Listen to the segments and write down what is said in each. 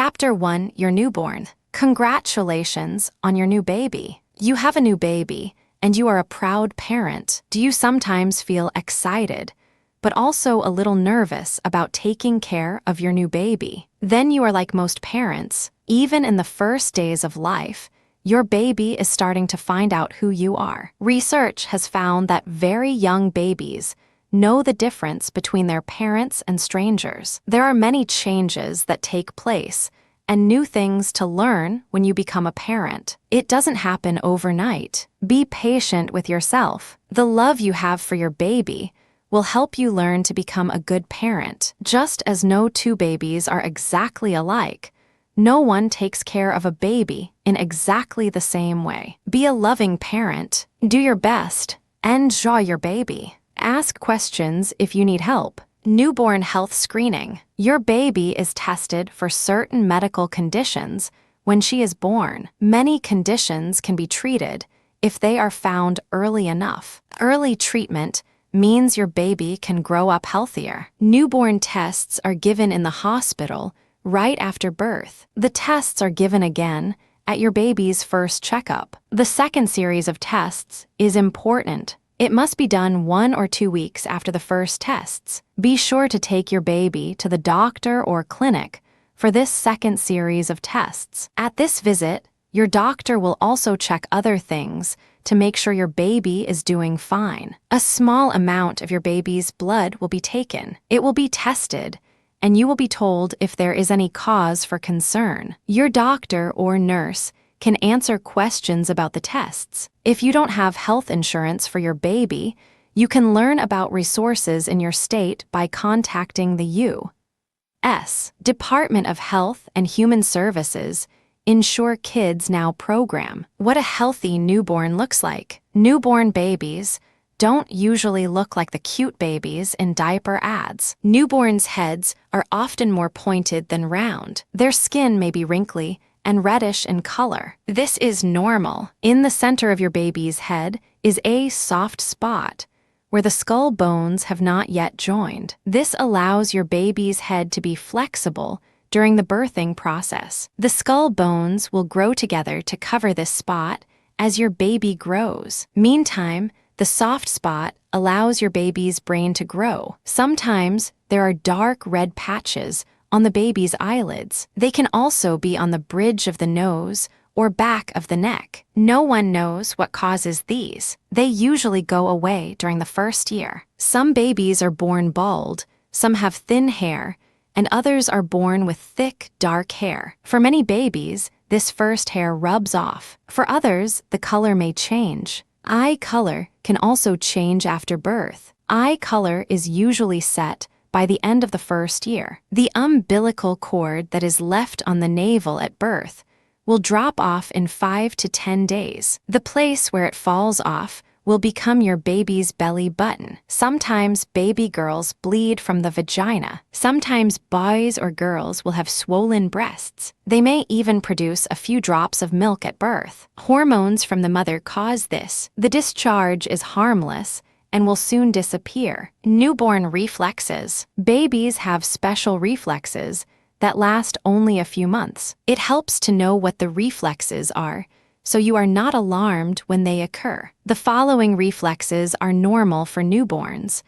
Chapter 1: Your Newborn. Congratulations on your new baby. You have a new baby, and you are a proud parent. Do you sometimes feel excited, but also a little nervous about taking care of your new baby? Then you are like most parents. Even in the first days of life, your baby is starting to find out who you are. Research has found that very young babies know the difference between their parents and strangers. There are many changes that take place and new things to learn when you become a parent. It doesn't happen overnight. Be patient with yourself. The love you have for your baby will help you learn to become a good parent. Just as no two babies are exactly alike, no one takes care of a baby in exactly the same way. Be a loving parent. Do your best. Enjoy your baby. Ask questions if you need help. Newborn health screening. Your baby is tested for certain medical conditions when she is born. Many conditions can be treated if they are found early enough. Early treatment means your baby can grow up healthier. Newborn tests are given in the hospital right after birth. The tests are given again at your baby's first checkup. The second series of tests is important. It must be done 1 or 2 weeks after the first tests. Be sure to take your baby to the doctor or clinic for this second series of tests. At this visit, your doctor will also check other things to make sure your baby is doing fine. A small amount of your baby's blood will be taken. It will be tested, and you will be told if there is any cause for concern. Your doctor or nurse can answer questions about the tests. If you don't have health insurance for your baby, you can learn about resources in your state by contacting the U.S. Department of Health and Human Services Insure Kids Now program. What a healthy newborn looks like. Newborn babies don't usually look like the cute babies in diaper ads. Newborns' heads are often more pointed than round. Their skin may be wrinkly and reddish in color. This is normal. In the center of your baby's head is a soft spot where the skull bones have not yet joined. This allows your baby's head to be flexible during the birthing process. The skull bones will grow together to cover this spot as your baby grows. Meantime, the soft spot allows your baby's brain to grow. Sometimes there are dark red patches on the baby's eyelids. They can also be on the bridge of the nose or back of the neck. No one knows what causes these. They usually go away during the first year. Some babies are born bald, some have thin hair, and others are born with thick, dark hair. For many babies, this first hair rubs off. For others, the color may change. Eye color can also change after birth. Eye color is usually set by the end of the first year. The umbilical cord that is left on the navel at birth will drop off in 5 to 10 days. The place where it falls off will become your baby's belly button. Sometimes baby girls bleed from the vagina. Sometimes boys or girls will have swollen breasts. They may even produce a few drops of milk at birth. Hormones from the mother cause this. The discharge is harmless and will soon disappear. Newborn reflexes. Babies have special reflexes that last only a few months. It helps to know what the reflexes are, so you are not alarmed when they occur. The following reflexes are normal for newborns.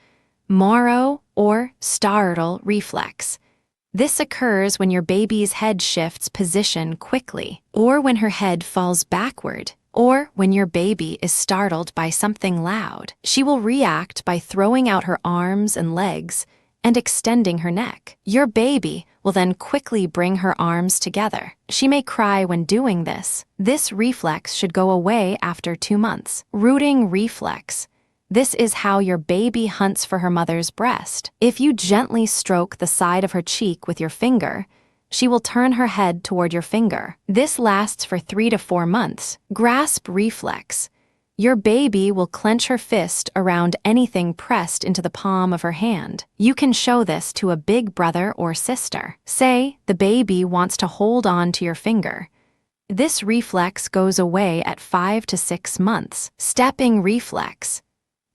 Morrow or startle reflex. This occurs when your baby's head shifts position quickly, or when her head falls backward, or when your baby is startled by something loud. She will react by throwing out her arms and legs and extending her neck. Your baby will then quickly bring her arms together. She may cry when doing this. This reflex should go away after 2 months. Rooting reflex. This is how your baby hunts for her mother's breast. If you gently stroke the side of her cheek with your finger, she will turn her head toward your finger. This lasts for 3 to 4 months. Grasp reflex. Your baby will clench her fist around anything pressed into the palm of her hand. You can show this to a big brother or sister. Say the baby wants to hold on to your finger. This reflex goes away at 5 to 6 months. Stepping reflex.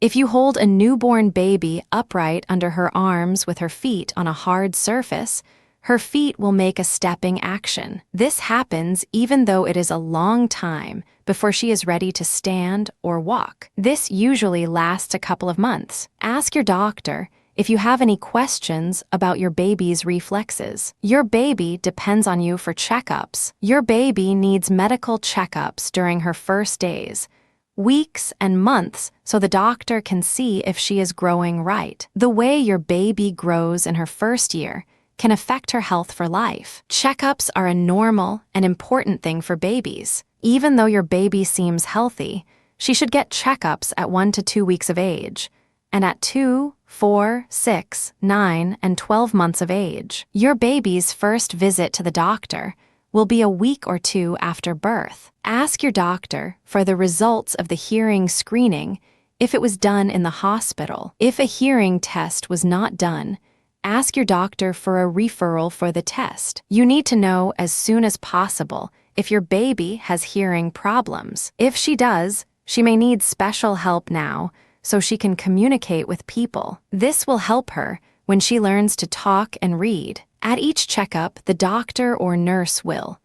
If you hold a newborn baby upright under her arms with her feet on a hard surface, her feet will make a stepping action. This happens even though it is a long time before she is ready to stand or walk. This usually lasts a couple of months. Ask your doctor if you have any questions about your baby's reflexes. Your baby depends on you for checkups. Your baby needs medical checkups during her first days, weeks, and months so the doctor can see if she is growing right. The way your baby grows in her first year can affect her health for life. Checkups are a normal and important thing for babies. Even though your baby seems healthy, she should get checkups at 1 to 2 weeks of age, and at 2, 4, 6, 9, and 12 months of age. Your baby's first visit to the doctor will be a week or 2 after birth. Ask your doctor for the results of the hearing screening if it was done in the hospital. If a hearing test was not done, ask your doctor for a referral for the test. You need to know as soon as possible if your baby has hearing problems. If she does, she may need special help now so she can communicate with people. This will help her when she learns to talk and read. At each checkup, the doctor or nurse will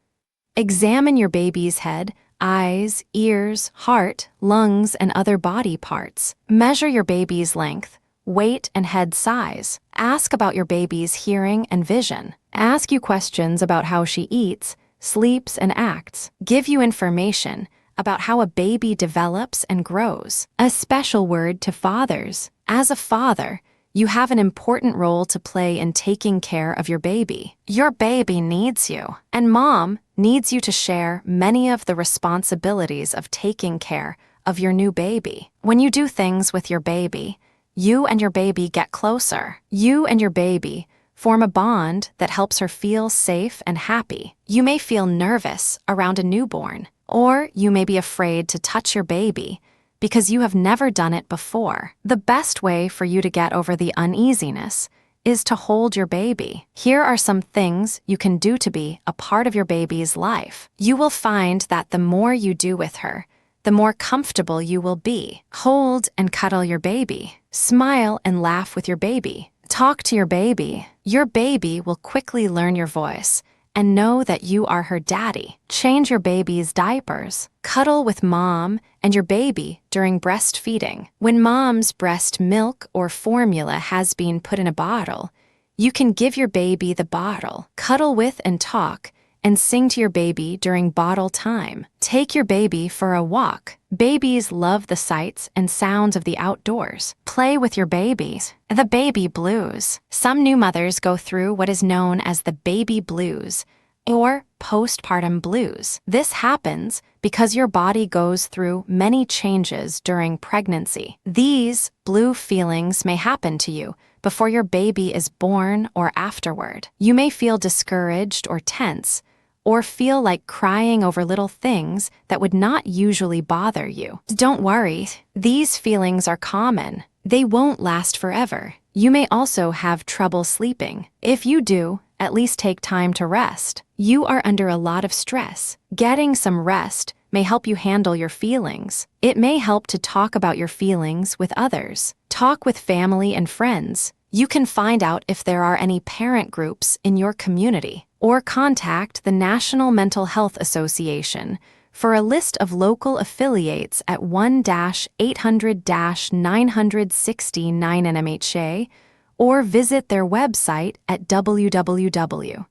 examine your baby's head, eyes, ears, heart, lungs, and other body parts. Measure your baby's length, weight, and head size. Ask about your baby's hearing and vision. Ask you questions about how she eats, sleeps, and acts. Give you information about how a baby develops and grows. A special word to fathers. As a father, you have an important role to play in taking care of your baby. Your baby needs you, and mom needs you to share many of the responsibilities of taking care of your new baby. When you do things with your baby, you and your baby get closer. You and your baby form a bond that helps her feel safe and happy. You may feel nervous around a newborn, or you may be afraid to touch your baby because you have never done it before. The best way for you to get over the uneasiness is to hold your baby. Here are some things you can do to be a part of your baby's life. You will find that the more you do with her, the more comfortable you will be. Hold and cuddle your baby. Smile and laugh with your baby. Talk to your baby. Your baby will quickly learn your voice and know that you are her daddy. Change your baby's diapers. Cuddle with mom and your baby during breastfeeding. When mom's breast milk or formula has been put in a bottle, you can give your baby the bottle. Cuddle with and talk and sing to your baby during bottle time. Take your baby for a walk. Babies love the sights and sounds of the outdoors. Play with your babies. The baby blues. Some new mothers go through what is known as the baby blues or postpartum blues. This happens because your body goes through many changes during pregnancy. These blue feelings may happen to you before your baby is born or afterward. You may feel discouraged or tense, or feel like crying over little things that would not usually bother you. Don't worry, these feelings are common. They won't last forever. You may also have trouble sleeping. If you do, at least take time to rest. You are under a lot of stress. Getting some rest may help you handle your feelings. It may help to talk about your feelings with others. Talk with family and friends. You can find out if there are any parent groups in your community, or contact the National Mental Health Association for a list of local affiliates at 1-800-960-9NMHA, or visit their website at www.nmha.org/.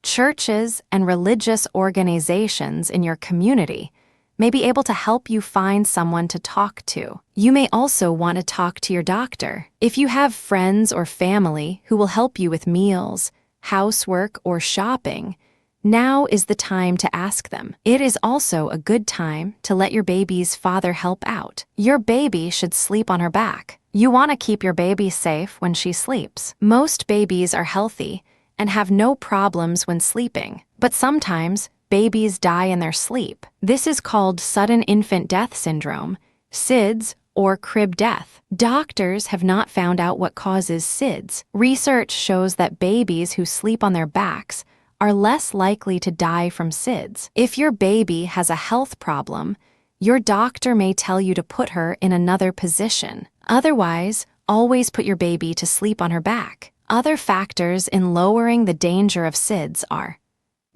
Churches and religious organizations in your community may be able to help you find someone to talk to. You may also want to talk to your doctor. If you have friends or family who will help you with meals, housework, or shopping, now is the time to ask them. It is also a good time to let your baby's father help out. Your baby should sleep on her back. You want to keep your baby safe when she sleeps. Most babies are healthy and have no problems when sleeping, but sometimes babies die in their sleep. This is called sudden infant death syndrome, SIDS, or crib death. Doctors have not found out what causes SIDS. Research shows that babies who sleep on their backs are less likely to die from SIDS. If your baby has a health problem, your doctor may tell you to put her in another position. Otherwise, Always put your baby to sleep on her back. Other factors in lowering the danger of SIDS are: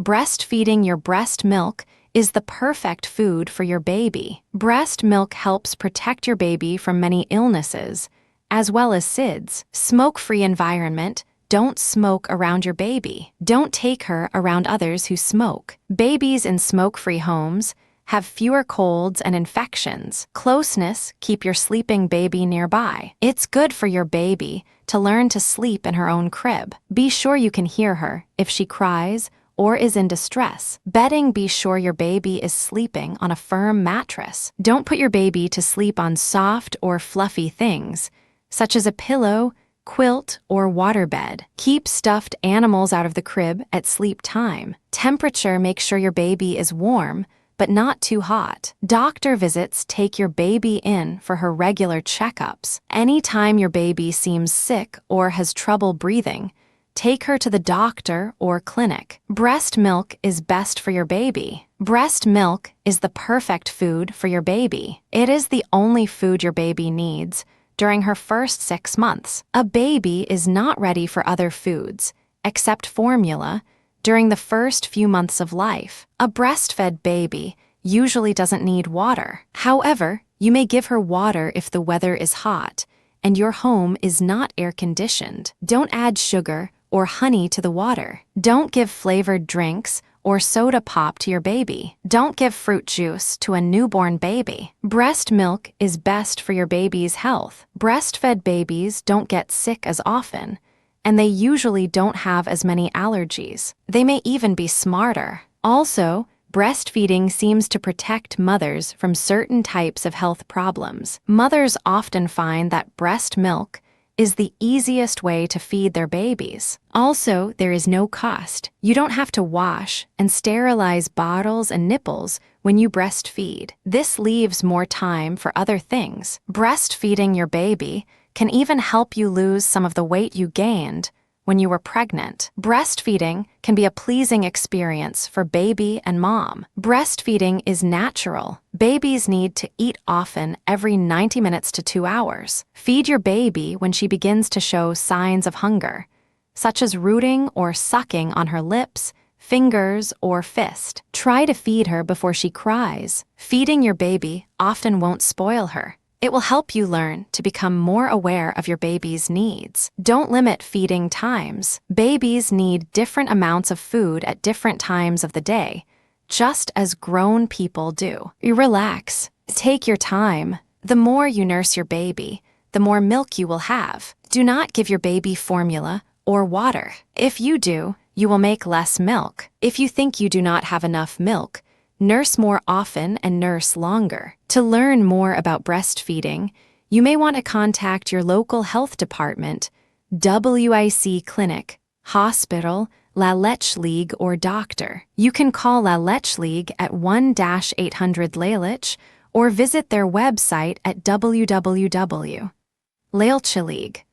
breastfeeding your breast milk is the perfect food for your baby. Breast milk helps protect your baby from many illnesses, as well as SIDS. Smoke-free environment. Don't smoke around your baby. Don't take her around others who smoke. Babies in smoke-free homes have fewer colds and infections. Closeness. Keep your sleeping baby nearby. It's good for your baby to learn to sleep in her own crib. Be sure you can hear her if she cries or is in distress. Bedding. Be sure your baby is sleeping on a firm mattress. Don't put your baby to sleep on soft or fluffy things, such as a pillow, quilt, or waterbed. Keep stuffed animals out of the crib at sleep time. Temperature. Make sure your baby is warm, but not too hot. Doctor visits. Take your baby in for her regular checkups. Anytime your baby seems sick or has trouble breathing, take her to the doctor or clinic. Breast milk is best for your baby. Breast milk is the perfect food for your baby. It is the only food your baby needs during her first 6 months. A baby is not ready for other foods, except formula, during the first few months of life. A breastfed baby usually doesn't need water. However, you may give her water if the weather is hot and your home is not air-conditioned. Don't add sugar or honey to the water. Don't give flavored drinks or soda pop to your baby. Don't give fruit juice to a newborn baby. Breast milk is best for your baby's health. Breastfed babies don't get sick as often, and they usually don't have as many allergies. They may even be smarter. Also, breastfeeding seems to protect mothers from certain types of health problems. Mothers often find that breast milk is the easiest way to feed their babies. Also, there is no cost. You don't have to wash and sterilize bottles and nipples when you breastfeed. This leaves more time for other things. Breastfeeding your baby can even help you lose some of the weight you gained when you were pregnant. Breastfeeding can be a pleasing experience for baby and mom. Breastfeeding is natural. Babies need to eat often, every 90 minutes to 2 hours. Feed your baby when she begins to show signs of hunger, such as rooting or sucking on her lips, fingers, or fist. Try to feed her before she cries. Feeding your baby often won't spoil her. It will help you learn to become more aware of your baby's needs. Don't limit feeding times. Babies need different amounts of food at different times of the day, just as grown people do. Relax. Take your time. The more you nurse your baby, the more milk you will have. Do not give your baby formula or water. If you do, you will make less milk. If you think you do not have enough milk, nurse more often and nurse longer. To learn more about breastfeeding, you may want to contact your local health department, WIC clinic, hospital, La Leche League, or doctor. You can call La Leche League at 1-800-LELECH or visit their website at www.lelecheleague.org.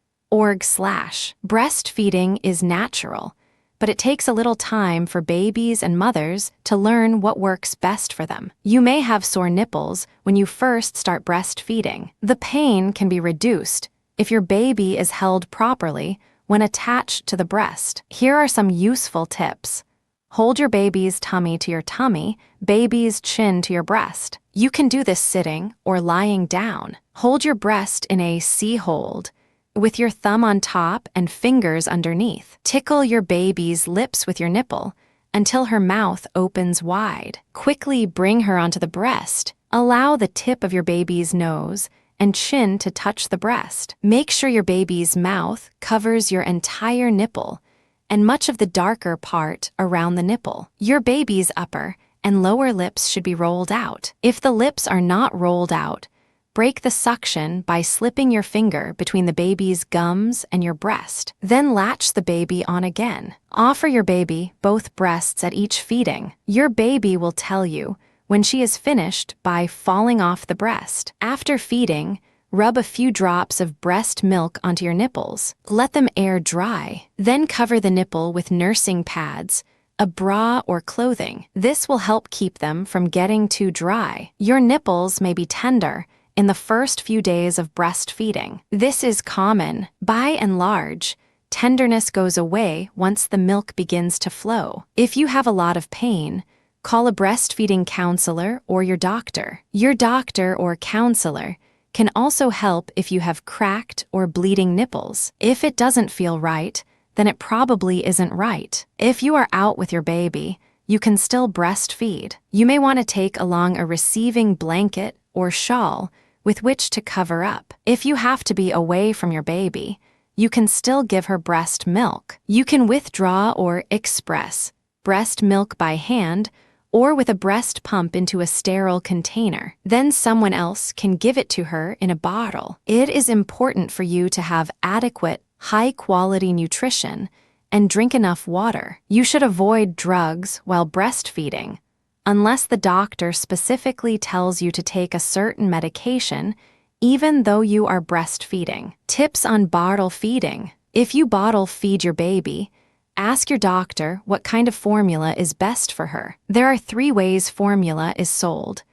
Breastfeeding is natural, but it takes a little time for babies and mothers to learn what works best for them. You may have sore nipples when you first start breastfeeding. The pain can be reduced if your baby is held properly when attached to the breast. Here are some useful tips. Hold your baby's tummy to your tummy, baby's chin to your breast. You can do this sitting or lying down. Hold your breast in a C-hold, with your thumb on top and fingers underneath. Tickle your baby's lips with your nipple until her mouth opens wide. Quickly bring her onto the breast. Allow the tip of your baby's nose and chin to touch the breast. Make sure your baby's mouth covers your entire nipple and much of the darker part around the nipple. Your baby's upper and lower lips should be rolled out. If the lips are not rolled out, break the suction by slipping your finger between the baby's gums and your breast. Then latch the baby on again. Offer your baby both breasts at each feeding. Your baby will tell you when she is finished by falling off the breast. After feeding, rub a few drops of breast milk onto your nipples. Let them air dry. Then cover the nipple with nursing pads, a bra, or clothing. This will help keep them from getting too dry. Your nipples may be tender in the first few days of breastfeeding. This is common. By and large, tenderness goes away once the milk begins to flow. If you have a lot of pain, call a breastfeeding counselor or your doctor. Your doctor or counselor can also help if you have cracked or bleeding nipples. If it doesn't feel right, then it probably isn't right. If you are out with your baby, you can still breastfeed. You may want to take along a receiving blanket or shawl with which to cover up. If you have to be away from your baby, you can still give her breast milk. You can withdraw or express breast milk by hand or with a breast pump into a sterile container. Then someone else can give it to her in a bottle. It is important for you to have adequate, high-quality nutrition and drink enough water. You should avoid drugs while breastfeeding, unless the doctor specifically tells you to take a certain medication, even though you are breastfeeding. Tips on bottle feeding. If you bottle feed your baby, ask your doctor what kind of formula is best for her. There are 3 ways formula is sold.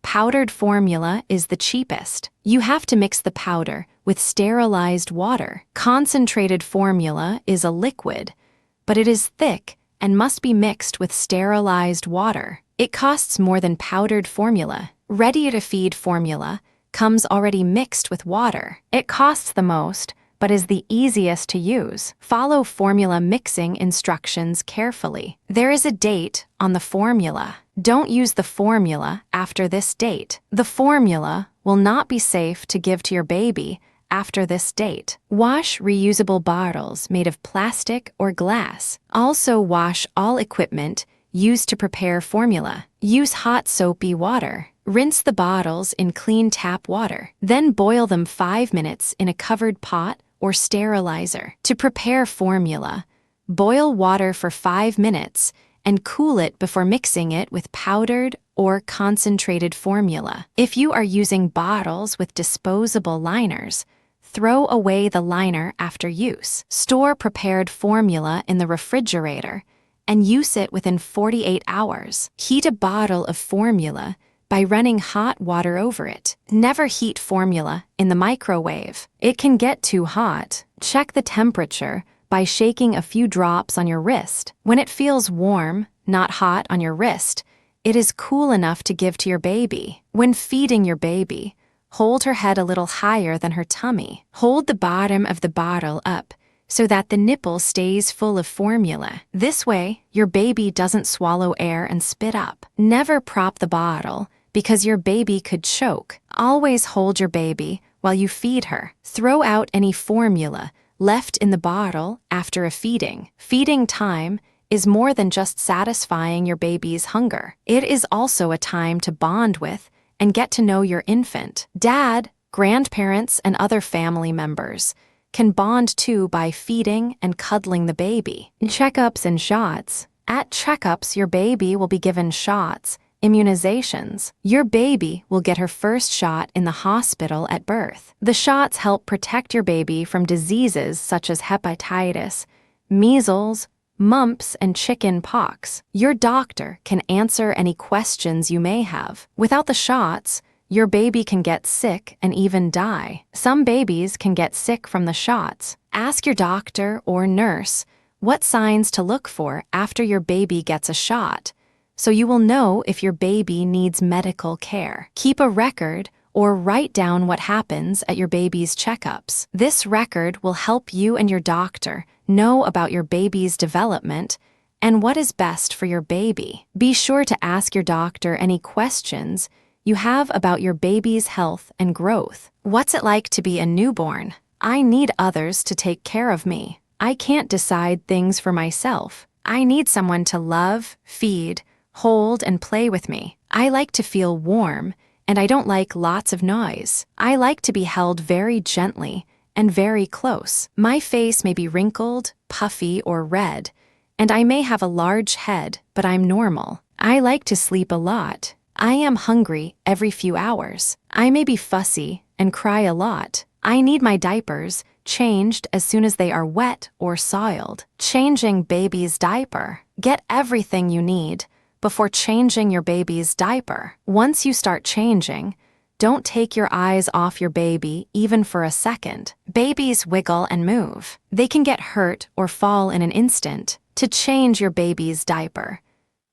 Powdered formula is the cheapest. You have to mix the powder with sterilized water. Concentrated formula is a liquid, but it is thick and must be mixed with sterilized water. It costs more than powdered formula. Ready-to-feed formula comes already mixed with water. It costs the most, but is the easiest to use. Follow formula mixing instructions carefully. There is a date on the formula. Don't use the formula after this date. The formula will not be safe to give to your baby after this date. Wash reusable bottles made of plastic or glass. Also wash all equipment used to prepare formula. Use hot soapy water. Rinse the bottles in clean tap water. Then boil them 5 minutes in a covered pot or sterilizer. To prepare formula, boil water for 5 minutes and cool it before mixing it with powdered or concentrated formula. If you are using bottles with disposable liners, throw away the liner after use. Store prepared formula in the refrigerator and use it within 48 hours. Heat a bottle of formula by running hot water over it. Never heat formula in the microwave. It can get too hot. Check the temperature by shaking a few drops on your wrist. When it feels warm, not hot on your wrist, it is cool enough to give to your baby. When feeding your baby, hold her head a little higher than her tummy. Hold the bottom of the bottle up so that the nipple stays full of formula. This way, your baby doesn't swallow air and spit up. Never prop the bottle because your baby could choke. Always hold your baby while you feed her. Throw out any formula left in the bottle after a feeding. Feeding time is more than just satisfying your baby's hunger. It is also a time to bond with and get to know your infant. Dad, grandparents, and other family members can bond too by feeding and cuddling the baby. Checkups and shots. At checkups, your baby will be given shots, immunizations. Your baby will get her first shot in the hospital at birth. The shots help protect your baby from diseases such as hepatitis, measles, mumps, and chicken pox. Your doctor can answer any questions you may have. Without the shots, your baby can get sick and even die. Some babies can get sick from the shots. Ask your doctor or nurse what signs to look for after your baby gets a shot, so you will know if your baby needs medical care. Keep a record or write down what happens at your baby's checkups. This record will help you and your doctor know about your baby's development and what is best for your baby. Be sure to ask your doctor any questions you have about your baby's health and growth. What's it like to be a newborn? I need others to take care of me. I can't decide things for myself. I need someone to love, feed, hold, and play with me. I like to feel warm, and I don't like lots of noise. I like to be held very gently and very close. My face may be wrinkled, puffy, or red, and I may have a large head, but I'm normal. I like to sleep a lot. I am hungry every few hours. I may be fussy and cry a lot. I need my diapers changed as soon as they are wet or soiled. Changing baby's diaper. Get everything you need before changing your baby's diaper. Once you start changing, Don't take your eyes off your baby even for a second. Babies wiggle and move. They can get hurt or fall in an instant. To change your baby's diaper,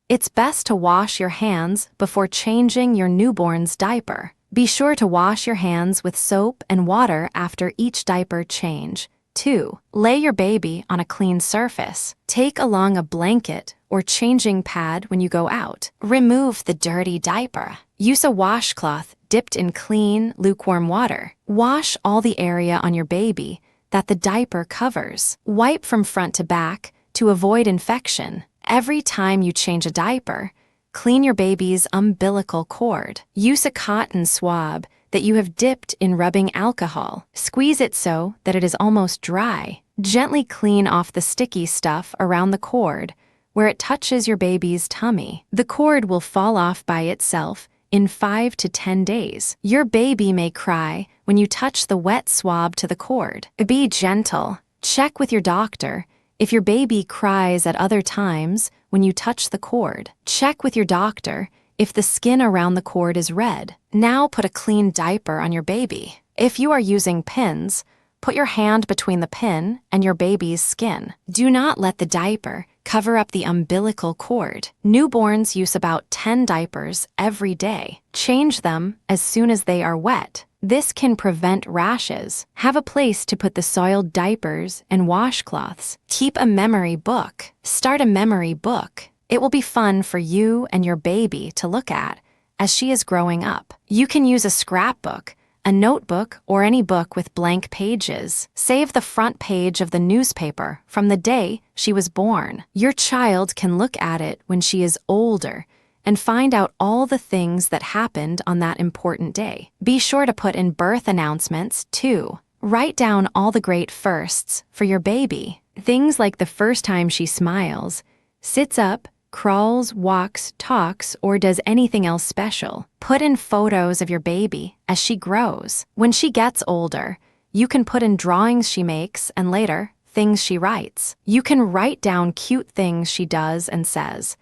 it's best to wash your hands before changing your newborn's diaper. Be sure to wash your hands with soap and water after each diaper change. 2. Lay your baby on a clean surface. Take along a blanket or changing pad when you go out. Remove the dirty diaper. Use a washcloth dipped in clean, lukewarm water. Wash all the area on your baby that the diaper covers. Wipe from front to back to avoid infection. Every time you change a diaper, clean your baby's umbilical cord. Use a cotton swab that you have dipped in rubbing alcohol. Squeeze it so that it is almost dry. Gently clean off the sticky stuff around the cord where it touches your baby's tummy. The cord will fall off by itself in 5 to 10 days. Your baby may cry when you touch the wet swab to the cord. Be gentle. Check with your doctor if your baby cries at other times when you touch the cord. Check with your doctor if the skin around the cord is red. Now put a clean diaper on your baby. If you are using pins, put your hand between the pin and your baby's skin. Do not let the diaper cover up the umbilical cord. Newborns use about 10 diapers every day. Change them as soon as they are wet. This can prevent rashes. Have a place to put the soiled diapers and washcloths. Keep a memory book. Start a memory book. It will be fun for you and your baby to look at as she is growing up. You can use a scrapbook, a notebook, or any book with blank pages. Save the front page of the newspaper from the day she was born. Your child can look at it when she is older and find out all the things that happened on that important day. Be sure to put in birth announcements, too. Write down all the great firsts for your baby. Things like the first time she smiles, sits up, crawls, walks, talks, or does anything else special. Put in photos of your baby as she grows. When she gets older, you can put in drawings she makes and later, things she writes. You can write down cute things she does and says,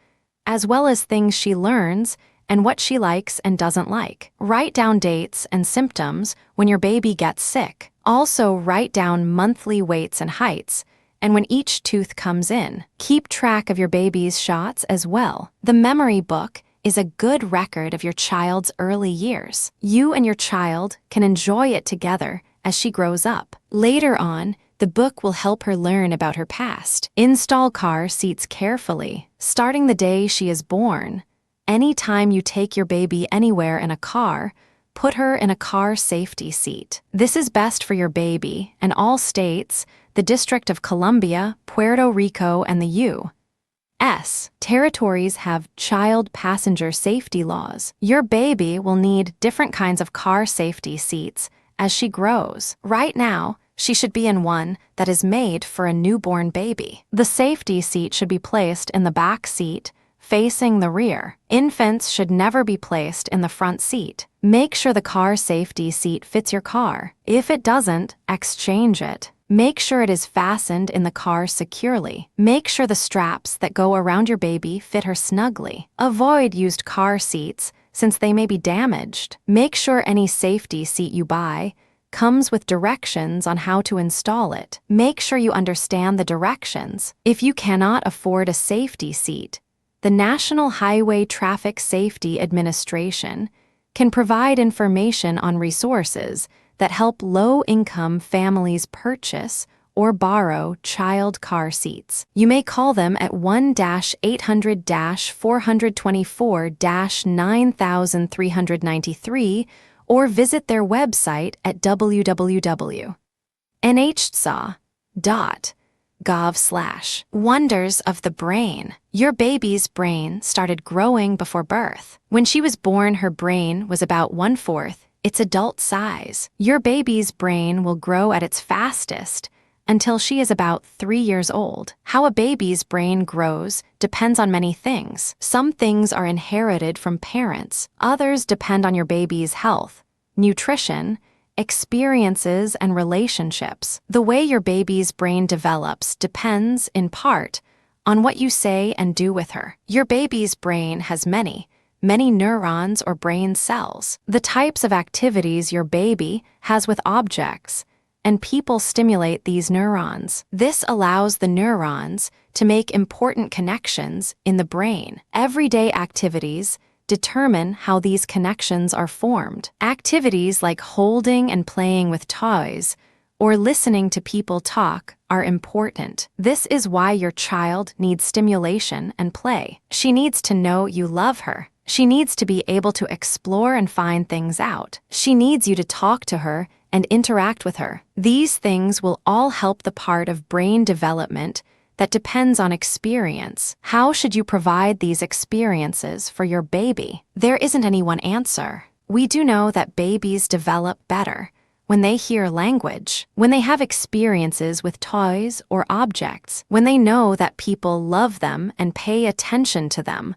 as well as things she learns and what she likes and doesn't like. Write down dates and symptoms when your baby gets sick. Also, write down monthly weights and heights, and when each tooth comes in. Keep track of your baby's shots as well. The memory book is a good record of your child's early years. You and your child can enjoy it together as she grows up. Later on, the book will help her learn about her past. Install car seats carefully, starting the day she is born. Anytime you take your baby anywhere in a car, put her in a car safety seat. This is best for your baby and all states, the District of Columbia, Puerto Rico, and the U.S. territories have child passenger safety laws. Your baby will need different kinds of car safety seats as she grows. Right now, she should be in one that is made for a newborn baby. The safety seat should be placed in the back seat, facing the rear. Infants should never be placed in the front seat. Make sure the car safety seat fits your car. If it doesn't, exchange it. Make sure it is fastened in the car securely. Make sure the straps that go around your baby fit her snugly. Avoid used car seats since they may be damaged. Make sure any safety seat you buy comes with directions on how to install it. Make sure you understand the directions. If you cannot afford a safety seat, the National Highway Traffic Safety Administration can provide information on resources that help low-income families purchase or borrow child car seats. You may call them at 1-800-424-9393 or visit their website at www.nhtsa.gov/. Wonders of the brain. Your baby's brain started growing before birth. When she was born, her brain was about 1/4 its adult size. Your baby's brain will grow at its fastest until she is about 3 years old. How a baby's brain grows depends on many things. Some things are inherited from parents. Others depend on your baby's health, nutrition, experiences, and relationships. The way your baby's brain develops depends, in part, on what you say and do with her. Your baby's brain has many, many neurons or brain cells. The types of activities your baby has with objects and people stimulate these neurons. This allows the neurons to make important connections in the brain. Everyday activities determine how these connections are formed. Activities like holding and playing with toys or listening to people talk are important. This is why your child needs stimulation and play. She needs to know you love her. She needs to be able to explore and find things out. She needs you to talk to her and interact with her. These things will all help the part of brain development that depends on experience. How should you provide these experiences for your baby? There isn't any one answer. We do know that babies develop better when they hear language, when they have experiences with toys or objects, when they know that people love them and pay attention to them.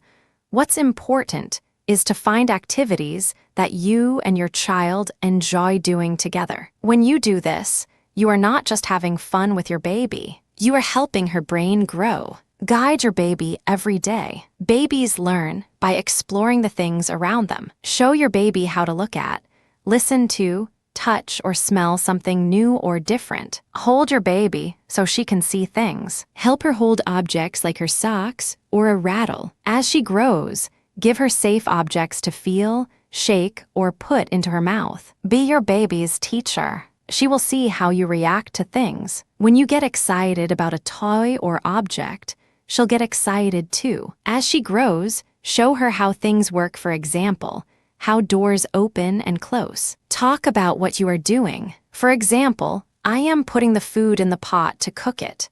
What's important is to find activities that you and your child enjoy doing together. When you do this, you are not just having fun with your baby, you are helping her brain grow. Guide your baby every day. Babies learn by exploring the things around them. Show your baby how to look at, listen to, touch or smell something new or different. Hold your baby so she can see things. Help her hold objects like her socks or a rattle. As she grows, give her safe objects to feel, shake, or put into her mouth. Be your baby's teacher. She will see how you react to things. When you get excited about a toy or object, she'll get excited too. As she grows, show her how things work, for example, how doors open and close. Talk about what you are doing. For example, I am putting the food in the pot to cook it.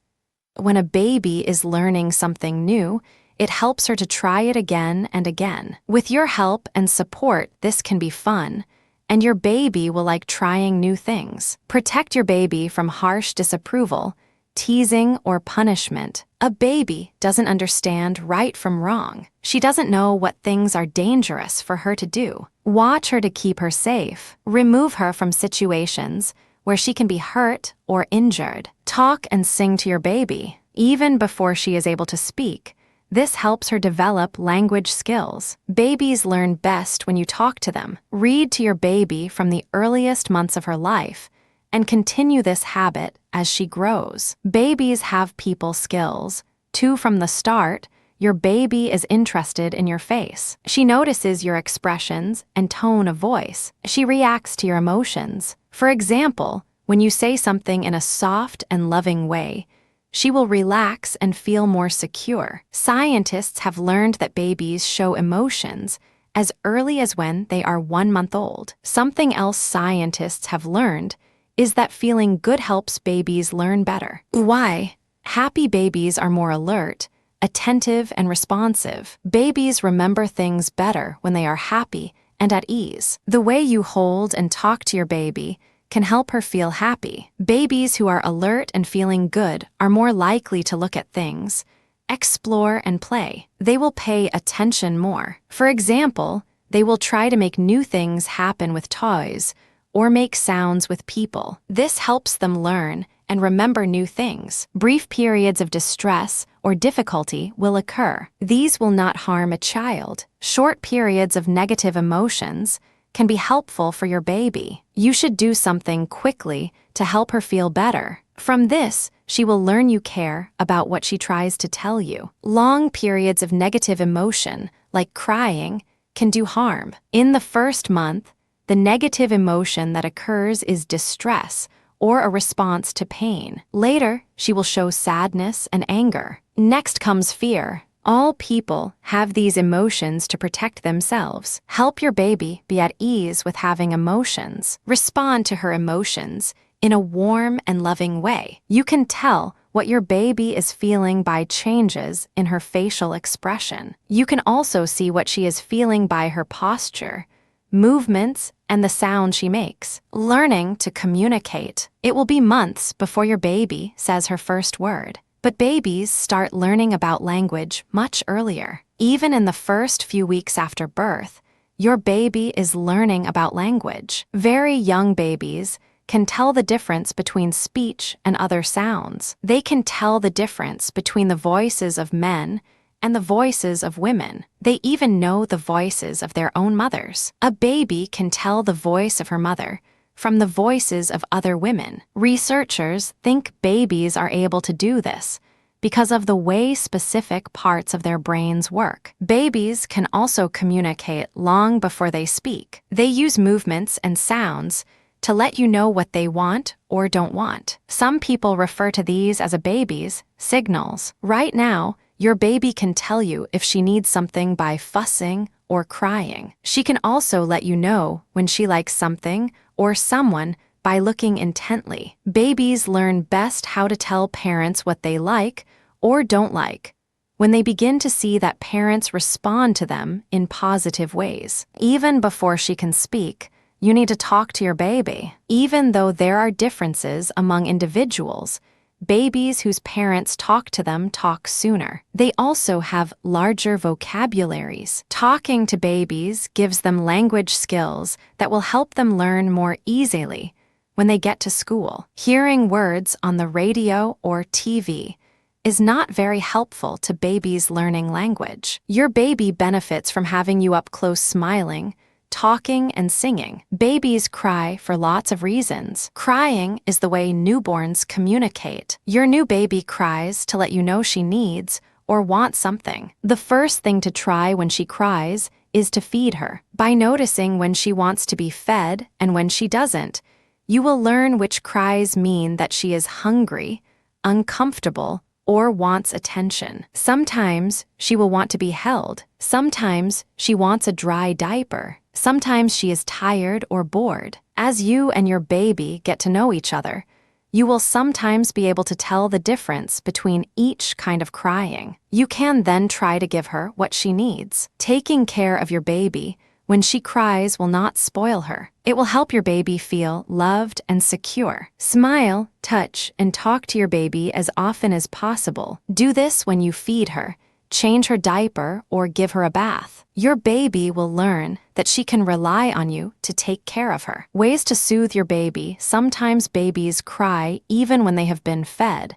When a baby is learning something new, it helps her to try it again and again. With your help and support, this can be fun, and your baby will like trying new things. Protect your baby from harsh disapproval, teasing, or punishment. A baby doesn't understand right from wrong. She doesn't know what things are dangerous for her to do. Watch her to keep her safe. Remove her from situations where she can be hurt or injured. Talk and sing to your baby, even before she is able to speak. This helps her develop language skills. Babies learn best when you talk to them. Read to your baby from the earliest months of her life and continue this habit as she grows. Babies have people skills. Too, from the start, your baby is interested in your face. She notices your expressions and tone of voice. She reacts to your emotions. For example, when you say something in a soft and loving way, she will relax and feel more secure. Scientists have learned that babies show emotions as early as when they are 1 month old. Something else scientists have learned is that feeling good helps babies learn better. Why? Happy babies are more alert, attentive, and responsive. Babies remember things better when they are happy and at ease. The way you hold and talk to your baby can help her feel happy. Babies who are alert and feeling good are more likely to look at things, explore, and play. They will pay attention more. For example, they will try to make new things happen with toys or make sounds with people. This helps them learn and remember new things. Brief periods of distress or difficulty will occur. These will not harm a child. Short periods of negative emotions can be helpful for your baby. You should do something quickly to help her feel better. From this, she will learn you care about what she tries to tell you. Long periods of negative emotion, like crying, can do harm. In the first month, the negative emotion that occurs is distress or a response to pain. Later, she will show sadness and anger. Next comes fear. All people have these emotions to protect themselves. Help your baby be at ease with having emotions. Respond to her emotions in a warm and loving way. You can tell what your baby is feeling by changes in her facial expression. You can also see what she is feeling by her posture, movements, and the sound she makes. Learning to communicate. It will be months before your baby says her first word. But babies start learning about language much earlier. Even in the first few weeks after birth, your baby is learning about language. Very young babies can tell the difference between speech and other sounds. They can tell the difference between the voices of men and the voices of women. They even know the voices of their own mothers. A baby can tell the voice of her mother from the voices of other women. Researchers think babies are able to do this because of the way specific parts of their brains work. Babies can also communicate long before they speak. They use movements and sounds to let you know what they want or don't want. Some people refer to these as a baby's signals. Right now, your baby can tell you if she needs something by fussing or crying. She can also let you know when she likes something or someone by looking intently. Babies learn best how to tell parents what they like or don't like when they begin to see that parents respond to them in positive ways. Even before she can speak, you need to talk to your baby. Even though there are differences among individuals, babies whose parents talk to them talk sooner. They also have larger vocabularies. Talking to babies gives them language skills that will help them learn more easily when they get to school. Hearing words on the radio or TV is not very helpful to babies learning language. Your baby benefits from having you up close smiling, talking, and singing. Babies cry for lots of reasons. Crying is the way newborns communicate. Your new baby cries to let you know she needs or wants something. The first thing to try when she cries is to feed her. By noticing when she wants to be fed and when she doesn't, you will learn which cries mean that she is hungry, uncomfortable, or wants attention. Sometimes she will want to be held. Sometimes she wants a dry diaper. Sometimes she is tired or bored. As you and your baby get to know each other, you will sometimes be able to tell the difference between each kind of crying. You can then try to give her what she needs. Taking care of your baby when she cries will not spoil her. It will help your baby feel loved and secure. Smile, touch, and talk to your baby as often as possible. Do this when you feed her, change her diaper, or give her a bath. Your baby will learn that she can rely on you to take care of her. Ways to soothe your baby. Sometimes babies cry even when they have been fed,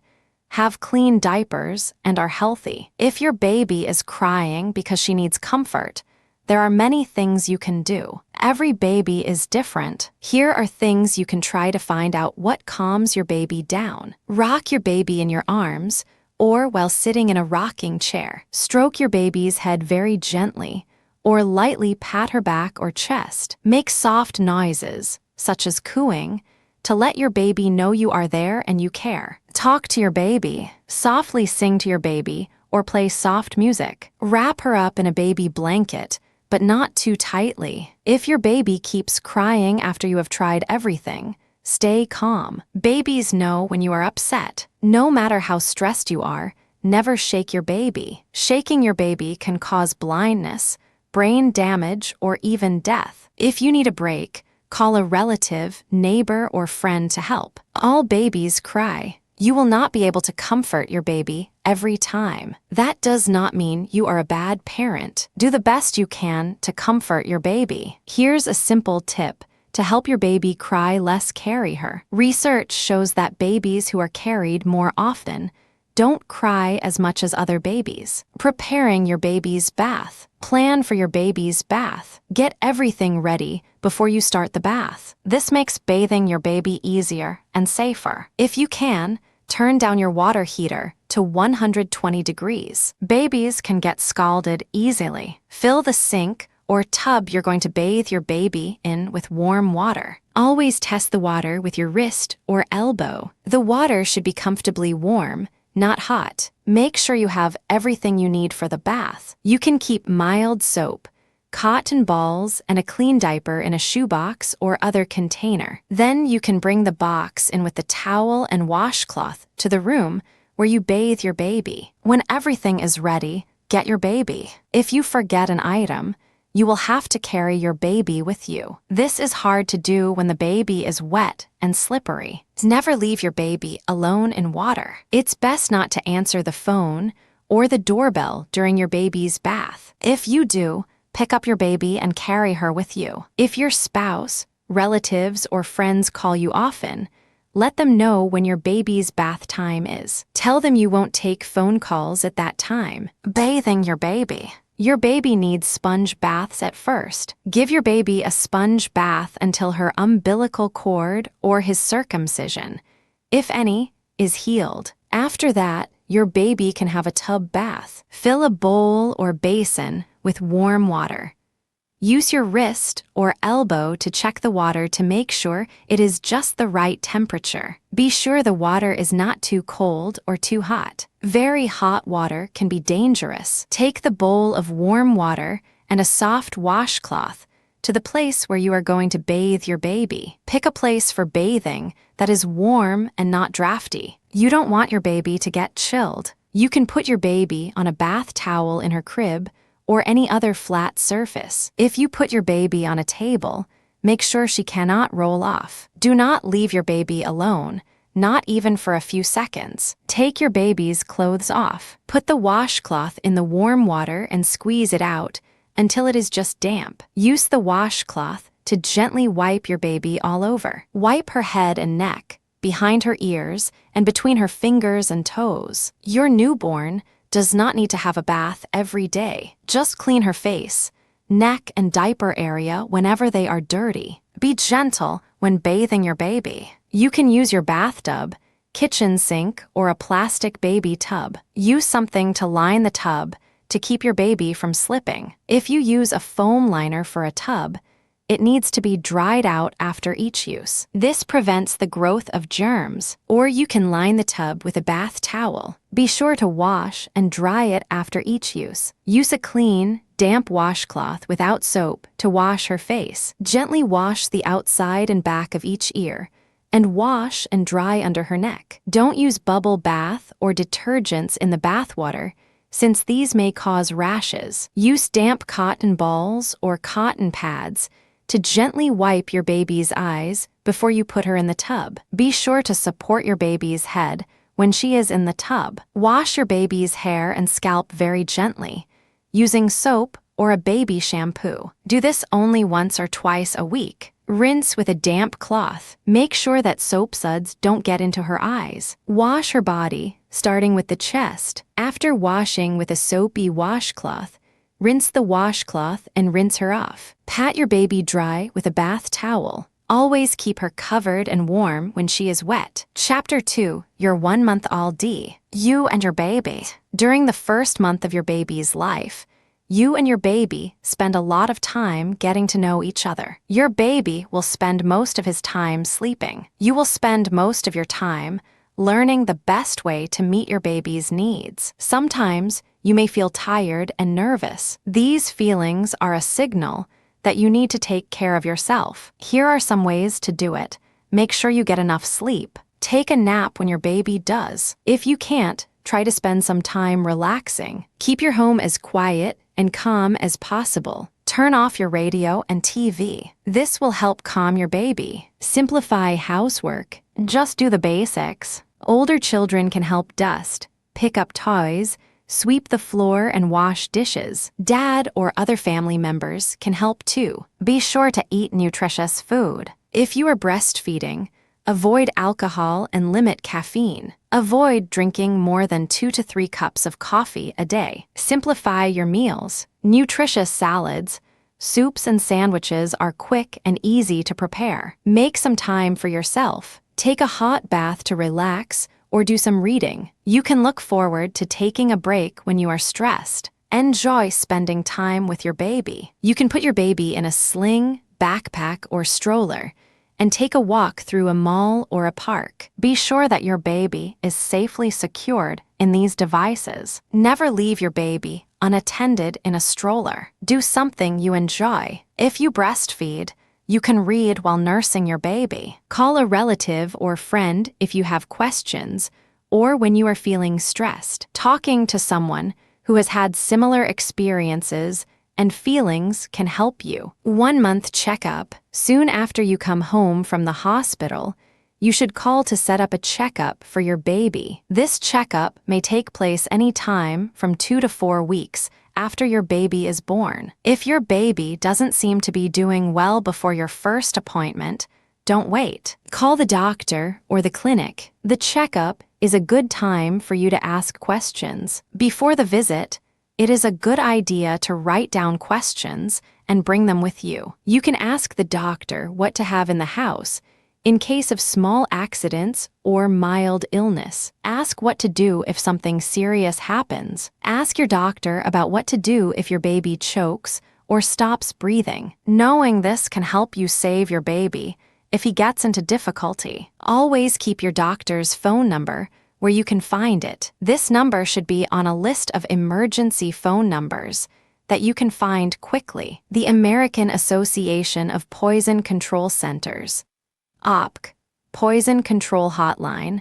have clean diapers, and are healthy. If your baby is crying because she needs comfort, there are many things you can do. Every baby is different. Here are things you can try to find out what calms your baby down. Rock your baby in your arms or while sitting in a rocking chair. Stroke your baby's head very gently or lightly pat her back or chest. Make soft noises, such as cooing, to let your baby know you are there and you care. Talk to your baby. Softly sing to your baby or play soft music. Wrap her up in a baby blanket, but not too tightly. If your baby keeps crying after you have tried everything, stay calm. Babies know when you are upset. No matter how stressed you are, never shake your baby. Shaking your baby can cause blindness, brain damage, or even death. If you need a break, call a relative, neighbor, or friend to help. All babies cry. You will not be able to comfort your baby every time. That does not mean you are a bad parent. Do the best you can to comfort your baby. Here's a simple tip to help your baby cry less. Carry her. Research shows that babies who are carried more often don't cry as much as other babies. Preparing your baby's bath. Plan for your baby's bath. Get everything ready before you start the bath. This makes bathing your baby easier and safer. If you can, turn down your water heater to 120 degrees. Babies can get scalded easily. Fill the sink or tub you're going to bathe your baby in with warm water. Always test the water with your wrist or elbow. The water should be comfortably warm, not hot. Make sure you have everything you need for the bath. You can keep mild soap, cotton balls, and a clean diaper in a shoebox or other container. Then you can bring the box in with the towel and washcloth to the room where you bathe your baby. When everything is ready, get your baby. If you forget an item, you will have to carry your baby with you. This is hard to do when the baby is wet and slippery. Never leave your baby alone in water. It's best not to answer the phone or the doorbell during your baby's bath. If you do, pick up your baby and carry her with you. If your spouse, relatives, or friends call you often, Let them know when your baby's bath time is. Tell them you won't take phone calls at that time. Bathing your baby. Your baby needs sponge baths at first. Give your baby a sponge bath until her umbilical cord or his circumcision, if any, is healed. After that, your baby can have a tub bath. Fill a bowl or basin with warm water. Use your wrist or elbow to check the water to make sure it is just the right temperature. Be sure the water is not too cold or too hot. Very hot water can be dangerous. Take the bowl of warm water and a soft washcloth to the place where you are going to bathe your baby. Pick a place for bathing that is warm and not drafty. You don't want your baby to get chilled. You can put your baby on a bath towel in her crib or any other flat surface. If you put your baby on a table, make sure she cannot roll off. Do not leave your baby alone, not even for a few seconds. Take your baby's clothes off. Put the washcloth in the warm water and squeeze it out until it is just damp. Use the washcloth to gently wipe your baby all over. Wipe her head and neck, behind her ears, and between her fingers and toes. Your newborn does not need to have a bath every day. Just clean her face, neck, and diaper area whenever they are dirty. Be gentle when bathing your baby. You can use your bathtub, kitchen sink, or a plastic baby tub. Use something to line the tub to keep your baby from slipping. If you use a foam liner for a tub, it needs to be dried out after each use. This prevents the growth of germs, or you can line the tub with a bath towel. Be sure to wash and dry it after each use. Use a clean, damp washcloth without soap to wash her face. Gently wash the outside and back of each ear, and wash and dry under her neck. Don't use bubble bath or detergents in the bath water, since these may cause rashes. Use damp cotton balls or cotton pads to gently wipe your baby's eyes before you put her in the tub. Be sure to support your baby's head when she is in the tub. Wash your baby's hair and scalp very gently, using soap or a baby shampoo. Do this only once or twice a week. Rinse with a damp cloth. Make sure that soap suds don't get into her eyes. Wash her body, starting with the chest. After washing with a soapy washcloth, rinse the washcloth and rinse her off. Pat your baby dry with a bath towel. Always keep her covered and warm when she is wet. Chapter 2, Your 1-month-old. You and your baby. During the first month of your baby's life, you and your baby spend a lot of time getting to know each other. Your baby will spend most of his time sleeping. You will spend most of your time learning the best way to meet your baby's needs. Sometimes you may feel tired and nervous. These feelings are a signal that you need to take care of yourself. Here are some ways to do it. Make sure you get enough sleep. Take a nap when your baby does. If you can't, try to spend some time relaxing. Keep your home as quiet and calm as possible. Turn off your radio and TV. This will help calm your baby. Simplify housework. Just do the basics. Older children can help dust, pick up toys, sweep the floor, and wash dishes. Dad or other family members can help too. Be sure to eat nutritious food. If you are breastfeeding, avoid alcohol and limit caffeine. Avoid drinking more than 2 to 3 cups of coffee a day. Simplify your meals. Nutritious salads, soups, and sandwiches are quick and easy to prepare. Make some time for yourself. Take a hot bath to relax or do some reading. You can look forward to taking a break when you are stressed. Enjoy spending time with your baby. You can put your baby in a sling, backpack, or stroller and take a walk through a mall or a park. Be sure that your baby is safely secured in these devices. Never leave your baby unattended in a stroller. Do something you enjoy. If you breastfeed, you can read while nursing your baby. Call a relative or friend if you have questions or when you are feeling stressed. Talking to someone who has had similar experiences and feelings can help you. 1-month checkup. Soon after you come home from the hospital, you should call to set up a checkup for your baby. This checkup may take place any time from 2 to 4 weeks after your baby is born. If your baby doesn't seem to be doing well before your first appointment, Don't wait. Call the doctor or the clinic. The checkup is a good time for you to ask questions. Before the visit, it is a good idea to write down questions and bring them with you. You can ask the doctor what to have in the house in case of small accidents or mild illness. Ask what to do if something serious happens. Ask your doctor about what to do if your baby chokes or stops breathing. Knowing this can help you save your baby if he gets into difficulty. Always keep your doctor's phone number where you can find it. This number should be on a list of emergency phone numbers that you can find quickly. The American Association of Poison Control Centers, EBOOK, Poison Control Hotline,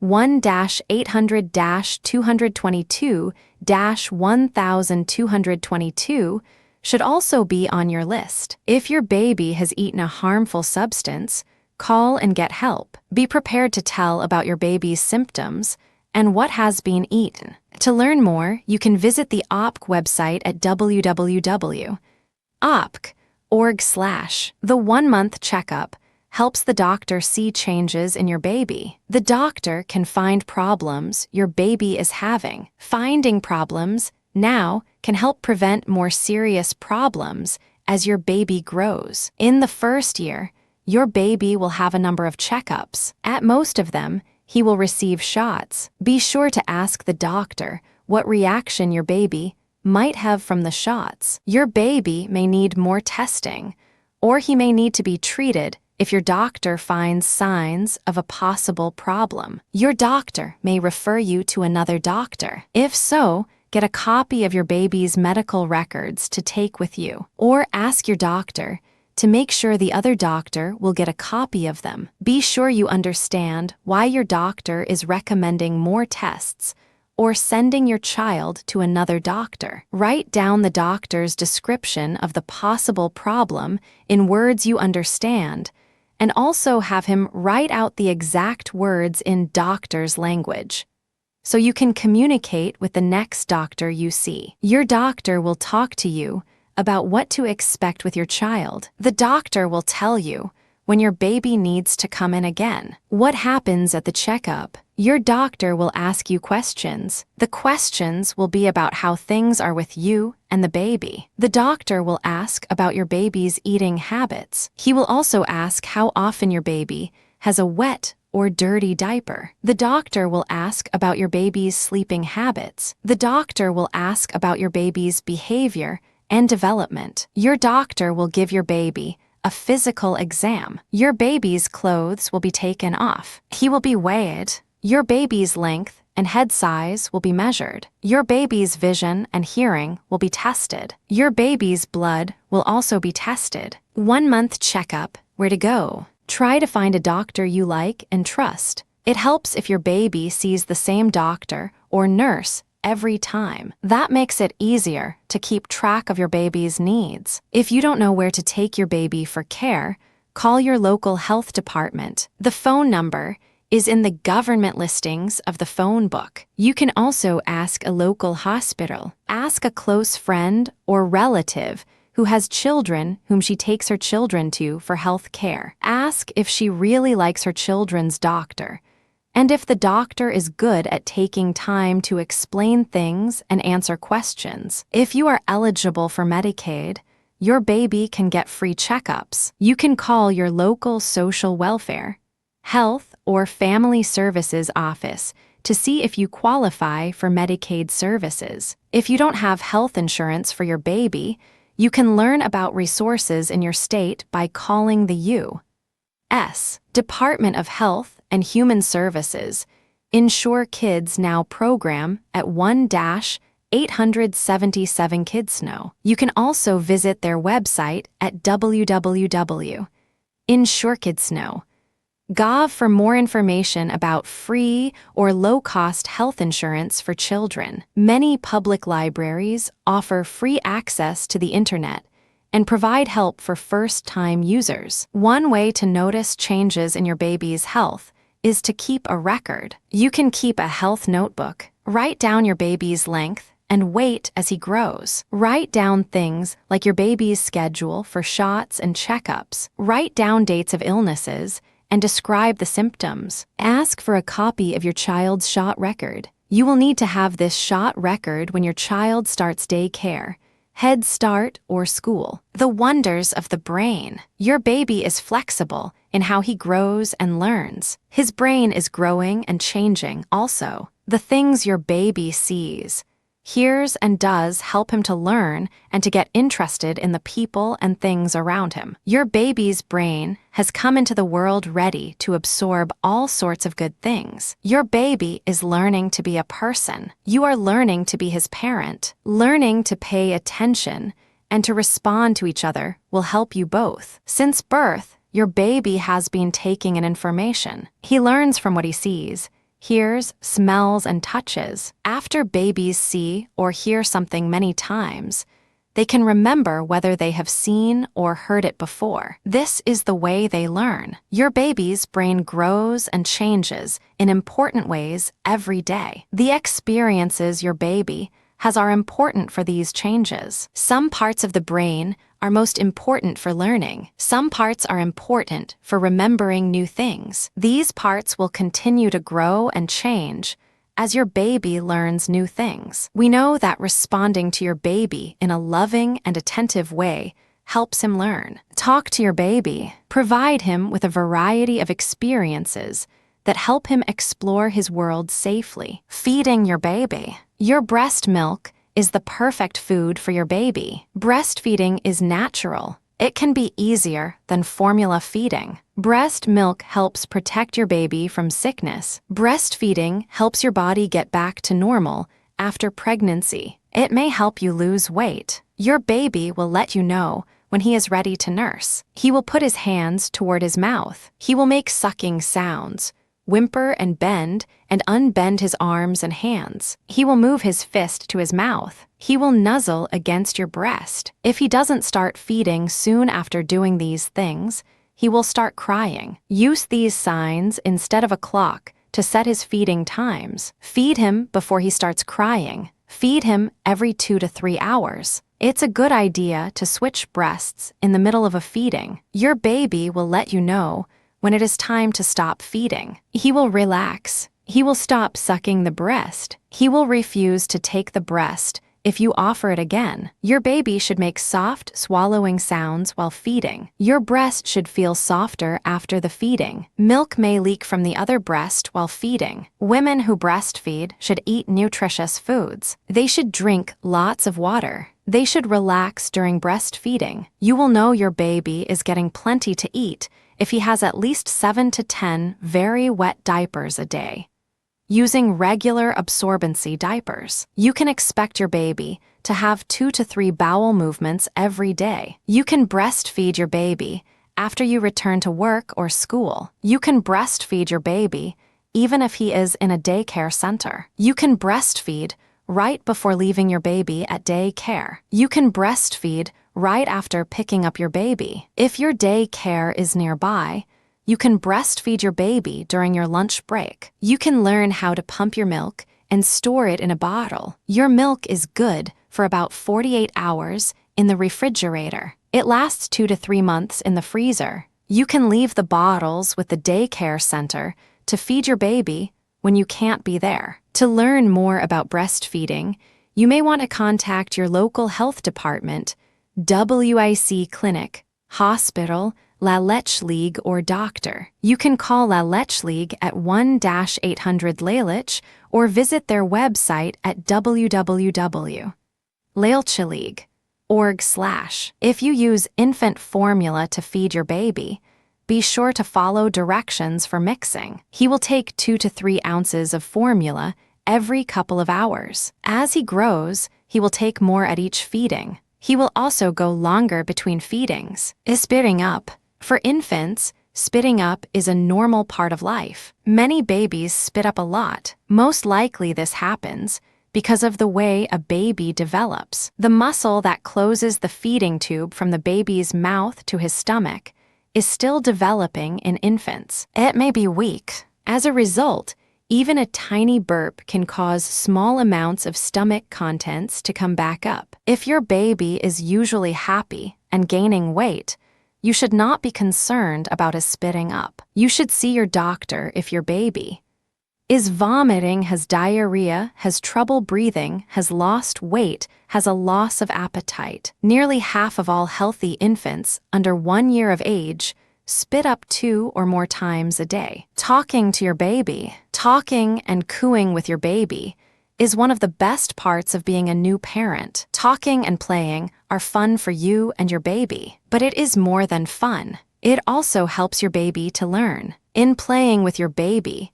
1-800-222-1222 should also be on your list. If your baby has eaten a harmful substance, call and get help. Be prepared to tell about your baby's symptoms and what has been eaten. To learn more, you can visit the EBOOK website at www.epook.org/. The 1-month checkup helps the doctor see changes in your baby. The doctor can find problems your baby is having. Finding problems now can help prevent more serious problems as your baby grows. In the first year, your baby will have a number of checkups. At most of them, he will receive shots. Be sure to ask the doctor what reaction your baby might have from the shots. Your baby may need more testing, or he may need to be treated if your doctor finds signs of a possible problem. Your doctor may refer you to another doctor. If so, get a copy of your baby's medical records to take with you, or ask your doctor to make sure the other doctor will get a copy of them. Be sure you understand why your doctor is recommending more tests or sending your child to another doctor. Write down the doctor's description of the possible problem in words you understand, and also have him write out the exact words in doctor's language, so you can communicate with the next doctor you see. Your doctor will talk to you about what to expect with your child. The doctor will tell you when your baby needs to come in again. What happens at the checkup? Your doctor will ask you questions. The questions will be about how things are with you and the baby. The doctor will ask about your baby's eating habits. He will also ask how often your baby has a wet or dirty diaper. The doctor will ask about your baby's sleeping habits. The doctor will ask about your baby's behavior and development. Your doctor will give your baby a physical exam. Your baby's clothes will be taken off. He will be weighed. Your baby's length and head size will be measured. Your baby's vision and hearing will be tested. Your baby's blood will also be tested. 1-month checkup. Where to go? Try to find a doctor you like and trust. It helps if your baby sees the same doctor or nurse every time. That makes it easier to keep track of your baby's needs. If you don't know where to take your baby for care, call your local health department. The phone number is in the government listings of the phone book. You can also ask a local hospital. Ask a close friend or relative who has children whom she takes her children to for health care. Ask if she really likes her children's doctor, and if the doctor is good at taking time to explain things and answer questions. If you are eligible for Medicaid, your baby can get free checkups. You can call your local social welfare, health, or family services office to see if you qualify for Medicaid services. If you don't have health insurance for your baby, you can learn about resources in your state by calling the U.S. Department of Health and Human Services Insure Kids Now program at 1-877-KIDS-NOW. You can also visit their website at www.insurekidsnow.gov for more information about free or low-cost health insurance for children. Many public libraries offer free access to the internet and provide help for first-time users. One way to notice changes in your baby's health is to keep a record. You can keep a health notebook. Write down your baby's length and wait as he grows. Write down things like your baby's schedule for shots and checkups. Write down dates of illnesses and describe the symptoms. Ask for a copy of your child's shot record. You will need to have this shot record when your child starts daycare, Head Start, or school. The wonders of the brain. Your baby is flexible in how he grows and learns. His brain is growing and changing also. The things your baby sees, hears, and does help him to learn and to get interested in the people and things around him. Your baby's brain has come into the world ready to absorb all sorts of good things. Your baby is learning to be a person. You are learning to be his parent. Learning to pay attention and to respond to each other will help you both. Since birth, your baby has been taking in information. He learns from what he sees, hears, smells, and touches. After babies see or hear something many times, they can remember whether they have seen or heard it before. This is the way they learn. Your baby's brain grows and changes in important ways every day. The experiences your baby has are important for these changes. Some parts of the brain are most important for learning. Some parts are important for remembering new things. These parts will continue to grow and change as your baby learns new things. We know that responding to your baby in a loving and attentive way helps him learn. Talk to your baby. Provide him with a variety of experiences that help him explore his world safely. Feeding your baby. Your breast milk is the perfect food for your baby. Breastfeeding is natural. It can be easier than formula feeding. Breast milk helps protect your baby from sickness. Breastfeeding helps your body get back to normal after pregnancy. It may help you lose weight. Your baby will let you know when he is ready to nurse. He will put his hands toward his mouth. He will make sucking sounds, whimper and bend and unbend his arms and hands. He will move his fist to his mouth. He will nuzzle against your breast. If he doesn't start feeding soon after doing these things, he will start crying. Use these signs instead of a clock to set his feeding times. Feed him before he starts crying. Feed him every 2 to 3 hours. It's a good idea to switch breasts in the middle of a feeding. Your baby will let you know when it is time to stop feeding. He will relax. He will stop sucking the breast. He will refuse to take the breast if you offer it again. Your baby should make soft, swallowing sounds while feeding. Your breast should feel softer after the feeding. Milk may leak from the other breast while feeding. Women who breastfeed should eat nutritious foods. They should drink lots of water. They should relax during breastfeeding. You will know your baby is getting plenty to eat if he has at least 7 to 10 very wet diapers a day. Using regular absorbency diapers, you can expect your baby to have 2 to 3 bowel movements every day. You can breastfeed your baby after you return to work or school. You can breastfeed your baby even if he is in a daycare center. You can breastfeed right before leaving your baby at daycare. You can breastfeed right after picking up your baby. If your daycare is nearby, you can breastfeed your baby during your lunch break. You can learn how to pump your milk and store it in a bottle. Your milk is good for about 48 hours in the refrigerator. It lasts 2 to 3 months in the freezer. You can leave the bottles with the daycare center to feed your baby when you can't be there. To learn more about breastfeeding, you may want to contact your local health department, WIC clinic, hospital, La Leche League, or doctor. You can call La Leche League at 1-800-LELECH or visit their website at www.lelecheleague.org/. If you use infant formula to feed your baby, be sure to follow directions for mixing. He will take 2 to 3 ounces of formula every couple of hours. As he grows, he will take more at each feeding. He will also go longer between feedings. Spitting up. For infants, spitting up is a normal part of life. Many babies spit up a lot. Most likely this happens because of the way a baby develops. The muscle that closes the feeding tube from the baby's mouth to his stomach is still developing in infants. It may be weak. As a result, Even a tiny burp can cause small amounts of stomach contents to come back up. If your baby is usually happy and gaining weight, you should not be concerned about his spitting up. You should see your doctor if your baby is vomiting, has diarrhea, has trouble breathing, has lost weight, has a loss of appetite. Nearly half of all healthy infants under 1 year of age spit up 2 or more times a day. Talking to your baby, talking and cooing with your baby is one of the best parts of being a new parent. Talking and playing are fun for you and your baby, but it is more than fun. It also helps your baby to learn. In playing with your baby,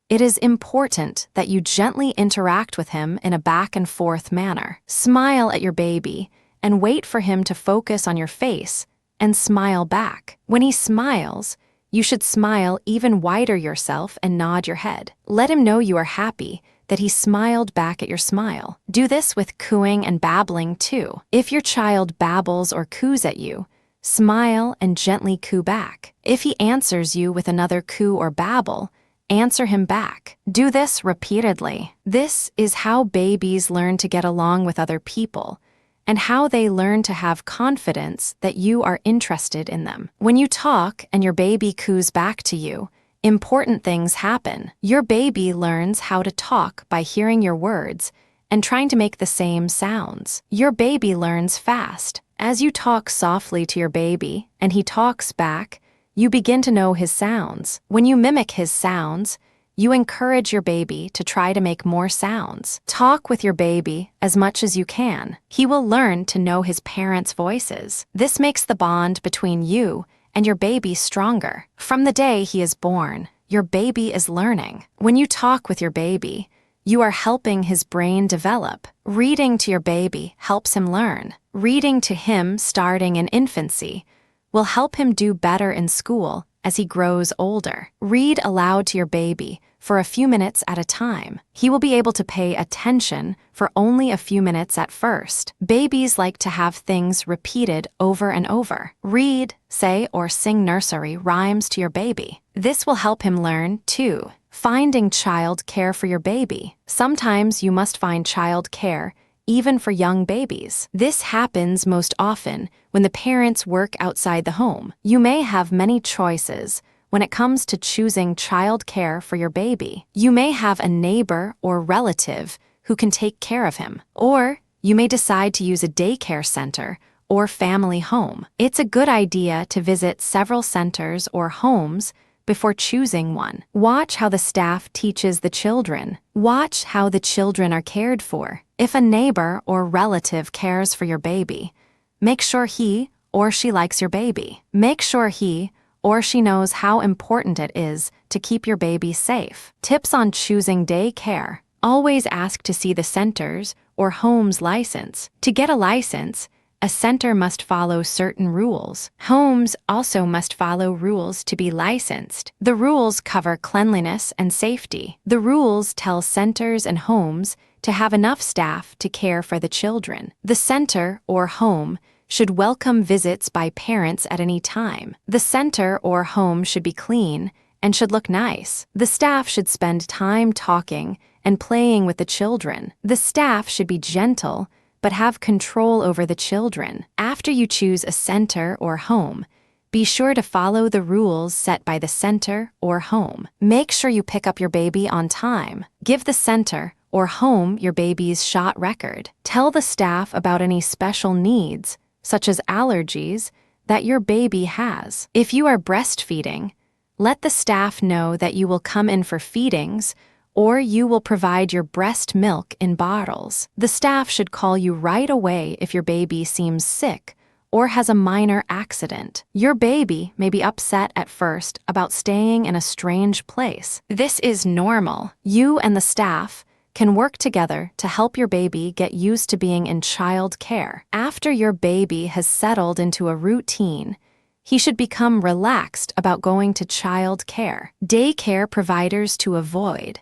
it is important that you gently interact with him in a back-and-forth manner. Smile at your baby and wait for him to focus on your face and smile back. When he smiles, you should smile even wider yourself and nod your head. Let him know you are happy that he smiled back at your smile. Do this with cooing and babbling too. If your child babbles or coos at you, smile and gently coo back. If he answers you with another coo or babble, answer him back. Do this repeatedly. This is how babies learn to get along with other people and how they learn to have confidence that you are interested in them. When you talk and your baby coos back to you, important things happen. Your baby learns how to talk by hearing your words and trying to make the same sounds. Your baby learns fast. As you talk softly to your baby and he talks back, you begin to know his sounds. When you mimic his sounds, you encourage your baby to try to make more sounds. Talk with your baby as much as you can. He will learn to know his parents' voices. This makes the bond between you and your baby stronger. From the day he is born, your baby is learning. When you talk with your baby, you are helping his brain develop. Reading to your baby helps him learn. Reading to him starting in infancy will help him do better in school as he grows older. Read aloud to your baby for a few minutes at a time. He will be able to pay attention for only a few minutes at first. Babies like to have things repeated over and over. Read, say, or sing nursery rhymes to your baby. This will help him learn, too. Finding child care for your baby. Sometimes you must find child care even for young babies. This happens most often when the parents work outside the home. You may have many choices when it comes to choosing child care for your baby. You may have a neighbor or relative who can take care of him, or you may decide to use a daycare center or family home. It's a good idea to visit several centers or homes before choosing one. Watch how the staff teaches the children. Watch how the children are cared for. If a neighbor or relative cares for your baby, make sure he or she likes your baby. Make sure he or she knows how important it is to keep your baby safe. Tips on choosing day care. Always ask to see the center's or home's license. To get a license, a center must follow certain rules. Homes also must follow rules to be licensed. The rules cover cleanliness and safety. The rules tell centers and homes to have enough staff to care for the children. The center or home should welcome visits by parents at any time. The center or home should be clean and should look nice. The staff should spend time talking and playing with the children. The staff should be gentle but have control over the children. After you choose a center or home, be sure to follow the rules set by the center or home. Make sure you pick up your baby on time. Give the center or home your baby's shot record. Tell the staff about any special needs, such as allergies, that your baby has. If you are breastfeeding, let the staff know that you will come in for feedings or you will provide your breast milk in bottles. The staff should call you right away if your baby seems sick or has a minor accident. Your baby may be upset at first about staying in a strange place. This is normal. You and the staff can work together to help your baby get used to being in child care. After your baby has settled into a routine, he should become relaxed about going to child care. Daycare providers to avoid.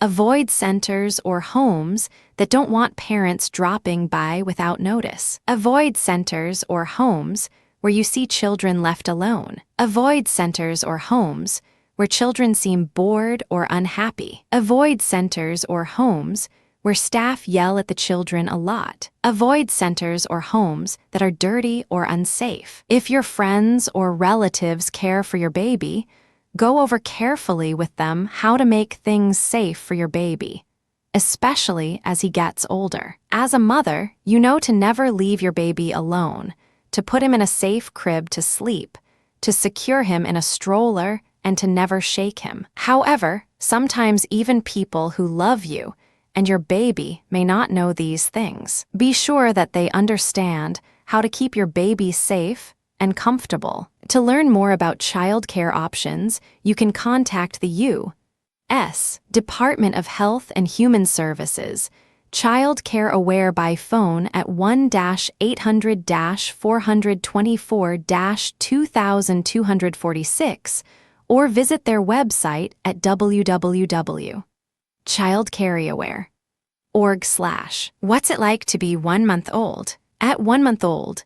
Avoid centers or homes that don't want parents dropping by without notice. Avoid centers or homes where you see children left alone. Avoid centers or homes where children seem bored or unhappy. Avoid centers or homes where staff yell at the children a lot. Avoid centers or homes that are dirty or unsafe. If your friends or relatives care for your baby, go over carefully with them how to make things safe for your baby, especially as he gets older. As a mother, you know to never leave your baby alone, to put him in a safe crib to sleep, to secure him in a stroller, and to never shake him. However, sometimes even people who love you and your baby may not know these things. Be sure that they understand how to keep your baby safe and comfortable. To learn more about childcare options, you can contact the U.S. Department of Health and Human Services, Child Care Aware by phone at 1-800-424-2246 or visit their website at www.childcareaware.org/. What's it like to be 1 month old? At 1 month old,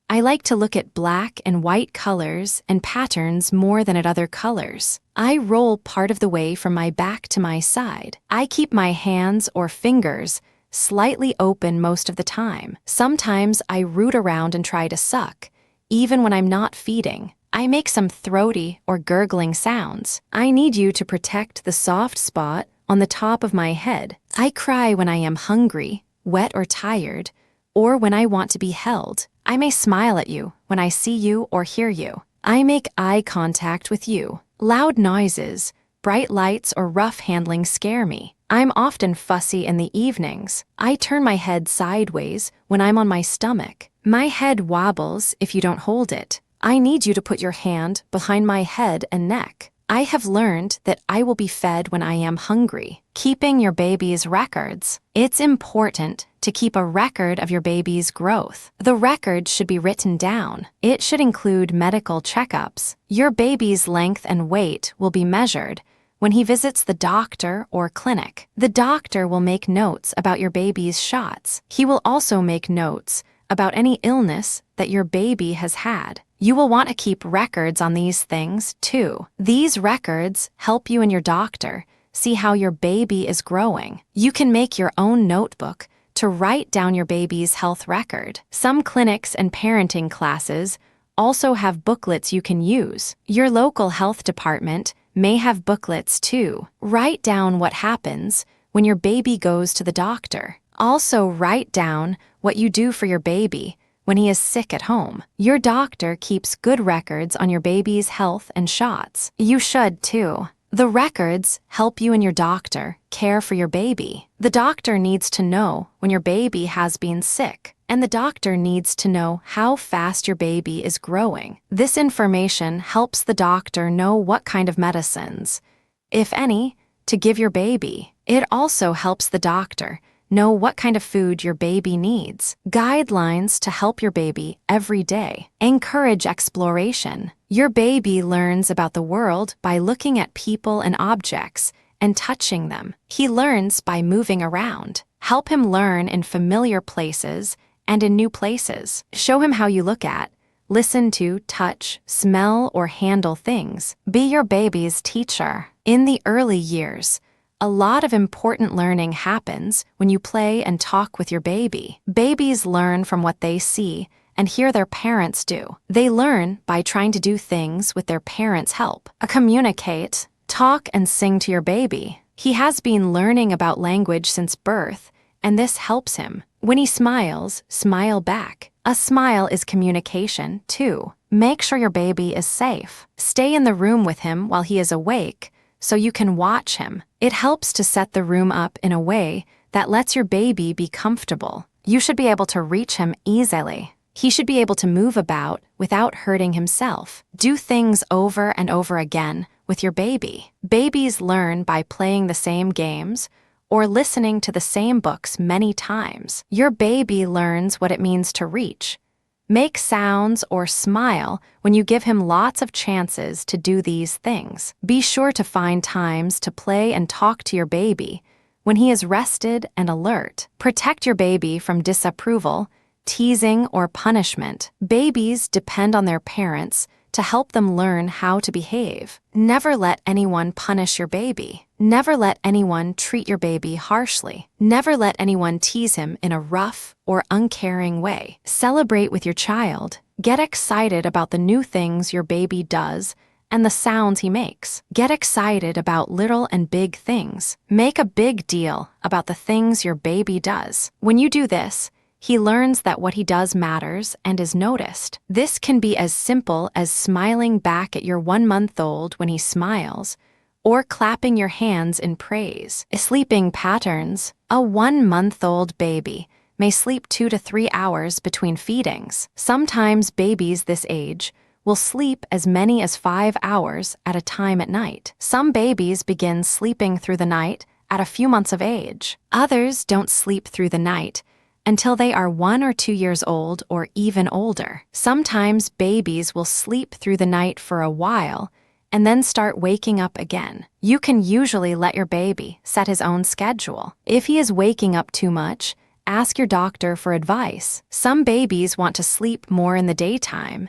I like to look at black and white colors and patterns more than at other colors. I roll part of the way from my back to my side. I keep my hands or fingers slightly open most of the time. Sometimes I root around and try to suck, even when I'm not feeding. I make some throaty or gurgling sounds. I need you to protect the soft spot on the top of my head. I cry when I am hungry, wet or tired, or when I want to be held. I may smile at you when I see you or hear you. I make eye contact with you. Loud noises, bright lights, or rough handling scare me. I'm often fussy in the evenings. I turn my head sideways when I'm on my stomach. My head wobbles if you don't hold it. I need you to put your hand behind my head and neck. I have learned that I will be fed when I am hungry. Keeping your baby's records. It's important to keep a record of your baby's growth. The record should be written down. It should include medical checkups. Your baby's length and weight will be measured when he visits the doctor or clinic. The doctor will make notes about your baby's shots. He will also make notes about any illness that your baby has had. You will want to keep records on these things, too. These records help you and your doctor see how your baby is growing. You can make your own notebook to write down your baby's health record. Some clinics and parenting classes also have booklets you can use. Your local health department may have booklets, too. Write down what happens when your baby goes to the doctor. Also, write down what you do for your baby when he is sick at home. Your doctor keeps good records on your baby's health and shots. You should, too. The records help you and your doctor care for your baby. The doctor needs to know when your baby has been sick, and the doctor needs to know how fast your baby is growing. This information helps the doctor know what kind of medicines, if any, to give your baby. It also helps the doctor know what kind of food your baby needs. Guidelines to help your baby every day. Encourage exploration. Your baby learns about the world by looking at people and objects and touching them. He learns by moving around. Help him learn in familiar places and in new places. Show him how you look at, listen to, touch, smell, or handle things. Be your baby's teacher. In the early years, a lot of important learning happens when you play and talk with your baby. Babies learn from what they see and hear their parents do. They learn by trying to do things with their parents' help. Communicate, talk, and sing to your baby. He has been learning about language since birth, and this helps him. When he smiles, smile back. A smile is communication, too. Make sure your baby is safe. Stay in the room with him while he is awake, so you can watch him. It helps to set the room up in a way that lets your baby be comfortable. You should be able to reach him easily. He should be able to move about without hurting himself. Do things over and over again with your baby. Babies learn by playing the same games or listening to the same books many times. Your baby learns what it means to reach, make sounds, or smile when you give him lots of chances to do these things. Be sure to find times to play and talk to your baby when he is rested and alert. Protect your baby from disapproval, teasing, or punishment. Babies depend on their parents to help them learn how to behave. Never let anyone punish your baby. Never let anyone treat your baby harshly. Never let anyone tease him in a rough or uncaring way. Celebrate with your child. Get excited about the new things your baby does and the sounds he makes. Get excited about little and big things. Make a big deal about the things your baby does. When you do this, he learns that what he does matters and is noticed. This can be as simple as smiling back at your 1-month-old when he smiles, or clapping your hands in praise. Sleeping patterns. A 1-month-old baby may sleep 2 to 3 hours between feedings. Sometimes babies this age will sleep as many as 5 hours at a time at night. Some babies begin sleeping through the night at a few months of age. Others don't sleep through the night until they are 1 or 2 years old or even older. Sometimes babies will sleep through the night for a while and then start waking up again. You can usually let your baby set his own schedule. If he is waking up too much, ask your doctor for advice. Some babies want to sleep more in the daytime,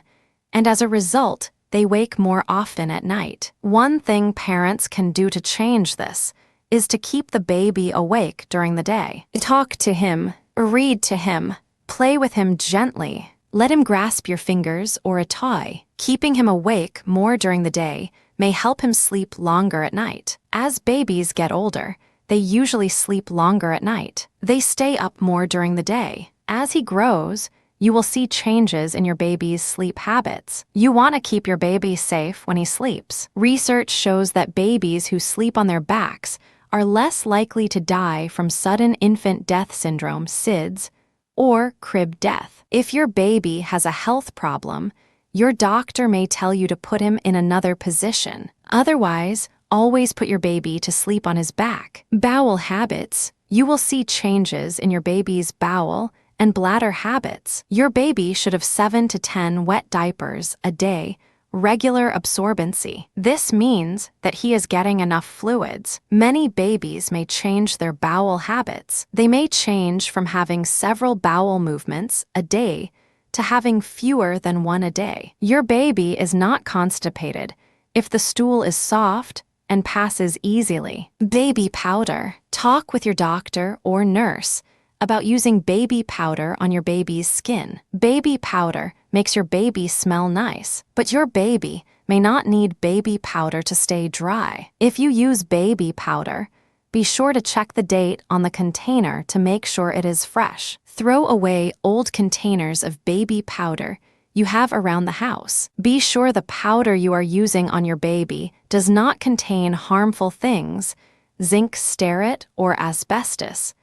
and as a result, they wake more often at night. One thing parents can do to change this is to keep the baby awake during the day. Talk to him, read to him, play with him gently. Let him grasp your fingers or a toy. Keeping him awake more during the day may help him sleep longer at night. As babies get older, they usually sleep longer at night. They stay up more during the day. As he grows, you will see changes in your baby's sleep habits. You want to keep your baby safe when he sleeps. Research shows that babies who sleep on their backs are less likely to die from sudden infant death syndrome, SIDS, or crib death. If your baby has a health problem, your doctor may tell you to put him in another position. Otherwise, always put your baby to sleep on his back. Bowel habits. You will see changes in your baby's bowel and bladder habits. Your baby should have 7 to 10 wet diapers a day, regular absorbency. This means that he is getting enough fluids. Many babies may change their bowel habits. They may change from having several bowel movements a day to having fewer than one a day. Your baby is not constipated if the stool is soft and passes easily. Baby powder. Talk with your doctor or nurse about using baby powder on your baby's skin. Baby powder makes your baby smell nice, but your baby may not need baby powder to stay dry. If you use baby powder, be sure to check the date on the container to make sure it is fresh. Throw away old containers of baby powder you have around the house. Be sure the powder you are using on your baby does not contain harmful things, zinc stearate or asbestos,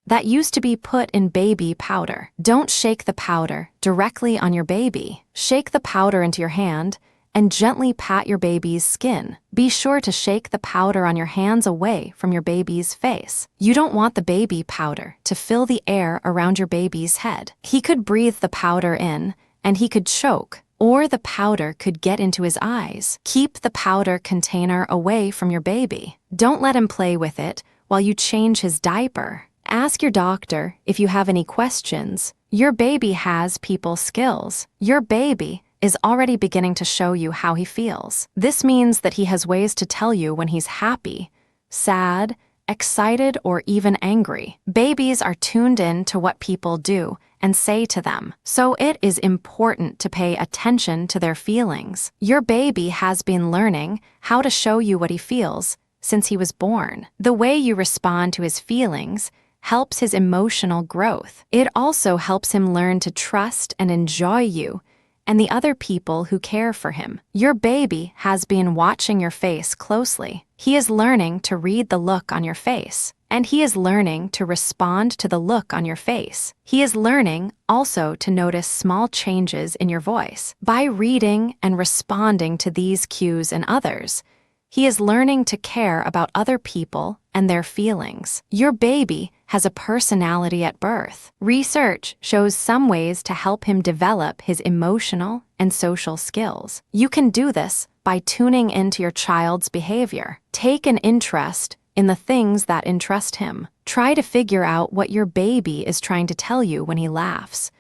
that used to be put in baby powder. Don't shake the powder directly on your baby. Shake the powder into your hand and gently pat your baby's skin. Be sure to shake the powder on your hands away from your baby's face. You don't want the baby powder to fill the air around your baby's head. He could breathe the powder in and he could choke, or the powder could get into his eyes. Keep the powder container away from your baby. Don't let him play with it while you change his diaper. Ask your doctor if you have any questions. Your baby has people skills. Your baby is already beginning to show you how he feels. This means that he has ways to tell you when he's happy, sad, excited, or even angry. Babies are tuned in to what people do and say to them, so it is important to pay attention to their feelings. Your baby has been learning how to show you what he feels since he was born. The way you respond to his feelings helps his emotional growth. It also helps him learn to trust and enjoy you and the other people who care for him. Your baby has been watching your face closely. He is learning to read the look on your face, and he is learning to respond to the look on your face. He is learning also to notice small changes in your voice. By reading and responding to these cues in others, he is learning to care about other people and their feelings. Your baby has a personality at birth. Research shows some ways to help him develop his emotional and social skills. You can do this by tuning into your child's behavior. Take an interest in the things that interest him. Try to figure out what your baby is trying to tell you when he laughs,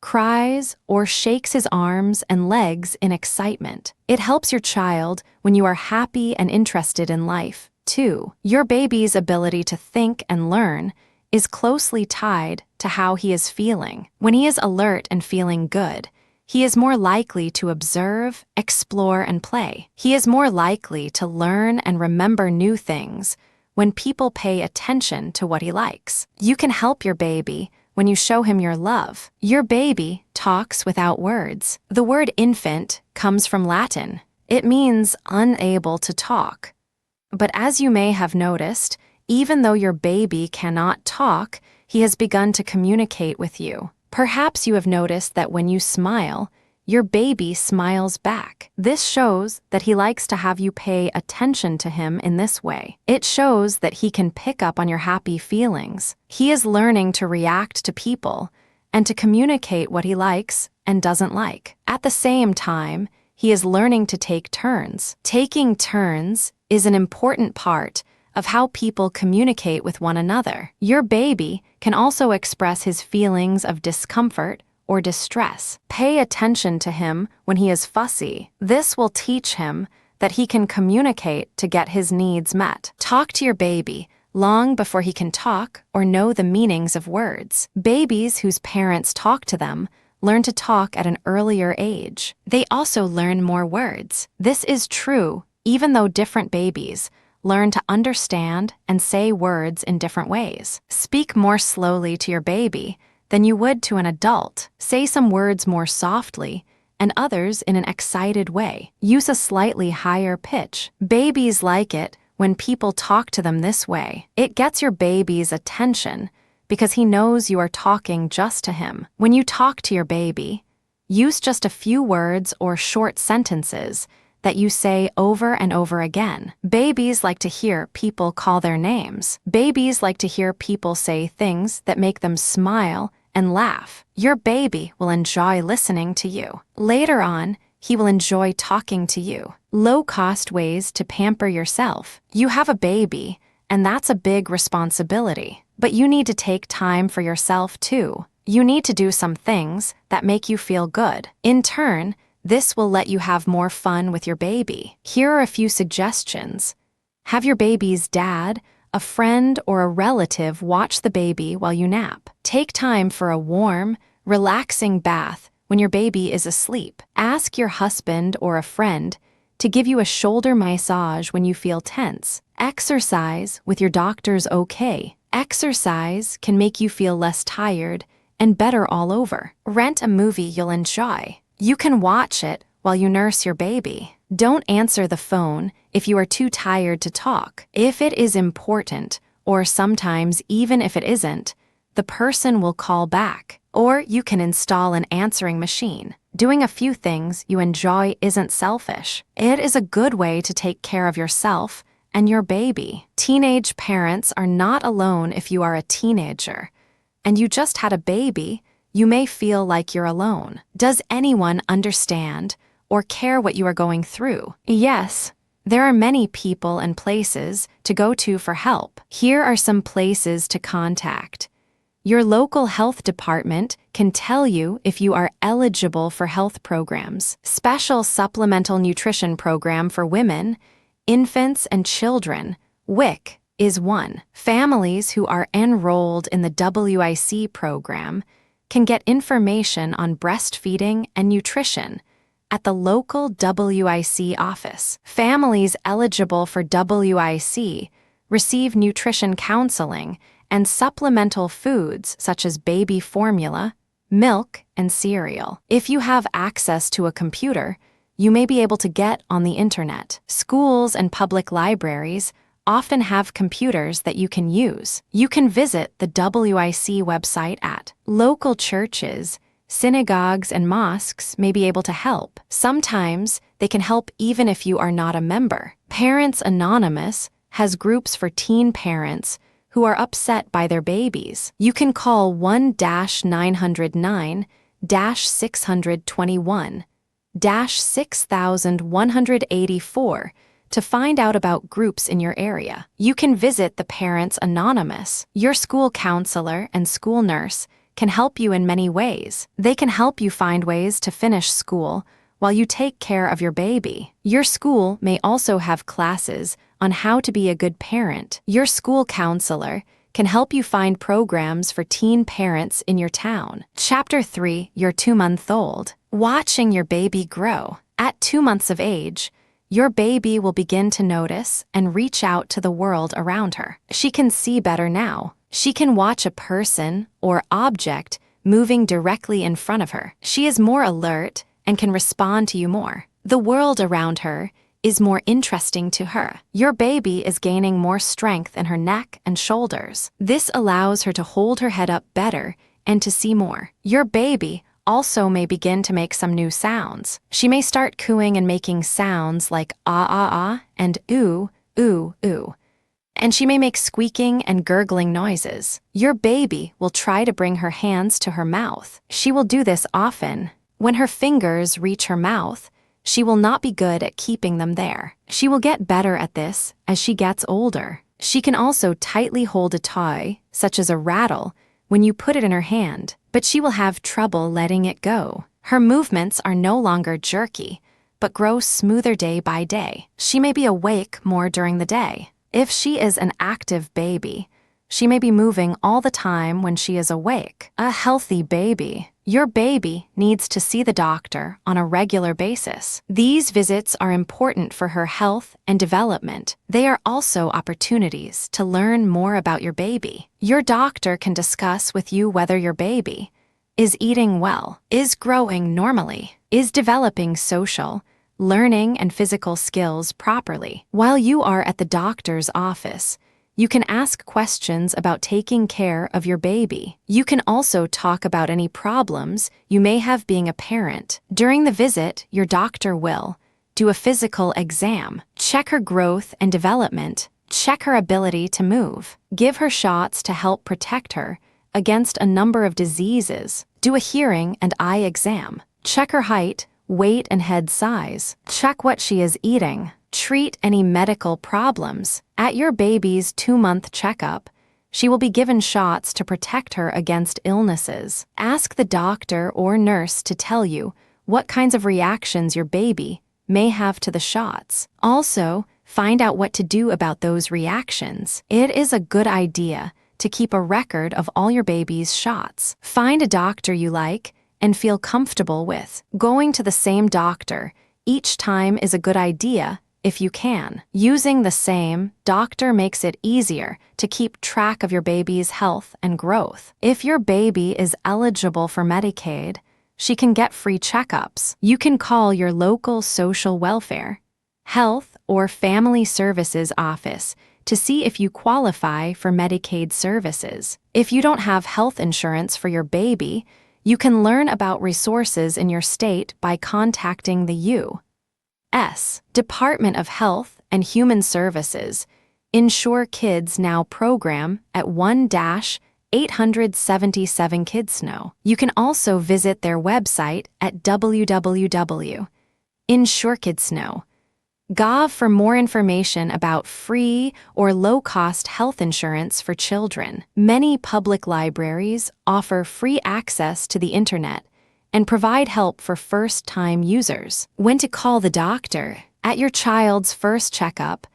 cries, or shakes his arms and legs in excitement. It helps your child when you are happy and interested in life. 2. Your baby's ability to think and learn is closely tied to how he is feeling. When he is alert and feeling good, he is more likely to observe, explore, and play. He is more likely to learn and remember new things when people pay attention to what he likes. You can help your baby when you show him your love. Your baby talks without words. The word infant comes from Latin. It means unable to talk. But as you may have noticed, even though your baby cannot talk, he has begun to communicate with you. Perhaps you have noticed that when you smile, your baby smiles back. This shows that he likes to have you pay attention to him in this way. It shows that he can pick up on your happy feelings. He is learning to react to people and to communicate what he likes and doesn't like. At the same time, he is learning to take turns. Taking turns is an important part of how people communicate with one another. Your baby can also express his feelings of discomfort or distress. Pay attention to him when he is fussy. This will teach him that he can communicate to get his needs met. Talk to your baby long before he can talk or know the meanings of words. Babies whose parents talk to them learn to talk at an earlier age. They also learn more words. This is true even though different babies learn to understand and say words in different ways. Speak more slowly to your baby than you would to an adult. Say some words more softly and others in an excited way. Use a slightly higher pitch. Babies like it when people talk to them this way. It gets your baby's attention because he knows you are talking just to him. When you talk to your baby, use just a few words or short sentences that you say over and over again. Babies like to hear people call their names. Babies like to hear people say things that make them smile and laugh. Your baby will enjoy listening to you. Later on, he will enjoy talking to you. Low-cost ways to pamper yourself. You have a baby, and that's a big responsibility. But you need to take time for yourself too. You need to do some things that make you feel good. In turn, this will let you have more fun with your baby. Here are a few suggestions. Have your baby's dad, a friend, or a relative watch the baby while you nap. Take time for a warm, relaxing bath when your baby is asleep. Ask your husband or a friend to give you a shoulder massage when you feel tense. Exercise with your doctor's okay. Exercise can make you feel less tired and better all over. Rent a movie you'll enjoy. You can watch it while you nurse your baby. Don't answer the phone if you are too tired to talk. If it is important, or sometimes even if it isn't, the person will call back. Or you can install an answering machine. Doing a few things you enjoy isn't selfish. It is a good way to take care of yourself and your baby. Teenage parents are not alone. If you are a teenager and you just had a baby, you may feel like you're alone. Does anyone understand or care what you are going through? Yes, there are many people and places to go to for help. Here are some places to contact. Your local health department can tell you if you are eligible for health programs. Special Supplemental Nutrition Program for Women, Infants, and Children, WIC, is one. Families who are enrolled in the WIC program can get information on breastfeeding and nutrition at the local WIC office. Families eligible for WIC receive nutrition counseling and supplemental foods such as baby formula, milk, and cereal. If you have access to a computer, you may be able to get on the internet. Schools and public libraries often have computers that you can use. You can visit the WIC website at. Local churches, synagogues, and mosques may be able to help. Sometimes they can help even if you are not a member. Parents Anonymous has groups for teen parents who are upset by their babies. You can call 1-900-621-6184 to find out about groups in your area. You can visit the Parents Anonymous. Your school counselor and school nurse can help you in many ways. They can help you find ways to finish school while you take care of your baby. Your school may also have classes on how to be a good parent. Your school counselor can help you find programs for teen parents in your town. Chapter 3, Your 2-month-old. Watching your baby grow. At 2 months of age, your baby will begin to notice and reach out to the world around her. She can see better now. She can watch a person or object moving directly in front of her. She is more alert and can respond to you more. The world around her is more interesting to her. Your baby is gaining more strength in her neck and shoulders. This allows her to hold her head up better and to see more. Your baby also may begin to make some new sounds. She may start cooing and making sounds like ah ah ah and ooh, ooh, ooh. And she may make squeaking and gurgling noises. Your baby will try to bring her hands to her mouth. She will do this often. When her fingers reach her mouth, she will not be good at keeping them there. She will get better at this as she gets older. She can also tightly hold a toy, such as a rattle, when you put it in her hand, but she will have trouble letting it go. Her movements are no longer jerky, but grow smoother day by day. She may be awake more during the day. If she is an active baby, she may be moving all the time when she is awake. A healthy baby. Your baby needs to see the doctor on a regular basis. These visits are important for her health and development. They are also opportunities to learn more about your baby. Your doctor can discuss with you whether your baby is eating well, is growing normally, is developing social, learning, and physical skills properly. While you are at the doctor's office, you can ask questions about taking care of your baby. You can also talk about any problems you may have being a parent. During the visit, your doctor will do a physical exam, check her growth and development, check her ability to move, give her shots to help protect her against a number of diseases, do a hearing and eye exam, check her height, weight, and head size, check what she is eating, treat any medical problems. At your baby's 2-month checkup, she will be given shots to protect her against illnesses. Ask the doctor or nurse to tell you what kinds of reactions your baby may have to the shots. Also, find out what to do about those reactions. It is a good idea to keep a record of all your baby's shots. Find a doctor you like and feel comfortable with. Going to the same doctor each time is a good idea if you can. Using the same doctor makes it easier to keep track of your baby's health and growth. If your baby is eligible for Medicaid, she can get free checkups. You can call your local social welfare, health, or family services office to see if you qualify for Medicaid services. If you don't have health insurance for your baby, you can learn about resources in your state by contacting the U.S. Department of Health and Human Services Insure Kids Now program at 1-877 Kids Know. You can also visit their website at www.insurekidsnow.gov for more information about free or low-cost health insurance for children. Many public libraries offer free access to the internet and provide help for first-time users. When to call the doctor. At your child's first checkup,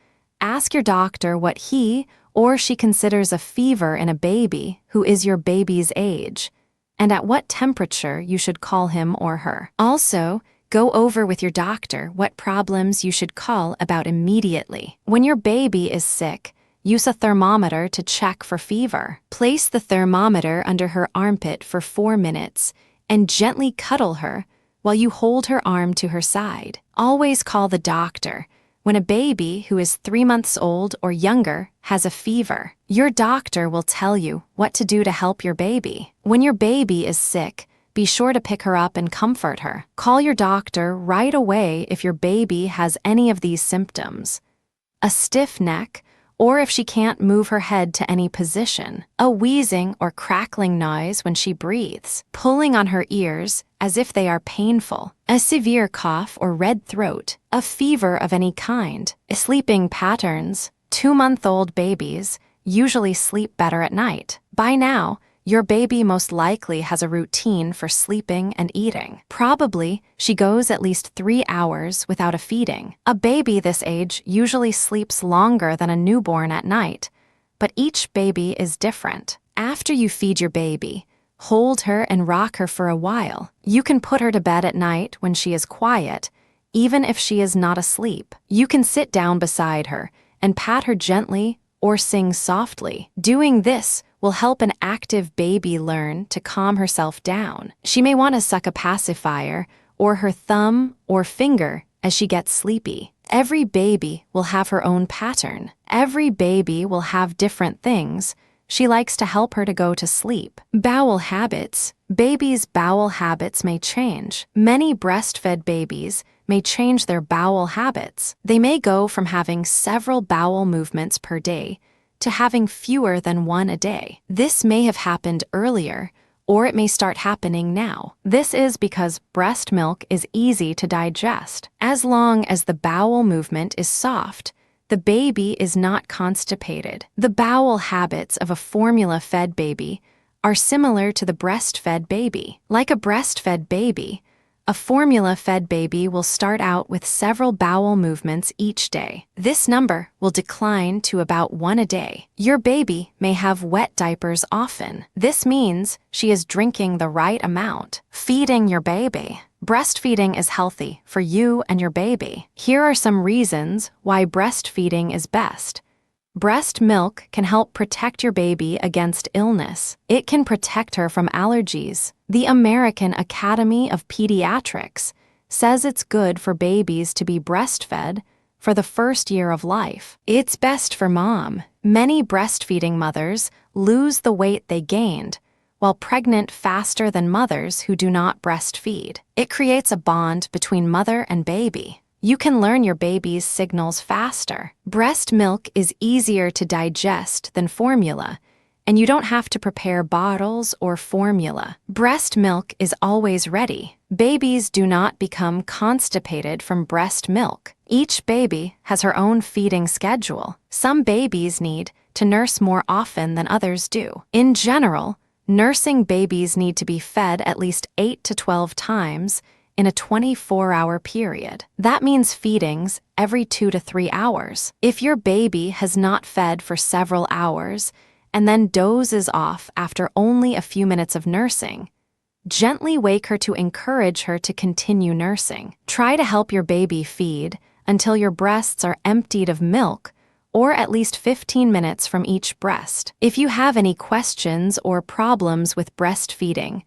ask your doctor what he or she considers a fever in a baby who is your baby's age, and at what temperature you should call him or her. Also, go over with your doctor what problems you should call about immediately. When your baby is sick, use a thermometer to check for fever. Place the thermometer under her armpit for 4 minutes and gently cuddle her while you hold her arm to her side. Always call the doctor when a baby who is 3 months old or younger has a fever. Your doctor will tell you what to do to help your baby. When your baby is sick, be sure to pick her up and comfort her. Call your doctor right away if your baby has any of these symptoms: a stiff neck, or if she can't move her head to any position, a wheezing or crackling noise when she breathes, pulling on her ears as if they are painful, a severe cough or red throat, a fever of any kind, sleeping patterns. 2-month-old babies usually sleep better at night. By now, Your baby most likely has a routine for sleeping and eating. Probably, she goes at least 3 hours without a feeding. A baby this age usually sleeps longer than a newborn at night, but each baby is different. After you feed your baby, hold her and rock her for a while. You can put her to bed at night when she is quiet, even if she is not asleep. You can sit down beside her and pat her gently or sing softly. Doing this will help an active baby learn to calm herself down. She may want to suck a pacifier or her thumb or finger as she gets sleepy. Every baby will have her own pattern. Every baby will have different things she likes to help her to go to sleep. Bowel habits. Babies' bowel habits may change. Many breastfed babies may change their bowel habits. They may go from having several bowel movements per day to having fewer than one a day. This may have happened earlier, or it may start happening now. This is because breast milk is easy to digest. As long as the bowel movement is soft, the baby is not constipated. The bowel habits of a formula-fed baby are similar to the breastfed baby. Like a breastfed baby, a formula-fed baby will start out with several bowel movements each day. This number will decline to about 1 a day. Your baby may have wet diapers often. This means she is drinking the right amount. Feeding your baby. Breastfeeding is healthy for you and your baby. Here are some reasons why breastfeeding is best. Breast milk can help protect your baby against illness. It can protect her from allergies. The American Academy of Pediatrics says it's good for babies to be breastfed for the first year of life. It's best for mom. Many breastfeeding mothers lose the weight they gained while pregnant faster than mothers who do not breastfeed. It creates a bond between mother and baby. You can learn your baby's signals faster. Breast milk is easier to digest than formula, and you don't have to prepare bottles or formula. Breast milk is always ready. Babies do not become constipated from breast milk. Each baby has her own feeding schedule. Some babies need to nurse more often than others do. In general, nursing babies need to be fed at least 8 to 12 times in a 24-hour period. That means feedings every 2 to 3 hours. If your baby has not fed for several hours and then dozes off after only a few minutes of nursing, gently wake her to encourage her to continue nursing. Try to help your baby feed until your breasts are emptied of milk, or at least 15 minutes from each breast. If you have any questions or problems with breastfeeding,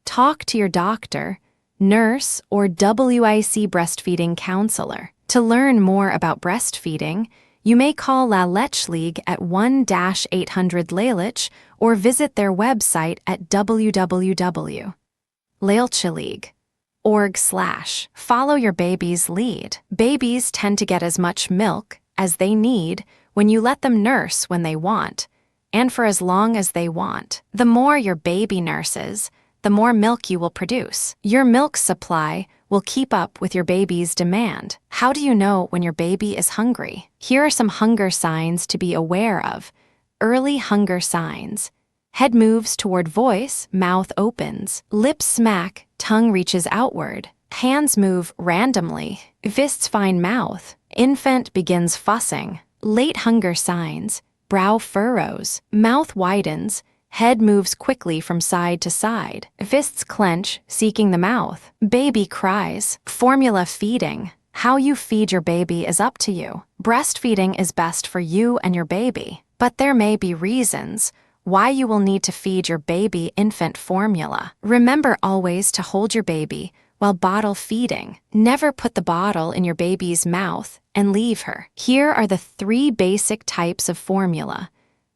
talk to your doctor, nurse, or WIC breastfeeding counselor. To learn more about breastfeeding, you may call La Leche League at 1-800-LELECH or visit their website at www.lelecheleague.org/. Follow your baby's lead. Babies tend to get as much milk as they need when you let them nurse when they want, and for as long as they want. The more your baby nurses, the more milk you will produce. Your milk supply will keep up with your baby's demand. How do you know when your baby is hungry? Here are some hunger signs to be aware of. Early hunger signs. Head moves toward voice, mouth opens. Lips smack, tongue reaches outward. Hands move randomly. Fists find mouth. Infant begins fussing. Late hunger signs. Brow furrows. Mouth widens. Head moves quickly from side to side. Fists clench, seeking the mouth. Baby cries. Formula feeding. How you feed your baby is up to you. Breastfeeding is best for you and your baby, but there may be reasons why you will need to feed your baby infant formula. Remember always to hold your baby while bottle feeding. Never put the bottle in your baby's mouth and leave her. Here are the 3 basic types of formula.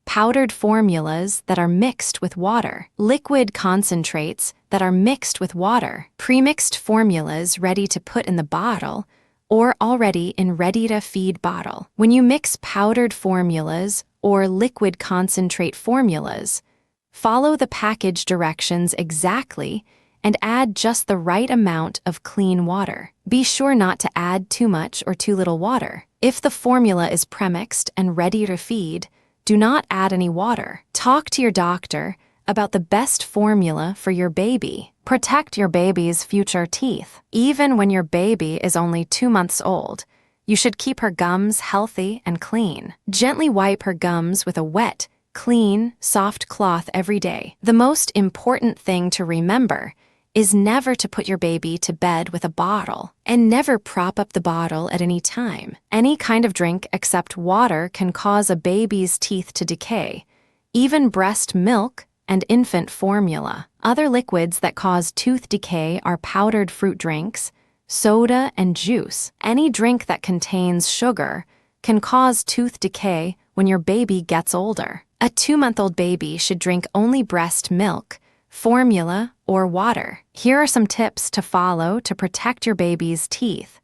Powdered formulas that are mixed with water. Liquid concentrates that are mixed with water. Premixed formulas ready to put in the bottle or already in ready-to-feed bottle. When you mix powdered formulas or liquid concentrate formulas, follow the package directions exactly and add just the right amount of clean water. Be sure not to add too much or too little water. If the formula is premixed and ready to feed, do not add any water. Talk to your doctor about the best formula for your baby. Protect your baby's future teeth. Even when your baby is only 2 months old, you should keep her gums healthy and clean. Gently wipe her gums with a wet, clean, soft cloth every day. The most important thing to remember is never to put your baby to bed with a bottle, and never prop up the bottle at any time. Any kind of drink except water can cause a baby's teeth to decay, even breast milk and infant formula. Other liquids that cause tooth decay are powdered fruit drinks, soda, and juice. Any drink that contains sugar can cause tooth decay when your baby gets older. A 2-month-old baby should drink only breast milk, formula, or water. Here are some tips to follow to protect your baby's teeth.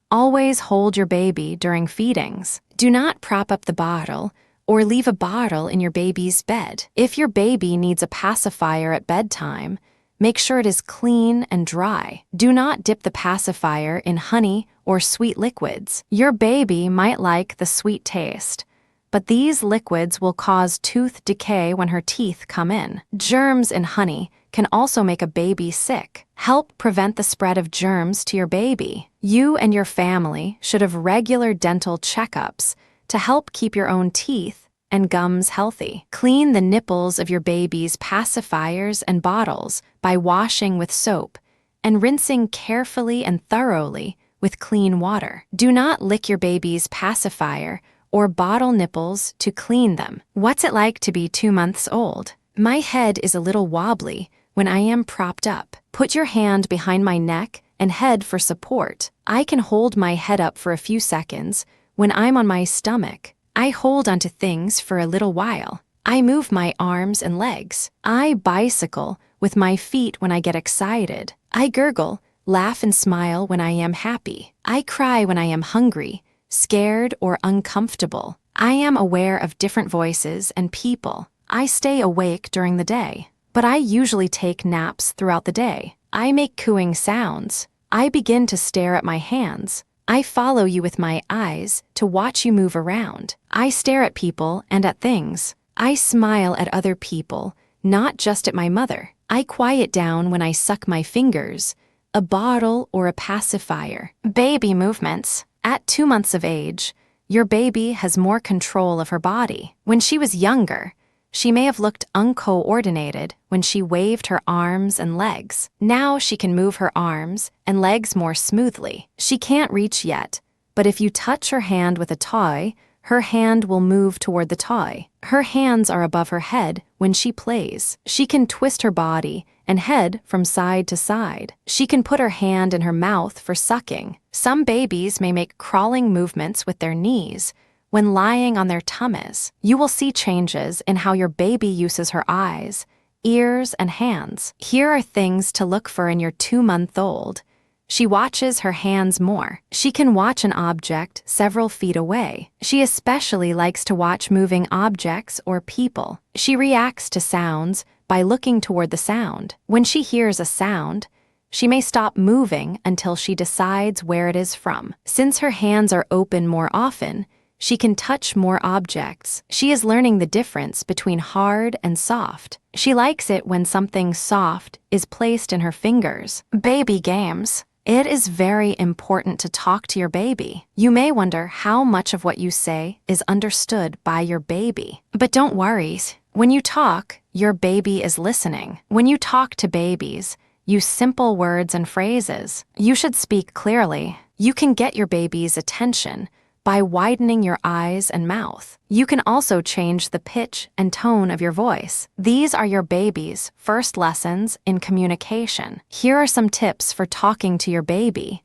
Always hold your baby during feedings. Do not prop up the bottle or leave a bottle in your baby's bed. If your baby needs a pacifier at bedtime, make sure it is clean and dry. Do not dip the pacifier in honey or sweet liquids. Your baby might like the sweet taste, but these liquids will cause tooth decay when her teeth come in. Germs in honey can also make a baby sick. Help prevent the spread of germs to your baby. You and your family should have regular dental checkups to help keep your own teeth and gums healthy. Clean the nipples of your baby's pacifiers and bottles by washing with soap and rinsing carefully and thoroughly with clean water. Do not lick your baby's pacifier or bottle nipples to clean them. What's it like to be 2 months old? My head is a little wobbly when I am propped up. Put your hand behind my neck and head for support. I can hold my head up for a few seconds when I'm on my stomach. I hold onto things for a little while. I move my arms and legs. I bicycle with my feet when I get excited. I gurgle, laugh, and smile when I am happy. I cry when I am hungry, scared, or uncomfortable. I am aware of different voices and people. I stay awake during the day, but I usually take naps throughout the day. I make cooing sounds. I begin to stare at my hands. I follow you with my eyes to watch you move around. I stare at people and at things. I smile at other people, not just at my mother. I quiet down when I suck my fingers, a bottle, or a pacifier. Baby movements. At 2 months of age, your baby has more control of her body. When she was younger, she may have looked uncoordinated when she waved her arms and legs. Now she can move her arms and legs more smoothly. She can't reach yet, but if you touch her hand with a toy, her hand will move toward the toy. Her hands are above her head when she plays. She can twist her body and head from side to side. She can put her hand in her mouth for sucking. Some babies may make crawling movements with their knees when lying on their tummies. You will see changes in how your baby uses her eyes, ears, and hands. Here are things to look for in your 2-month-old. She watches her hands more. She can watch an object several feet away. She especially likes to watch moving objects or people. She reacts to sounds by looking toward the sound. When she hears a sound, she may stop moving until she decides where it is from. Since her hands are open more often, she can touch more objects. She is learning the difference between hard and soft. She likes it when something soft is placed in her fingers. Baby games. It is very important to talk to your baby. You may wonder how much of what you say is understood by your baby. But don't worry. When you talk, your baby is listening. When you talk to babies, use simple words and phrases. You should speak clearly. You can get your baby's attention by widening your eyes and mouth. You can also change the pitch and tone of your voice. These are your baby's first lessons in communication. Here are some tips for talking to your baby.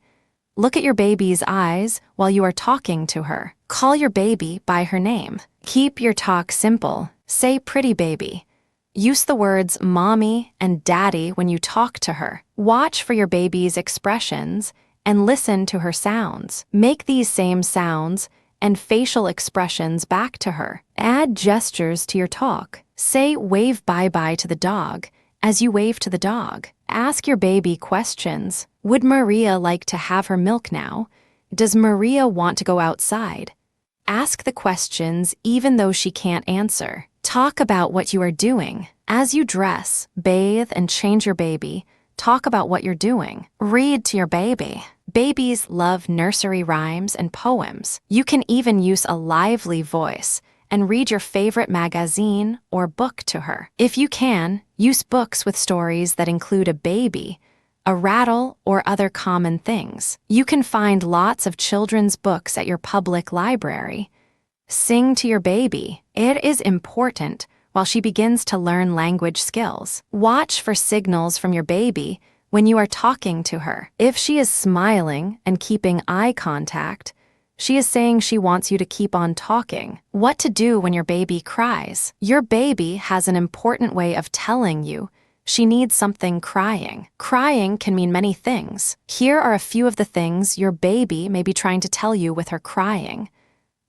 Look at your baby's eyes while you are talking to her. Call your baby by her name. Keep your talk simple. Say pretty baby. Use the words mommy and daddy when you talk to her. Watch for your baby's expressions and listen to her sounds. Make these same sounds and facial expressions back to her. Add gestures to your talk. Say wave bye-bye to the dog as you wave to the dog. Ask your baby questions. Would Maria like to have her milk now? Does Maria want to go outside? Ask the questions even though she can't answer. Talk about what you are doing. As you dress, bathe, and change your baby, talk about what you're doing. Read to your baby. Babies love nursery rhymes and poems. You can even use a lively voice and read your favorite magazine or book to her. If you can, use books with stories that include a baby, a rattle, or other common things. You can find lots of children's books at your public library. Sing to your baby. It is important while she begins to learn language skills. Watch for signals from your baby when you are talking to her. If she is smiling and keeping eye contact, she is saying she wants you to keep on talking. What to do when your baby cries. Your baby has an important way of telling you she needs something crying. Crying can mean many things. Here are a few of the things your baby may be trying to tell you with her crying.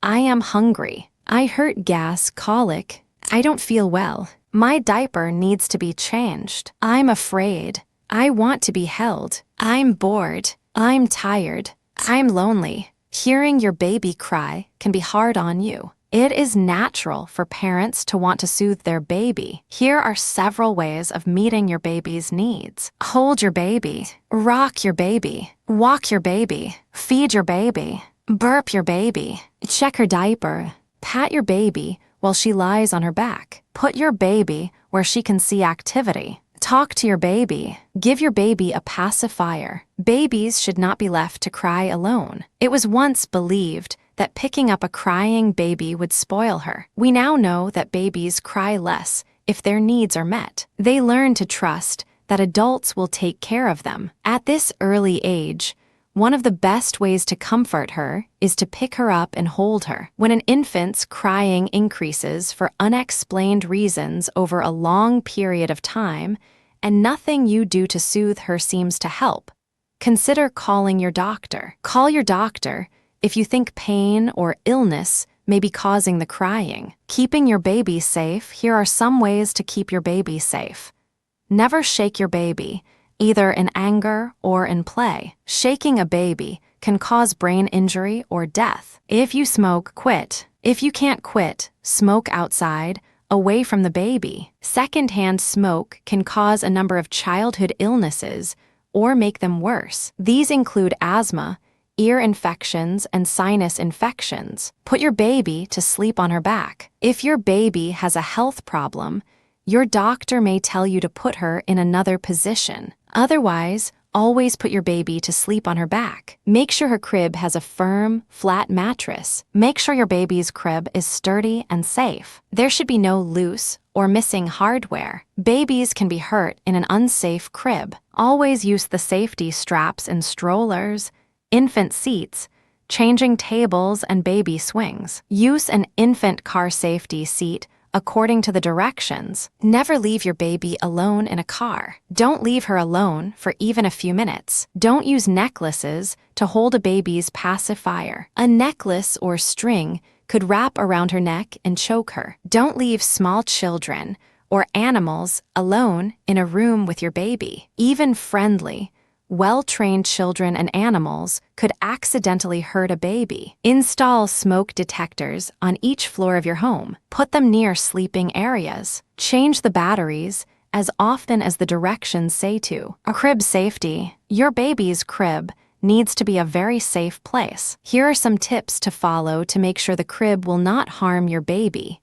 I am hungry. I hurt gas, colic. I don't feel well. My diaper needs to be changed. I'm afraid. I want to be held. I'm bored. I'm tired. I'm lonely. Hearing your baby cry can be hard on you. It is natural for parents to want to soothe their baby. Here are several ways of meeting your baby's needs. Hold your baby. Rock your baby. Walk your baby. Feed your baby. Burp your baby. Check her diaper. Pat your baby while she lies on her back. Put your baby where she can see activity. Talk to your baby. Give your baby a pacifier. Babies should not be left to cry alone. It was once believed that picking up a crying baby would spoil her. We now know that babies cry less if their needs are met. They learn to trust that adults will take care of them. At this early age, one of the best ways to comfort her is to pick her up and hold her. When an infant's crying increases for unexplained reasons over a long period of time, and nothing you do to soothe her seems to help, consider calling your doctor. Call your doctor if you think pain or illness may be causing the crying. Keeping your baby safe. Here are some ways to keep your baby safe. Never shake your baby, either in anger or in play. Shaking a baby can cause brain injury or death. If you smoke, quit. If you can't quit, smoke outside, away from the baby. Secondhand smoke can cause a number of childhood illnesses or make them worse. These include asthma, ear infections, and sinus infections. Put your baby to sleep on her back. If your baby has a health problem, your doctor may tell you to put her in another position. Otherwise, always put your baby to sleep on her back. Make sure her crib has a firm, flat mattress. Make sure your baby's crib is sturdy and safe. There should be no loose or missing hardware. Babies can be hurt in an unsafe crib. Always use the safety straps in strollers, infant seats, changing tables, and baby swings. Use an infant car safety seat according to the directions. Never leave your baby alone in a car. Don't leave her alone for even a few minutes. Don't use necklaces to hold a baby's pacifier. A necklace or string could wrap around her neck and choke her. Don't leave small children or animals alone in a room with your baby. Even friendly, well-trained children and animals could accidentally hurt a baby. Install smoke detectors on each floor of your home. Put them near sleeping areas. Change the batteries as often as the directions say to. A crib safety. Your baby's crib needs to be a very safe place. Here are some tips to follow to make sure the crib will not harm your baby.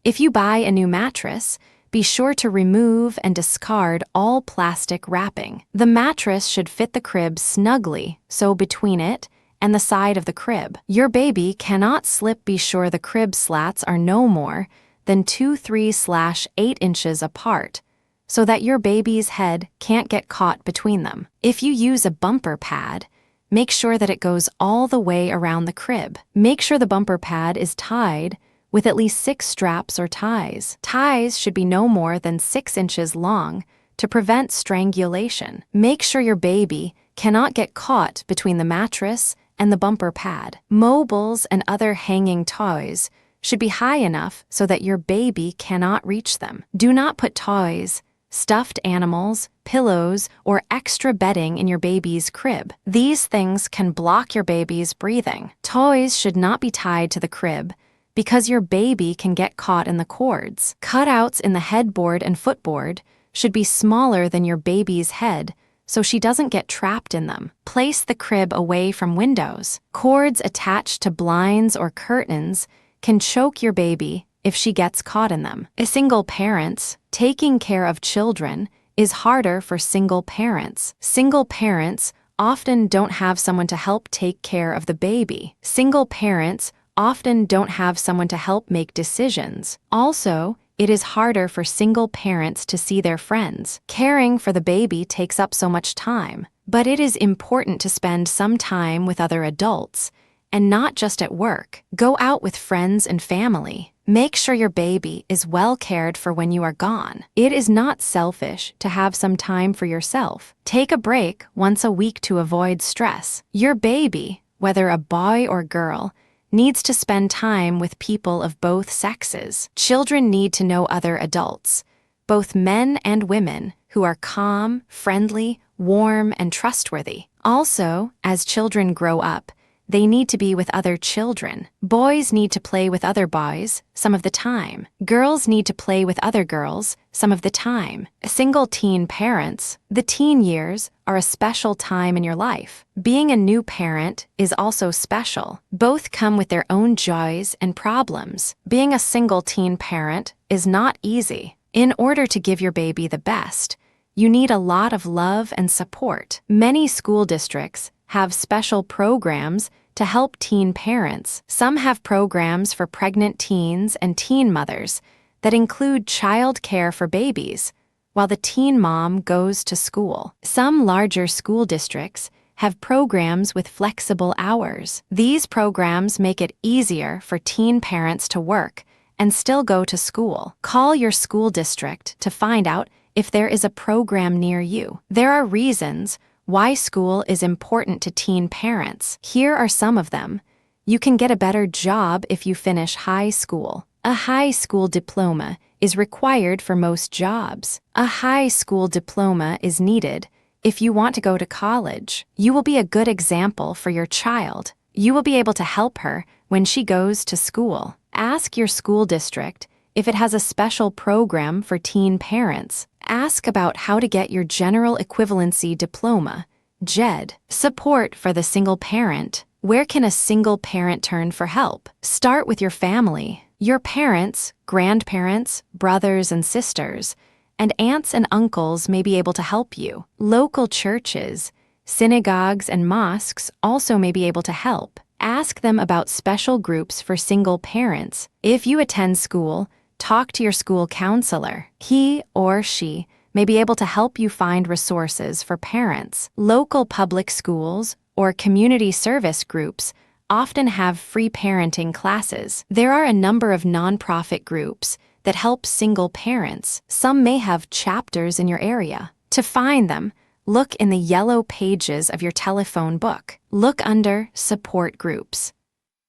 If you buy a new mattress, be sure to remove and discard all plastic wrapping. The mattress should fit the crib snugly, so between it and the side of the crib. Your baby cannot slip. Be sure the crib slats are no more than 2-3/8 inches apart, so that your baby's head can't get caught between them. If you use a bumper pad, make sure that it goes all the way around the crib. Make sure the bumper pad is tied with at least 6 straps or ties. Ties should be no more than 6 inches long to prevent strangulation. Make sure your baby cannot get caught between the mattress and the bumper pad. Mobiles and other hanging toys should be high enough so that your baby cannot reach them. Do not put toys, stuffed animals, pillows, or extra bedding in your baby's crib. These things can block your baby's breathing. Toys should not be tied to the crib because your baby can get caught in the cords. Cutouts in the headboard and footboard should be smaller than your baby's head so she doesn't get trapped in them. Place the crib away from windows. Cords attached to blinds or curtains can choke your baby if she gets caught in them. As single parents, taking care of children is harder for single parents. Single parents often don't have someone to help take care of the baby. Single parents often don't have someone to help make decisions. Also, it is harder for single parents to see their friends. Caring for the baby takes up so much time, but it is important to spend some time with other adults, and not just at work. Go out with friends and family. Make sure your baby is well cared for when you are gone. It is not selfish to have some time for yourself. Take a break once a week to avoid stress. Your baby, whether a boy or girl, needs to spend time with people of both sexes. Children need to know other adults, both men and women, who are calm, friendly, warm, and trustworthy. Also, as children grow up, they need to be with other children. Boys need to play with other boys some of the time. Girls need to play with other girls some of the time. Single teen parents, the teen years are a special time in your life. Being a new parent is also special. Both come with their own joys and problems. Being a single teen parent is not easy. In order to give your baby the best, you need a lot of love and support. Many school districts have special programs to help teen parents. Some have programs for pregnant teens and teen mothers that include child care for babies, while the teen mom goes to school. Some larger school districts have programs with flexible hours. These programs make it easier for teen parents to work and still go to school. Call your school district to find out if there is a program near you. There are reasons why school is important to teen parents. Here are some of them. You can get a better job if you finish high school. A high school diploma is required for most jobs. A high school diploma is needed if you want to go to college. You will be a good example for your child. You will be able to help her when she goes to school. Ask your school district if it has a special program for teen parents. Ask about how to get your General Equivalency Diploma, GED. Support for the single parent. Where can a single parent turn for help? Start with your family. Your parents, grandparents, brothers and sisters, and aunts and uncles may be able to help you. Local churches, synagogues, and mosques also may be able to help. Ask them about special groups for single parents. If you attend school, talk to your school counselor. He or she may be able to help you find resources for parents. Local public schools or community service groups often have free parenting classes. There are a number of nonprofit groups that help single parents. Some may have chapters in your area. To find them, look in the yellow pages of your telephone book. Look under Support Groups.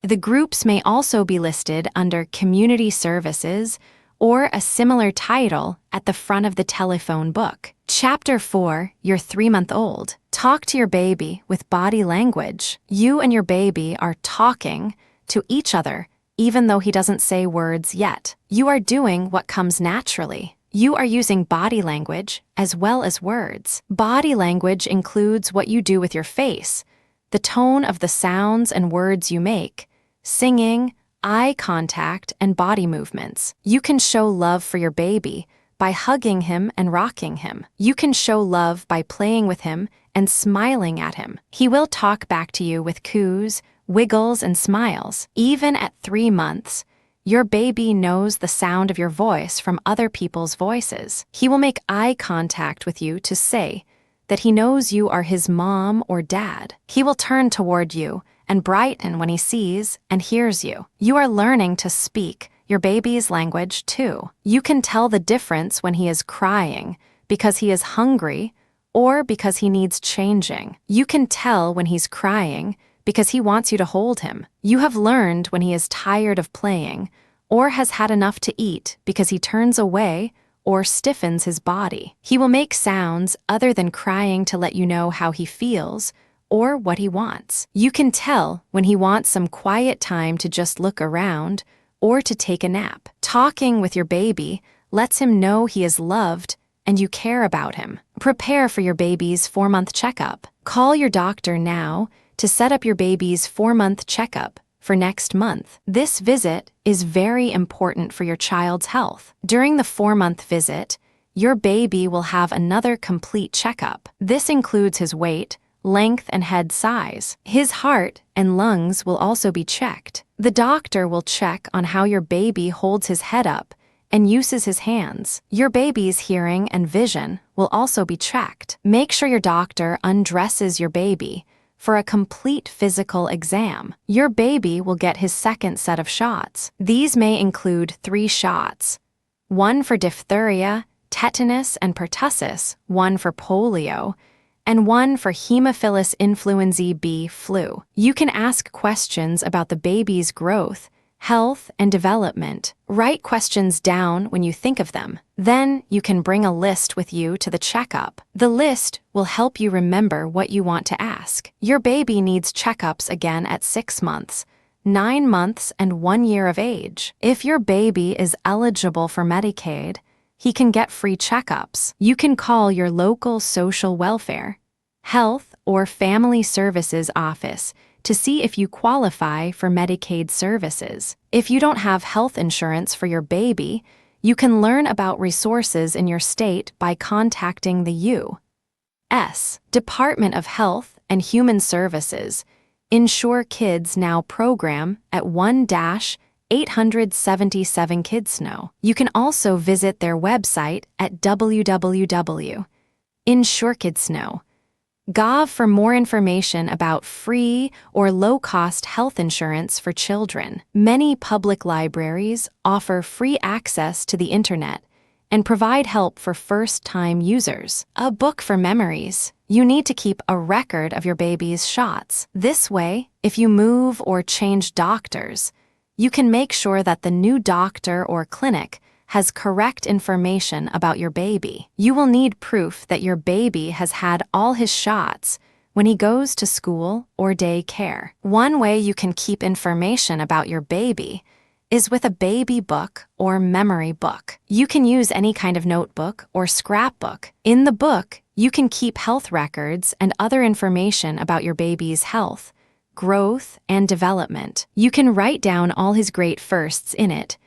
The groups may also be listed under Community Services or a similar title at the front of the telephone book. Chapter 4, Your 3-month-old. Talk to your baby with body language. You and your baby are talking to each other, even though he doesn't say words yet. You are doing what comes naturally. You are using body language as well as words. Body language includes what you do with your face, the tone of the sounds and words you make, singing, eye contact, and body movements. You can show love for your baby by hugging him and rocking him. You can show love by playing with him and smiling at him. He will talk back to you with coos, wiggles, and smiles. Even at 3 months, your baby knows the sound of your voice from other people's voices. He will make eye contact with you to say that he knows you are his mom or dad. He will turn toward you and brighten when he sees and hears you. You are learning to speak your baby's language too. You can tell the difference when he is crying because he is hungry or because he needs changing. You can tell when he's crying because he wants you to hold him. You have learned when he is tired of playing or has had enough to eat because he turns away or stiffens his body. He will make sounds other than crying to let you know how he feels or what he wants. You can tell when he wants some quiet time to just look around or to take a nap. Talking with your baby lets him know he is loved and you care about him. Prepare for your baby's 4-month checkup. Call your doctor now to set up your baby's 4-month checkup for next month. This visit is very important for your child's health. During the 4-month visit, your baby will have another complete checkup. This includes his weight, length, and head size. His heart and lungs will also be checked. The doctor will check on how your baby holds his head up and uses his hands. Your baby's hearing and vision will also be checked. Make sure your doctor undresses your baby for a complete physical exam. Your baby will get his second set of shots. These may include 3 shots: 1 for diphtheria, tetanus, and pertussis, 1 for polio, and 1 for Haemophilus influenzae B flu. You can ask questions about the baby's growth, health, and development. Write questions down when you think of them. Then you can bring a list with you to the checkup. The list will help you remember what you want to ask. Your baby needs checkups again at 6 months, 9 months, and 1 year of age. If your baby is eligible for Medicaid, he can get free checkups. You can call your local social welfare, health, or family services office to see if you qualify for Medicaid services. If you don't have health insurance for your baby, you can learn about resources in your state by contacting the U.S. Department of Health and Human Services Insure Kids Now program at 1-877 Kids Now. You can also visit their website at www.insurekidsnow.gov for more information about free or low-cost health insurance for children. Many public libraries offer free access to the internet and provide help for first-time users. A book for memories. You need to keep a record of your baby's shots. This way, if you move or change doctors, you can make sure that the new doctor or clinic has correct information about your baby. You will need proof that your baby has had all his shots when he goes to school or daycare. One way you can keep information about your baby is with a baby book or memory book. You can use any kind of notebook or scrapbook. In the book, you can keep health records and other information about your baby's health, growth, and development. You can write down all his great firsts in it.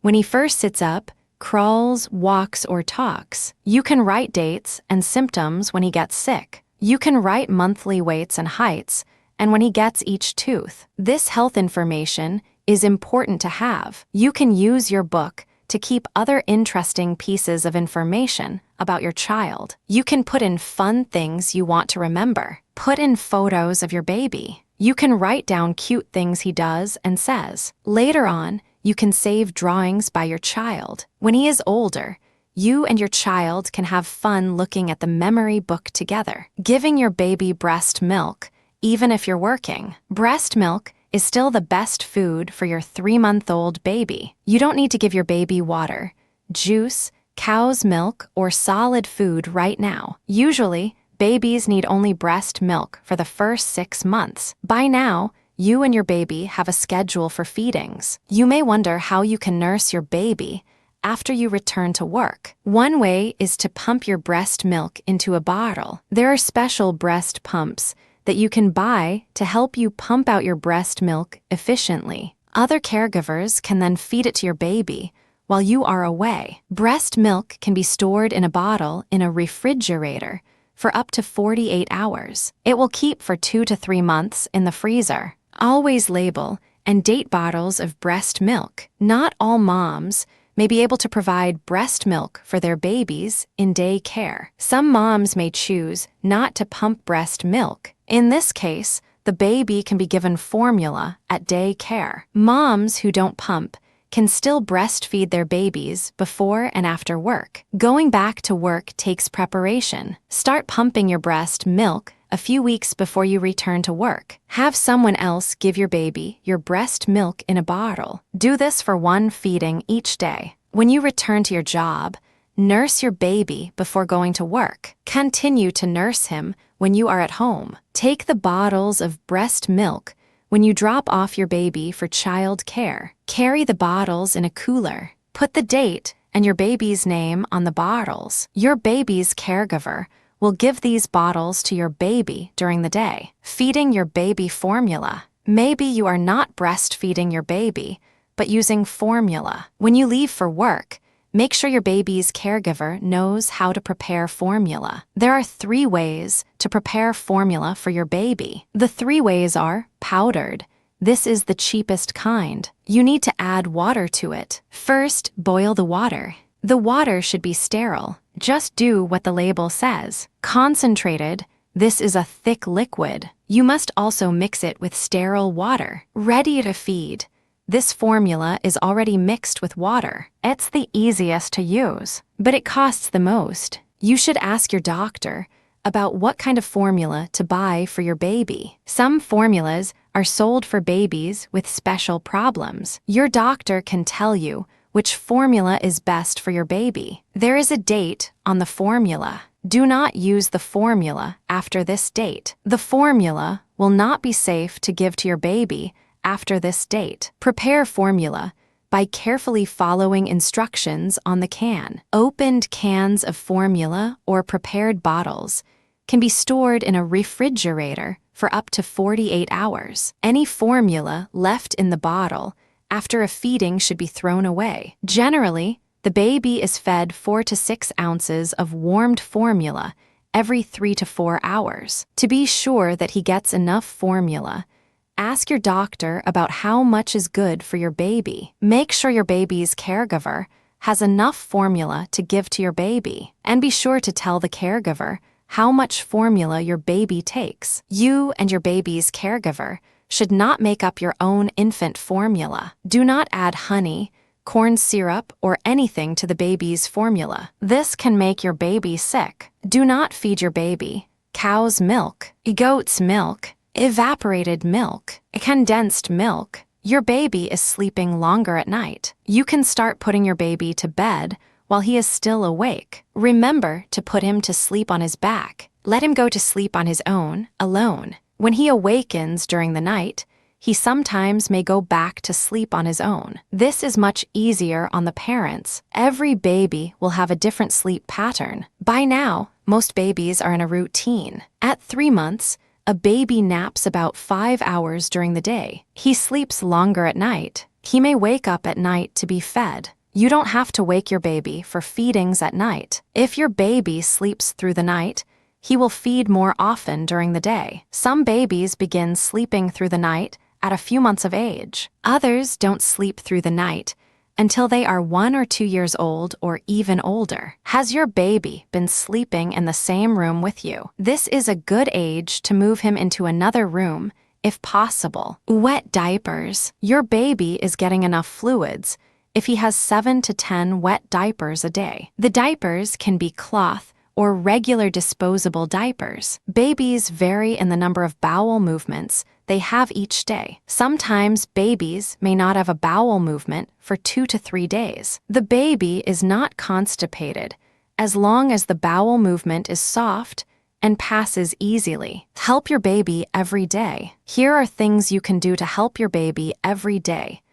When he first sits up, crawls, walks, or talks. You can write dates and symptoms when he gets sick. You can write monthly weights and heights, and when he gets each tooth. This health information is important to have. You can use your book to keep other interesting pieces of information about your child. You can put in fun things you want to remember. Put in photos of your baby. You can write down cute things he does and says. Later on, you can save drawings by your child. When he is older, you and your child can have fun looking at the memory book together. Giving your baby breast milk, even if you're working. Breast milk is still the best food for your 3-month-old baby. You don't need to give your baby water, juice, cow's milk, or solid food right now. Usually, babies need only breast milk for the first 6 months. By now, you and your baby have a schedule for feedings. You may wonder how you can nurse your baby after you return to work. One way is to pump your breast milk into a bottle. There are special breast pumps that you can buy to help you pump out your breast milk efficiently. Other caregivers can then feed it to your baby while you are away. Breast milk can be stored in a bottle in a refrigerator for up to 48 hours. It will keep for 2 to 3 months in the freezer. Always label and date bottles of breast milk. Not all moms may be able to provide breast milk for their babies in daycare. Some moms may choose not to pump breast milk. In this case, the baby can be given formula at daycare. Moms who don't pump can still breastfeed their babies before and after work. Going back to work takes preparation. Start pumping your breast milk a few weeks before you return to work. Have someone else give your baby your breast milk in a bottle. Do this for 1 feeding each day. When you return to your job, nurse your baby before going to work. Continue to nurse him when you are at home. Take the bottles of breast milk When you drop off your baby for child care, carry the bottles in a cooler. Put the date and your baby's name on the bottles. Your baby's caregiver will give these bottles to your baby during the day. Feeding your baby formula. Maybe you are not breastfeeding your baby, but using formula. When you leave for work, make sure your baby's caregiver knows how to prepare formula. There are 3 ways to prepare formula for your baby. The 3 ways are powdered. This is the cheapest kind. You need to add water to it. First, boil the water. The water should be sterile. Just do what the label says. Concentrated. This is a thick liquid. You must also mix it with sterile water. Ready to feed. This formula is already mixed with water. It's the easiest to use, but it costs the most. You should ask your doctor about what kind of formula to buy for your baby. Some formulas are sold for babies with special problems. Your doctor can tell you which formula is best for your baby. There is a date on the formula. Do not use the formula after this date. The formula will not be safe to give to your baby after this date. Prepare formula by carefully following instructions on the can. Opened cans of formula or prepared bottles can be stored in a refrigerator for up to 48 hours. Any formula left in the bottle after a feeding should be thrown away. Generally, the baby is fed 4 to 6 ounces of warmed formula every 3 to 4 hours. To be sure that he gets enough formula, ask your doctor about how much is good for your baby. Make sure your baby's caregiver has enough formula to give to your baby, and be sure to tell the caregiver how much formula your baby takes. You and your baby's caregiver should not make up your own infant formula. Do not add honey, corn syrup, or anything to the baby's formula. This can make your baby sick. Do not feed your baby cow's milk, goat's milk, evaporated milk, condensed milk. Your baby is sleeping longer at night. You can start putting your baby to bed while he is still awake. Remember to put him to sleep on his back. Let him go to sleep on his own, alone. When he awakens during the night, he sometimes may go back to sleep on his own. This is much easier on the parents. Every baby will have a different sleep pattern. By now, most babies are in a routine. At 3 months, a baby naps about 5 hours during the day. He sleeps longer at night. He may wake up at night to be fed. You don't have to wake your baby for feedings at night. If your baby sleeps through the night, he will feed more often during the day. Some babies begin sleeping through the night at a few months of age. Others don't sleep through the night until they are 1 or 2 years old or even older. Has your baby been sleeping in the same room with you? This is a good age to move him into another room if possible. Wet diapers. Your baby is getting enough fluids if he has 7 to 10 wet diapers a day. The diapers can be cloth or regular disposable diapers. Babies vary in the number of bowel movements they have each day. Sometimes babies may not have a bowel movement for 2 to 3 days. The baby is not constipated as long as the bowel movement is soft and passes easily. Help your baby every day. Here are things you can do to help your baby every day.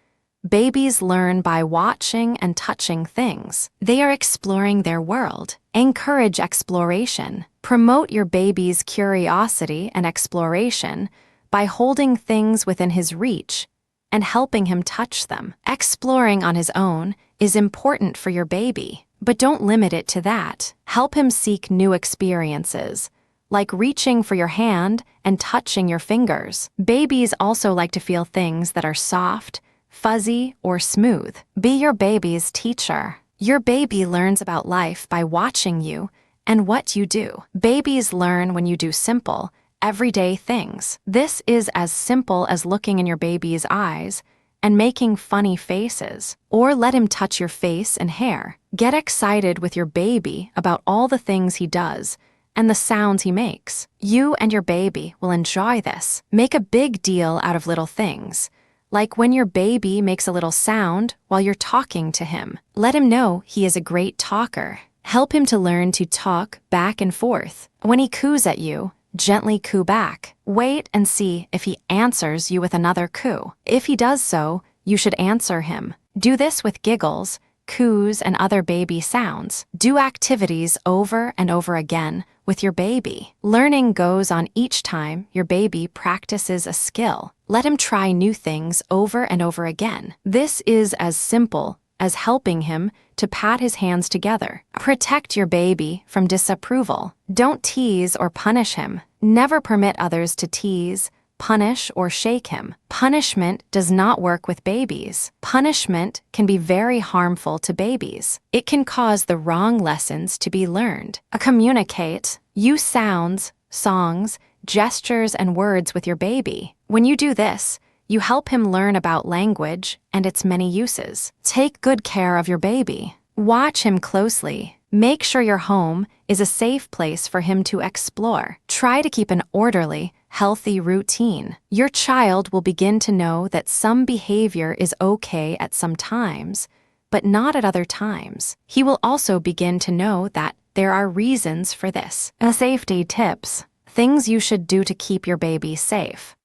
Babies learn by watching and touching things. They are exploring their world. Encourage exploration. Promote your baby's curiosity and exploration by holding things within his reach and helping him touch them. Exploring on his own is important for your baby, but don't limit it to that. Help him seek new experiences, like reaching for your hand and touching your fingers. Babies also like to feel things that are soft, fuzzy, or smooth. Be your baby's teacher. Your baby learns about life by watching you and what you do. Babies learn when you do simple, everyday things. This is as simple as looking in your baby's eyes and making funny faces, or let him touch your face and hair. Get excited with your baby about all the things he does and the sounds he makes. You and your baby will enjoy this. Make a big deal out of little things, like when your baby makes a little sound while you're talking to him. Let him know he is a great talker. Help him to learn to talk back and forth. When he coos at you, gently coo back. Wait and see if he answers you with another coo. If he does so, you should answer him. Do this with giggles, coos, and other baby sounds. Do activities over and over again with your baby. Learning goes on each time your baby practices a skill. Let him try new things over and over again. This is as simple as helping him to pat his hands together. Protect your baby from disapproval. Don't tease or punish him. Never permit others to tease, punish, or shake him. Punishment does not work with babies. Punishment can be very harmful to babies. It can cause the wrong lessons to be learned. Communicate. Use sounds, songs, gestures, and words with your baby. When you do this, you help him learn about language and its many uses. Take good care of your baby. Watch him closely. Make sure your home is a safe place for him to explore. Try to keep an orderly, healthy routine. Your child will begin to know that some behavior is okay at some times, but not at other times. He will also begin to know that there are reasons for this. Safety tips. Things you should do to keep your baby safe.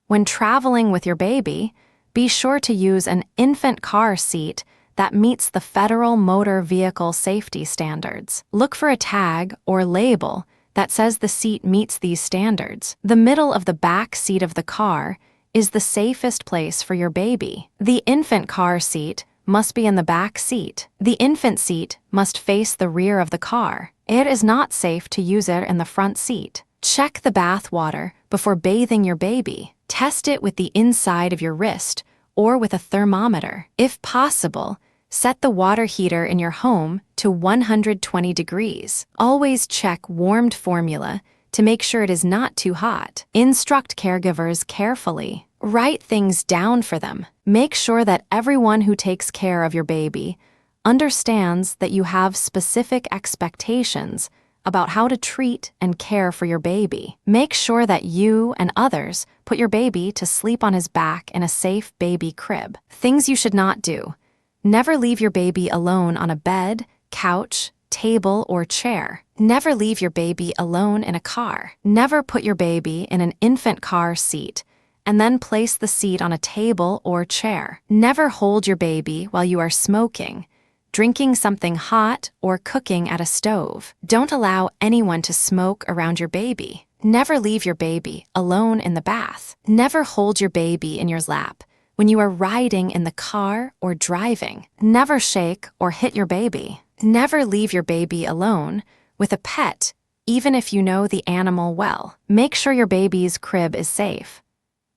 When traveling with your baby, be sure to use an infant car seat that meets the Federal Motor Vehicle Safety Standards. Look for a tag or label that says the seat meets these standards. The middle of the back seat of the car is the safest place for your baby. The infant car seat must be in the back seat. The infant seat must face the rear of the car. It is not safe to use it in the front seat. Check the bath water before bathing your baby. Test it with the inside of your wrist or with a thermometer. If possible, set the water heater in your home to 120 degrees. Always check warmed formula to make sure it is not too hot. Instruct caregivers carefully. Write things down for them. Make sure that everyone who takes care of your baby understands that you have specific expectations about how to treat and care for your baby. Make sure that you and others put your baby to sleep on his back in a safe baby crib. Things you should not do. Never leave your baby alone on a bed, couch, table, or chair. Never leave your baby alone in a car. Never put your baby in an infant car seat and then place the seat on a table or chair. Never hold your baby while you are smoking, drinking something hot, or cooking at a stove. Don't allow anyone to smoke around your baby. Never leave your baby alone in the bath. Never hold your baby in your lap when you are riding in the car or driving. Never shake or hit your baby. Never leave your baby alone with a pet, even if you know the animal well. Make sure your baby's crib is safe.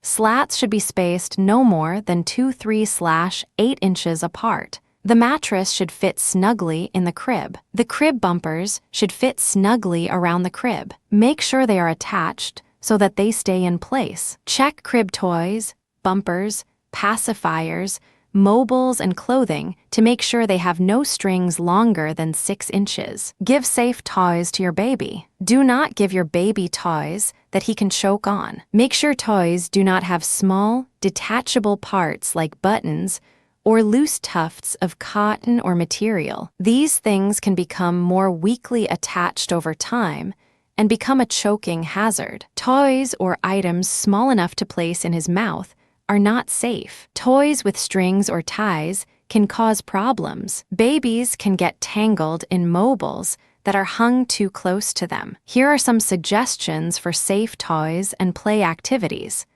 Slats should be spaced no more than 2-3/8 inches apart. The mattress should fit snugly in the crib. The crib bumpers should fit snugly around the crib. Make sure they are attached so that they stay in place. Check crib toys, bumpers, pacifiers, mobiles, and clothing to make sure they have no strings longer than 6 inches. Give safe toys to your baby. Do not give your baby toys that he can choke on. Make sure toys do not have small, detachable parts like buttons or loose tufts of cotton or material. These things can become more weakly attached over time and become a choking hazard. Toys or items small enough to place in his mouth are not safe. Toys with strings or ties can cause problems. Babies can get tangled in mobiles that are hung too close to them. Here are some suggestions for safe toys and play activities.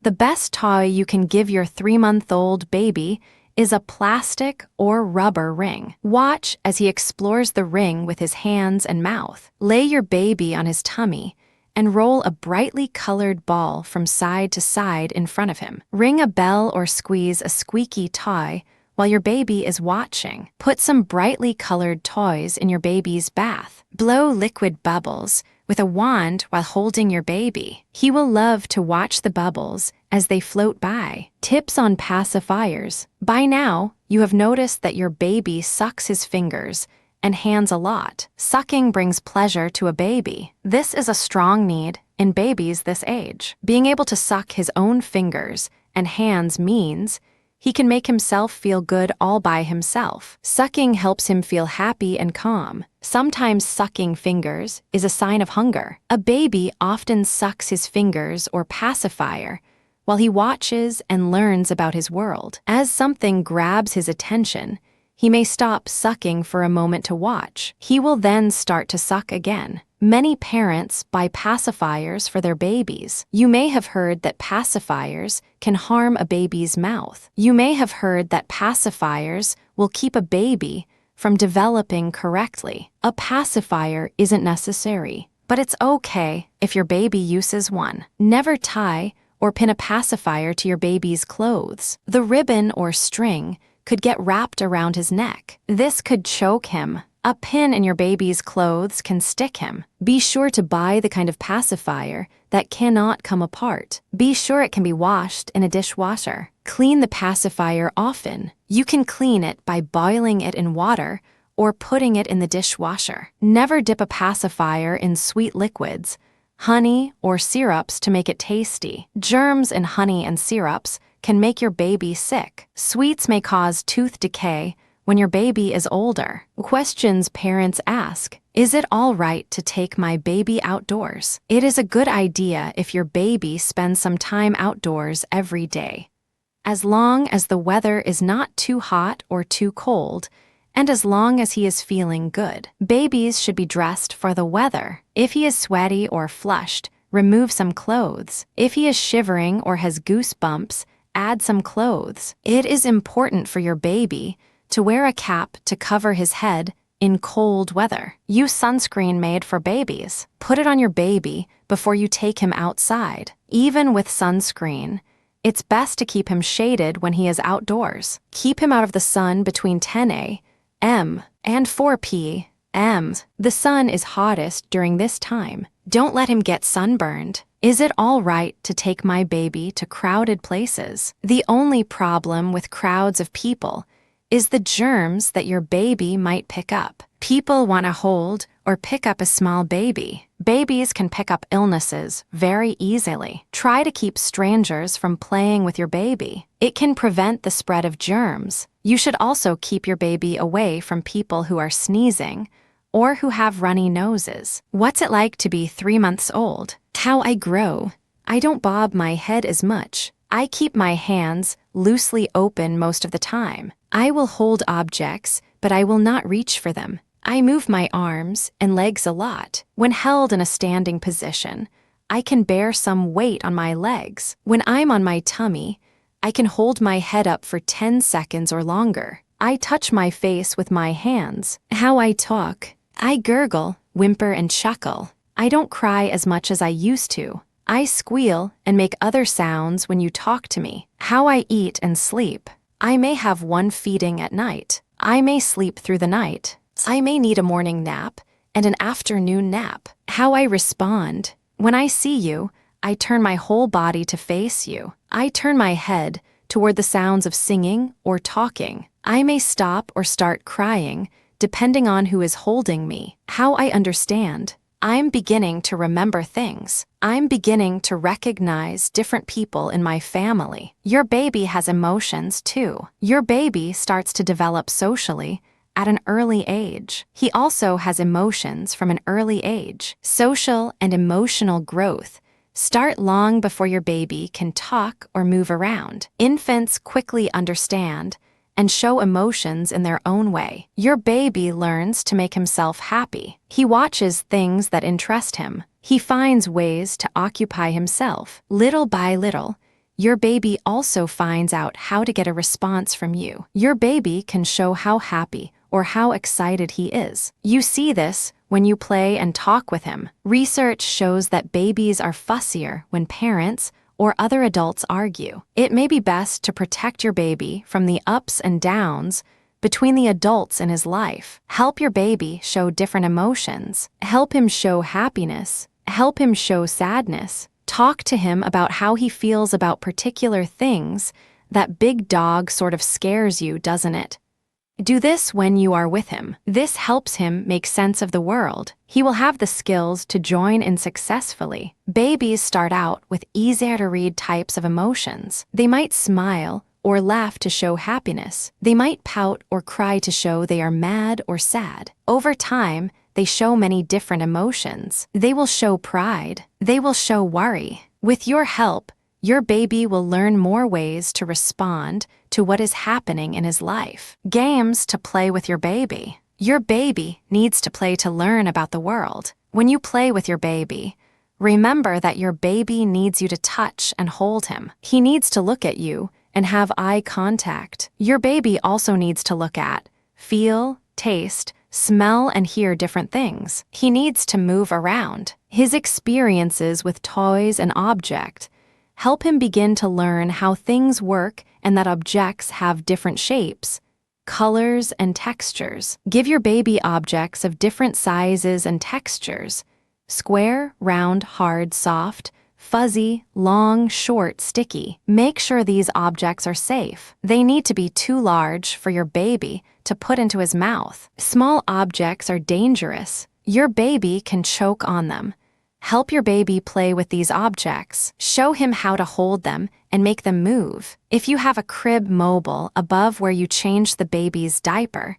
The best toy you can give your 3-month-old baby is a plastic or rubber ring. Watch as he explores the ring with his hands and mouth. Lay your baby on his tummy and roll a brightly colored ball from side to side in front of him. Ring a bell or squeeze a squeaky toy while your baby is watching. Put some brightly colored toys in your baby's bath. Blow liquid bubbles with a wand while holding your baby. He will love to watch the bubbles as they float by. Tips on pacifiers. By now, you have noticed that your baby sucks his fingers and hands a lot. Sucking brings pleasure to a baby. This is a strong need in babies this age. Being able to suck his own fingers and hands means He can make himself feel good all by himself. Sucking helps him feel happy and calm. Sometimes sucking fingers is a sign of hunger. A baby often sucks his fingers or pacifier while he watches and learns about his world. As something grabs his attention, he may stop sucking for a moment to watch. He will then start to suck again. Many parents buy pacifiers for their babies. You may have heard that pacifiers can harm a baby's mouth. You may have heard that pacifiers will keep a baby from developing correctly. A pacifier isn't necessary, but it's okay if your baby uses one. Never tie or pin a pacifier to your baby's clothes. The ribbon or string could get wrapped around his neck. This could choke him. A pin in your baby's clothes can stick him. Be sure to buy the kind of pacifier that cannot come apart. Be sure it can be washed in a dishwasher. Clean the pacifier often. You can clean it by boiling it in water or putting it in the dishwasher. Never dip a pacifier in sweet liquids, honey, or syrups to make it tasty. Germs in honey and syrups can make your baby sick. Sweets may cause tooth decay when your baby is older. Questions parents ask: is it all right to take my baby outdoors? It is a good idea if your baby spends some time outdoors every day, as long as the weather is not too hot or too cold, and as long as he is feeling good. Babies should be dressed for the weather. If he is sweaty or flushed, remove some clothes. If he is shivering or has goosebumps, add some clothes. It is important for your baby to wear a cap to cover his head in cold weather. Use sunscreen made for babies. Put it on your baby before you take him outside. Even with sunscreen, it's best to keep him shaded when he is outdoors. Keep him out of the sun between 10 a.m. and 4 p.m. The sun is hottest during this time. Don't let him get sunburned. Is it all right to take my baby to crowded places? The only problem with crowds of people is the germs that your baby might pick up. People want to hold or pick up a small baby. Babies can pick up illnesses very easily. Try to keep strangers from playing with your baby. It can prevent the spread of germs. You should also keep your baby away from people who are sneezing or who have runny noses. What's it like to be 3 months old? How I grow. I don't bob my head as much. I keep my hands loosely open most of the time. I will hold objects, but I will not reach for them. I move my arms and legs a lot. When held in a standing position, I can bear some weight on my legs. When I'm on my tummy, I can hold my head up for 10 seconds or longer. I touch my face with my hands. How I talk. I gurgle, whimper, and chuckle. I don't cry as much as I used to. I squeal and make other sounds when you talk to me. How I eat and sleep. I may have one feeding at night. I may sleep through the night. I may need a morning nap and an afternoon nap. How I respond. When I see you, I turn my whole body to face you. I turn my head toward the sounds of singing or talking. I may stop or start crying, depending on who is holding me. How I understand. I'm beginning to remember things. I'm beginning to recognize different people in my family. Your baby has emotions too. Your baby starts to develop socially at an early age. He also has emotions from an early age. Social and emotional growth start long before your baby can talk or move around. Infants quickly understand and show emotions in their own way. Your baby learns to make himself happy. He watches things that interest him. He finds ways to occupy himself. Little by little, your baby also finds out how to get a response from you. Your baby can show how happy or how excited he is. You see this when you play and talk with him. Research shows that babies are fussier when parents or other adults argue. It may be best to protect your baby from the ups and downs between the adults in his life. Help your baby show different emotions. Help him show happiness. Help him show sadness. Talk to him about how he feels about particular things. That big dog sort of scares you, doesn't it? Do this when you are with him. This helps him make sense of the world. He will have the skills to join in successfully. Babies start out with easier-to-read types of emotions. They might smile or laugh to show happiness. They might pout or cry to show they are mad or sad. Over time, they show many different emotions. They will show pride. They will show worry. With your help, your baby will learn more ways to respond to what is happening in his life. Games to play with your baby. Your baby needs to play to learn about the world. When you play with your baby, remember that your baby needs you to touch and hold him. He needs to look at you and have eye contact. Your baby also needs to look at, feel, taste, smell, and hear different things. He needs to move around. His experiences with toys and objects help him begin to learn how things work and that objects have different shapes, colors, and textures. Give your baby objects of different sizes and textures: square, round, hard, soft, fuzzy, long, short, sticky. Make sure these objects are safe. They need to be too large for your baby to put into his mouth. Small objects are dangerous. Your baby can choke on them. Help your baby play with these objects. Show him how to hold them and make them move. If you have a crib mobile above where you change the baby's diaper,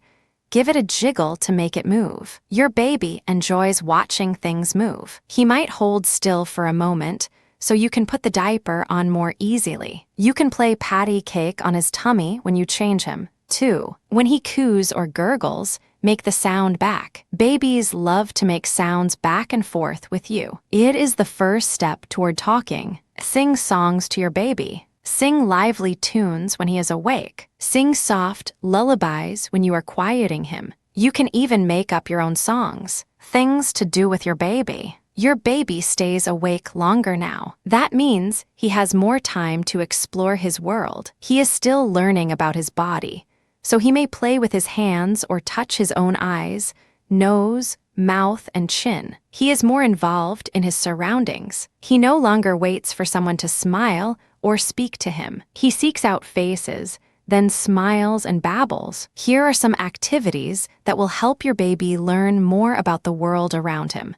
give it a jiggle to make it move. Your baby enjoys watching things move. He might hold still for a moment, so you can put the diaper on more easily. You can play patty cake on his tummy when you change him. 2. When he coos or gurgles, make the sound back. Babies love to make sounds back and forth with you. It is the first step toward talking. Sing songs to your baby. Sing lively tunes when he is awake. Sing soft lullabies when you are quieting him. You can even make up your own songs. Things to do with your baby. Your baby stays awake longer now. That means he has more time to explore his world. He is still learning about his body, so he may play with his hands or touch his own eyes, nose, mouth, and chin. He is more involved in his surroundings. He no longer waits for someone to smile or speak to him. He seeks out faces, then smiles and babbles. Here are some activities that will help your baby learn more about the world around him.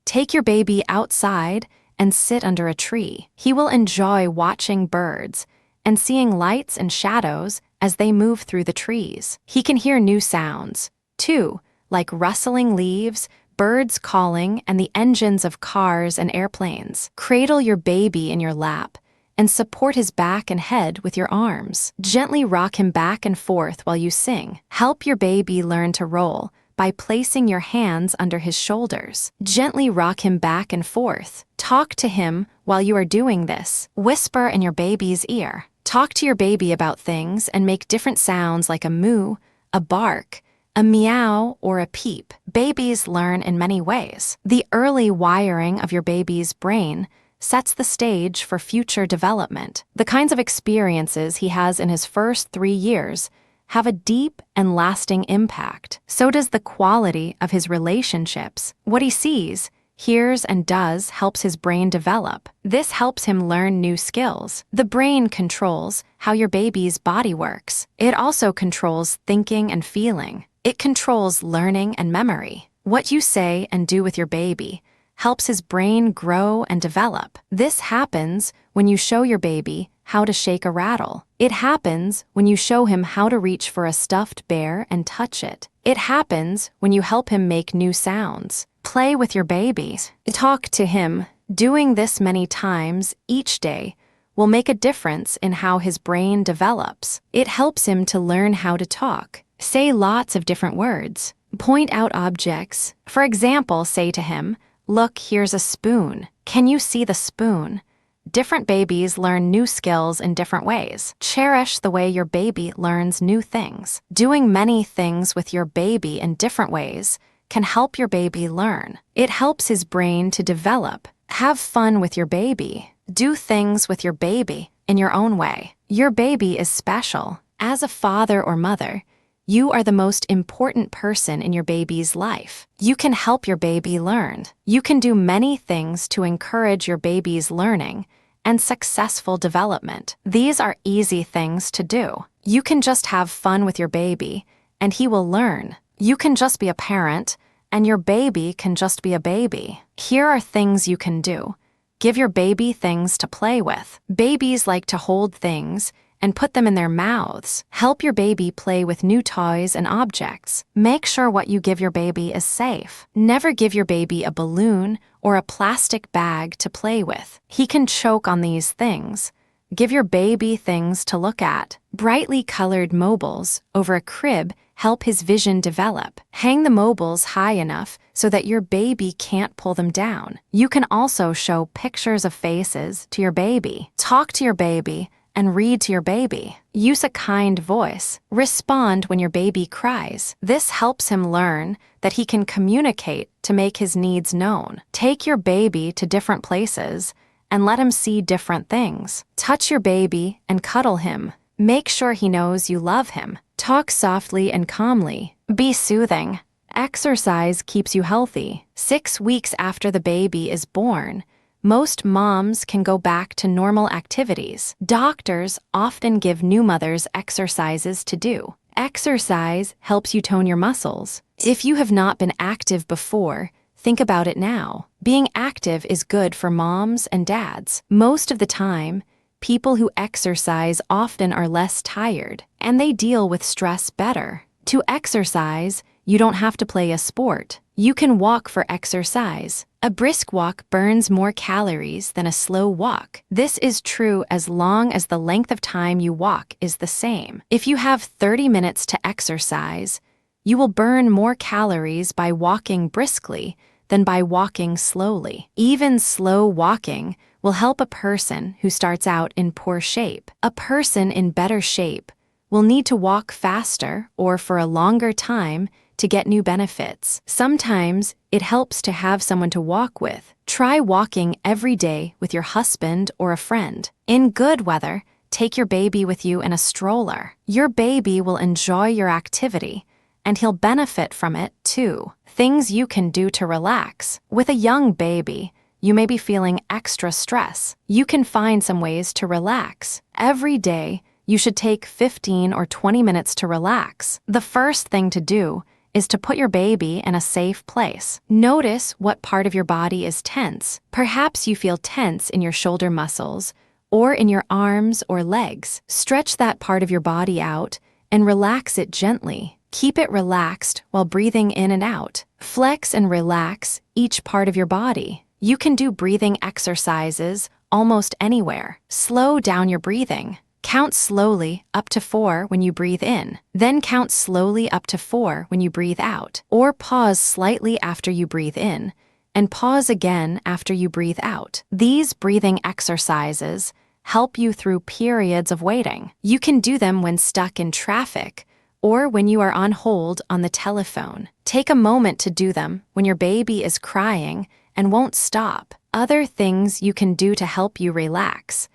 Take your baby outside and sit under a tree. He will enjoy watching birds and seeing lights and shadows as they move through the trees. He can hear new sounds, too, like rustling leaves, birds calling, and the engines of cars and airplanes. Cradle your baby in your lap and support his back and head with your arms. Gently rock him back and forth while you sing. Help your baby learn to roll by placing your hands under his shoulders. Gently rock him back and forth. Talk to him while you are doing this. Whisper in your baby's ear. Talk to your baby about things and make different sounds like a moo, a bark, a meow, or a peep. Babies learn in many ways. The early wiring of your baby's brain sets the stage for future development. The kinds of experiences he has in his first 3 years have a deep and lasting impact. So does the quality of his relationships. What he sees, hears, and does helps his brain develop. This helps him learn new skills. The brain controls how your baby's body works. It also controls thinking and feeling. It controls learning and memory. What you say and do with your baby helps his brain grow and develop. This happens when you show your baby how to shake a rattle. It happens when you show him how to reach for a stuffed bear and touch it. It happens when you help him make new sounds. Play with your baby. Talk to him. Doing this many times each day will make a difference in how his brain develops. It helps him to learn how to talk. Say lots of different words. Point out objects. For example, say to him, "Look, here's a spoon. Can you see the spoon?" Different babies learn new skills in different ways. Cherish the way your baby learns new things. Doing many things with your baby in different ways can help your baby learn. It helps his brain to develop. Have fun with your baby. Do things with your baby in your own way. Your baby is special. As a father or mother, you are the most important person in your baby's life. You can help your baby learn. You can do many things to encourage your baby's learning and successful development. These are easy things to do. You can just have fun with your baby, and he will learn. You can just be a parent, and your baby can just be a baby. Here are things you can do. Give your baby things to play with. Babies like to hold things and put them in their mouths. Help your baby play with new toys and objects. Make sure what you give your baby is safe. Never give your baby a balloon or a plastic bag to play with. He can choke on these things. Give your baby things to look at. Brightly colored mobiles over a crib help his vision develop. Hang the mobiles high enough so that your baby can't pull them down. You can also show pictures of faces to your baby. Talk to your baby and read to your baby. Use a kind voice. Respond when your baby cries. This helps him learn that he can communicate to make his needs known. Take your baby to different places and let him see different things. Touch your baby and cuddle him. Make sure he knows you love him. Talk softly and calmly. Be soothing. Exercise keeps you healthy. 6 weeks after the baby is born, most moms can go back to normal activities. Doctors often give new mothers exercises to do. Exercise helps you tone your muscles. If you have not been active before, think about it now. Being active is good for moms and dads. Most of the time, people who exercise often are less tired, and they deal with stress better. To exercise, you don't have to play a sport. You can walk for exercise. A brisk walk burns more calories than a slow walk. This is true as long as the length of time you walk is the same. If you have 30 minutes to exercise, you will burn more calories by walking briskly than by walking slowly. Even slow walking will help a person who starts out in poor shape. A person in better shape will need to walk faster or for a longer time to get new benefits. Sometimes it helps to have someone to walk with. Try walking every day with your husband or a friend. In good weather, take your baby with you in a stroller. Your baby will enjoy your activity, and he'll benefit from it too. Things you can do to relax. With a young baby, you may be feeling extra stress. You can find some ways to relax. Every day, you should take 15 or 20 minutes to relax. The first thing to do is to put your baby in a safe place. Notice what part of your body is tense. Perhaps you feel tense in your shoulder muscles or in your arms or legs. Stretch that part of your body out and relax it gently. Keep it relaxed while breathing in and out. Flex and relax each part of your body. You can do breathing exercises almost anywhere. Slow down your breathing. Count slowly up to 4 when you breathe in, then count slowly up to 4 when you breathe out, or pause slightly after you breathe in, and pause again after you breathe out. These breathing exercises help you through periods of waiting. You can do them when stuck in traffic or when you are on hold on the telephone. Take a moment to do them when your baby is crying and won't stop. Other things you can do to help you relax.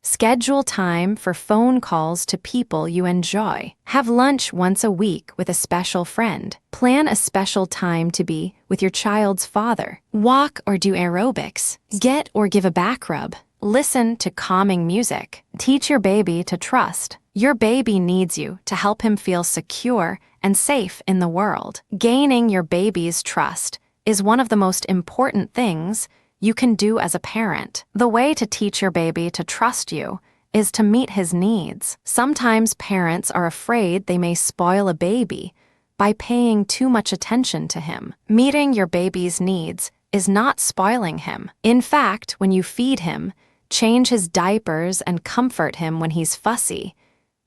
Schedule time for phone calls to people you enjoy. Have lunch once a week with a special friend. Plan a special time to be with your child's father. Walk or do aerobics. Get or give a back rub. Listen to calming music. Teach your baby to trust. Your baby needs you to help him feel secure and safe in the world. Gaining your baby's trust is one of the most important things you can do as a parent. The way to teach your baby to trust you is to meet his needs. Sometimes parents are afraid they may spoil a baby by paying too much attention to him. Meeting your baby's needs is not spoiling him. In fact, when you feed him, change his diapers, and comfort him when he's fussy,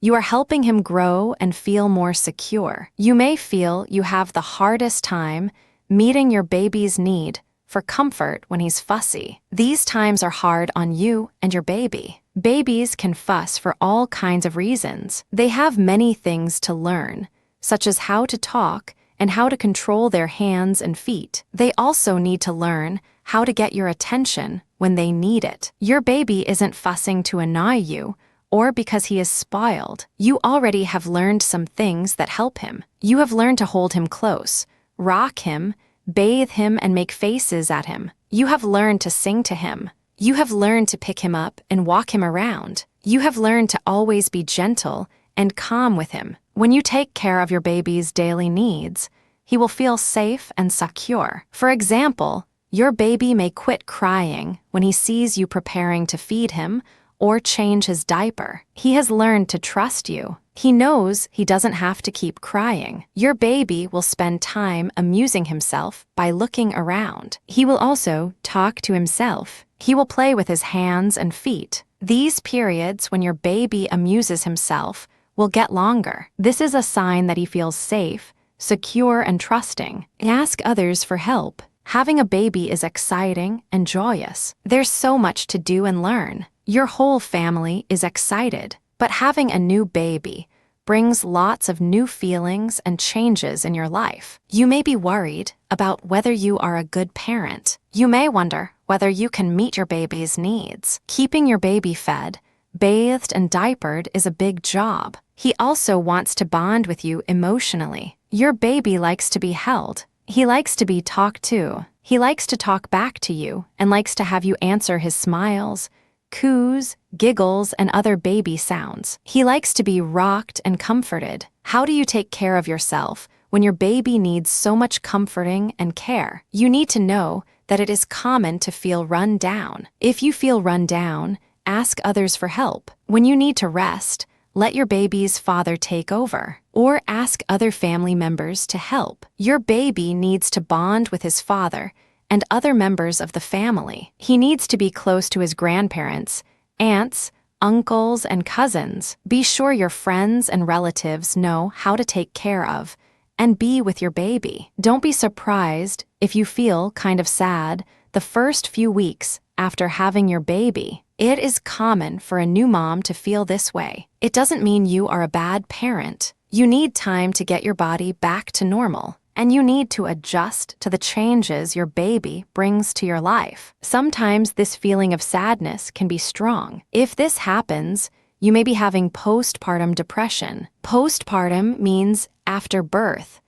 you are helping him grow and feel more secure. You may feel you have the hardest time meeting your baby's need for comfort when he's fussy. These times are hard on you and your baby. Babies can fuss for all kinds of reasons. They have many things to learn, such as how to talk and how to control their hands and feet. They also need to learn how to get your attention when they need it. Your baby isn't fussing to annoy you or because he is spoiled. You already have learned some things that help him. You have learned to hold him close, rock him, bathe him, and make faces at him. You have learned to sing to him. You have learned to pick him up and walk him around. You have learned to always be gentle and calm with him. When you take care of your baby's daily needs, he will feel safe and secure. For example, your baby may quit crying when he sees you preparing to feed him or change his diaper. He has learned to trust you. He knows he doesn't have to keep crying. Your baby will spend time amusing himself by looking around. He will also talk to himself. He will play with his hands and feet. These periods when your baby amuses himself will get longer. This is a sign that he feels safe, secure, and trusting. Ask others for help. Having a baby is exciting and joyous. There's so much to do and learn. Your whole family is excited, but having a new baby brings lots of new feelings and changes in your life. You may be worried about whether you are a good parent. You may wonder whether you can meet your baby's needs. Keeping your baby fed, bathed, and diapered is a big job. He also wants to bond with you emotionally. Your baby likes to be held. He likes to be talked to. He likes to talk back to you and likes to have you answer his smiles, coos, giggles, and other baby sounds. He likes to be rocked and comforted. How do you take care of yourself when your baby needs so much comforting and care? You need to know that it is common to feel run down. If you feel run down, ask others for help. When you need to rest, let your baby's father take over, or ask other family members to help. Your baby needs to bond with his father and other members of the family. He needs to be close to his grandparents, aunts, uncles, and cousins. Be sure your friends and relatives know how to take care of and be with your baby. Don't be surprised if you feel kind of sad the first few weeks after having your baby. It is common for a new mom to feel this way. It doesn't mean you are a bad parent. You need time to get your body back to normal, and you need to adjust to the changes your baby brings to your life. Sometimes this feeling of sadness can be strong. If this happens, you may be having postpartum depression. Postpartum means after birth.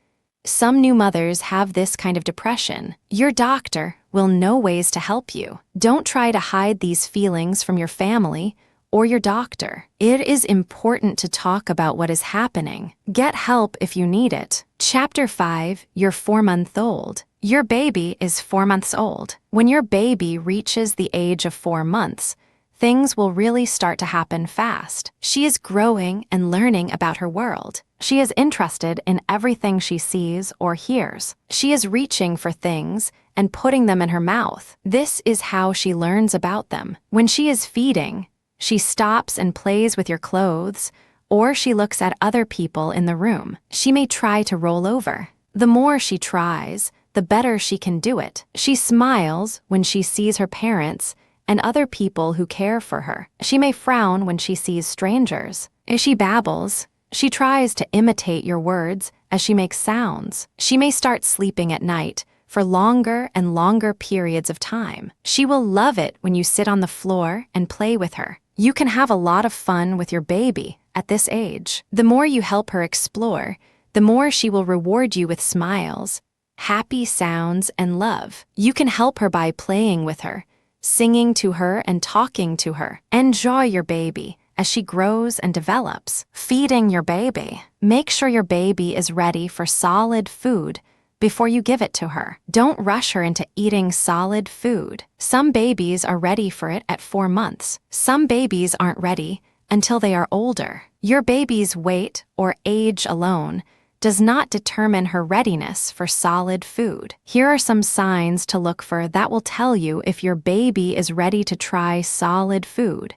Some new mothers have this kind of depression. Your doctor will know ways to help you. Don't try to hide these feelings from your family or your doctor. It is important to talk about what is happening. Get help if you need it. Chapter 5, You're 4-month-old. Your baby is 4 months old. When your baby reaches the age of 4 months, things will really start to happen fast. She is growing and learning about her world. She is interested in everything she sees or hears. She is reaching for things and putting them in her mouth. This is how she learns about them. When she is feeding, she stops and plays with your clothes, or she looks at other people in the room. She may try to roll over. The more she tries, the better she can do it. She smiles when she sees her parents and other people who care for her. She may frown when she sees strangers. As she babbles, she tries to imitate your words as she makes sounds. She may start sleeping at night for longer and longer periods of time. She will love it when you sit on the floor and play with her. You can have a lot of fun with your baby at this age. The more you help her explore, the more she will reward you with smiles, happy sounds, and love. You can help her by playing with her, singing to her, and talking to her. Enjoy your baby as she grows and develops. Feeding your baby. Make sure your baby is ready for solid food before you give it to her. Don't rush her into eating solid food. Some babies are ready for it at 4 months. Some babies aren't ready until they are older. Your baby's weight or age alone does not determine her readiness for solid food. Here are some signs to look for that will tell you if your baby is ready to try solid food.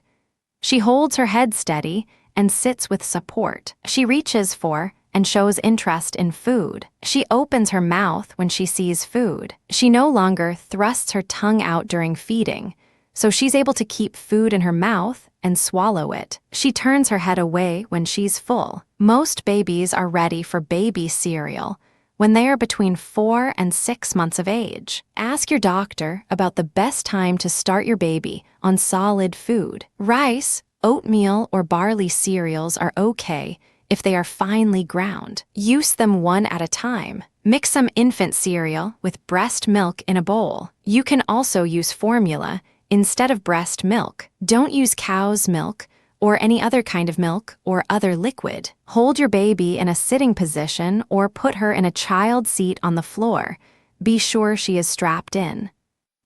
She holds her head steady and sits with support. She reaches for and shows interest in food. She opens her mouth when she sees food. She no longer thrusts her tongue out during feeding, so she's able to keep food in her mouth and swallow it. She turns her head away when she's full. Most babies are ready for baby cereal when they are between 4 and 6 months of age. Ask your doctor about the best time to start your baby on solid food. Rice, oatmeal, or barley cereals are okay if they are finely ground. Use them one at a time. Mix some infant cereal with breast milk in a bowl. You can also use formula instead of breast milk. Don't use cow's milk or any other kind of milk or other liquid. Hold your baby in a sitting position or put her in a child seat on the floor. Be sure she is strapped in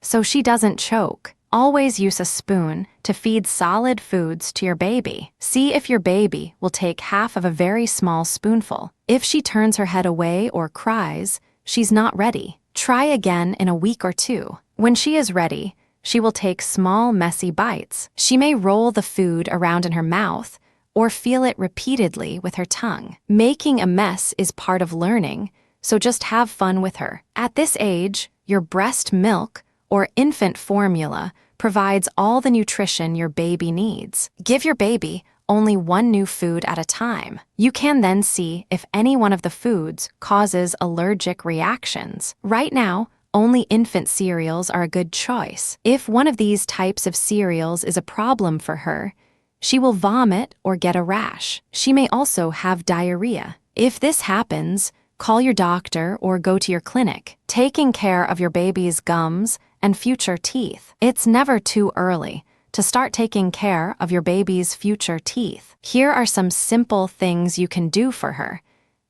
so she doesn't choke. Always use a spoon to feed solid foods to your baby. See if your baby will take half of a very small spoonful. If she turns her head away or cries, she's not ready. Try again in a week or two. When she is ready, she will take small, messy bites. She may roll the food around in her mouth or feel it repeatedly with her tongue. Making a mess is part of learning, so just have fun with her. At this age, your breast milk or infant formula provides all the nutrition your baby needs. Give your baby only one new food at a time. You can then see if any one of the foods causes allergic reactions. Right now, only infant cereals are a good choice. If one of these types of cereals is a problem for her, she will vomit or get a rash. She may also have diarrhea. If this happens, call your doctor or go to your clinic. Taking care of your baby's gums and future teeth. It's never too early to start taking care of your baby's future teeth. Here are some simple things you can do for her.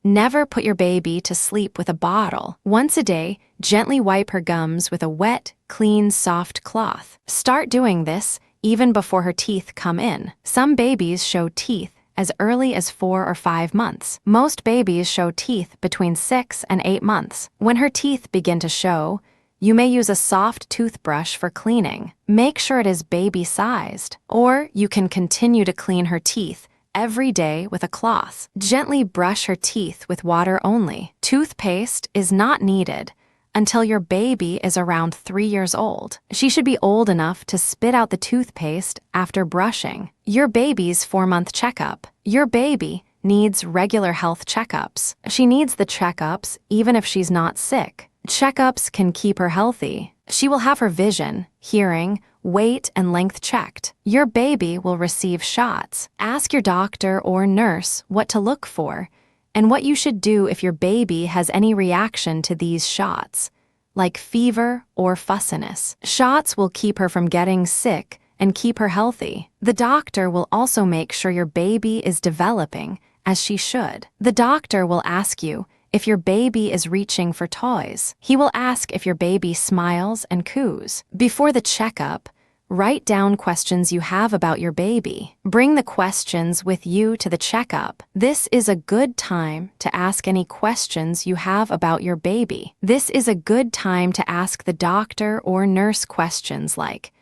Never put your baby to sleep with a bottle. Once a day, gently wipe her gums with a wet, clean, soft cloth. Start doing this even before her teeth come in. Some babies show teeth as early as 4 or 5 months. Most babies show teeth between 6 and 8 months. When her teeth begin to show, you may use a soft toothbrush for cleaning. Make sure it is baby-sized. Or you can continue to clean her teeth every day with a cloth. Gently brush her teeth with water only. Toothpaste is not needed until your baby is around 3 years old. She should be old enough to spit out the toothpaste after brushing. Your baby's 4-month checkup. Your baby needs regular health checkups. She needs the checkups even if she's not sick. Checkups can keep her healthy. She will have her vision, hearing, weight, and length checked. Your baby will receive shots. Ask your doctor or nurse what to look for and what you should do if your baby has any reaction to these shots, like fever or fussiness. Shots will keep her from getting sick and keep her healthy. The doctor will also make sure your baby is developing as she should. The doctor will ask you if your baby is reaching for toys. He will ask if your baby smiles and coos. Before the checkup, write down questions you have about your baby. Bring the questions with you to the checkup. This is a good time to ask any questions you have about your baby. This is a good time to ask the doctor or nurse questions like,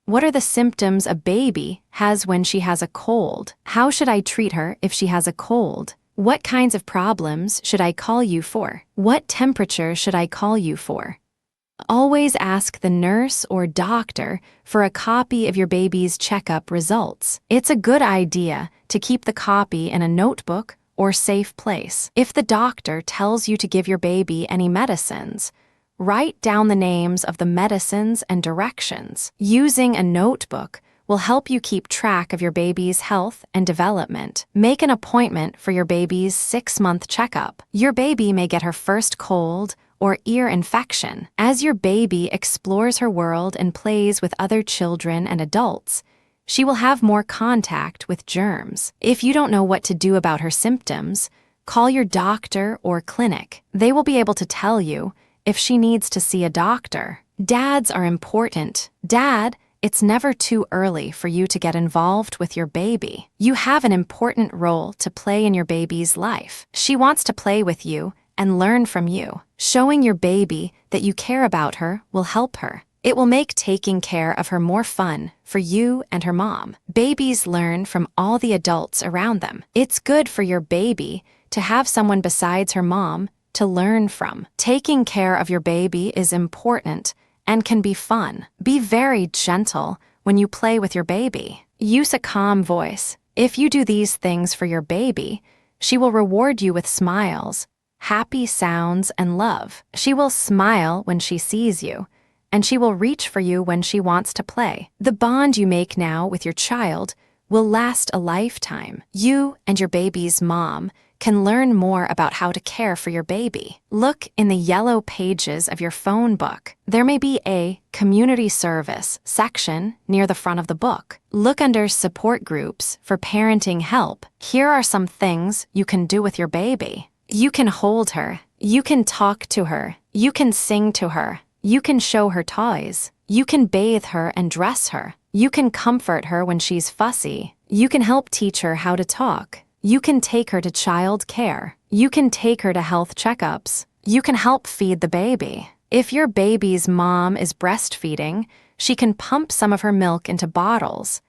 what are the symptoms a baby has when she has a cold? How should I treat her if she has a cold? What kinds of problems should I call you for? What temperature should I call you for? Always ask the nurse or doctor for a copy of your baby's checkup results. It's a good idea to keep the copy in a notebook or safe place. If the doctor tells you to give your baby any medicines, write down the names of the medicines and directions. Using a notebook will help you keep track of your baby's health and development. Make an appointment for your baby's 6-month checkup. Your baby may get her first cold or ear infection. As your baby explores her world and plays with other children and adults, she will have more contact with germs. If you don't know what to do about her symptoms, call your doctor or clinic. They will be able to tell you if she needs to see a doctor. Dads are important. Dad, it's never too early for you to get involved with your baby. You have an important role to play in your baby's life. She wants to play with you and learn from you. Showing your baby that you care about her will help her. It will make taking care of her more fun for you and her mom. Babies learn from all the adults around them. It's good for your baby to have someone besides her mom to learn from. Taking care of your baby is important and can be fun. Be very gentle when you play with your baby. Use a calm voice. If you do these things for your baby, she will reward you with smiles, happy sounds, and love. She will smile when she sees you, and she will reach for you when she wants to play. The bond you make now with your child will last a lifetime. You and your baby's mom can learn more about how to care for your baby. Look in the yellow pages of your phone book. There may be a community service section near the front of the book. Look under support groups for parenting help. Here are some things you can do with your baby. You can hold her. You can talk to her. You can sing to her. You can show her toys. You can bathe her and dress her. You can comfort her when she's fussy. You can help teach her how to talk. You can take her to child care. You can take her to health checkups. You can help feed the baby. If your baby's mom is breastfeeding, she can pump some of her milk into bottles,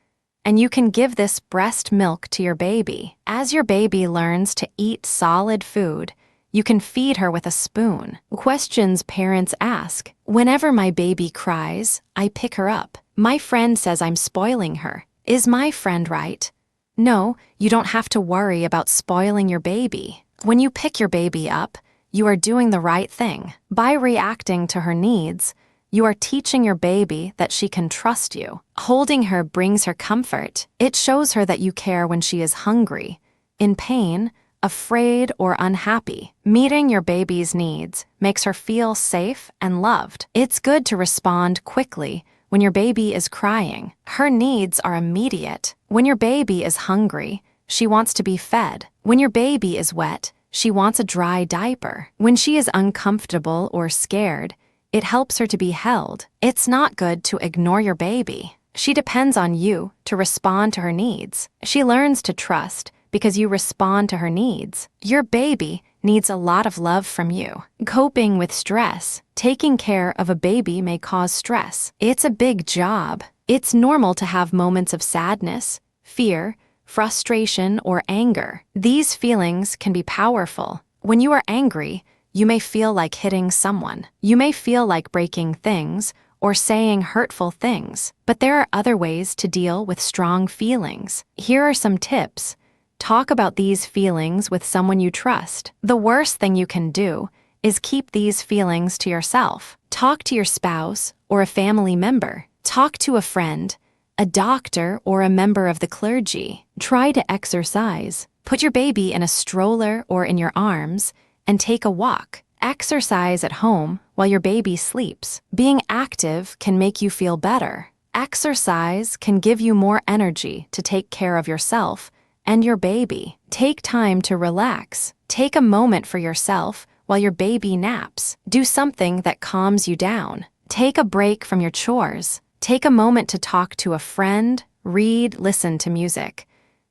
and you can give this breast milk to your baby. As your baby learns to eat solid food, you can feed her with a spoon. Questions parents ask: whenever my baby cries, I pick her up. My friend says I'm spoiling her. Is my friend right? No, you don't have to worry about spoiling your baby. When you pick your baby up, you are doing the right thing. By reacting to her needs, you are teaching your baby that she can trust you. Holding her brings her comfort. It shows her that you care when she is hungry, in pain, afraid, or unhappy. Meeting your baby's needs makes her feel safe and loved. It's good to respond quickly when your baby is crying. Her needs are immediate. When your baby is hungry, she wants to be fed. When your baby is wet, she wants a dry diaper. When she is uncomfortable or scared, it helps her to be held. It's not good to ignore your baby. She depends on you to respond to her needs. She learns to trust because you respond to her needs. Your baby needs a lot of love from you. Coping with stress. Taking care of a baby may cause stress. It's a big job. It's normal to have moments of sadness, fear, frustration, or anger. These feelings can be powerful. When you are angry, you may feel like hitting someone. You may feel like breaking things or saying hurtful things. But there are other ways to deal with strong feelings. Here are some tips. Talk about these feelings with someone you trust. The worst thing you can do is keep these feelings to yourself. Talk to your spouse or a family member. Talk to a friend, a doctor, or a member of the clergy. Try to exercise. Put your baby in a stroller or in your arms and take a walk. Exercise at home while your baby sleeps. Being active can make you feel better. Exercise can give you more energy to take care of yourself and your baby. Take time to relax. Take a moment for yourself while your baby naps. Do something that calms you down. Take a break from your chores. Take a moment to talk to a friend, read, listen to music.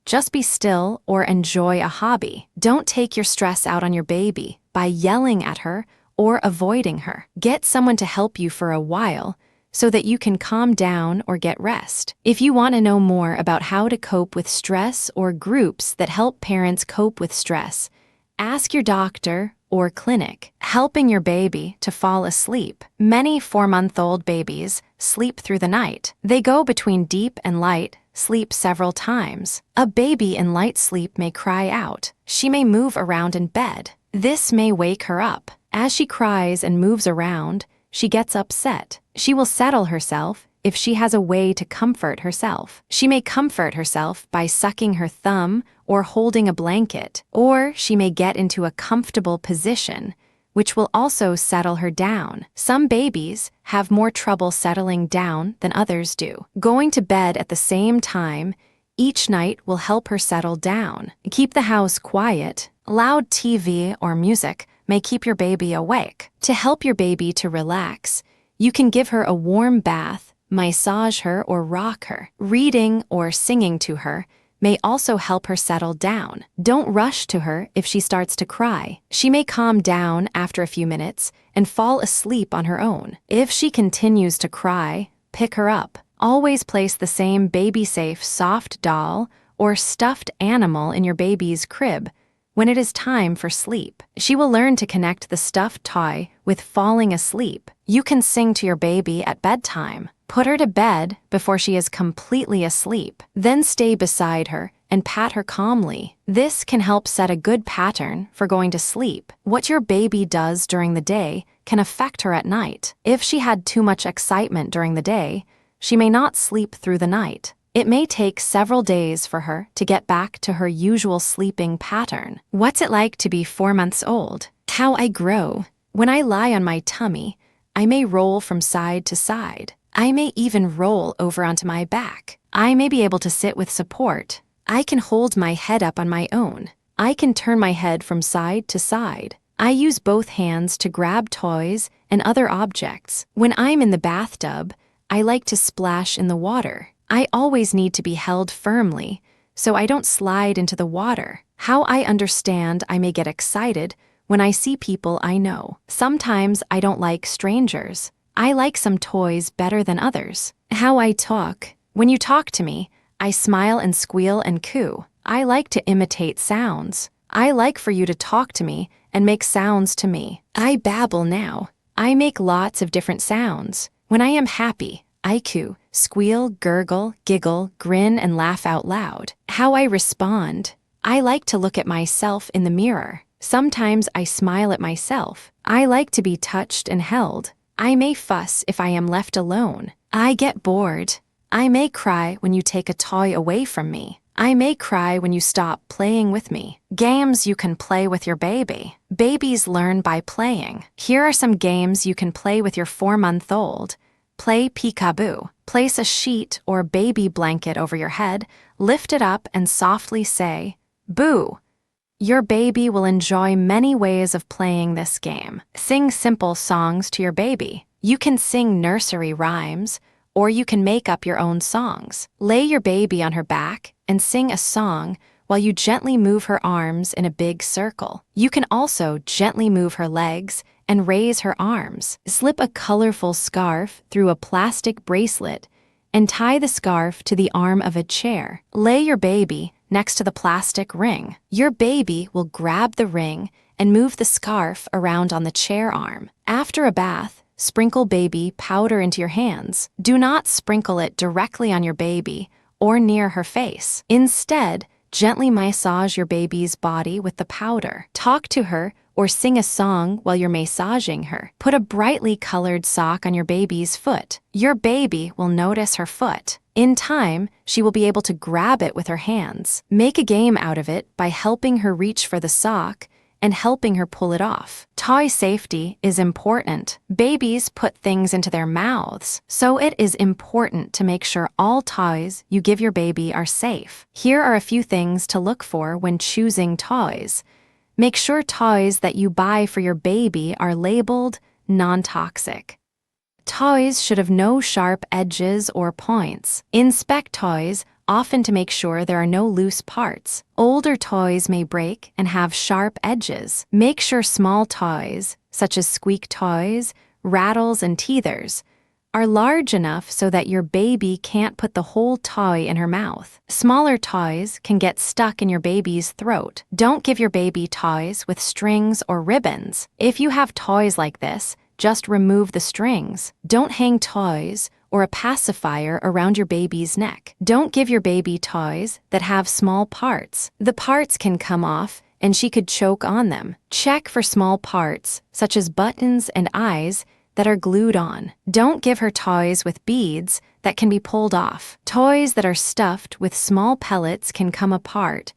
Just be still or enjoy a hobby. Don't take your stress out on your baby by yelling at her or avoiding her. Get someone to help you for a while so that you can calm down or get rest. If you want to know more about how to cope with stress or groups that help parents cope with stress, ask your doctor or clinic. Helping your baby to fall asleep. Many 4-month-old babies sleep through the night. They go between deep and light sleep several times. A baby in light sleep may cry out. She may move around in bed. This may wake her up. As she cries and moves around, she gets upset. She will settle herself if she has a way to comfort herself. She may comfort herself by sucking her thumb or holding a blanket, or she may get into a comfortable position, which will also settle her down. Some babies have more trouble settling down than others do. Going to bed at the same time each night will help her settle down. Keep the house quiet. Loud TV or music may keep your baby awake. To help your baby to relax, you can give her a warm bath, massage her, or rock her. Reading or singing to her may also help her settle down. Don't rush to her if she starts to cry. She may calm down after a few minutes and fall asleep on her own. If she continues to cry, pick her up. Always place the same baby-safe soft doll or stuffed animal in your baby's crib when it is time for sleep. She will learn to connect the stuffed toy with falling asleep. You can sing to your baby at bedtime. Put her to bed before she is completely asleep. Then stay beside her and pat her calmly. This can help set a good pattern for going to sleep. What your baby does during the day can affect her at night. If she had too much excitement during the day, she may not sleep through the night. It may take several days for her to get back to her usual sleeping pattern. What's it like to be 4 months old? How I grow. When I lie on my tummy, I may roll from side to side. I may even roll over onto my back. I may be able to sit with support. I can hold my head up on my own. I can turn my head from side to side. I use both hands to grab toys and other objects. When I'm in the bathtub, I like to splash in the water. I always need to be held firmly, so I don't slide into the water. How I understand I may get excited when I see people I know. Sometimes I don't like strangers. I like some toys better than others. How I talk. When you talk to me, I smile and squeal and coo. I like to imitate sounds. I like for you to talk to me and make sounds to me. I babble now. I make lots of different sounds. When I am happy, I coo, squeal, gurgle, giggle, grin, and laugh out loud. How I respond. I like to look at myself in the mirror. Sometimes I smile at myself. I like to be touched and held. I may fuss if I am left alone. I get bored. I may cry when you take a toy away from me. I may cry when you stop playing with me. Games you can play with your baby. Babies learn by playing. Here are some games you can play with your 4-month-old. Play peekaboo. Place a sheet or baby blanket over your head, lift it up and softly say, "Boo." Your baby will enjoy many ways of playing this game. Sing simple songs to your baby. You can sing nursery rhymes, or you can make up your own songs. Lay your baby on her back and sing a song while you gently move her arms in a big circle. You can also gently move her legs and raise her arms. Slip a colorful scarf through a plastic bracelet and tie the scarf to the arm of a chair. Lay your baby next to the plastic ring. Your baby will grab the ring and move the scarf around on the chair arm. After a bath, sprinkle baby powder into your hands. Do not sprinkle it directly on your baby or near her face. Instead, gently massage your baby's body with the powder. Talk to her or sing a song while you're massaging her. Put a brightly colored sock on your baby's foot. Your baby will notice her foot. In time, she will be able to grab it with her hands. Make a game out of it by helping her reach for the sock and helping her pull it off. Toy safety is important. Babies put things into their mouths, so it is important to make sure all toys you give your baby are safe. Here are a few things to look for when choosing toys. Make sure toys that you buy for your baby are labeled non-toxic. Toys should have no sharp edges or points. Inspect toys often to make sure there are no loose parts. Older toys may break and have sharp edges. Make sure small toys, such as squeak toys, rattles, and teethers, are large enough so that your baby can't put the whole toy in her mouth. Smaller toys can get stuck in your baby's throat. Don't give your baby toys with strings or ribbons. If you have toys like this, just remove the strings. Don't hang toys or a pacifier around your baby's neck. Don't give your baby toys that have small parts. The parts can come off and she could choke on them. Check for small parts, such as buttons and eyes, that are glued on. Don't give her toys with beads that can be pulled off. Toys that are stuffed with small pellets can come apart,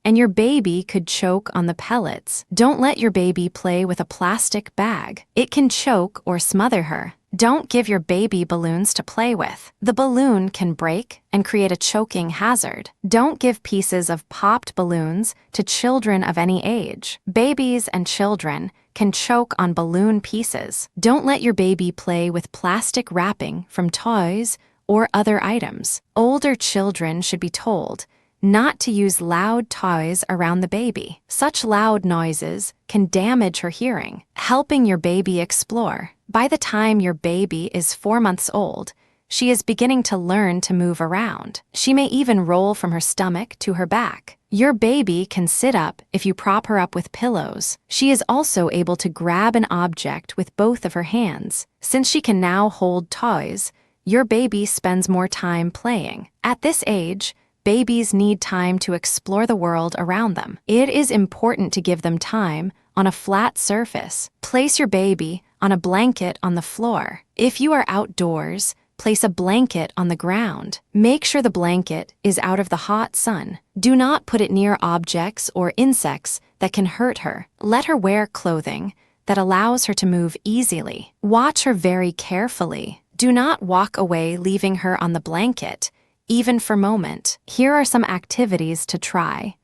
and your baby could choke on the pellets. Don't let your baby play with a plastic bag. It can choke or smother her. Don't give your baby balloons to play with. The balloon can break and create a choking hazard. Don't give pieces of popped balloons to children of any age. Babies and children can choke on balloon pieces. Don't let your baby play with plastic wrapping from toys or other items. Older children should be told not to use loud toys around the baby. Such loud noises can damage her hearing. Helping your baby explore. By the time your baby is 4 months old, she is beginning to learn to move around. She may even roll from her stomach to her back. Your baby can sit up if you prop her up with pillows. She is also able to grab an object with both of her hands. Since she can now hold toys, your baby spends more time playing. At this age, babies need time to explore the world around them. It is important to give them time on a flat surface. Place your baby on a blanket on the floor. If you are outdoors, place a blanket on the ground. Make sure the blanket is out of the hot sun. Do not put it near objects or insects that can hurt her. Let her wear clothing that allows her to move easily. Watch her very carefully. Do not walk away leaving her on the blanket, even for a moment. Here are some activities to try.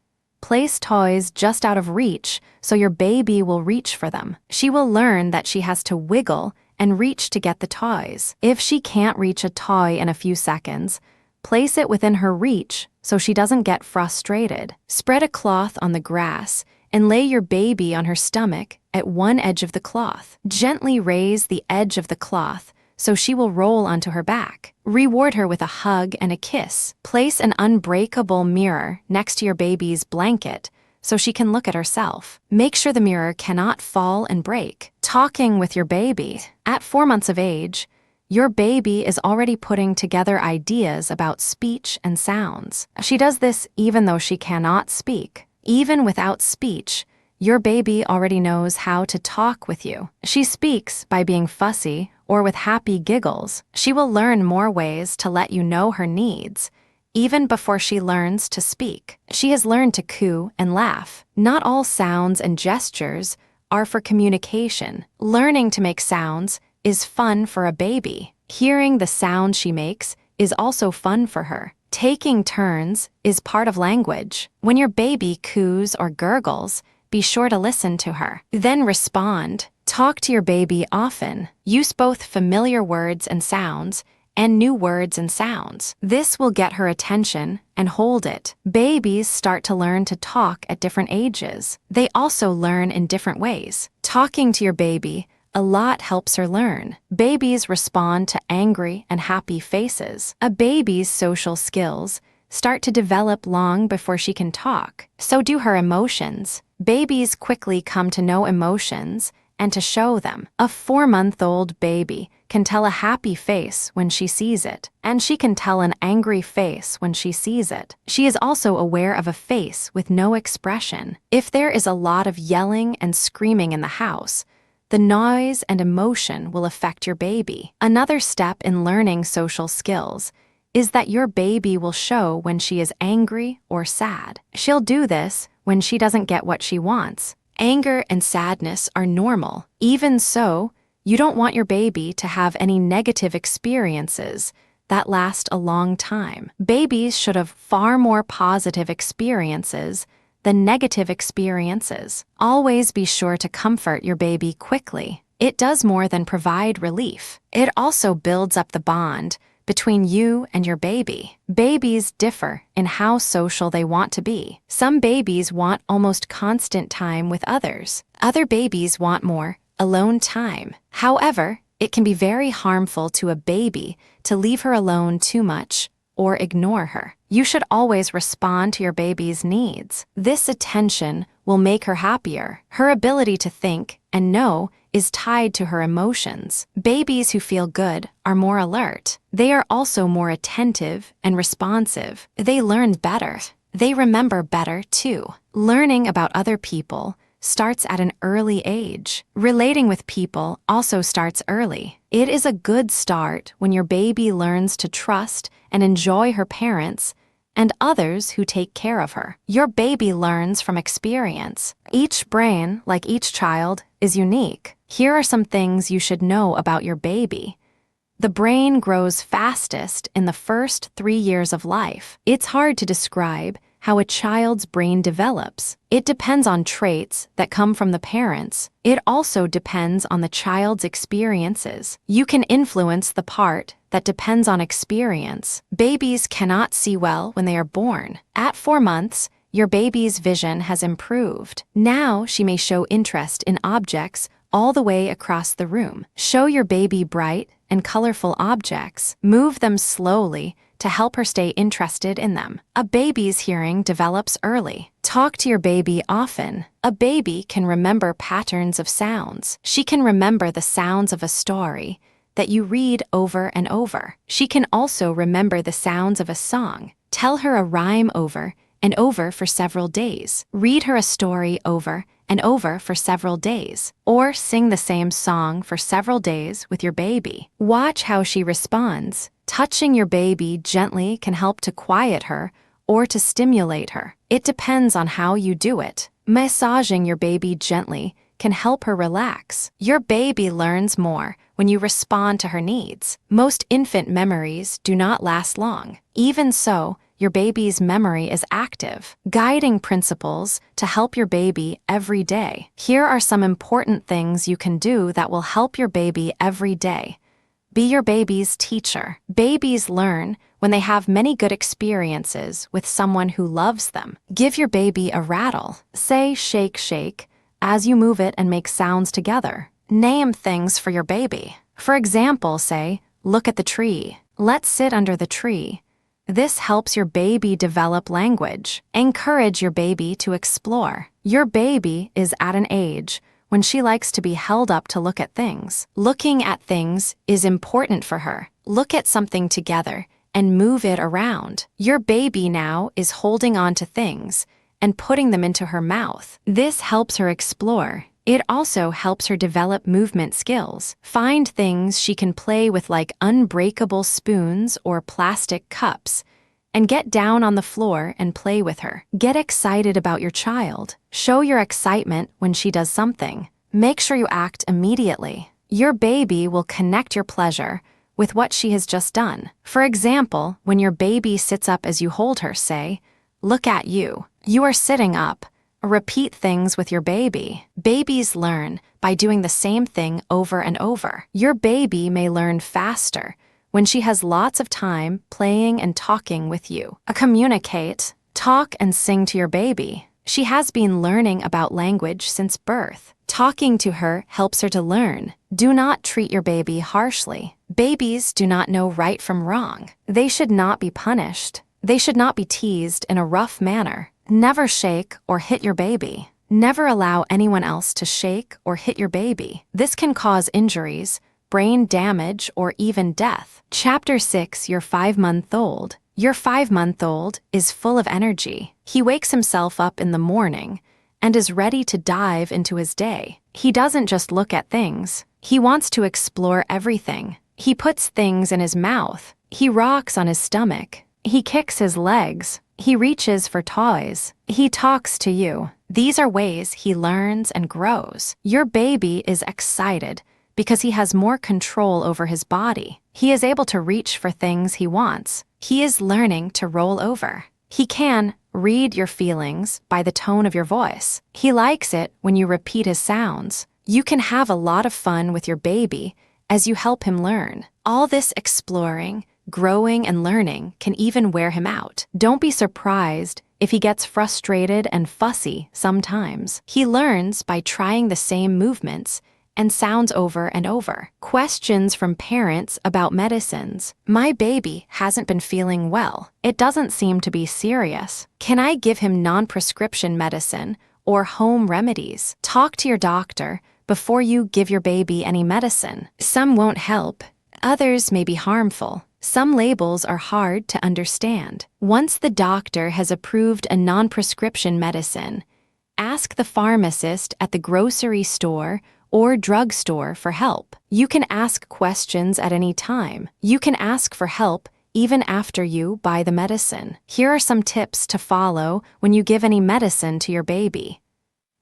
Place toys just out of reach so your baby will reach for them. She will learn that she has to wiggle and reach to get the toys. If she can't reach a toy in a few seconds, place it within her reach so she doesn't get frustrated. Spread a cloth on the grass and lay your baby on her stomach at one edge of the cloth. Gently raise the edge of the cloth so she will roll onto her back. Reward her with a hug and a kiss. Place an unbreakable mirror next to your baby's blanket so she can look at herself. Make sure the mirror cannot fall and break. Talking with your baby. At 4 months of age, your baby is already putting together ideas about speech and sounds. She does this even though she cannot speak. Even without speech, your baby already knows how to talk with you. She speaks by being fussy or with happy giggles. She will learn more ways to let you know her needs, even before she learns to speak. She has learned to coo and laugh. Not all sounds and gestures are for communication. Learning to make sounds is fun for a baby. Hearing the sound she makes is also fun for her. Taking turns is part of language. When your baby coos or gurgles, be sure to listen to her. Then respond. Talk to your baby often. Use both familiar words and sounds and new words and sounds. This will get her attention and hold it. Babies start to learn to talk at different ages. They also learn in different ways. Talking to your baby a lot helps her learn. Babies respond to angry and happy faces. A baby's social skills start to develop long before she can talk. So do her emotions. Babies quickly come to know emotions and to show them. A 4-month-old baby can tell a happy face when she sees it, and she can tell an angry face when she sees it. She is also aware of a face with no expression. If there is a lot of yelling and screaming in the house, the noise and emotion will affect your baby. Another step in learning social skills is that your baby will show when she is angry or sad. She'll do this when she doesn't get what she wants. Anger and sadness are normal. Even so, you don't want your baby to have any negative experiences that last a long time. Babies should have far more positive experiences than negative experiences. Always be sure to comfort your baby quickly. It does more than provide relief. It also builds up the bond between you and your baby. Babies differ in how social they want to be. Some babies want almost constant time with others. Other babies want more alone time. However, it can be very harmful to a baby to leave her alone too much or ignore her. You should always respond to your baby's needs. This attention will make her happier. Her ability to think and know is tied to her emotions. Babies who feel good are more alert. They are also more attentive and responsive. They learn better. They remember better too. Learning about other people starts at an early age. Relating with people also starts early. It is a good start when your baby learns to trust and enjoy her parents and others who take care of her. Your baby learns from experience. Each brain, like each child, is unique. Here are some things you should know about your baby. The brain grows fastest in the first 3 years of life. It's hard to describe how a child's brain develops. It depends on traits that come from the parents. It also depends on the child's experiences. You can influence the part that depends on experience. Babies cannot see well when they are born. At 4 months, your baby's vision has improved. Now she may show interest in objects all the way across the room. Show your baby bright and colorful objects. Move them slowly to help her stay interested in them. A baby's hearing develops early. Talk to your baby often. A baby can remember patterns of sounds. She can remember the sounds of a story that you read over and over. She can also remember the sounds of a song. Tell her a rhyme over and over for several days. Read her a story over and over for several days, or sing the same song for several days with your baby. Watch how she responds. Touching your baby gently can help to quiet her or to stimulate her. It depends on how you do it. Massaging your baby gently can help her relax. Your baby learns more when you respond to her needs. Most infant memories do not last long. Even so, your baby's memory is active. Guiding principles to help your baby every day. Here are some important things you can do that will help your baby every day. Be your baby's teacher. Babies learn when they have many good experiences with someone who loves them. Give your baby a rattle. Say shake, shake as you move it and make sounds together. Name things for your baby. For example, say, look at the tree. Let's sit under the tree. This helps your baby develop language. Encourage your baby to explore. Your baby is at an age when she likes to be held up to look at things. Looking at things is important for her. Look at something together and move it around. Your baby now is holding on to things and putting them into her mouth. This helps her explore. It also helps her develop movement skills. Find things she can play with like unbreakable spoons or plastic cups, and get down on the floor and play with her. Get excited about your child. Show your excitement when she does something. Make sure you act immediately. Your baby will connect your pleasure with what she has just done. For example, when your baby sits up as you hold her, say, look at you. You are sitting up. Repeat things with your baby. Babies learn by doing the same thing over and over. Your baby may learn faster when she has lots of time playing and talking with you. Communicate. Talk and sing to your baby. She has been learning about language since birth. Talking to her helps her to learn. Do not treat your baby harshly. Babies do not know right from wrong. They should not be punished. They should not be teased in a rough manner. Never shake or hit your baby. Never allow anyone else to shake or hit your baby. This can cause injuries, brain damage, or even death. Chapter 6, Your 5-month-old. Your 5-month-old is full of energy. He wakes himself up in the morning and is ready to dive into his day. He doesn't just look at things. He wants to explore everything. He puts things in his mouth. He rocks on his stomach. He kicks his legs. He reaches for toys. He talks to you. These are ways he learns and grows. Your baby is excited because he has more control over his body. He is able to reach for things he wants. He is learning to roll over. He can read your feelings by the tone of your voice. He likes it when you repeat his sounds. You can have a lot of fun with your baby as you help him learn. All this exploring, growing, and learning can even wear him out. Don't be surprised if he gets frustrated and fussy sometimes. He learns by trying the same movements and sounds over and over. Questions from parents about medicines. My baby hasn't been feeling well. It doesn't seem to be serious. Can I give him non-prescription medicine or home remedies? Talk to your doctor before you give your baby any medicine. Some won't help. Others may be harmful. Some labels are hard to understand. Once the doctor has approved a non-prescription medicine, ask the pharmacist at the grocery store or drugstore for help. You can ask questions at any time. You can ask for help even after you buy the medicine. Here are some tips to follow when you give any medicine to your baby.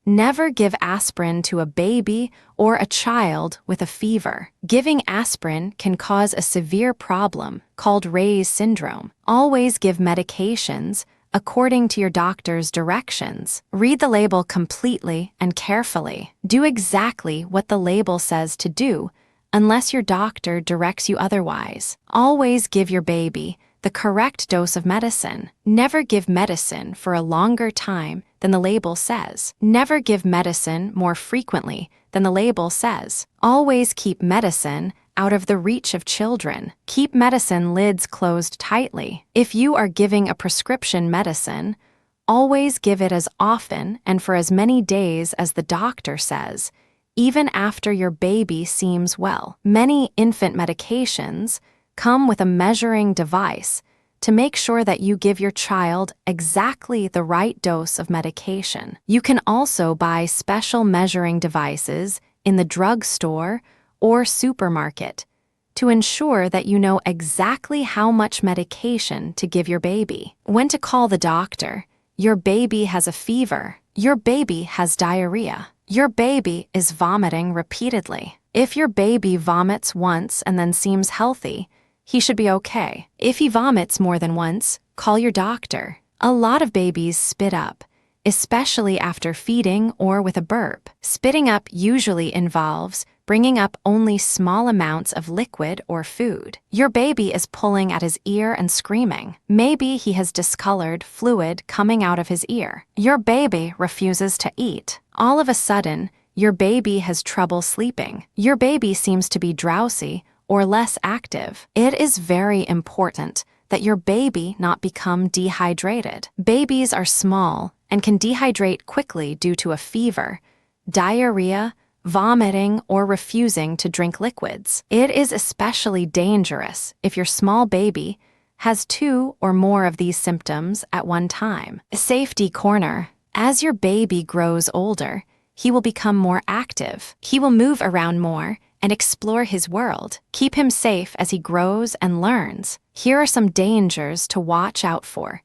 Never give aspirin to a baby or a child with a fever. Giving aspirin can cause a severe problem called Ray's syndrome. Always give medications according to your doctor's directions. Read the label completely and carefully. Do exactly what the label says to do, unless your doctor directs you otherwise. Always give your baby the correct dose of medicine. Never give medicine for a longer time than the label says. Never give medicine more frequently than the label says. Always keep medicine out of the reach of children. Keep medicine lids closed tightly. If you are giving a prescription medicine, always give it as often and for as many days as the doctor says, even after your baby seems well. Many infant medications come with a measuring device to make sure that you give your child exactly the right dose of medication. You can also buy special measuring devices in the drugstore or supermarket to ensure that you know exactly how much medication to give your baby. When to call the doctor. Your baby has a fever. Your baby has diarrhea. Your baby is vomiting repeatedly. If your baby vomits once and then seems healthy, he should be okay. If he vomits more than once, call your doctor. A lot of babies spit up, especially after feeding or with a burp. Spitting up usually involves bringing up only small amounts of liquid or food. Your baby is pulling at his ear and screaming. Maybe he has discolored fluid coming out of his ear. Your baby refuses to eat. All of a sudden, your baby has trouble sleeping. Your baby seems to be drowsy or less active. It is very important that your baby not become dehydrated. Babies are small and can dehydrate quickly due to a fever, diarrhea, vomiting, or refusing to drink liquids. It is especially dangerous if your small baby has 2 or more of these symptoms at one time. Safety corner. As your baby grows older, he will become more active. He will move around more and explore his world. Keep him safe as he grows and learns. Here are some dangers to watch out for.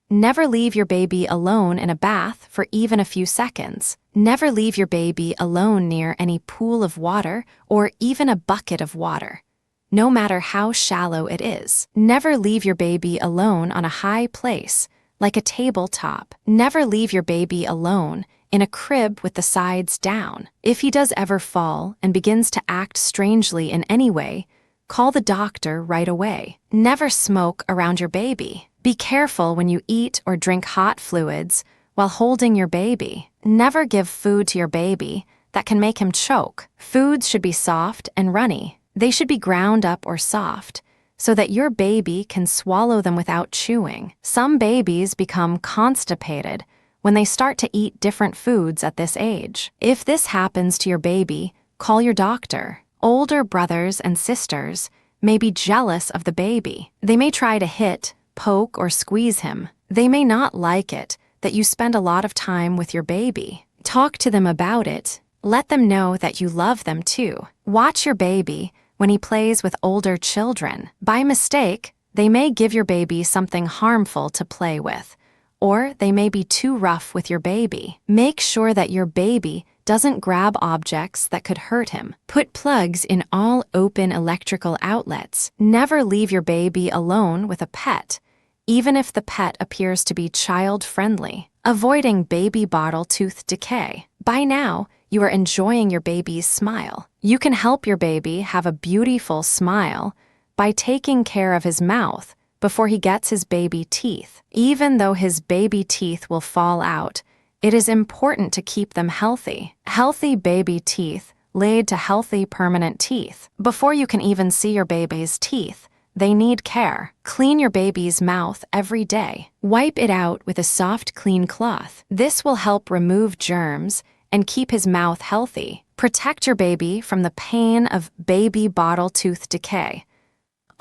Never leave your baby alone in a bath for even a few seconds. Never leave your baby alone near any pool of water or even a bucket of water, no matter how shallow it is. Never leave your baby alone on a high place, like a tabletop. Never leave your baby alone in a crib with the sides down. If he does ever fall and begins to act strangely in any way, call the doctor right away. Never smoke around your baby. Be careful when you eat or drink hot fluids while holding your baby. Never give food to your baby that can make him choke. Foods should be soft and runny. They should be ground up or soft so that your baby can swallow them without chewing. Some babies become constipated when they start to eat different foods at this age. If this happens to your baby, call your doctor. Older brothers and sisters may be jealous of the baby. They may try to hit, poke, or squeeze him. They may not like it that you spend a lot of time with your baby. Talk to them about it. Let them know that you love them too. Watch your baby when he plays with older children. By mistake, they may give your baby something harmful to play with, or they may be too rough with your baby. Make sure that your baby doesn't grab objects that could hurt him. Put plugs in all open electrical outlets. Never leave your baby alone with a pet, even if the pet appears to be child-friendly. Avoiding baby bottle tooth decay. By now, you are enjoying your baby's smile. You can help your baby have a beautiful smile by taking care of his mouth before he gets his baby teeth. Even though his baby teeth will fall out, it is important to keep them healthy. Healthy baby teeth lead to healthy permanent teeth. Before you can even see your baby's teeth, they need care. Clean your baby's mouth every day. Wipe it out with a soft, clean cloth. This will help remove germs and keep his mouth healthy. Protect your baby from the pain of baby bottle tooth decay.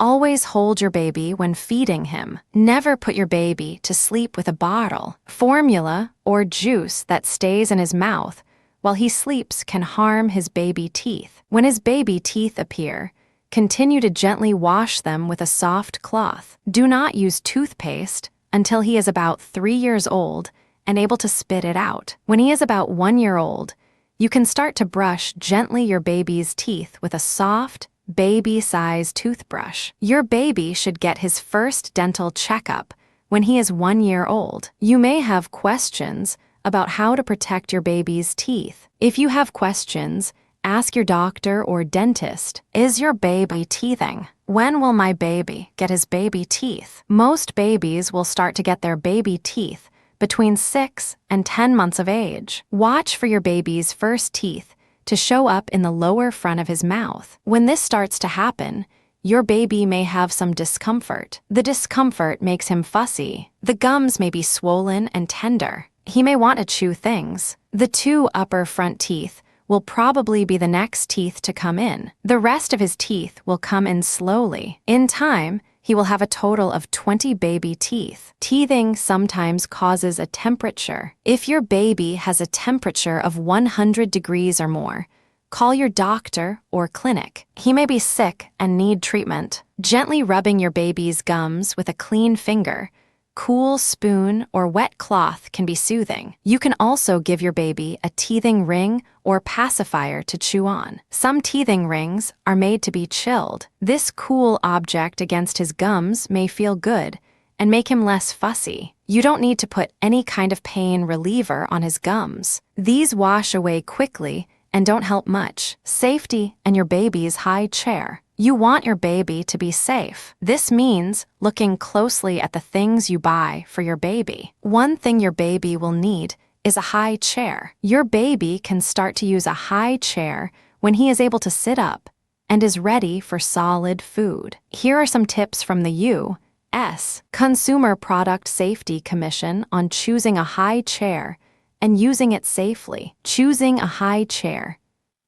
Always hold your baby when feeding him. Never put your baby to sleep with a bottle. Formula or juice that stays in his mouth while he sleeps can harm his baby teeth. When his baby teeth appear, continue to gently wash them with a soft cloth. Do not use toothpaste until he is about 3 years old and able to spit it out. When he is about 1 year old, you can start to brush gently your baby's teeth with a soft, baby-sized toothbrush. Your baby should get his first dental checkup when he is 1 year old. You may have questions about how to protect your baby's teeth. If you have questions, ask your doctor or dentist. Is your baby teething? When will my baby get his baby teeth? Most babies will start to get their baby teeth between 6 and 10 months of age. Watch for your baby's first teeth to show up in the lower front of his mouth. When this starts to happen, your baby may have some discomfort. The discomfort makes him fussy. The gums may be swollen and tender. He may want to chew things. The 2 upper front teeth will probably be the next teeth to come in. The rest of his teeth will come in slowly. In time, he will have a total of 20 baby teeth. Teething sometimes causes a temperature. If your baby has a temperature of 100 degrees or more, call your doctor or clinic. He may be sick and need treatment. Gently rubbing your baby's gums with a clean finger, cool spoon, or wet cloth can be soothing. You can also give your baby a teething ring or pacifier to chew on. Some teething rings are made to be chilled. This cool object against his gums may feel good and make him less fussy. You don't need to put any kind of pain reliever on his gums. These wash away quickly and don't help much. Safety and your baby's high chair. You want your baby to be safe. This means looking closely at the things you buy for your baby. One thing your baby will need is a high chair. Your baby can start to use a high chair when he is able to sit up and is ready for solid food. Here are some tips from the U.S. Consumer Product Safety Commission on choosing a high chair and using it safely. Choosing a high chair.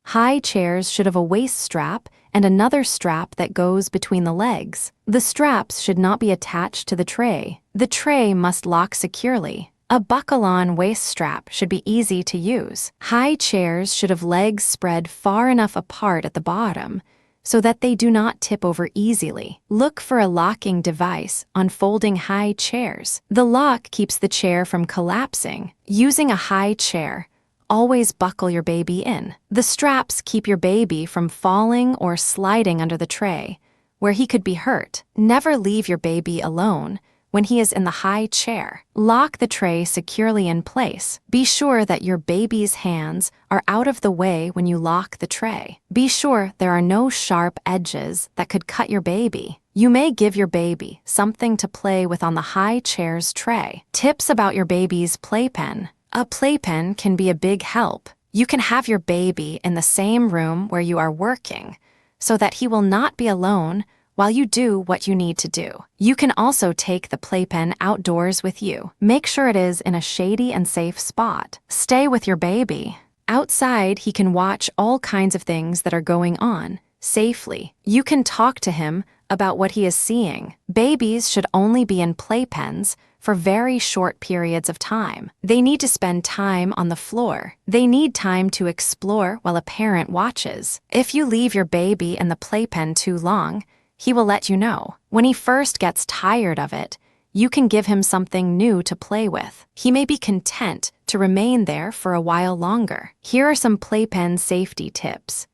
High chairs should have a waist strap and another strap that goes between the legs. The straps should not be attached to the tray. The tray must lock securely. A buckle-on waist strap should be easy to use. High chairs should have legs spread far enough apart at the bottom so that they do not tip over easily. Look for a locking device on folding high chairs. The lock keeps the chair from collapsing. Using a high chair, always buckle your baby in. The straps keep your baby from falling or sliding under the tray, where he could be hurt. Never leave your baby alone when he is in the high chair. Lock the tray securely in place. Be sure that your baby's hands are out of the way when you lock the tray. Be sure there are no sharp edges that could cut your baby. You may give your baby something to play with on the high chair's tray. Tips about your baby's playpen. A playpen can be a big help. You can have your baby in the same room where you are working so that he will not be alone while you do what you need to do. You can also take the playpen outdoors with you. Make sure it is in a shady and safe spot. Stay with your baby. Outside, he can watch all kinds of things that are going on safely. You can talk to him about what he is seeing. Babies should only be in playpens for very short periods of time. They need to spend time on the floor. They need time to explore while a parent watches. If you leave your baby in the playpen too long, he will let you know. When he first gets tired of it, you can give him something new to play with. He may be content to remain there for a while longer. Here are some playpen safety tips.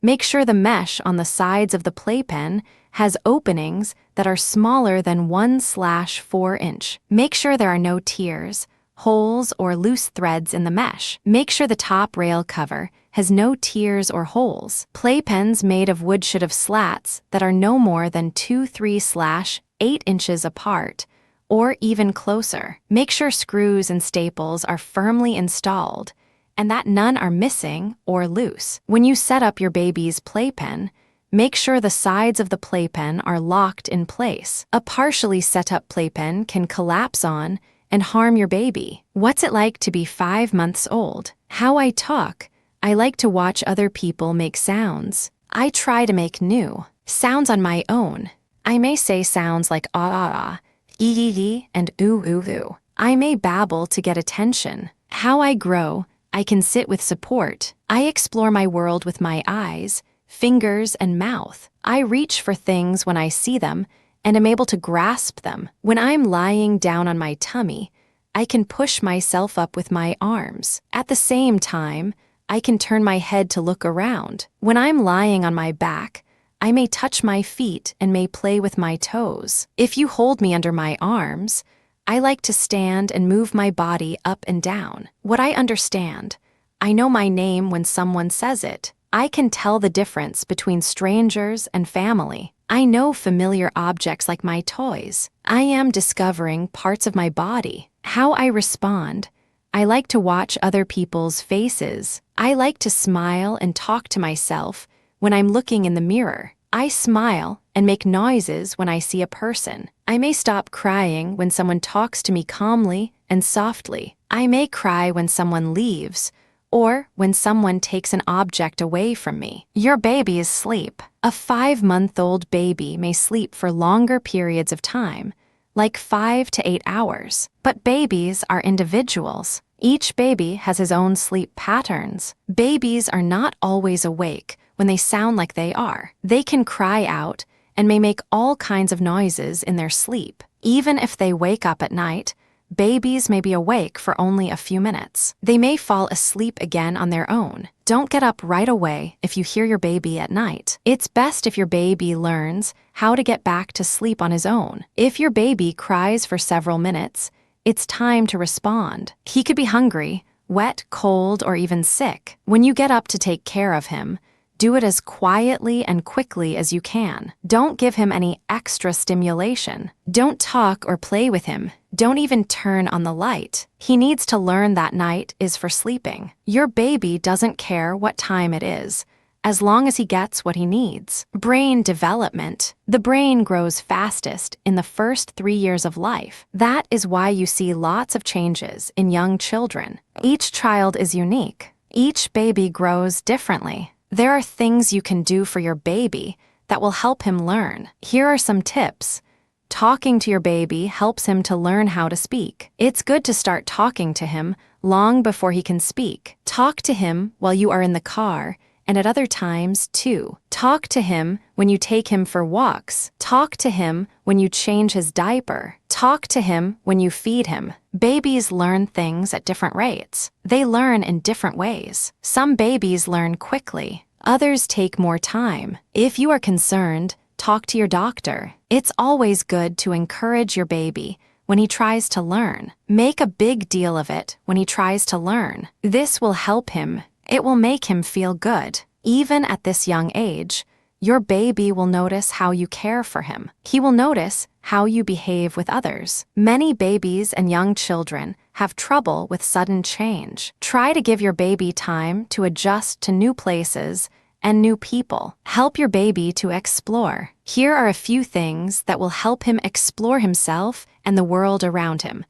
Make sure the mesh on the sides of the playpen has openings that are smaller than 1/4 inch. Make sure there are no tears, holes, or loose threads in the mesh. Make sure the top rail cover has no tears or holes. Playpens made of wood should have slats that are no more than 2-3/8 inches apart, or even closer. Make sure screws and staples are firmly installed and that none are missing or loose. When you set up your baby's playpen, make sure the sides of the playpen are locked in place. A partially set up playpen can collapse on and harm your baby. What's it like to be 5 months old? How I talk. I like to watch other people make sounds. I try to make new sounds on my own. I may say sounds like ah ah ah, ee ee ee, and ooh ooh ooh. I may babble to get attention. How I grow. I can sit with support. I explore my world with my eyes, fingers, and mouth. I reach for things when I see them and am able to grasp them. When I'm lying down on my tummy, I can push myself up with my arms. At the same time, I can turn my head to look around. When I'm lying on my back, I may touch my feet and may play with my toes. If you hold me under my arms, I like to stand and move my body up and down. What I understand, I know my name when someone says it. I can tell the difference between strangers and family. I know familiar objects like my toys. I am discovering parts of my body. How I respond. I like to watch other people's faces. I like to smile and talk to myself when I'm looking in the mirror. I smile and make noises when I see a person. I may stop crying when someone talks to me calmly and softly. I may cry when someone leaves or when someone takes an object away from me. Your baby's sleep. A 5-month-old baby may sleep for longer periods of time, like 5 to 8 hours. But babies are individuals. Each baby has his own sleep patterns. Babies are not always awake when they sound like they are. They can cry out and may make all kinds of noises in their sleep. Even if they wake up at night, babies may be awake for only a few minutes. They may fall asleep again on their own. Don't get up right away if you hear your baby at night. It's best if your baby learns how to get back to sleep on his own. If your baby cries for several minutes, it's time to respond. He could be hungry, wet, cold, or even sick. When you get up to take care of him, do it as quietly and quickly as you can. Don't give him any extra stimulation. Don't talk or play with him. Don't even turn on the light. He needs to learn that night is for sleeping. Your baby doesn't care what time it is, as long as he gets what he needs. Brain development. The brain grows fastest in the first 3 years of life. That is why you see lots of changes in young children. Each child is unique. Each baby grows differently. There are things you can do for your baby that will help him learn. Here are some tips. Talking to your baby helps him to learn how to speak. It's good to start talking to him long before he can speak. Talk to him while you are in the car and at other times too. Talk to him when you take him for walks. Talk to him when you change his diaper. Talk to him when you feed him. Babies learn things at different rates. They learn in different ways. Some babies learn quickly. Others take more time. If you are concerned, talk to your doctor. It's always good to encourage your baby when he tries to learn. Make a big deal of it when he tries to learn. This will help him. It will make him feel good. Even at this young age, your baby will notice how you care for him. He will notice how you behave with others. Many babies and young children have trouble with sudden change. Try to give your baby time to adjust to new places and new people. Help your baby to explore. Here are a few things that will help him explore himself and the world around him.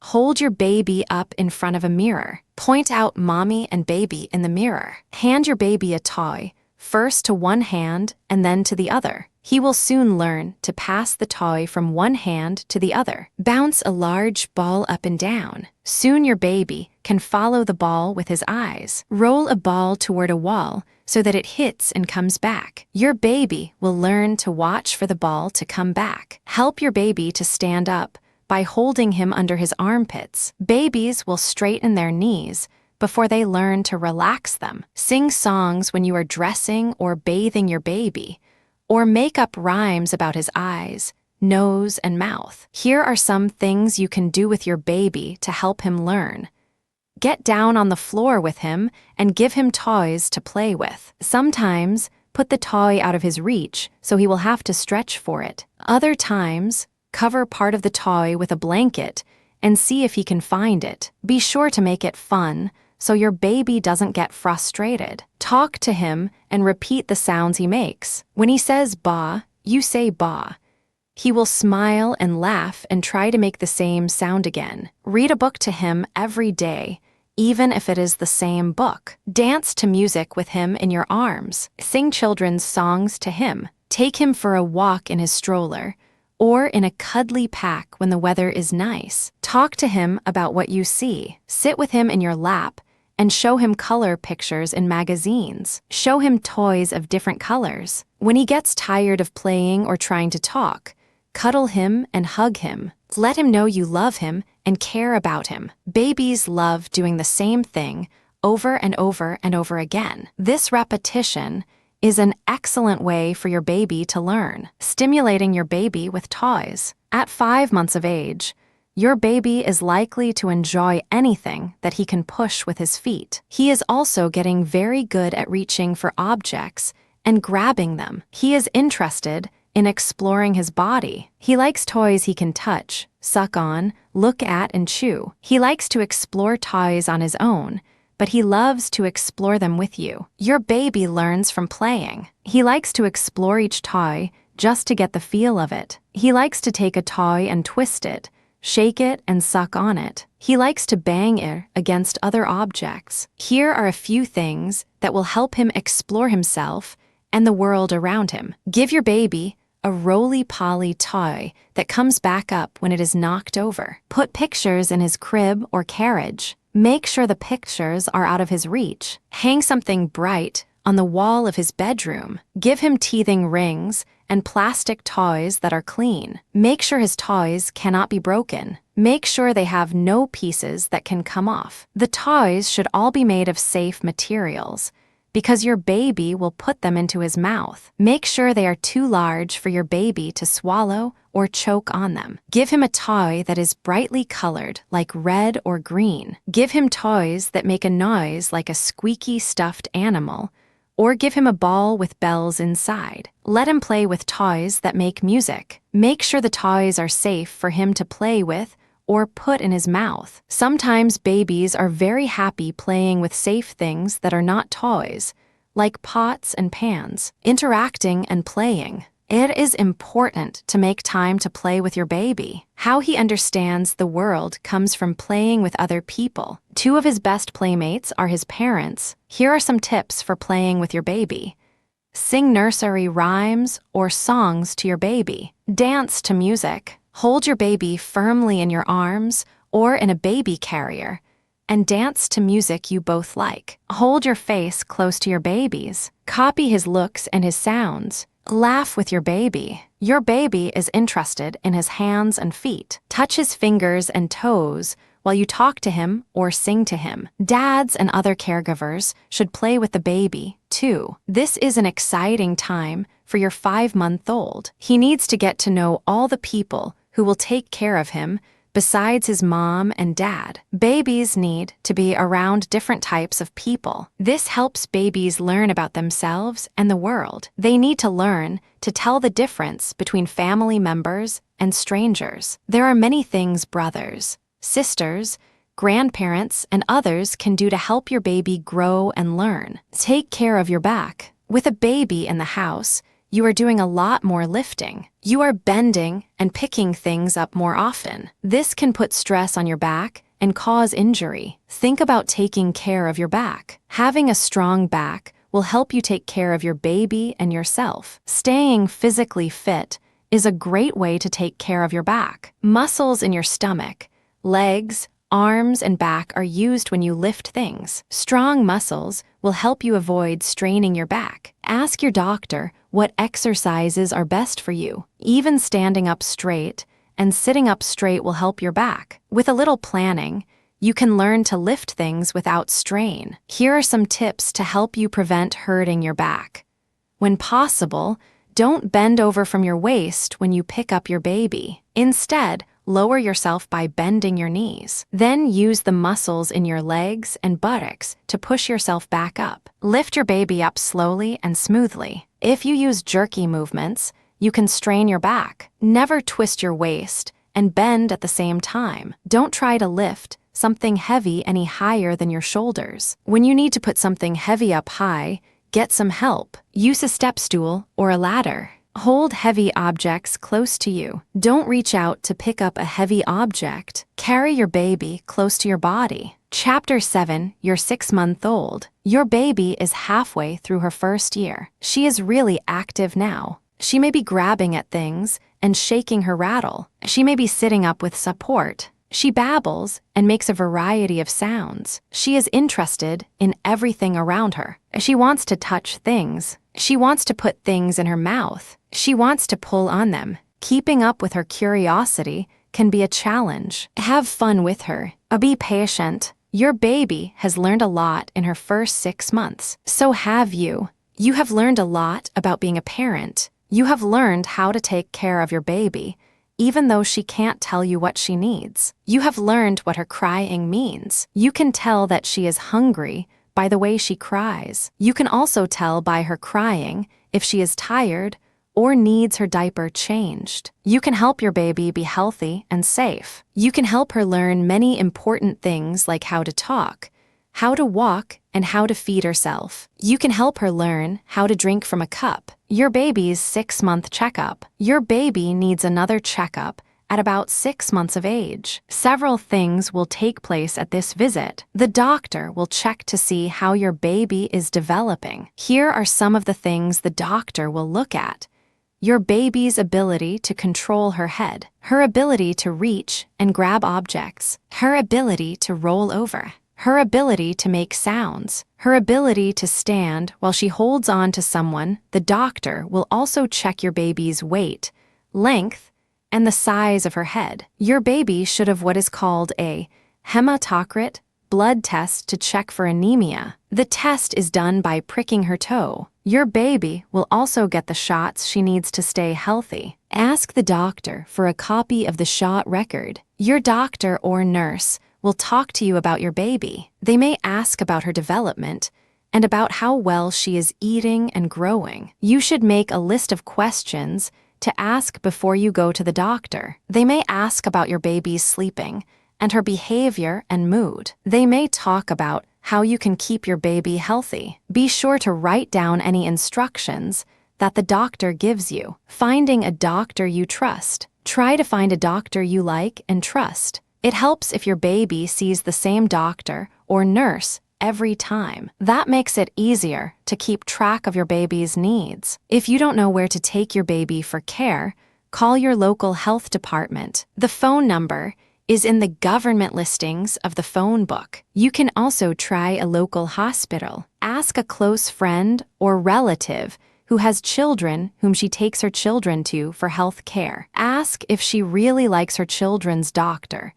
Hold your baby up in front of a mirror. Point out mommy and baby in the mirror. Hand your baby a toy, first to one hand and then to the other. He will soon learn to pass the toy from one hand to the other. Bounce a large ball up and down. Soon your baby can follow the ball with his eyes. Roll a ball toward a wall so that it hits and comes back. Your baby will learn to watch for the ball to come back. Help your baby to stand up by holding him under his armpits. Babies will straighten their knees before they learn to relax them. Sing songs when you are dressing or bathing your baby, or make up rhymes about his eyes, nose, and mouth. Here are some things you can do with your baby to help him learn. Get down on the floor with him and give him toys to play with. Sometimes, put the toy out of his reach so he will have to stretch for it. Other times, cover part of the toy with a blanket and see if he can find it. Be sure to make it fun so your baby doesn't get frustrated. Talk to him and repeat the sounds he makes. When he says ba, you say ba. He will smile and laugh and try to make the same sound again. Read a book to him every day, even if it is the same book. Dance to music with him in your arms. Sing children's songs to him. Take him for a walk in his stroller, or in a cuddly pack when the weather is nice. Talk to him about what you see. Sit with him in your lap and show him color pictures in magazines. Show him toys of different colors. When he gets tired of playing or trying to talk, cuddle him and hug him. Let him know you love him and care about him. Babies love doing the same thing over and over and over again. This repetition is an excellent way for your baby to learn. Stimulating your baby with toys. At 5 months of age, your baby is likely to enjoy anything that he can push with his feet. He is also getting very good at reaching for objects and grabbing them. He is interested in exploring his body. He likes toys he can touch, suck on, look at, and chew. He likes to explore toys on his own, but he loves to explore them with you. Your baby learns from playing. He likes to explore each toy just to get the feel of it. He likes to take a toy and twist it, shake it, and suck on it. He likes to bang it against other objects. Here are a few things that will help him explore himself and the world around him. Give your baby a roly-poly toy that comes back up when it is knocked over. Put pictures in his crib or carriage. Make sure the pictures are out of his reach. Hang something bright on the wall of his bedroom. Give him teething rings and plastic toys that are clean. Make sure his toys cannot be broken. Make sure they have no pieces that can come off. The toys should all be made of safe materials, because your baby will put them into his mouth. Make sure they are too large for your baby to swallow or choke on them. Give him a toy that is brightly colored, like red or green. Give him toys that make a noise like a squeaky stuffed animal, or give him a ball with bells inside. Let him play with toys that make music. Make sure the toys are safe for him to play with or put in his mouth. Sometimes babies are very happy playing with safe things that are not toys, like pots and pans. Interacting and playing. It is important to make time to play with your baby. How he understands the world comes from playing with other people. 2 of his best playmates are his parents. Here are some tips for playing with your baby. Sing nursery rhymes or songs to your baby. Dance to music. Hold your baby firmly in your arms or in a baby carrier and dance to music you both like. Hold your face close to your baby's. Copy his looks and his sounds. Laugh with your baby. Your baby is interested in his hands and feet. Touch his fingers and toes while you talk to him or sing to him. Dads and other caregivers should play with the baby, too. This is an exciting time for your 5-month-old. He needs to get to know all the people who will take care of him besides his mom and dad. Babies need to be around different types of people. This helps babies learn about themselves and the world. They need to learn to tell the difference between family members and strangers. There are many things brothers, sisters, grandparents, and others can do to help your baby grow and learn. Take care of your back. With a baby in the house, you are doing a lot more lifting. You are bending and picking things up more often. This can put stress on your back and cause injury. Think about taking care of your back. Having a strong back will help you take care of your baby and yourself. Staying physically fit is a great way to take care of your back. Muscles in your stomach, legs, arms, and back are used when you lift things. Strong muscles will help you avoid straining your back. Ask your doctor what exercises are best for you. Even standing up straight and sitting up straight will help your back. With a little planning, you can learn to lift things without strain. Here are some tips to help you prevent hurting your back. When possible, don't bend over from your waist when you pick up your baby. Instead, lower yourself by bending your knees. Then use the muscles in your legs and buttocks to push yourself back up. Lift your baby up slowly and smoothly. If you use jerky movements, you can strain your back. Never twist your waist and bend at the same time. Don't try to lift something heavy any higher than your shoulders. When you need to put something heavy up high, get some help. Use a step stool or a ladder. Hold heavy objects close to you. Don't reach out to pick up a heavy object. Carry your baby close to your body. Chapter 7, Your 6-month-old. Your baby is halfway through her first year. She is really active now. She may be grabbing at things and shaking her rattle. She may be sitting up with support. She babbles and makes a variety of sounds. She is interested in everything around her. She wants to touch things. She wants to put things in her mouth. She wants to pull on them. Keeping up with her curiosity can be a challenge. Have fun with her. Be patient. Your baby has learned a lot in her first 6 months. So have you. You have learned a lot about being a parent. You have learned how to take care of your baby, even though she can't tell you what she needs. You have learned what her crying means. You can tell that she is hungry by the way she cries. You can also tell by her crying if she is tired or needs her diaper changed. You can help your baby be healthy and safe. You can help her learn many important things like how to talk, how to walk, and how to feed herself. You can help her learn how to drink from a cup. Your baby's 6-month checkup. Your baby needs another checkup at about 6 months of age. Several things will take place at this visit. The doctor will check to see how your baby is developing. Here are some of the things the doctor will look at. Your baby's ability to control her head, her ability to reach and grab objects, her ability to roll over, her ability to make sounds, her ability to stand while she holds on to someone. The doctor will also check your baby's weight, length, and the size of her head. Your baby should have what is called a hematocrit blood test to check for anemia. The test is done by pricking her toe. Your baby will also get the shots she needs to stay healthy. Ask the doctor for a copy of the shot record. Your doctor or nurse will talk to you about your baby. They may ask about her development and about how well she is eating and growing. You should make a list of questions to ask before you go to the doctor. They may ask about your baby's sleeping and her behavior and mood. They may talk about how you can keep your baby healthy. Be sure to write down any instructions that the doctor gives you. Finding a doctor you trust. Try to find a doctor you like and trust. It helps if your baby sees the same doctor or nurse every time. That makes it easier to keep track of your baby's needs. If you don't know where to take your baby for care, call your local health department. The phone number is in the government listings of the phone book. You can also try a local hospital. Ask a close friend or relative who has children whom she takes her children to for health care. Ask if she really likes her children's doctor,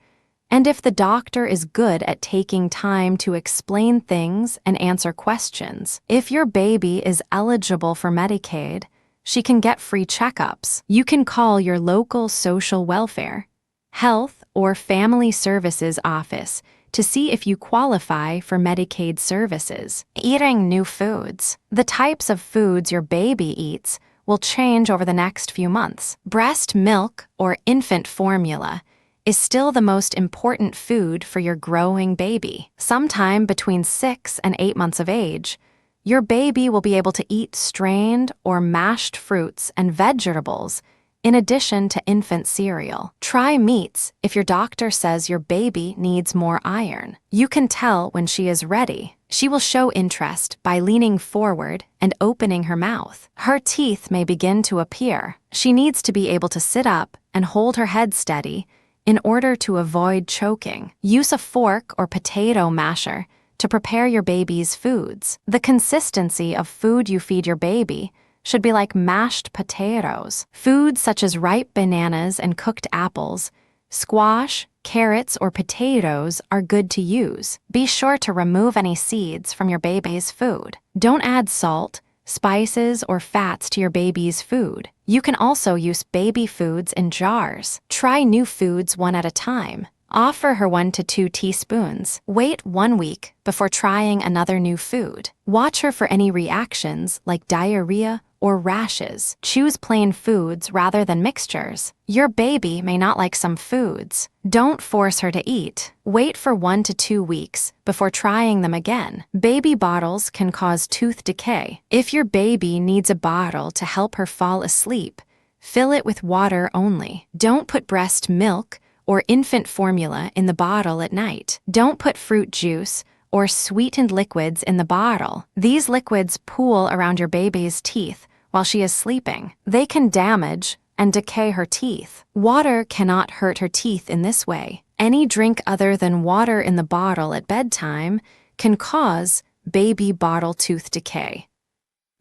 and if the doctor is good at taking time to explain things and answer questions. If your baby is eligible for Medicaid, she can get free checkups. You can call your local social welfare, health, or family services office to see if you qualify for Medicaid services. Eating new foods. The types of foods your baby eats will change over the next few months. Breast milk or infant formula is still the most important food for your growing baby. Sometime between 6 and 8 months of age, your baby will be able to eat strained or mashed fruits and vegetables in addition to infant cereal. Try meats if your doctor says your baby needs more iron. You can tell when she is ready. She will show interest by leaning forward and opening her mouth. Her teeth may begin to appear. She needs to be able to sit up and hold her head steady in order to avoid choking. Use a fork or potato masher to prepare your baby's foods. The consistency of food you feed your baby should be like mashed potatoes. Foods such as ripe bananas and cooked apples, squash, carrots, or potatoes are good to use. Be sure to remove any seeds from your baby's food. Don't add salt, spices, or fats to your baby's food. You can also use baby foods in jars. Try new foods one at a time. Offer her 1 to 2 teaspoons. Wait 1 week before trying another new food. Watch her for any reactions like diarrhea or rashes. Choose plain foods rather than mixtures. Your baby may not like some foods. Don't force her to eat. Wait for 1 to 2 weeks before trying them again. Baby bottles can cause tooth decay. If your baby needs a bottle to help her fall asleep, fill it with water only. Don't put breast milk or infant formula in the bottle at night. Don't put fruit juice or sweetened liquids in the bottle. These liquids pool around your baby's teeth while she is sleeping. They can damage and decay her teeth. Water cannot hurt her teeth in this way. Any drink other than water in the bottle at bedtime can cause baby bottle tooth decay.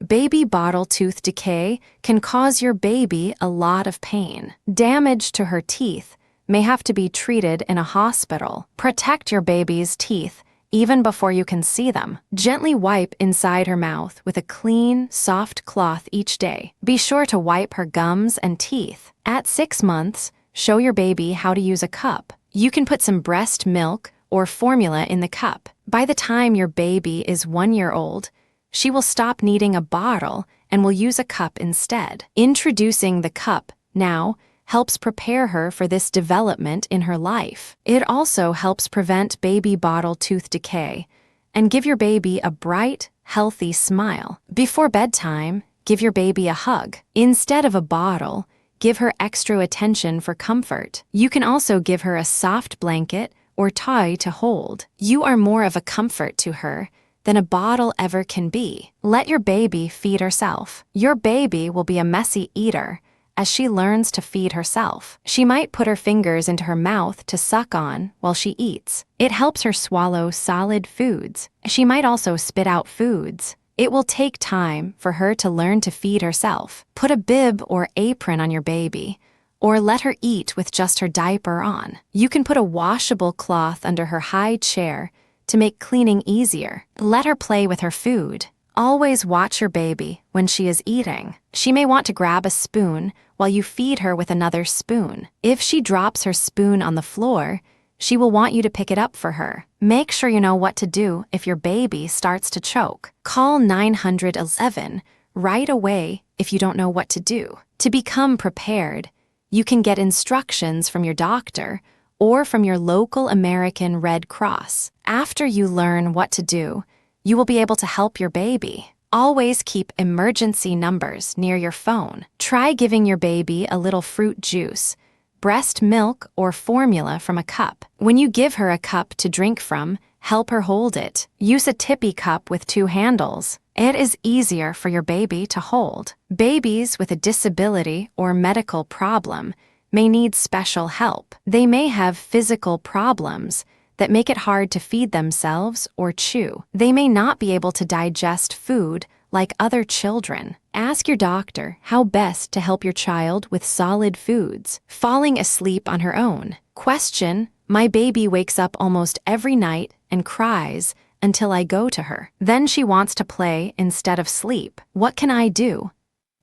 Baby bottle tooth decay can cause your baby a lot of pain. Damage to her teeth may have to be treated in a hospital. Protect your baby's teeth even before you can see them. Gently wipe inside her mouth with a clean, soft cloth each day. Be sure to wipe her gums and teeth. At 6 months, show your baby how to use a cup. You can put some breast milk or formula in the cup. By the time your baby is 1 year old, she will stop needing a bottle and will use a cup instead. Introducing the cup now helps prepare her for this development in her life. It also helps prevent baby bottle tooth decay and give your baby a bright, healthy smile. Before bedtime, give your baby a hug. Instead of a bottle, give her extra attention for comfort. You can also give her a soft blanket or toy to hold. You are more of a comfort to her than a bottle ever can be. Let your baby feed herself. Your baby will be a messy eater as she learns to feed herself. She might put her fingers into her mouth to suck on while she eats. It helps her swallow solid foods. She might also spit out foods. It will take time for her to learn to feed herself. Put a bib or apron on your baby, or let her eat with just her diaper on. You can put a washable cloth under her high chair to make cleaning easier. Let her play with her food. Always watch your baby when she is eating. She may want to grab a spoon while you feed her with another spoon. If she drops her spoon on the floor, she will want you to pick it up for her. Make sure you know what to do if your baby starts to choke. Call 911 right away if you don't know what to do. To become prepared, you can get instructions from your doctor or from your local American Red Cross. After you learn what to do, you will be able to help your baby. Always keep emergency numbers near your phone. Try giving your baby a little fruit juice, breast milk, or formula from a cup. When you give her a cup to drink from, help her hold it. Use a tippy cup with 2 handles. It is easier for your baby to hold. Babies with a disability or medical problem may need special help. They may have physical problems that make it hard to feed themselves or chew. They may not be able to digest food like other children. Ask your doctor how best to help your child with solid foods. Falling asleep on her own. Question: my baby wakes up almost every night and cries until I go to her. Then she wants to play instead of sleep. What can I do?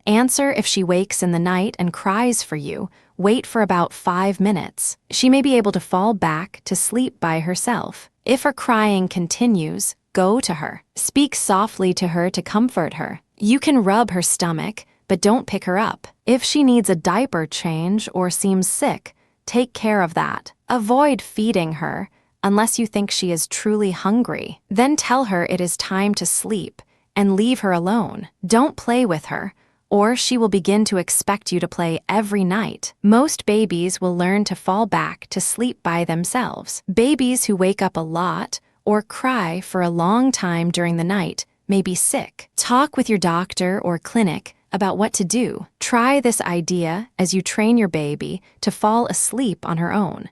Answer: if she wakes in the night and cries for you, wait for about 5 minutes. She may be able to fall back to sleep by herself. If her crying continues, go to her. Speak softly to her to comfort her. You can rub her stomach, but don't pick her up. If she needs a diaper change or seems sick, take care of that. Avoid feeding her unless you think she is truly hungry. Then tell her it is time to sleep and leave her alone. Don't play with her, or she will begin to expect you to play every night. Most babies will learn to fall back to sleep by themselves. Babies who wake up a lot or cry for a long time during the night may be sick. Talk with your doctor or clinic about what to do. Try this idea as you train your baby to fall asleep on her own.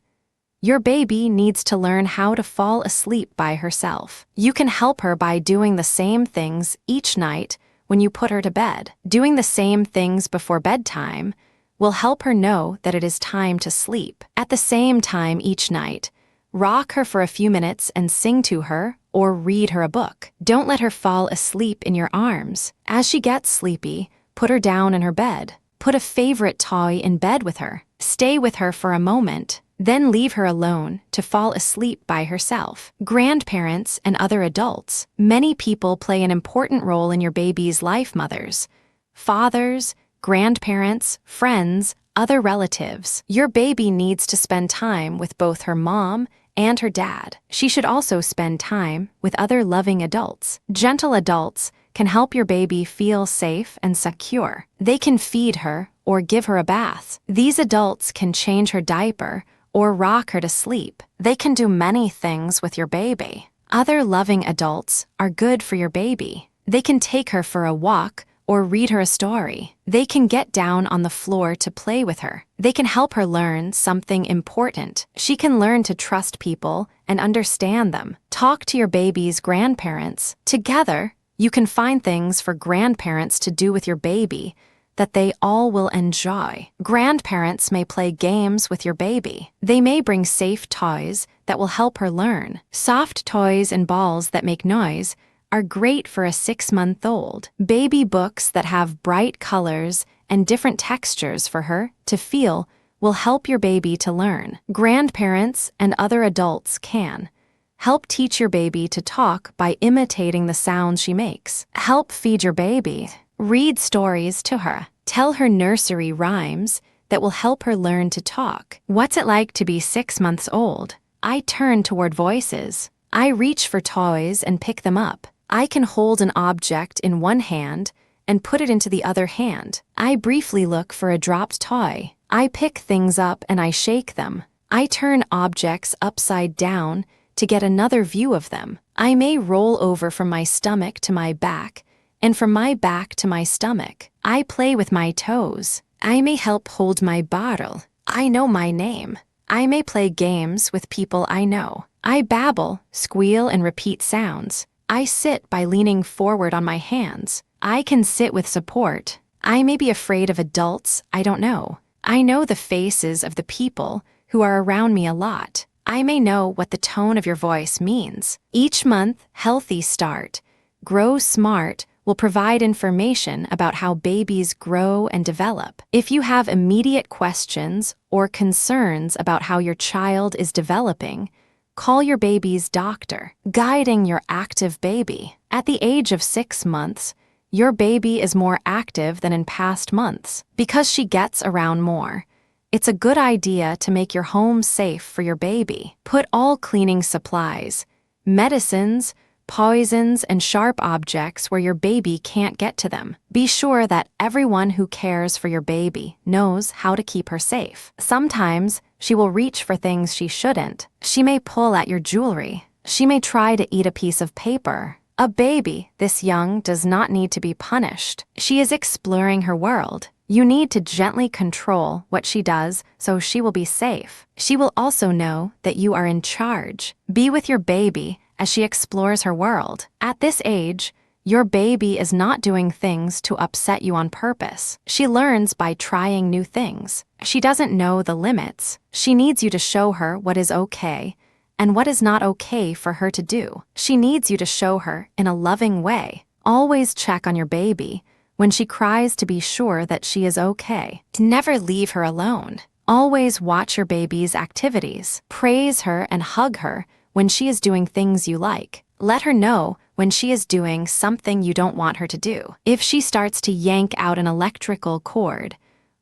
Your baby needs to learn how to fall asleep by herself. You can help her by doing the same things each night when you put her to bed. Doing the same things before bedtime will help her know that it is time to sleep. At the same time each night, rock her for a few minutes and sing to her or read her a book. Don't let her fall asleep in your arms. As she gets sleepy, put her down in her bed. Put a favorite toy in bed with her. Stay with her for a moment, then leave her alone to fall asleep by herself. Grandparents and other adults. Many people play an important role in your baby's life. Mothers, fathers, grandparents, friends, other relatives. Your baby needs to spend time with both her mom and her dad. She should also spend time with other loving adults. Gentle adults can help your baby feel safe and secure. They can feed her or give her a bath. These adults can change her diaper or rock her to sleep. They can do many things with your baby. Other loving adults are good for your baby. They can take her for a walk or read her a story. They can get down on the floor to play with her. They can help her learn something important. She can learn to trust people and understand them. Talk to your baby's grandparents. Together, you can find things for grandparents to do with your baby that they all will enjoy. Grandparents may play games with your baby. They may bring safe toys that will help her learn. Soft toys and balls that make noise are great for a 6-month-old. Baby books that have bright colors and different textures for her to feel will help your baby to learn. Grandparents and other adults can help teach your baby to talk by imitating the sounds she makes. Help feed your baby. Read stories to her. Tell her nursery rhymes that will help her learn to talk. What's it like to be 6 months old? I turn toward voices. I reach for toys and pick them up. I can hold an object in one hand and put it into the other hand. I briefly look for a dropped toy. I pick things up and I shake them. I turn objects upside down to get another view of them. I may roll over from my stomach to my back and from my back to my stomach. I play with my toes. I may help hold my bottle. I know my name. I may play games with people I know. I babble, squeal, and repeat sounds. I sit by leaning forward on my hands. I can sit with support. I may be afraid of adults I don't know. I know the faces of the people who are around me a lot. I may know what the tone of your voice means. Each month, Healthy Start, Grow Smart will provide information about how babies grow and develop. If you have immediate questions or concerns about how your child is developing, call your baby's doctor. Guiding your active baby. At the age of 6 months, your baby is more active than in past months. Because she gets around more, it's a good idea to make your home safe for your baby. Put all cleaning supplies, medicines, poisons, and sharp objects where your baby can't get to them. Be sure that everyone who cares for your baby knows how to keep her safe. Sometimes she will reach for things she shouldn't. She may pull at your jewelry. She may try to eat a piece of paper. A baby this young does not need to be punished. She is exploring her world. You need to gently control what she does so she will be safe. She will also know that you are in charge. Be with your baby as she explores her world. At this age, your baby is not doing things to upset you on purpose. She learns by trying new things. She doesn't know the limits. She needs you to show her what is okay and what is not okay for her to do. She needs you to show her in a loving way. Always check on your baby when she cries to be sure that she is okay. Never leave her alone. Always watch your baby's activities. Praise her and hug her when she is doing things you like. Let her know when she is doing something you don't want her to do. If she starts to yank out an electrical cord,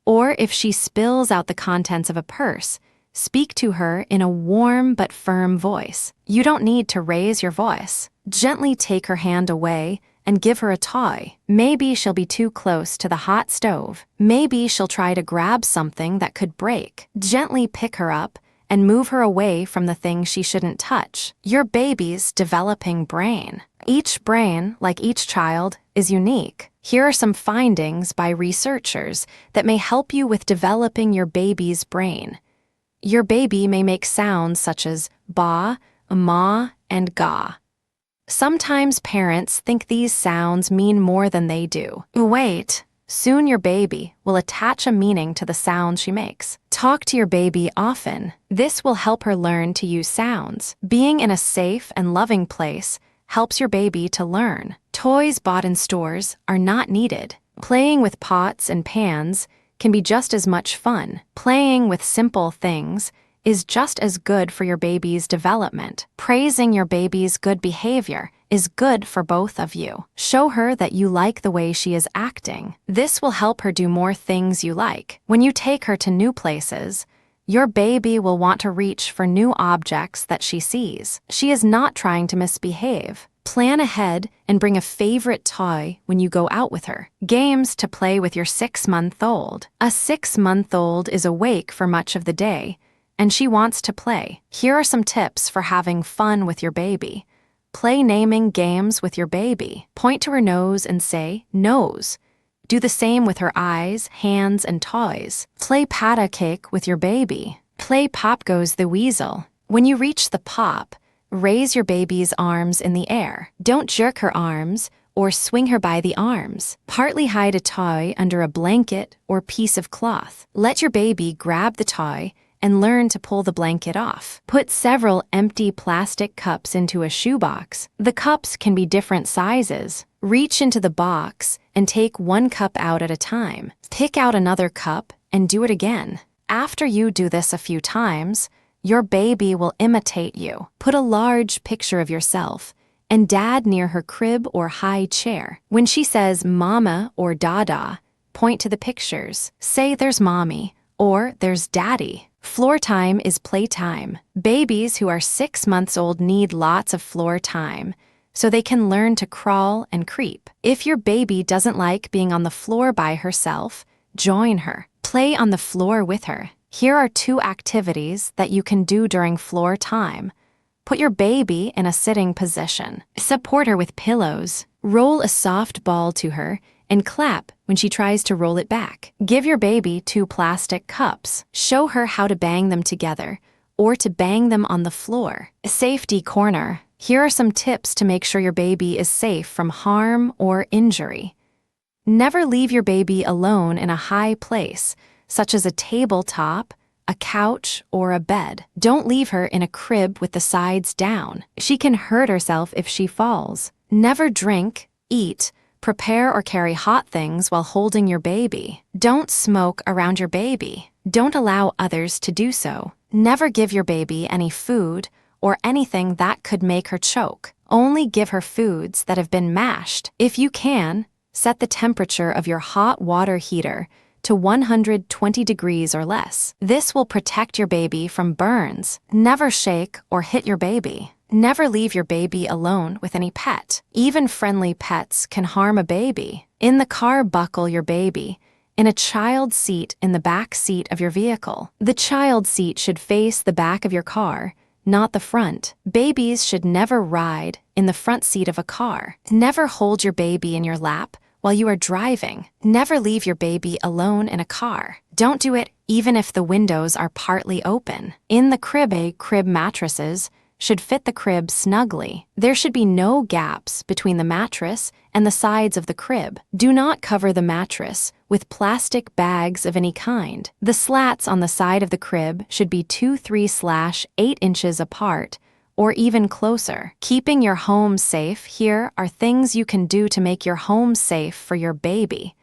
or if she spills out the contents of a purse, speak to her in a warm but firm voice. You don't need to raise your voice. Gently take her hand away and give her a toy. Maybe she'll be too close to the hot stove. Maybe she'll try to grab something that could break. Gently pick her up and move her away from the thing she shouldn't touch. Your baby's developing brain. Each brain, like each child, is unique. Here are some findings by researchers that may help you with developing your baby's brain. Your baby may make sounds such as ba, ma, and ga. Sometimes parents think these sounds mean more than they do. Wait. Soon your baby will attach a meaning to the sounds she makes. Talk to your baby often. This will help her learn to use sounds. Being in a safe and loving place helps your baby to learn. Toys bought in stores are not needed. Playing with pots and pans can be just as much fun. Playing with simple things is just as good for your baby's development. Praising your baby's good behavior is good for both of you. Show her that you like the way she is acting. This will help her do more things you like. When you take her to new places, your baby will want to reach for new objects that she sees. She is not trying to misbehave. Plan ahead and bring a favorite toy when you go out with her. Games to play with your 6-month-old. A 6-month-old is awake for much of the day, and she wants to play. Here are some tips for having fun with your baby. Play naming games with your baby. Point to her nose and say, nose. Do the same with her eyes, hands, and toys. Play patta cake with your baby. Play Pop Goes the Weasel. When you reach the pop, raise your baby's arms in the air. Don't jerk her arms or swing her by the arms. Partly hide a toy under a blanket or piece of cloth. Let your baby grab the toy and learn to pull the blanket off. Put several empty plastic cups into a shoebox. The cups can be different sizes. Reach into the box and take one cup out at a time. Pick out another cup and do it again. After you do this a few times, your baby will imitate you. Put a large picture of yourself and dad near her crib or high chair. When she says mama or dada, point to the pictures. Say there's mommy or there's daddy. Floor time is playtime. Babies who are 6 months old need lots of floor time so they can learn to crawl and creep. If your baby doesn't like being on the floor by herself, join her. Play on the floor with her. Here are 2 activities that you can do during floor time. Put your baby in a sitting position. Support her with pillows. Roll a soft ball to her and clap when she tries to roll it back. Give your baby 2 plastic cups. Show her how to bang them together or to bang them on the floor. Safety corner. Here are some tips to make sure your baby is safe from harm or injury. Never leave your baby alone in a high place, such as a tabletop, a couch, or a bed. Don't leave her in a crib with the sides down. She can hurt herself if she falls. Never drink, eat, prepare or carry hot things while holding your baby. Don't smoke around your baby. Don't allow others to do so. Never give your baby any food or anything that could make her choke. Only give her foods that have been mashed. If you can, set the temperature of your hot water heater to 120 degrees or less. This will protect your baby from burns. Never shake or hit your baby. Never leave your baby alone with any pet. Even friendly pets can harm a baby. In the car, buckle your baby in a child seat in the back seat of your vehicle. The child seat should face the back of your car, not the front. Babies should never ride in the front seat of a car. Never hold your baby in your lap while you are driving. Never leave your baby alone in a car. Don't do it even if the windows are partly open. In the crib, crib mattresses should fit the crib snugly. There should be no gaps between the mattress and the sides of the crib. Do not cover the mattress with plastic bags of any kind. The slats on the side of the crib should be 2-3/8 inches apart or even closer. Keeping your home safe. Here are things you can do to make your home safe for your baby.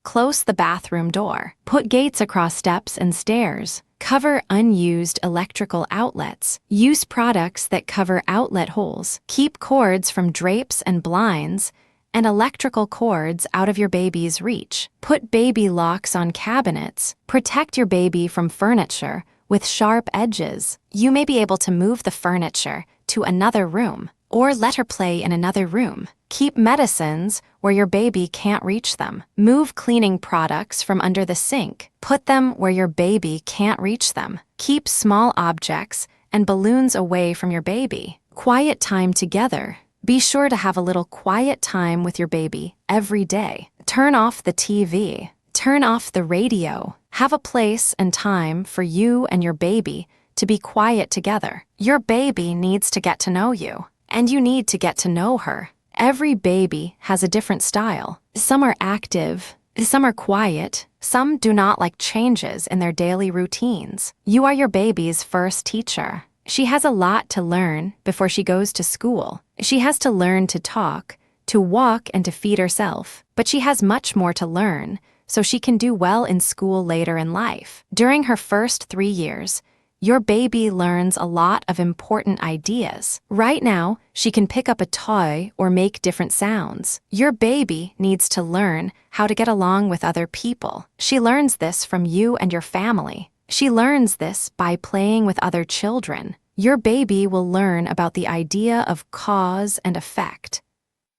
Close the bathroom door. Put gates across steps and stairs. Cover unused electrical outlets. Use products that cover outlet holes. Keep cords from drapes and blinds and electrical cords out of your baby's reach. Put baby locks on cabinets. Protect your baby from furniture with sharp edges. You may be able to move the furniture to another room or let her play in another room. Keep medicines where your baby can't reach them. Move cleaning products from under the sink. Put them where your baby can't reach them. Keep small objects and balloons away from your baby. Quiet time together. Be sure to have a little quiet time with your baby every day. Turn off the TV. Turn off the radio. Have a place and time for you and your baby to be quiet together. Your baby needs to get to know you, and you need to get to know her. Every baby has a different style. Some are active, some are quiet, some do not like changes in their daily routines. You are your baby's first teacher. She has a lot to learn before she goes to school. She has to learn to talk, to walk, and to feed herself. But she has much more to learn, so she can do well in school later in life. During her first 3 years, your baby learns a lot of important ideas. Right now, she can pick up a toy or make different sounds. Your baby needs to learn how to get along with other people. She learns this from you and your family. She learns this by playing with other children. Your baby will learn about the idea of cause and effect.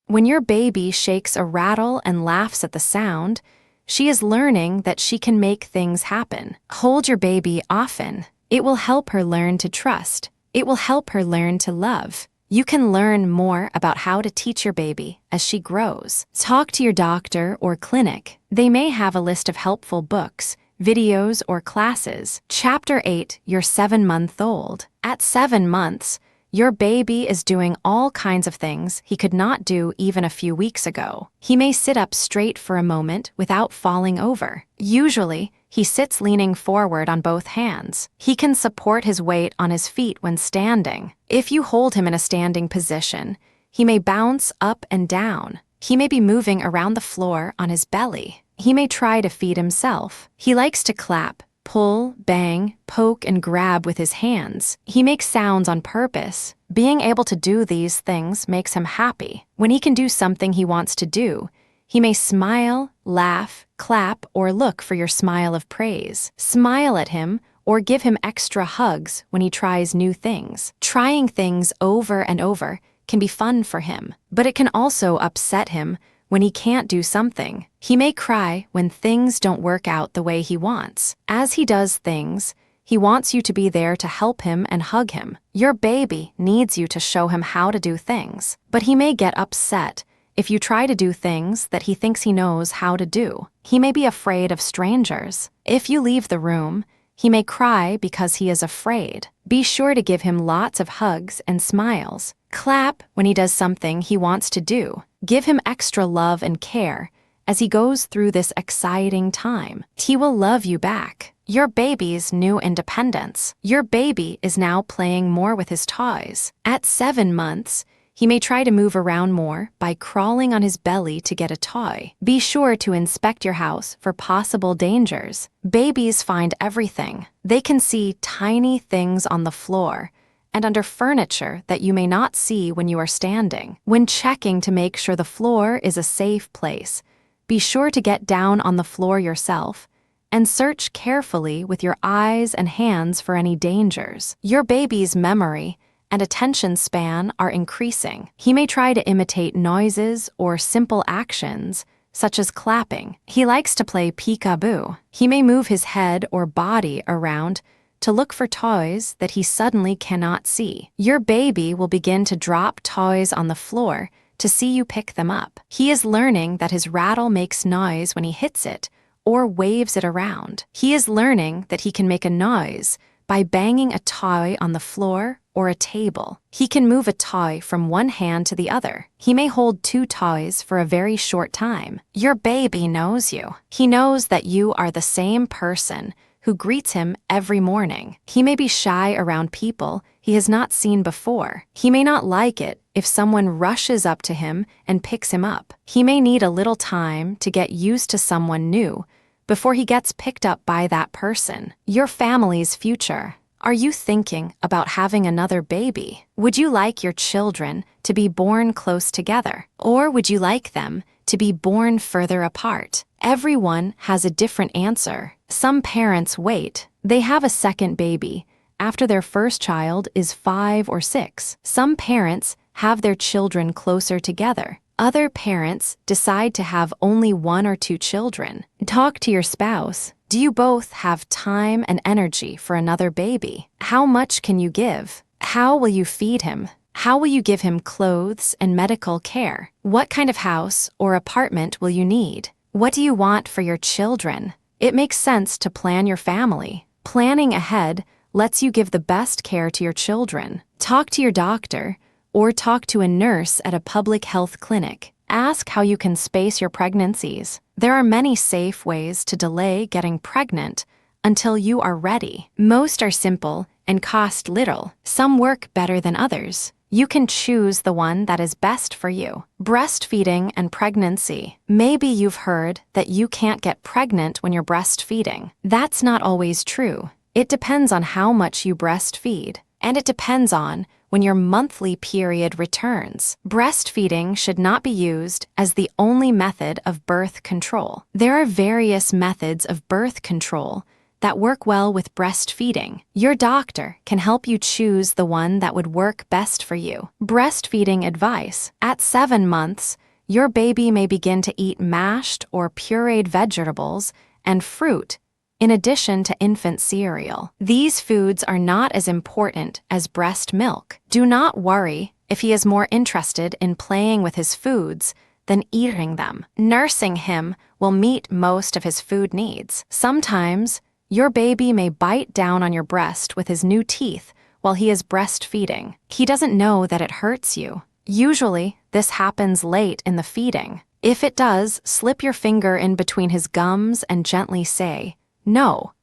When your baby shakes a rattle and laughs at the sound, she is learning that she can make things happen. Hold your baby often. It will help her learn to trust. It will help her learn to love. You can learn more about how to teach your baby as she grows. Talk to your doctor or clinic. They may have a list of helpful books, videos, or classes. Chapter 8, You're 7-month-old. At 7 months, your baby is doing all kinds of things he could not do even a few weeks ago. He may sit up straight for a moment without falling over. Usually, he sits leaning forward on both hands. He can support his weight on his feet when standing. If you hold him in a standing position, he may bounce up and down. He may be moving around the floor on his belly. He may try to feed himself. He likes to clap, pull, bang, poke, and grab with his hands. He makes sounds on purpose. Being able to do these things makes him happy. When he can do something he wants to do, he may smile, laugh, clap, or look for your smile of praise. Smile at him or give him extra hugs when he tries new things. Trying things over and over can be fun for him, but it can also upset him when he can't do something. He may cry when things don't work out the way he wants. As he does things, he wants you to be there to help him and hug him. Your baby needs you to show him how to do things, but he may get upset if you try to do things that he thinks he knows how to do. He may be afraid of strangers. If you leave the room, he may cry because he is afraid. Be sure to give him lots of hugs and smiles. Clap when he does something he wants to do. Give him extra love and care as he goes through this exciting time. He will love you back. Your baby's new independence. Your baby is now playing more with his toys. At 7 months, he may try to move around more by crawling on his belly to get a toy. Be sure to inspect your house for possible dangers. Babies find everything. They can see tiny things on the floor and under furniture that you may not see when you are standing. When checking to make sure the floor is a safe place, be sure to get down on the floor yourself and search carefully with your eyes and hands for any dangers. Your baby's memory and attention span are increasing. He may try to imitate noises or simple actions, such as clapping. He likes to play peekaboo. He may move his head or body around to look for toys that he suddenly cannot see. Your baby will begin to drop toys on the floor to see you pick them up. He is learning that his rattle makes noise when he hits it or waves it around. He is learning that he can make a noise by banging a toy on the floor or a table. He can move a toy from one hand to the other. He may hold 2 toys for a very short time. Your baby knows you. He knows that you are the same person who greets him every morning. He may be shy around people he has not seen before. He may not like it if someone rushes up to him and picks him up. He may need a little time to get used to someone new before he gets picked up by that person. Your family's future. Are you thinking about having another baby? Would you like your children to be born close together? Or would you like them to be born further apart? Everyone has a different answer. Some parents wait. They have a second baby after their first child is 5 or 6. Some parents have their children closer together. Other parents decide to have only 1 or 2 children. Talk to your spouse. Do you both have time and energy for another baby? How much can you give? How will you feed him? How will you give him clothes and medical care? What kind of house or apartment will you need? What do you want for your children? It makes sense to plan your family. Planning ahead lets you give the best care to your children. Talk to your doctor or talk to a nurse at a public health clinic. Ask how you can space your pregnancies. There are many safe ways to delay getting pregnant until you are ready. Most are simple and cost little. Some work better than others. You can choose the one that is best for you. Breastfeeding and pregnancy. Maybe you've heard that you can't get pregnant when you're breastfeeding. That's not always true. It depends on how much you breastfeed, and it depends on when your monthly period returns. Breastfeeding should not be used as the only method of birth control. There are various methods of birth control that work well with breastfeeding. Your doctor can help you choose the one that would work best for you. Breastfeeding advice. At 7 months, your baby may begin to eat mashed or pureed vegetables and fruit in addition to infant cereal. These foods are not as important as breast milk. Do not worry if he is more interested in playing with his foods than eating them. Nursing him will meet most of his food needs. Sometimes, your baby may bite down on your breast with his new teeth while he is breastfeeding. He doesn't know that it hurts you. Usually, this happens late in the feeding. If it does, slip your finger in between his gums and gently say, "No."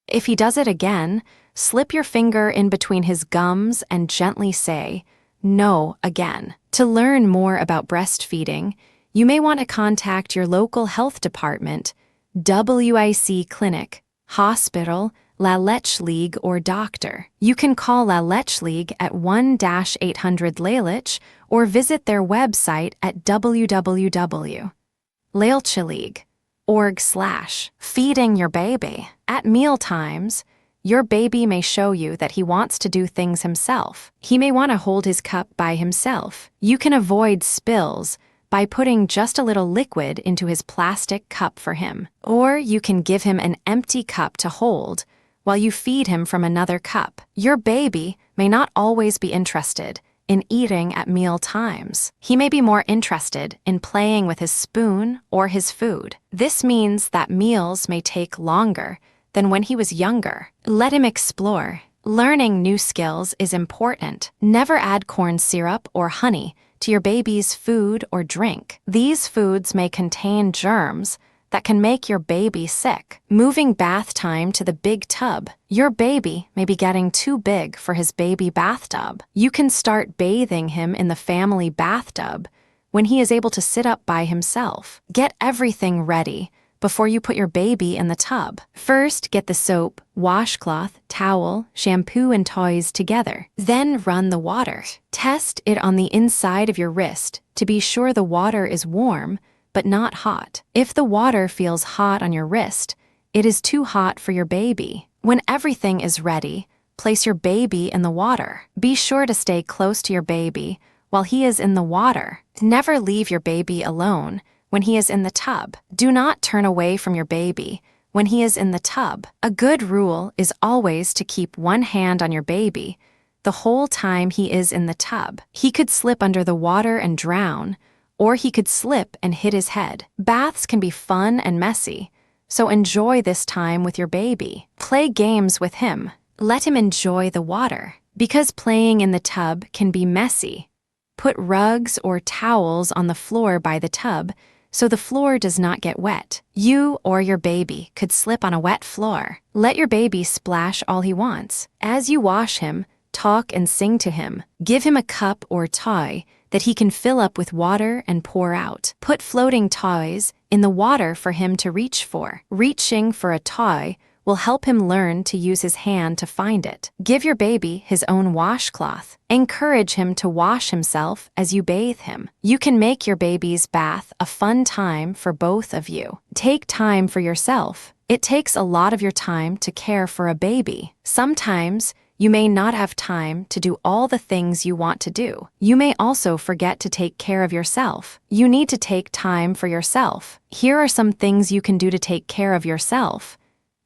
If he does it again, slip your finger in between his gums and gently say, "No" again. To learn more about breastfeeding, you may want to contact your local health department, WIC clinic, hospital, La Leche League, or doctor. You can call La Leche League at 1-800-LELECH or visit their website at www.lelecheleague.org. Feeding your baby. At mealtimes, your baby may show you that he wants to do things himself. He may want to hold his cup by himself. You can avoid spills by putting just a little liquid into his plastic cup for him. Or you can give him an empty cup to hold while you feed him from another cup. Your baby may not always be interested in eating at meal times. He may be more interested in playing with his spoon or his food. This means that meals may take longer than when he was younger. Let him explore. Learning new skills is important. Never add corn syrup or honey to your baby's food or drink. These foods may contain germs that can make your baby sick. Moving bath time to the big tub. Your baby may be getting too big for his baby bathtub. You can start bathing him in the family bathtub when he is able to sit up by himself. Get everything ready before you put your baby in the tub. First, get the soap, washcloth, towel, shampoo, and toys together. Then run the water. Test it on the inside of your wrist to be sure the water is warm but not hot. If the water feels hot on your wrist, it is too hot for your baby. When everything is ready, place your baby in the water. Be sure to stay close to your baby while he is in the water. Never leave your baby alone when he is in the tub. Do not turn away from your baby when he is in the tub. A good rule is always to keep one hand on your baby the whole time he is in the tub. He could slip under the water and drown, or he could slip and hit his head. Baths can be fun and messy, so enjoy this time with your baby. Play games with him. Let him enjoy the water. Because playing in the tub can be messy, put rugs or towels on the floor by the tub so the floor does not get wet. You or your baby could slip on a wet floor. Let your baby splash all he wants. As you wash him, talk and sing to him. Give him a cup or toy that he can fill up with water and pour out. Put floating toys in the water for him to reach for. Reaching for a toy will help him learn to use his hand to find it. Give your baby his own washcloth. Encourage him to wash himself as you bathe him. You can make your baby's bath a fun time for both of you. Take time for yourself. It takes a lot of your time to care for a baby. Sometimes you may not have time to do all the things you want to do. You may also forget to take care of yourself. You need to take time for yourself. Here are some things you can do to take care of yourself.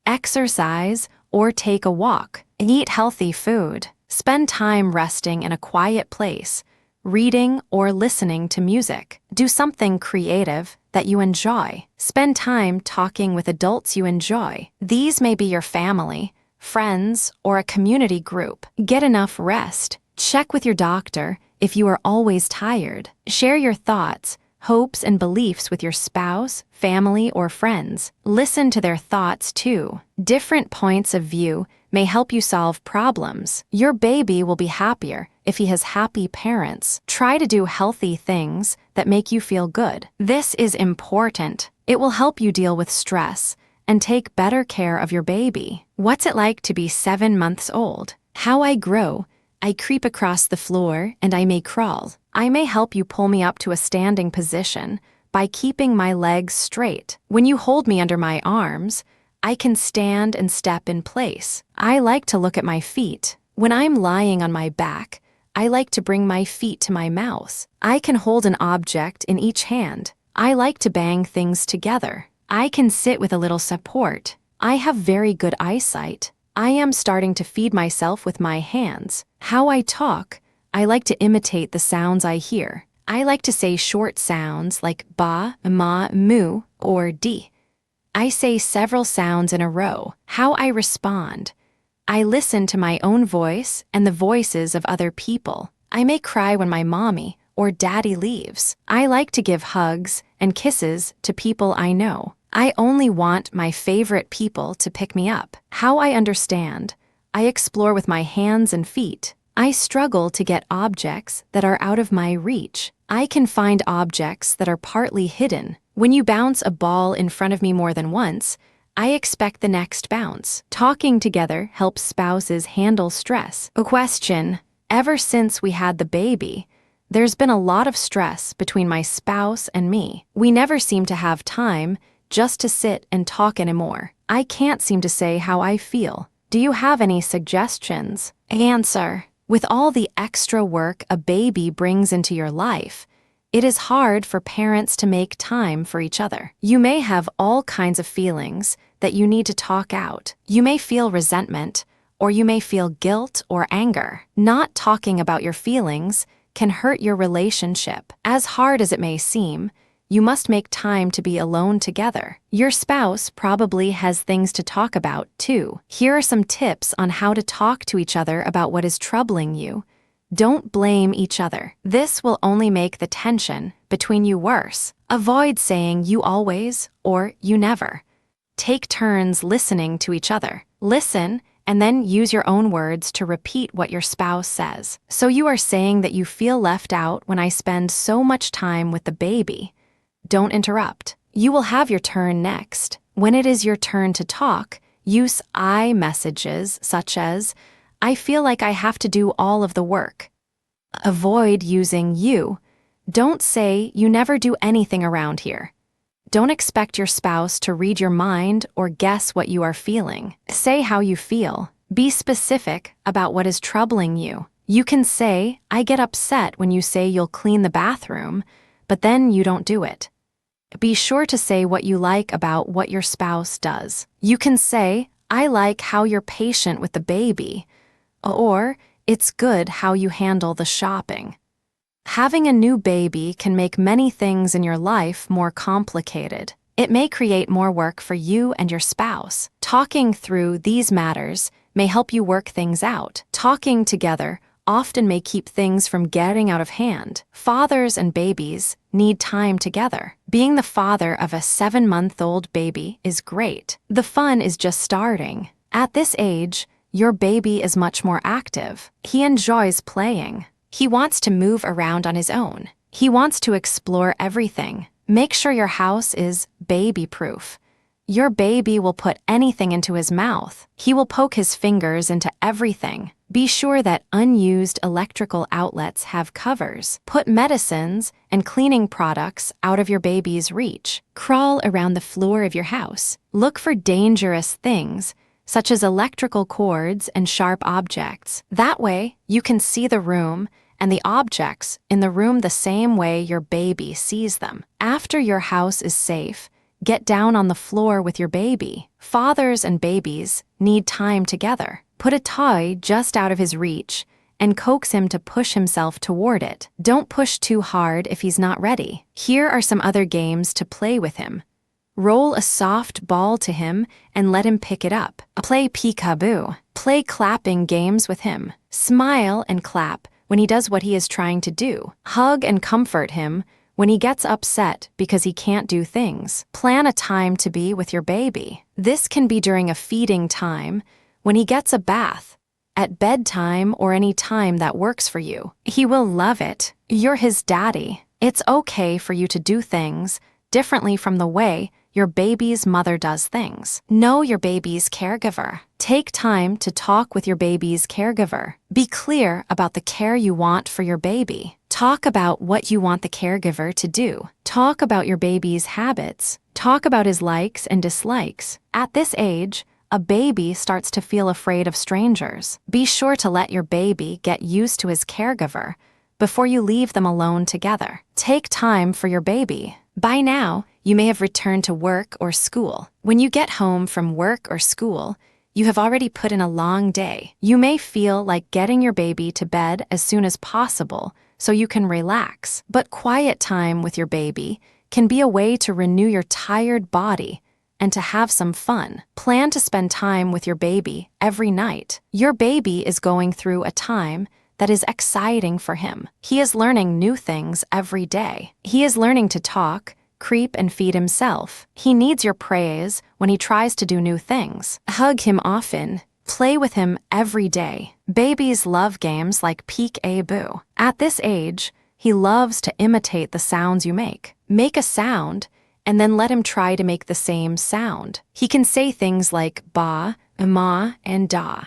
Exercise or take a walk. Eat healthy food. Spend time resting in a quiet place, reading or listening to music. Do something creative that you enjoy. Spend time talking with adults you enjoy. These may be your family, friends, or a community group. Get enough rest. Check with your doctor if you are always tired. Share your thoughts, hopes, and beliefs with your spouse, family, or friends. Listen to their thoughts too. Different points of view may help you solve problems. Your baby will be happier if he has happy parents. Try to do healthy things that make you feel good. This is important. It will help you deal with stress and take better care of your baby. What's it like to be 7 months old? How I grow. I creep across the floor and I may crawl. I may help you pull me up to a standing position by keeping my legs straight. When you hold me under my arms, I can stand and step in place. I like to look at my feet. When I'm lying on my back, I like to bring my feet to my mouth. I can hold an object in each hand. I like to bang things together. I can sit with a little support. I have very good eyesight. I am starting to feed myself with my hands. How I talk. I like to imitate the sounds I hear. I like to say short sounds like ba, ma, mu, or di. I say several sounds in a row. How I respond. I listen to my own voice and the voices of other people. I may cry when my mommy or daddy leaves. I like to give hugs and kisses to people I know. I only want my favorite people to pick me up. How I understand. I explore with my hands and feet. I struggle to get objects that are out of my reach. I can find objects that are partly hidden. When you bounce a ball in front of me more than once, I expect the next bounce. Talking together helps spouses handle stress. A question. Ever since we had the baby, there's been a lot of stress between my spouse and me. We never seem to have time just to sit and talk anymore. I can't seem to say how I feel. Do you have any suggestions? Answer. With all the extra work a baby brings into your life, it is hard for parents to make time for each other. You may have all kinds of feelings that you need to talk out. You may feel resentment or you may feel guilt or anger. Not talking about your feelings can hurt your relationship. As hard as it may seem, you must make time to be alone together. Your spouse probably has things to talk about, too. Here are some tips on how to talk to each other about what is troubling you. Don't blame each other. This will only make the tension between you worse. Avoid saying you always or you never. Take turns listening to each other. Listen and then use your own words to repeat what your spouse says. So you are saying that you feel left out when I spend so much time with the baby. Don't interrupt. You will have your turn next. When it is your turn to talk, use I messages such as, I feel like I have to do all of the work. Avoid using you. Don't say you never do anything around here. Don't expect your spouse to read your mind or guess what you are feeling. Say how you feel. Be specific about what is troubling you. You can say, I get upset when you say you'll clean the bathroom, but then you don't do it. Be sure to say what you like about what your spouse does. You can say, I like how you're patient with the baby, or it's good how you handle the shopping. Having a new baby can make many things in your life more complicated. It may create more work for you and your spouse. Talking through these matters may help you work things out. Talking together often may keep things from getting out of hand. Fathers and babies need time together. Being the father of a 7-month-old baby is great. The fun is just starting. At this age, your baby is much more active. He enjoys playing. He wants to move around on his own. He wants to explore everything. Make sure your house is baby-proof. Your baby will put anything into his mouth. He will poke his fingers into everything. Be sure that unused electrical outlets have covers. Put medicines and cleaning products out of your baby's reach. Crawl around the floor of your house. Look for dangerous things, such as electrical cords and sharp objects. That way, you can see the room and the objects in the room the same way your baby sees them. After your house is safe, get down on the floor with your baby. Fathers and babies need time together. Put a toy just out of his reach and coax him to push himself toward it. Don't push too hard if he's not ready. Here are some other games to play with him. Roll a soft ball to him and let him pick it up. Play peekaboo. Play clapping games with him. Smile and clap when he does what he is trying to do. Hug and comfort him when he gets upset because he can't do things. Plan a time to be with your baby. This can be during a feeding time, when he gets a bath, at bedtime, or any time that works for you. He will love it. You're his daddy. It's okay for you to do things differently from the way your baby's mother does things. Know your baby's caregiver. Take time to talk with your baby's caregiver. Be clear about the care you want for your baby. Talk about what you want the caregiver to do. Talk about your baby's habits. Talk about his likes and dislikes. At this age, a baby starts to feel afraid of strangers. Be sure to let your baby get used to his caregiver before you leave them alone together. Take time for your baby. By now, you may have returned to work or school. When you get home from work or school, you have already put in a long day. You may feel like getting your baby to bed as soon as possible so you can relax. But quiet time with your baby can be a way to renew your tired body and to have some fun. Plan to spend time with your baby every night. Your baby is going through a time that is exciting for him. He is learning new things every day. He is learning to talk, creep, and feed himself. He needs your praise when he tries to do new things. Hug him often. Play with him every day. Babies love games like peek-a-boo. At this age, he loves to imitate the sounds you make. Make a sound, and then let him try to make the same sound. He can say things like ba, ma, and da.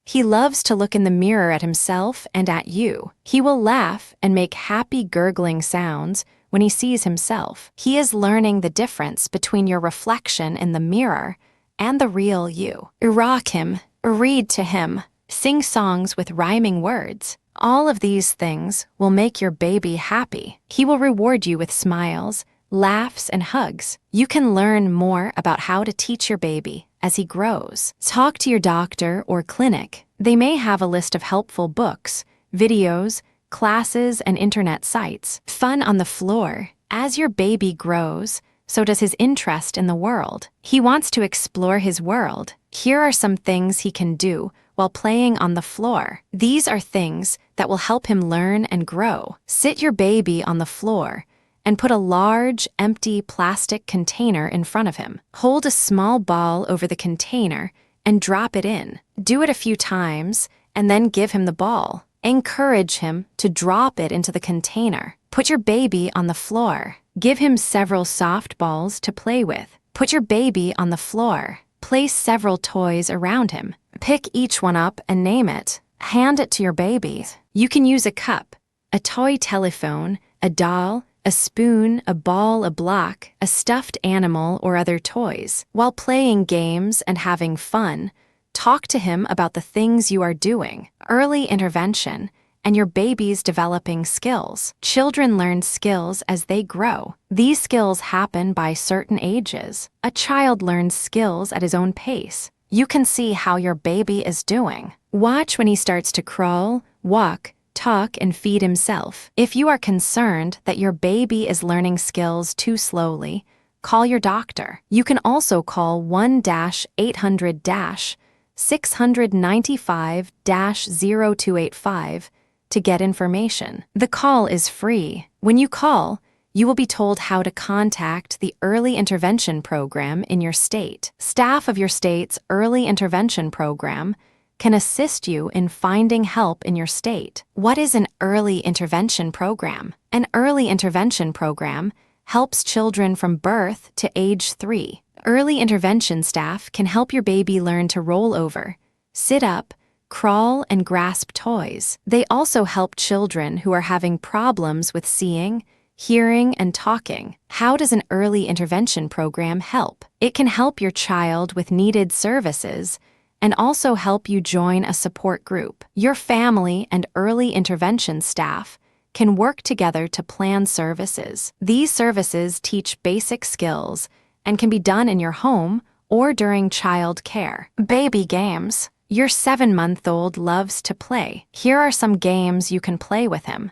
He loves to look in the mirror at himself and at you. He will laugh and make happy gurgling sounds when he sees himself. He is learning the difference between your reflection in the mirror and the real you. Rock him, read to him, sing songs with rhyming words. All of these things will make your baby happy. He will reward you with smiles, laughs, and hugs. You can learn more about how to teach your baby as he grows. Talk to your doctor or clinic. They may have a list of helpful books, videos, classes, and internet sites. Fun on the floor. As your baby grows, so does his interest in the world. He wants to explore his world. Here are some things he can do while playing on the floor. These are things that will help him learn and grow. Sit your baby on the floor and put a large, empty plastic container in front of him. Hold a small ball over the container and drop it in. Do it a few times and then give him the ball. Encourage him to drop it into the container. Put your baby on the floor. Give him several soft balls to play with. Put your baby on the floor. Place several toys around him. Pick each one up and name it. Hand it to your baby. You can use a cup, a toy telephone, a doll, a spoon, a ball, a block, a stuffed animal, or other toys. While playing games and having fun, talk to him about the things you are doing. Early intervention and your baby's developing skills. Children learn skills as they grow. These skills happen by certain ages. A child learns skills at his own pace. You can see how your baby is doing. Watch when he starts to crawl, walk, talk, and feed himself. If you are concerned that your baby is learning skills too slowly, call your doctor. You can also call 1-800-695-0285 to get information. The call is free. When you call, you will be told how to contact the Early Intervention Program in your state. Staff of your state's Early Intervention Program can assist you in finding help in your state. What is an Early Intervention Program? An Early Intervention Program helps children from birth to age 3. Early intervention staff can help your baby learn to roll over, sit up, crawl, and grasp toys. They also help children who are having problems with seeing, hearing, and talking. How does an early intervention program help? It can help your child with needed services and also help you join a support group. Your family and early intervention staff can work together to plan services. These services teach basic skills and can be done in your home or during child care. Baby games. Your 7-month-old loves to play. Here are some games you can play with him.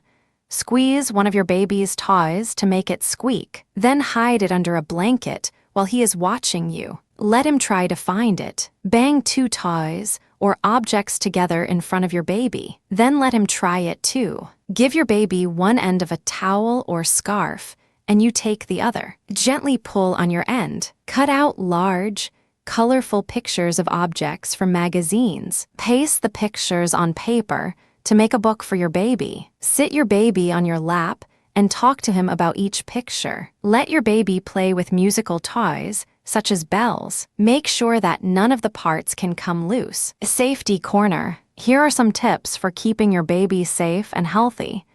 Squeeze one of your baby's toys to make it squeak. Then hide it under a blanket while he is watching you. Let him try to find it. Bang 2 toys or objects together in front of your baby. Then let him try it too. Give your baby one end of a towel or scarf, and you take the other. Gently pull on your end. Cut out large, colorful pictures of objects from magazines. Paste the pictures on paper to make a book for your baby. Sit your baby on your lap and talk to him about each picture. Let your baby play with musical toys, such as bells. Make sure that none of the parts can come loose. Safety corner. Here are some tips for keeping your baby safe and healthy.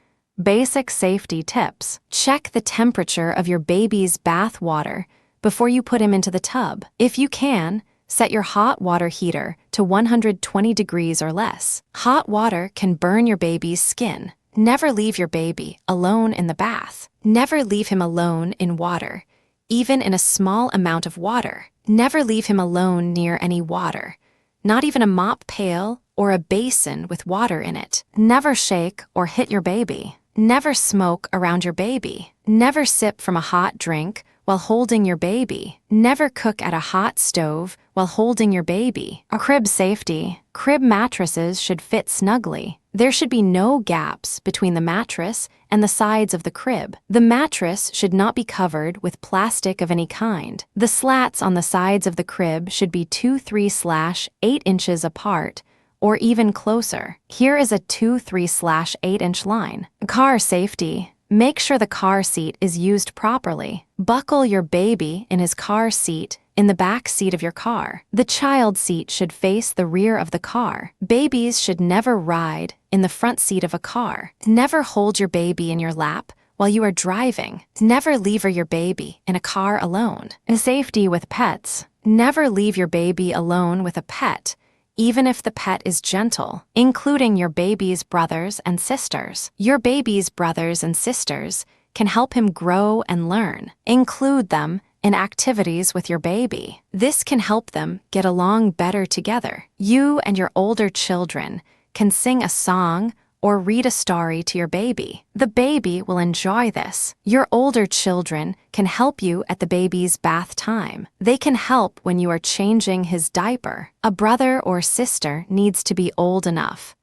Basic safety tips. Check the temperature of your baby's bath water before you put him into the tub. If you can, set your hot water heater to 120 degrees or less. Hot water can burn your baby's skin. Never leave your baby alone in the bath. Never leave him alone in water, even in a small amount of water. Never leave him alone near any water, not even a mop pail or a basin with water in it. Never shake or hit your baby. Never smoke around your baby. Never sip from a hot drink while holding your baby. Never cook at a hot stove while holding your baby. Crib safety. Crib mattresses should fit snugly. There should be no gaps between the mattress and the sides of the crib. The mattress should not be covered with plastic of any kind. The slats on the sides of the crib should be 2-3/8 inches apart or even closer. Here is a 2-3/8 inch line. Car safety. Make sure the car seat is used properly. Buckle your baby in his car seat in the back seat of your car. The child seat should face the rear of the car. Babies should never ride in the front seat of a car. Never hold your baby in your lap while you are driving. Never leave your baby in a car alone. Safety with pets. Never leave your baby alone with a pet, even if the pet is gentle, including your baby's brothers and sisters. Your baby's brothers and sisters can help him grow and learn. Include them in activities with your baby. This can help them get along better together. You and your older children can sing a song or read a story to your baby. The baby will enjoy this. Your older children can help you at the baby's bath time. They can help when you are changing his diaper. A brother or sister needs to be old enough,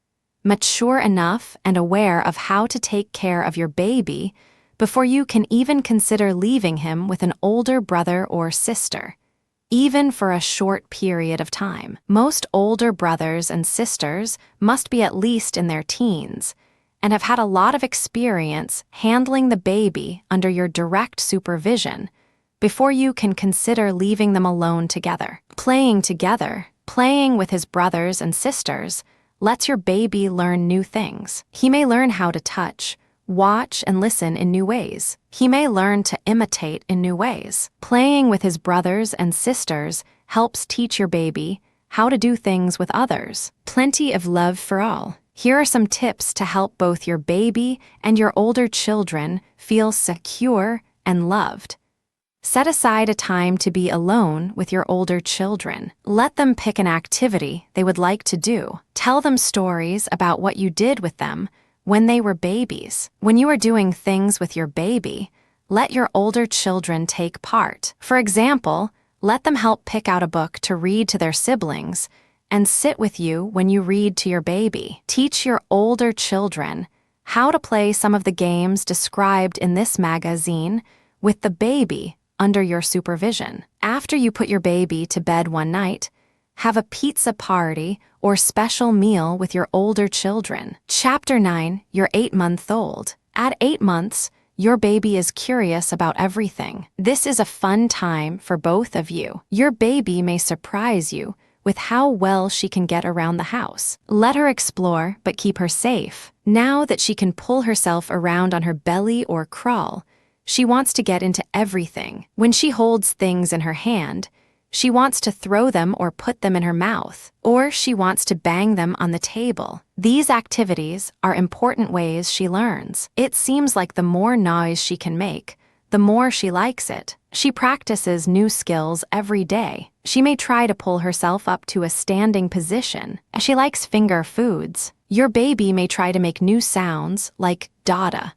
mature enough, and aware of how to take care of your baby before you can even consider leaving him with an older brother or sister, even for a short period of time. Most older brothers and sisters must be at least in their teens and have had a lot of experience handling the baby under your direct supervision before you can consider leaving them alone together. Playing together, playing with his brothers and sisters, lets your baby learn new things. He may learn how to touch, watch, and listen in new ways. He may learn to imitate in new ways. Playing with his brothers and sisters helps teach your baby how to do things with others. Plenty of love for all. Here are some tips to help both your baby and your older children feel secure and loved. Set aside a time to be alone with your older children. Let them pick an activity they would like to do. Tell them stories about what you did with them when they were babies. When you are doing things with your baby, let your older children take part. For example, let them help pick out a book to read to their siblings and sit with you when you read to your baby. Teach your older children how to play some of the games described in this magazine with the baby under your supervision. After you put your baby to bed one night, have a pizza party or special meal with your older children. Chapter 9, you're 8-month-old. At 8 months, your baby is curious about everything. This is a fun time for both of you. Your baby may surprise you with how well she can get around the house. Let her explore, but keep her safe. Now that she can pull herself around on her belly or crawl, she wants to get into everything. When she holds things in her hand, she wants to throw them or put them in her mouth, or she wants to bang them on the table. These activities are important ways she learns. It seems like the more noise she can make, the more she likes it. She practices new skills every day. She may try to pull herself up to a standing position. She likes finger foods. Your baby may try to make new sounds like Dada.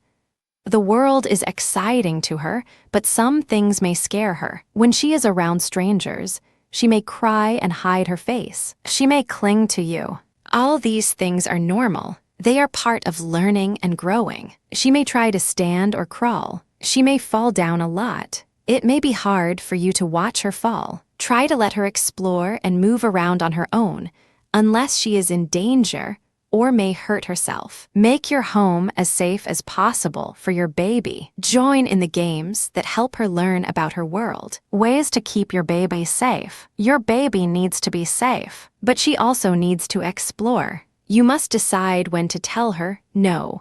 The world is exciting to her, but some things may scare her. When she is around strangers, she may cry and hide her face. She may cling to you. All these things are normal. They are part of learning and growing. She may try to stand or crawl. She may fall down a lot. It may be hard for you to watch her fall. Try to let her explore and move around on her own, unless she is in danger or may hurt herself. Make your home as safe as possible for your baby. Join in the games that help her learn about her world. Ways to keep your baby safe. Your baby needs to be safe, but she also needs to explore. You must decide when to tell her no,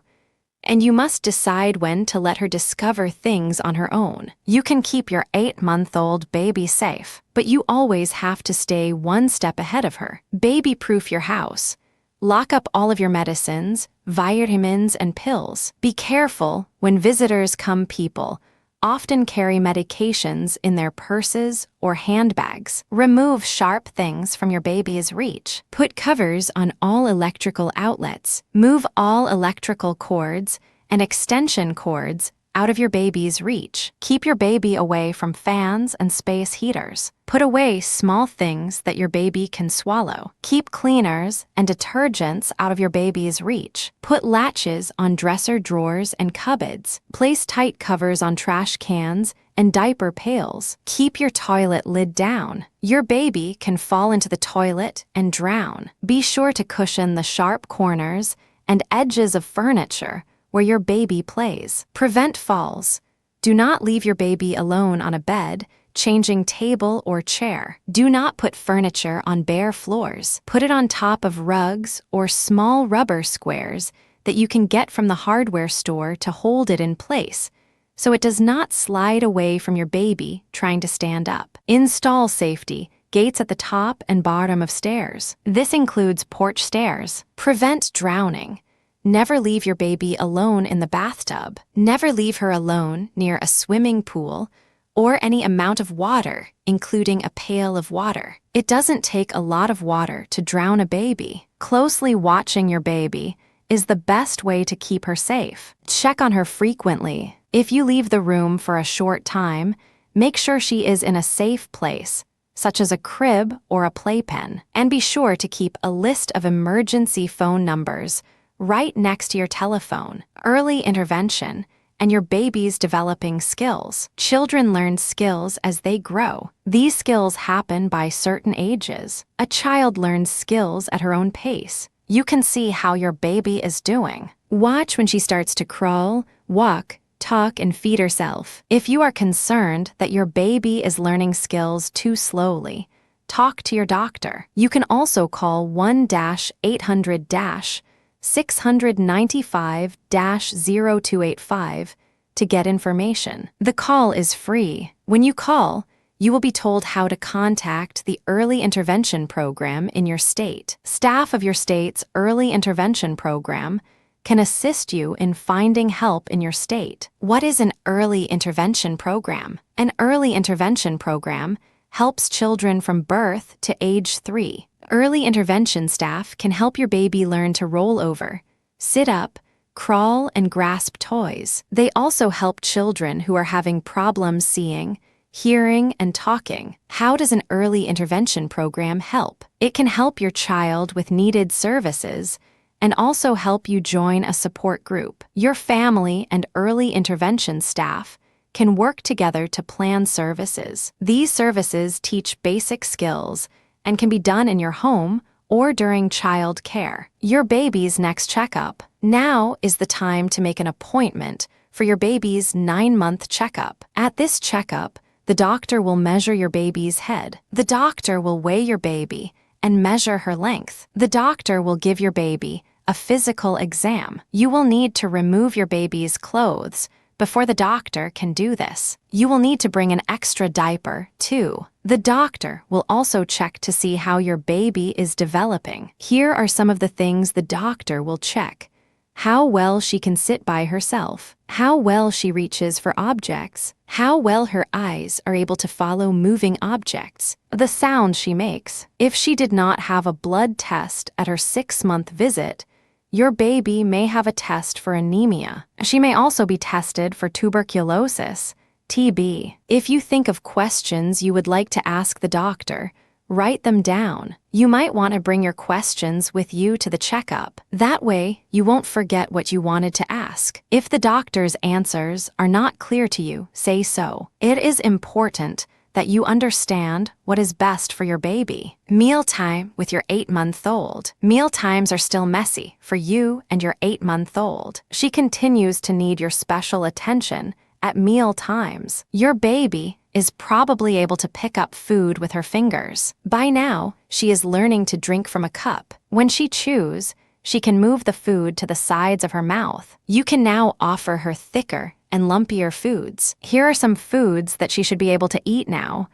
and you must decide when to let her discover things on her own. You can keep your 8-month-old baby safe, but you always have to stay one step ahead of her. Baby-proof your house. Lock up all of your medicines, vitamins, and pills. Be careful when visitors come. People often carry medications in their purses or handbags. Remove sharp things from your baby's reach. Put covers on all electrical outlets. Move all electrical cords and extension cords out of your baby's reach. Keep your baby away from fans and space heaters. Put away small things that your baby can swallow. Keep cleaners and detergents out of your baby's reach. Put latches on dresser drawers and cupboards. Place tight covers on trash cans and diaper pails. Keep your toilet lid down. Your baby can fall into the toilet and drown. Be sure to cushion the sharp corners and edges of furniture where your baby plays. Prevent falls. Do not leave your baby alone on a bed, changing table or chair. Do not put furniture on bare floors. Put it on top of rugs or small rubber squares that you can get from the hardware store to hold it in place, so it does not slide away from your baby trying to stand up. Install safety gates at the top and bottom of stairs. This includes porch stairs. Prevent drowning. Never leave your baby alone in the bathtub. Never leave her alone near a swimming pool or any amount of water, including a pail of water. It doesn't take a lot of water to drown a baby. Closely watching your baby is the best way to keep her safe. Check on her frequently. If you leave the room for a short time, make sure she is in a safe place, such as a crib or a playpen, and be sure to keep a list of emergency phone numbers right next to your telephone. Early intervention and your baby's developing skills. Children learn skills as they grow. These skills happen by certain ages. A child learns skills at her own pace. You can see how your baby is doing. Watch when she starts to crawl, walk, talk, and feed herself. If you are concerned that your baby is learning skills too slowly, talk to your doctor. You can also call 1-800-695-0285 to get information. The call is free. When you call, you will be told how to contact the Early Intervention Program in your state. Staff of your state's Early Intervention Program can assist you in finding help in your state. What is an early intervention program? An early intervention program helps children from birth to age 3. Early intervention staff can help your baby learn to roll over, sit up, crawl, and grasp toys. They also help children who are having problems seeing, hearing, and talking. How does an early intervention program help? It can help your child with needed services and also help you join a support group. Your family and early intervention staff can work together to plan services. These services teach basic skills and can be done in your home or during child care. Your baby's next checkup. Now is the time to make an appointment for your baby's 9-month checkup. At this checkup, the doctor will measure your baby's head. The doctor will weigh your baby and measure her length. The doctor will give your baby a physical exam. You will need to remove your baby's clothes before the doctor can do this. You will need to bring an extra diaper, too. The doctor will also check to see how your baby is developing. Here are some of the things the doctor will check: how well she can sit by herself, how well she reaches for objects, how well her eyes are able to follow moving objects, the sound she makes. If she did not have a blood test at her 6-month visit, your baby may have a test for anemia. She may also be tested for tuberculosis, TB. If you think of questions you would like to ask the doctor, write them down. You might want to bring your questions with you to the checkup. That way, you won't forget what you wanted to ask. If the doctor's answers are not clear to you, say so. It is important that you understand what is best for your baby. Mealtime with your 8-month-old. Meal times are still messy for you and your 8-month-old. She continues to need your special attention at meal times. Your baby is probably able to pick up food with her fingers. By now, she is learning to drink from a cup. When she chews, she can move the food to the sides of her mouth. You can now offer her thicker and lumpier foods. Here are some foods that she should be able to eat now: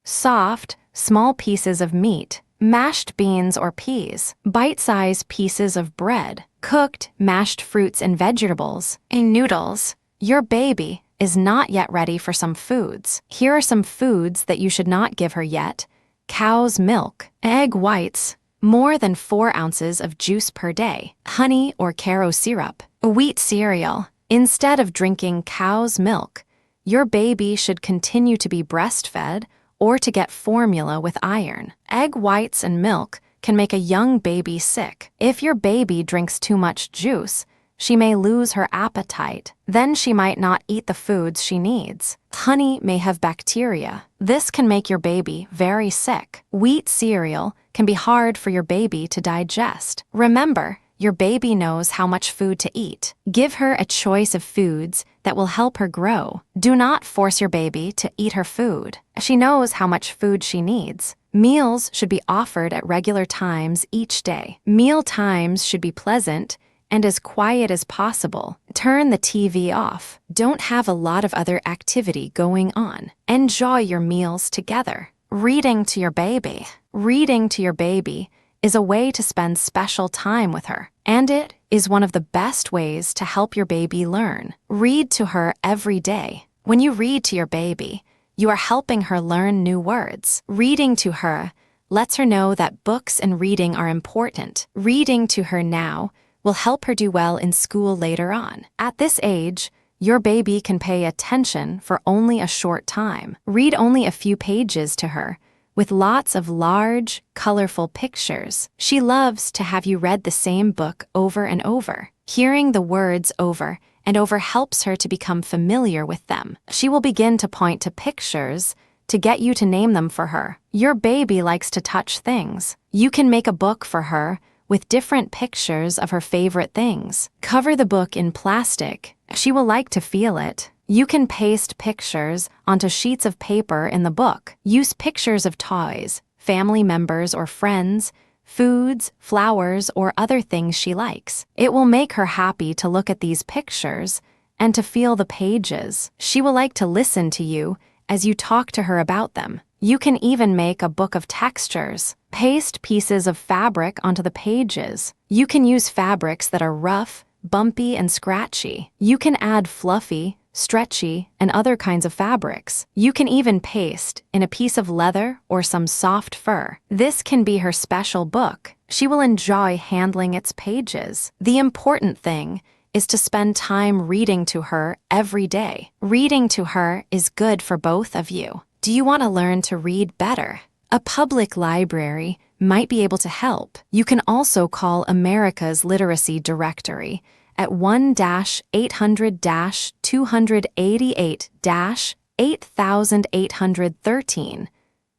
soft, small pieces of meat, mashed beans or peas, bite-sized pieces of bread, cooked, mashed fruits and vegetables, and noodles. Your baby is not yet ready for some foods. Here are some foods that you should not give her yet: cow's milk, egg whites, more than 4 ounces of juice per day, honey or Caro syrup, wheat cereal. Instead of drinking cow's milk, your baby should continue to be breastfed or to get formula with iron. Egg whites and milk can make a young baby sick. If your baby drinks too much juice, she may lose her appetite. Then she might not eat the foods she needs. Honey may have bacteria. This can make your baby very sick. Wheat cereal can be hard for your baby to digest. Remember, your baby knows how much food to eat. Give her a choice of foods that will help her grow. Do not force your baby to eat her food. She knows how much food she needs. Meals should be offered at regular times each day. Meal times should be pleasant and as quiet as possible. Turn the TV off. Don't have a lot of other activity going on. Enjoy your meals together. Reading to your baby. Reading to your baby is a way to spend special time with her, and it is one of the best ways to help your baby learn. Read to her every day. When you read to your baby, you are helping her learn new words. Reading to her lets her know that books and reading are important. Reading to her now will help her do well in school later on. At this age, your baby can pay attention for only a short time. Read only a few pages to her, with lots of large, colorful pictures. She loves to have you read the same book over and over. Hearing the words over and over helps her to become familiar with them. She will begin to point to pictures to get you to name them for her. Your baby likes to touch things. You can make a book for her with different pictures of her favorite things. Cover the book in plastic. She will like to feel it. You can paste pictures onto sheets of paper in the book. Use pictures of toys, family members or friends, foods, flowers, or other things she likes. It will make her happy to look at these pictures and to feel the pages. She will like to listen to you as you talk to her about them. You can even make a book of textures. Paste pieces of fabric onto the pages. You can use fabrics that are rough, bumpy, and scratchy. You can add fluffy, stretchy, and other kinds of fabrics. You can even paste in a piece of leather or some soft fur. This can be her special book. She will enjoy handling its pages. The important thing is to spend time reading to her every day. Reading to her is good for both of you. Do you want to learn to read better? A public library might be able to help. You can also call America's Literacy Directory at 1-800-288-8813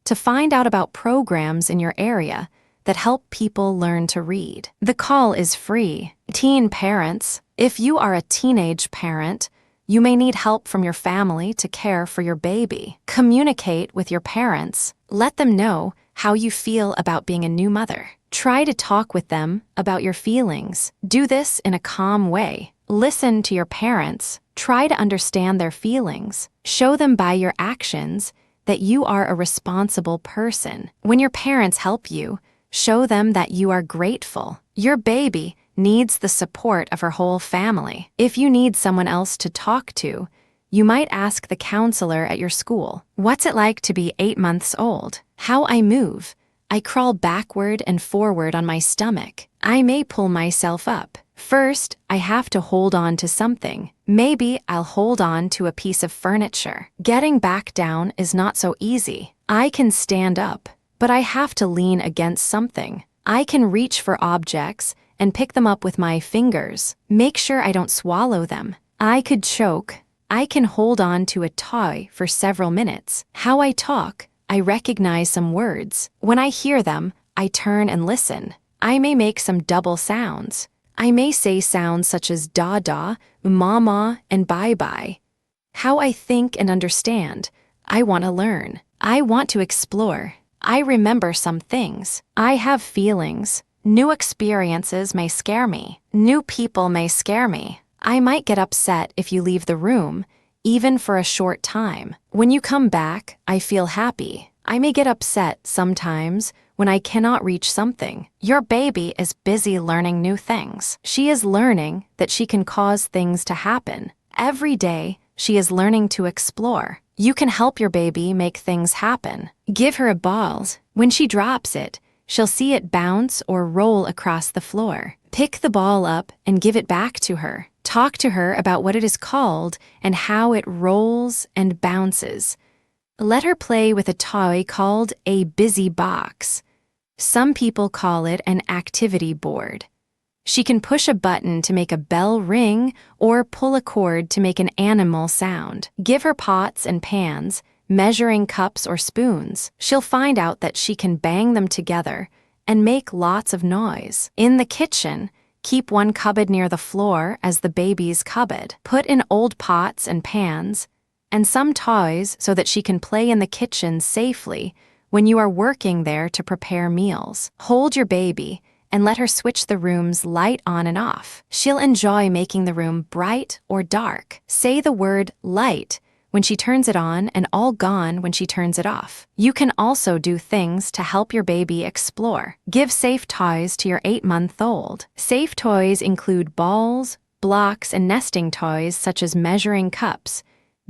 to find out about programs in your area that help people learn to read. The call is free. Teen parents, if you are a teenage parent, you may need help from your family to care for your baby. Communicate with your parents. Let them know how you feel about being a new mother. Try to talk with them about your feelings. Do this in a calm way. Listen to your parents. Try to understand their feelings. Show them by your actions that you are a responsible person. When your parents help you, show them that you are grateful. Your baby needs the support of her whole family. If you need someone else to talk to, you might ask the counselor at your school. What's it like to be 8 months old? How I move. I crawl backward and forward on my stomach. I may pull myself up. First, I have to hold on to something. Maybe I'll hold on to a piece of furniture. Getting back down is not so easy. I can stand up, but I have to lean against something. I can reach for objects and pick them up with my fingers. Make sure I don't swallow them. I could choke. I can hold on to a toy for several minutes. How I talk, I recognize some words. When I hear them, I turn and listen. I may make some double sounds. I may say sounds such as da-da, mama, and bye-bye. How I think and understand. I want to learn. I want to explore. I remember some things. I have feelings. New experiences may scare me. New people may scare me. I might get upset if you leave the room, even for a short time. When you come back, I feel happy. I may get upset sometimes when I cannot reach something. Your baby is busy learning new things. She is learning that she can cause things to happen. Every day, she is learning to explore. You can help your baby make things happen. Give her a ball. When she drops it, she'll see it bounce or roll across the floor. Pick the ball up and give it back to her. Talk to her about what it is called and how it rolls and bounces. Let her play with a toy called a busy box. Some people call it an activity board. She can push a button to make a bell ring or pull a cord to make an animal sound. Give her pots and pans, measuring cups or spoons. She'll find out that she can bang them together and make lots of noise. In the kitchen, keep one cupboard near the floor as the baby's cupboard. Put in old pots and pans and some toys so that she can play in the kitchen safely when you are working there to prepare meals. Hold your baby and let her switch the room's light on and off. She'll enjoy making the room bright or dark. Say the word light when she turns it on and all gone when she turns it off. You can also do things to help your baby explore. Give safe toys to your 8-month-old. Safe toys include balls, blocks, and nesting toys such as measuring cups,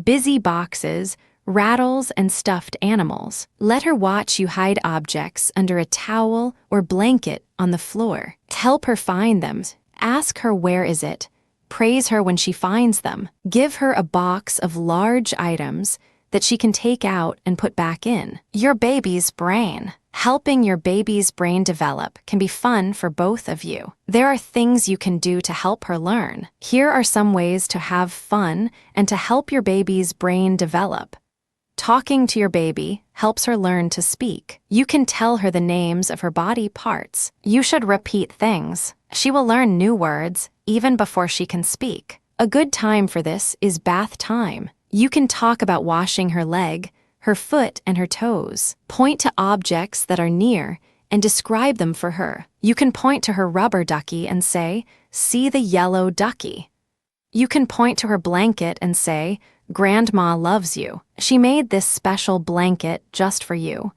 busy boxes, rattles, and stuffed animals. Let her watch you hide objects under a towel or blanket on the floor. Help her find them. Ask her where is it. Praise her when she finds them. Give her a box of large items that she can take out and put back in. Your baby's brain. Helping your baby's brain develop can be fun for both of you. There are things you can do to help her learn. Here are some ways to have fun and to help your baby's brain develop. Talking to your baby helps her learn to speak. You can tell her the names of her body parts. You should repeat things. She will learn new words even before she can speak. A good time for this is bath time. You can talk about washing her leg, her foot, and her toes. Point to objects that are near and describe them for her. You can point to her rubber ducky and say, "See the yellow ducky." You can point to her blanket and say, "Grandma loves you. She made this special blanket just for you."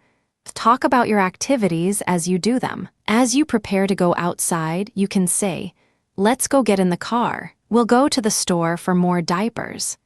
Talk about your activities as you do them. As you prepare to go outside, you can say, "Let's go get in the car. We'll go to the store for more diapers."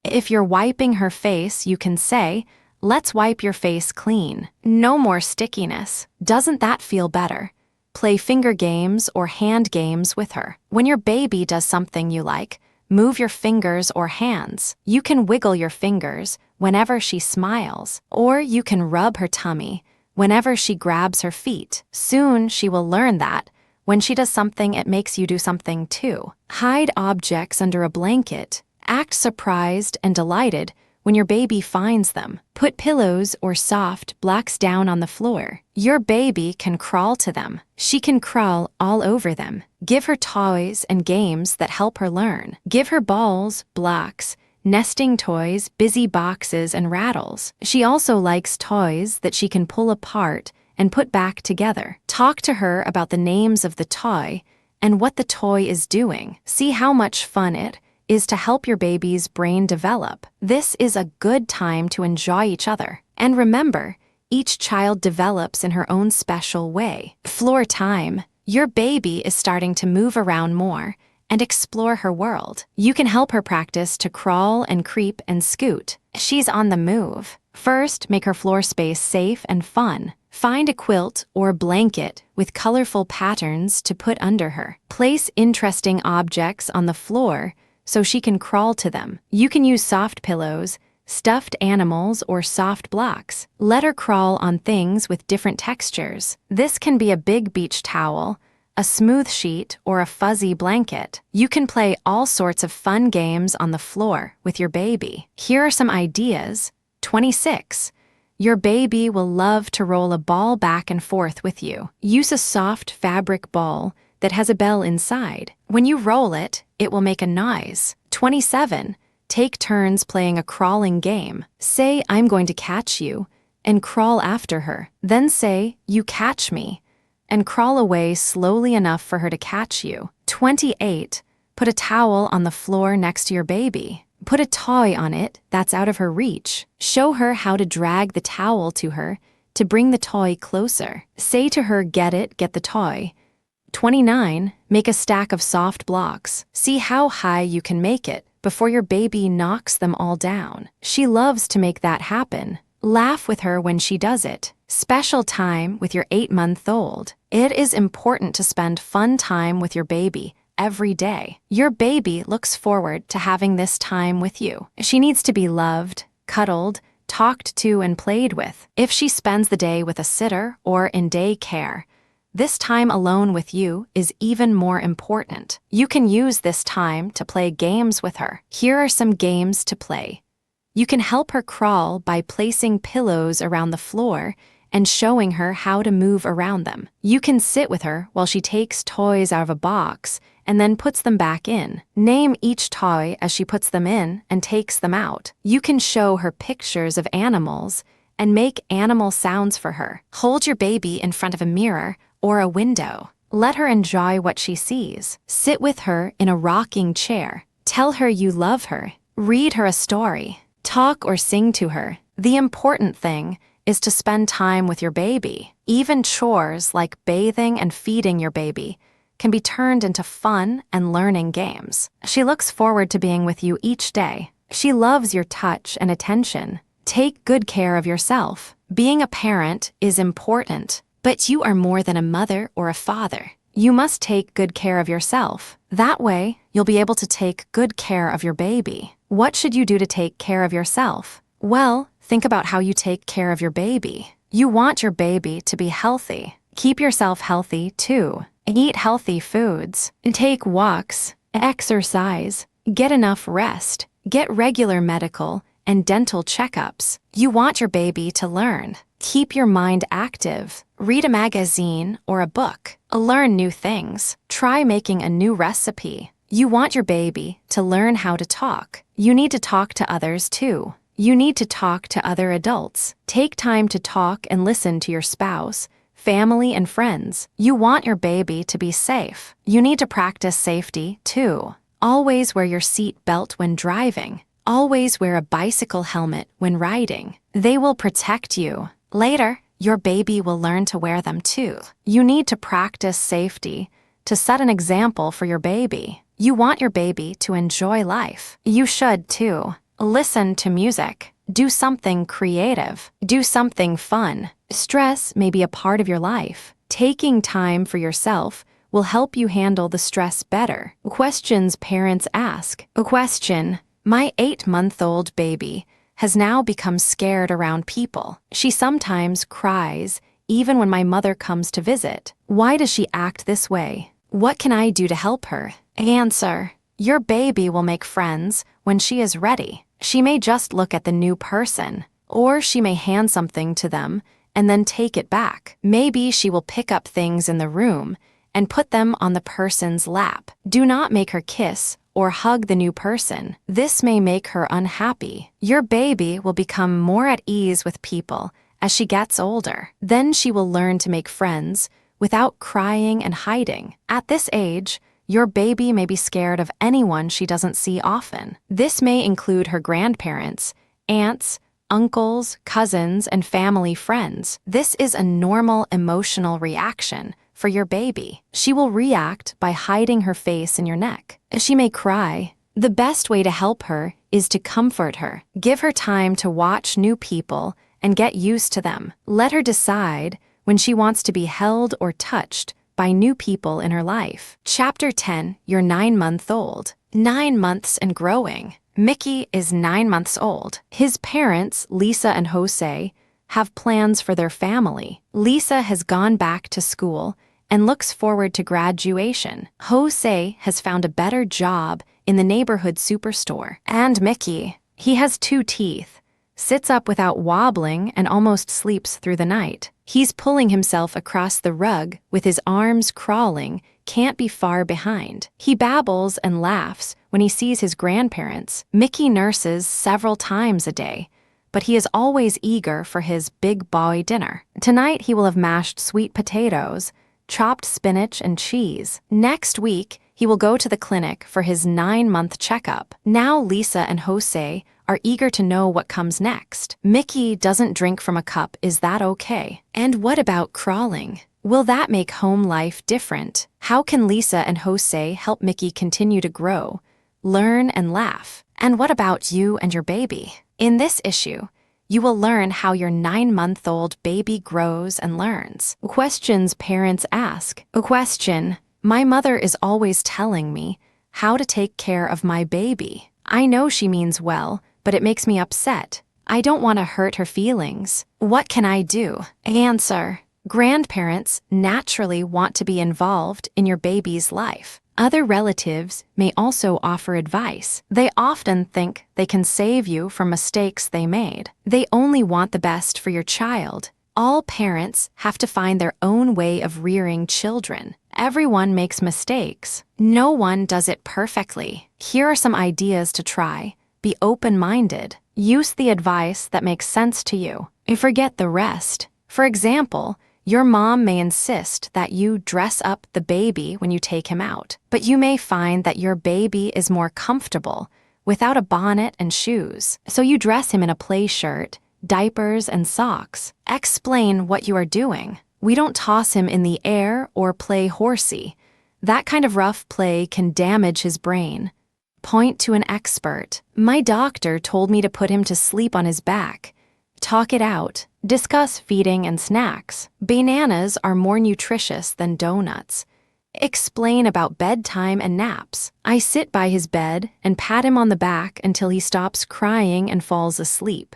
If you're wiping her face, you can say, "Let's wipe your face clean. No more stickiness. Doesn't that feel better?" Play finger games or hand games with her. When your baby does something you like, move your fingers or hands. You can wiggle your fingers whenever she smiles, or you can rub her tummy whenever she grabs her feet. Soon she will learn that when she does something, it makes you do something too. Hide objects under a blanket. Act surprised and delighted when your baby finds them. Put pillows or soft blocks down on the floor. Your baby can crawl to them. She can crawl all over them. Give her toys and games that help her learn. Give her balls, blocks, nesting toys, busy boxes, and rattles. She also likes toys that she can pull apart and put back together. Talk to her about the names of the toy and what the toy is doing. See how much fun it is to help your baby's brain develop. This is a good time to enjoy each other. And remember, each child develops in her own special way. Floor time. Your baby is starting to move around more and explore her world. You can help her practice to crawl and creep and scoot. She's on the move. First, make her floor space safe and fun. Find a quilt or blanket with colorful patterns to put under her. Place interesting objects on the floor so she can crawl to them. You can use soft pillows, stuffed animals, or soft blocks. Let her crawl on things with different textures. This can be a big beach towel, a smooth sheet, or a fuzzy blanket. You can play all sorts of fun games on the floor with your baby. Here are some ideas. 26. Your baby will love to roll a ball back and forth with you. Use a soft fabric ball that has a bell inside. When you roll it, it will make a noise. 27. Take turns playing a crawling game. Say, "I'm going to catch you," and crawl after her. Then say, "You catch me," and crawl away slowly enough for her to catch you. 28. Put a towel on the floor next to your baby. Put a toy on it that's out of her reach. Show her how to drag the towel to her to bring the toy closer. Say to her, "Get it, get the toy." 29. Make a stack of soft blocks. See how high you can make it before your baby knocks them all down. She loves to make that happen. Laugh with her when she does it. Special time with your 8-month-old. It is important to spend fun time with your baby every day. Your baby looks forward to having this time with you. She needs to be loved, cuddled, talked to, and played with. If she spends the day with a sitter or in daycare, this time alone with you is even more important. You can use this time to play games with her. Here are some games to play. You can help her crawl by placing pillows around the floor and showing her how to move around them. You can sit with her while she takes toys out of a box and then puts them back in. Name each toy as she puts them in and takes them out. You can show her pictures of animals and make animal sounds for her. Hold your baby in front of a mirror or a window. Let her enjoy what she sees. Sit with her in a rocking chair. Tell her you love her. Read her a story. Talk or sing to her. The important thing is to spend time with your baby. Even chores like bathing and feeding your baby can be turned into fun and learning games. She looks forward to being with you each day. She loves your touch and attention. Take good care of yourself. Being a parent is important, but you are more than a mother or a father. You must take good care of yourself. That way, you'll be able to take good care of your baby. What should you do to take care of yourself? Well, think about how you take care of your baby. You want your baby to be healthy. Keep yourself healthy, too. Eat healthy foods. Take walks. Exercise. Get enough rest. Get regular medical and dental checkups. You want your baby to learn. Keep your mind active. Read a magazine or a book. Learn new things. Try making a new recipe. You want your baby to learn how to talk. You need to talk to others too. You need to talk to other adults. Take time to talk and listen to your spouse, family, and friends. You want your baby to be safe. You need to practice safety too. Always wear your seat belt when driving. Always wear a bicycle helmet when riding. They will protect you. Later, your baby will learn to wear them too. You need to practice safety to set an example for your baby. You want your baby to enjoy life. You should too. Listen to music. Do something creative. Do something fun. Stress may be a part of your life. Taking time for yourself will help you handle the stress better. Questions parents ask. Question: my 8-month-old baby has now become scared around people. She sometimes cries, even when my mother comes to visit. Why does she act this way? What can I do to help her? Answer: your baby will make friends when she is ready. She may just look at the new person, or she may hand something to them and then take it back. Maybe she will pick up things in the room and put them on the person's lap. Do not make her kiss or hug the new person. This may make her unhappy. Your baby will become more at ease with people as she gets older. Then she will learn to make friends without crying and hiding. At this age, your baby may be scared of anyone she doesn't see often. This may include her grandparents, aunts, uncles, cousins, and family friends. This is a normal emotional reaction for your baby. She will react by hiding her face in your neck. She may cry. The best way to help her is to comfort her. Give her time to watch new people and get used to them. Let her decide when she wants to be held or touched by new people in her life. Chapter 10, You're 9-month-old. 9 months and growing. Mickey is 9 months old. His parents, Lisa and Jose, have plans for their family. Lisa has gone back to school and looks forward to graduation. Jose has found a better job in the neighborhood superstore. And Mickey, he has 2 teeth, sits up without wobbling, and almost sleeps through the night. He's pulling himself across the rug with his arms crawling, can't be far behind. He babbles and laughs when he sees his grandparents. Mickey nurses several times a day, but he is always eager for his big boy dinner. Tonight he will have mashed sweet potatoes, chopped spinach, and cheese. Next week, he will go to the clinic for his 9-month checkup. Now Lisa and Jose are eager to know what comes next. Mickey doesn't drink from a cup. Is that okay? And what about crawling? Will that make home life different? How can Lisa and Jose help Mickey continue to grow, learn, and laugh? And what about you and your baby? In this issue, you will learn how your 9-month-old baby grows and learns. Questions parents ask. Question: my mother is always telling me how to take care of my baby. I know she means well, but it makes me upset. I don't want to hurt her feelings. What can I do? Answer: grandparents naturally want to be involved in your baby's life. Other relatives may also offer advice. They often think they can save you from mistakes they made. They only want the best for your child. All parents have to find their own way of rearing children. Everyone makes mistakes. No one does it perfectly. Here are some ideas to try. Be open-minded. Use the advice that makes sense to you. Forget the rest. For example, your mom may insist that you dress up the baby when you take him out, but you may find that your baby is more comfortable without a bonnet and shoes. So you dress him in a play shirt, diapers, and socks. Explain what you are doing. We don't toss him in the air or play horsey. That kind of rough play can damage his brain. Point to an expert. My doctor told me to put him to sleep on his back. Talk it out. Discuss feeding and snacks. Bananas are more nutritious than donuts. Explain about bedtime and naps. I sit by his bed and pat him on the back until he stops crying and falls asleep.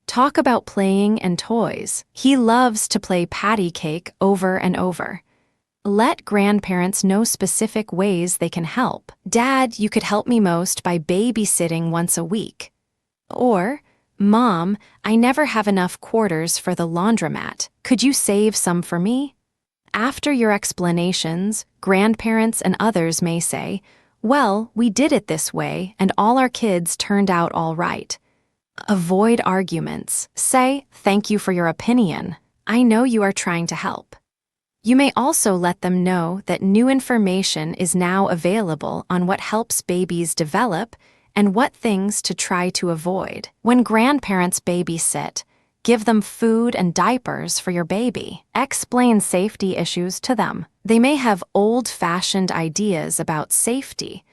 Talk about playing and toys. He loves to play patty cake over and over. Let grandparents know specific ways they can help. Dad, you could help me most by babysitting once a week. Or, Mom, I never have enough quarters for the laundromat. Could you save some for me? After your explanations, grandparents and others may say, well, we did it this way and all our kids turned out all right. Avoid arguments. Say, thank you for your opinion. I know you are trying to help. You may also let them know that new information is now available on what helps babies develop and what things to try to avoid. When grandparents babysit, give them food and diapers for your baby. Explain safety issues to them. They may have old-fashioned ideas about safety,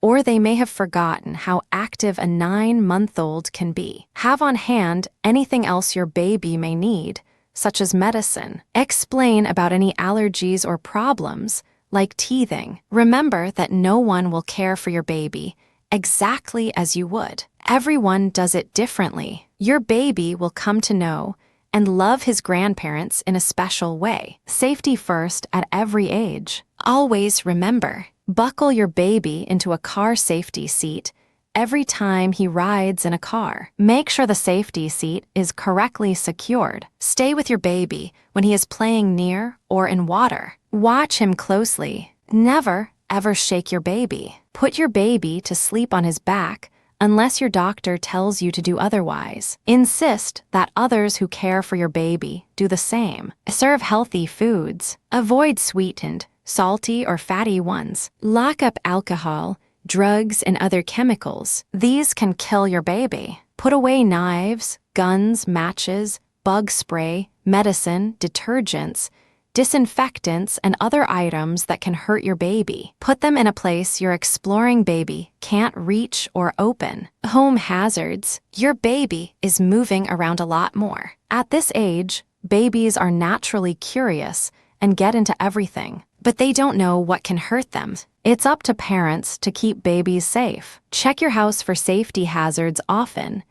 or they may have forgotten how active a 9-month-old can be. Have on hand anything else your baby may need, such as medicine. Explain about any allergies or problems, like teething. Remember that no one will care for your baby exactly as you would. Everyone does it differently. Your baby will come to know and love his grandparents in a special way. Safety first at every age. Always remember, buckle your baby into a car safety seat every time he rides in a car. Make sure the safety seat is correctly secured. Stay with your baby when he is playing near or in water. Watch him closely. Never, ever shake your baby. Put your baby to sleep on his back unless your doctor tells you to do otherwise. Insist that others who care for your baby do the same. Serve healthy foods. Avoid sweetened, salty, or fatty ones. Lock up alcohol, drugs, and other chemicals. These can kill your baby. Put away knives, guns, matches, bug spray, medicine, detergents, disinfectants, and other items that can hurt your baby. Put them in a place your exploring baby can't reach or open. Home hazards. Your baby is moving around a lot more. At this age, babies are naturally curious and get into everything, but they don't know what can hurt them. It's up to parents to keep babies safe. Check your house for safety hazards often.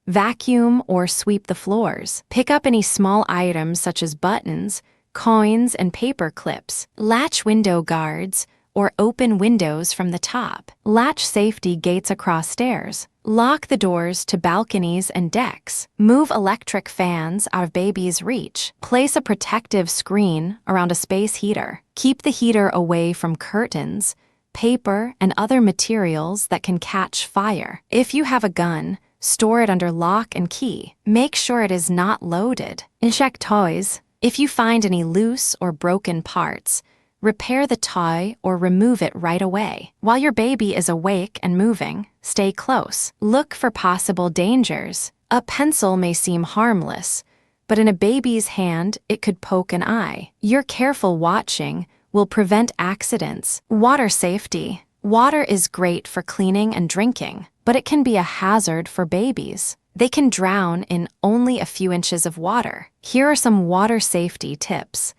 Vacuum or sweep the floors. Pick up any small items such as buttons, coins, and paper clips. Latch window guards or open windows from the top. Latch safety gates across stairs. Lock the doors to balconies and decks. Move electric fans out of baby's reach. Place a protective screen around a space heater. Keep the heater away from curtains, paper, and other materials that can catch fire. If you have a gun, store it under lock and key. Make sure it is not loaded. Check toys. If you find any loose or broken parts, repair the toy or remove it right away. While your baby is awake and moving, stay close. Look for possible dangers. A pencil may seem harmless, but in a baby's hand, it could poke an eye. Your careful watching will prevent accidents. Water safety. Water is great for cleaning and drinking, but it can be a hazard for babies. They can drown in only a few inches of water. Here are some water safety tips.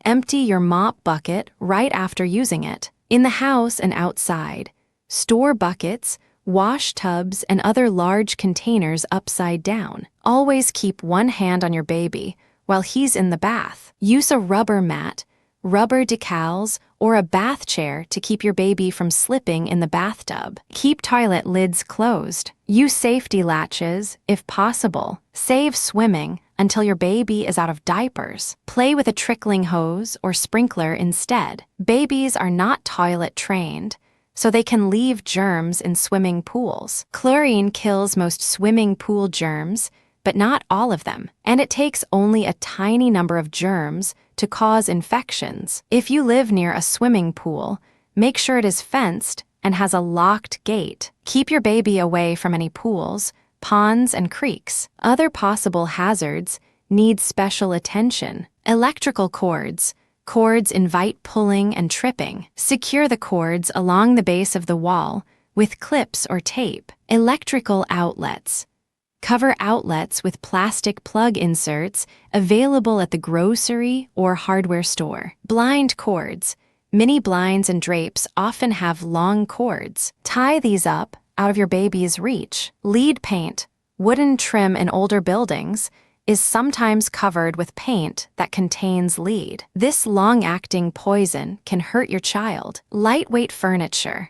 Empty your mop bucket right after using it. In the house and outside, store buckets, wash tubs, and other large containers upside down. Always keep one hand on your baby while he's in the bath. Use a rubber mat, rubber decals, or a bath chair to keep your baby from slipping in the bathtub. Keep toilet lids closed. Use safety latches, if possible. Save swimming until your baby is out of diapers. Play with a trickling hose or sprinkler instead. Babies are not toilet trained, so they can leave germs in swimming pools. Chlorine kills most swimming pool germs, but not all of them, and it takes only a tiny number of germs to cause infections. If you live near a swimming pool, make sure it is fenced and has a locked gate. Keep your baby away from any pools, ponds, and creeks. Other possible hazards need special attention. Electrical cords. Cords invite pulling and tripping. Secure the cords along the base of the wall with clips or tape. Electrical outlets. Cover outlets with plastic plug inserts available at the grocery or hardware store. Blind cords. Mini blinds and drapes often have long cords. Tie these up out of your baby's reach. Lead paint. Wooden trim in older buildings is sometimes covered with paint that contains lead. This long-acting poison can hurt your child. Lightweight furniture.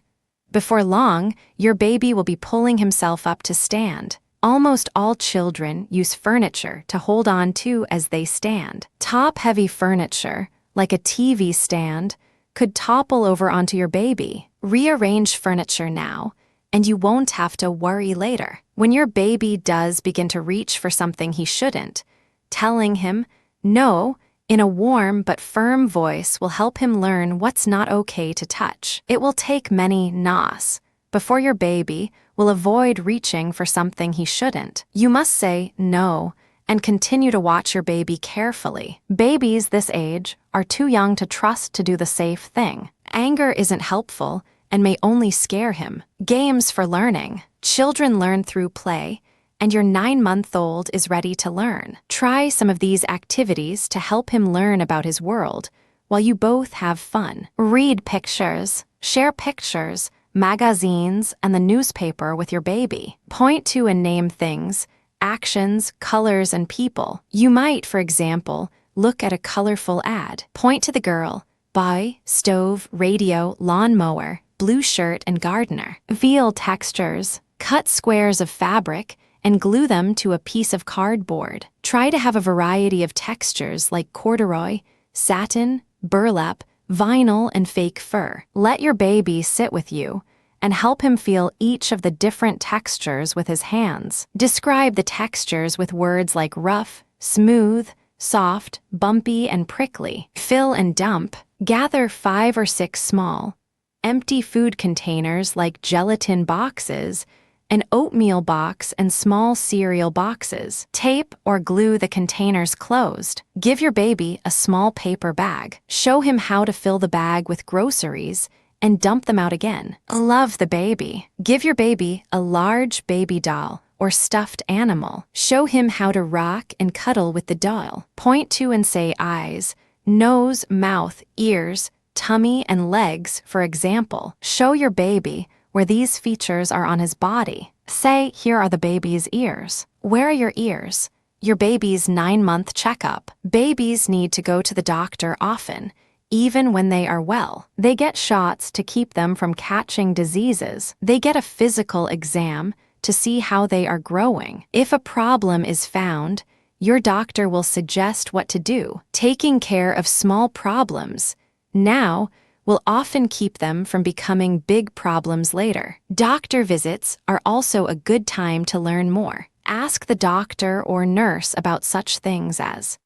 Before long, your baby will be pulling himself up to stand. Almost all children use furniture to hold on to as they stand. Top-heavy furniture, like a TV stand, could topple over onto your baby. Rearrange furniture now, and you won't have to worry later. When your baby does begin to reach for something he shouldn't, telling him no in a warm but firm voice will help him learn what's not okay to touch. It will take many nos before your baby will avoid reaching for something he shouldn't. You must say no and continue to watch your baby carefully. Babies this age are too young to trust to do the safe thing. Anger isn't helpful and may only scare him. Games for learning. Children learn through play, and your 9-month-old is ready to learn. Try some of these activities to help him learn about his world while you both have fun. Read pictures. Share pictures, magazines, and the newspaper with your baby. Point to and name things, actions, colors, and people. You might, for example, look at a colorful ad. Point to the girl, boy, stove, radio, lawnmower, blue shirt, and gardener. Feel textures. Cut squares of fabric and glue them to a piece of cardboard. Try to have a variety of textures like corduroy, satin, burlap, vinyl, and fake fur. Let your baby sit with you and help him feel each of the different textures with his hands. Describe the textures with words like rough, smooth, soft, bumpy, and prickly. Fill and dump. Gather 5 or 6 small, empty food containers like gelatin boxes, an oatmeal box, and small cereal boxes. Tape or glue the containers closed. Give your baby a small paper bag. Show him how to fill the bag with groceries and dump them out again. Love the baby. Give your baby a large baby doll or stuffed animal. Show him how to rock and cuddle with the doll. Point to and say eyes, nose, mouth, ears, tummy, and legs, for example. Show your baby where these features are on his body. Say, here are the baby's ears. Where are your ears? Your baby's 9-month checkup. Babies need to go to the doctor often, even when they are well. They get shots to keep them from catching diseases. They get a physical exam to see how they are growing. If a problem is found, your doctor will suggest what to do. Taking care of small problems now will often keep them from becoming big problems later. Doctor visits are also a good time to learn more. Ask the doctor or nurse about such things as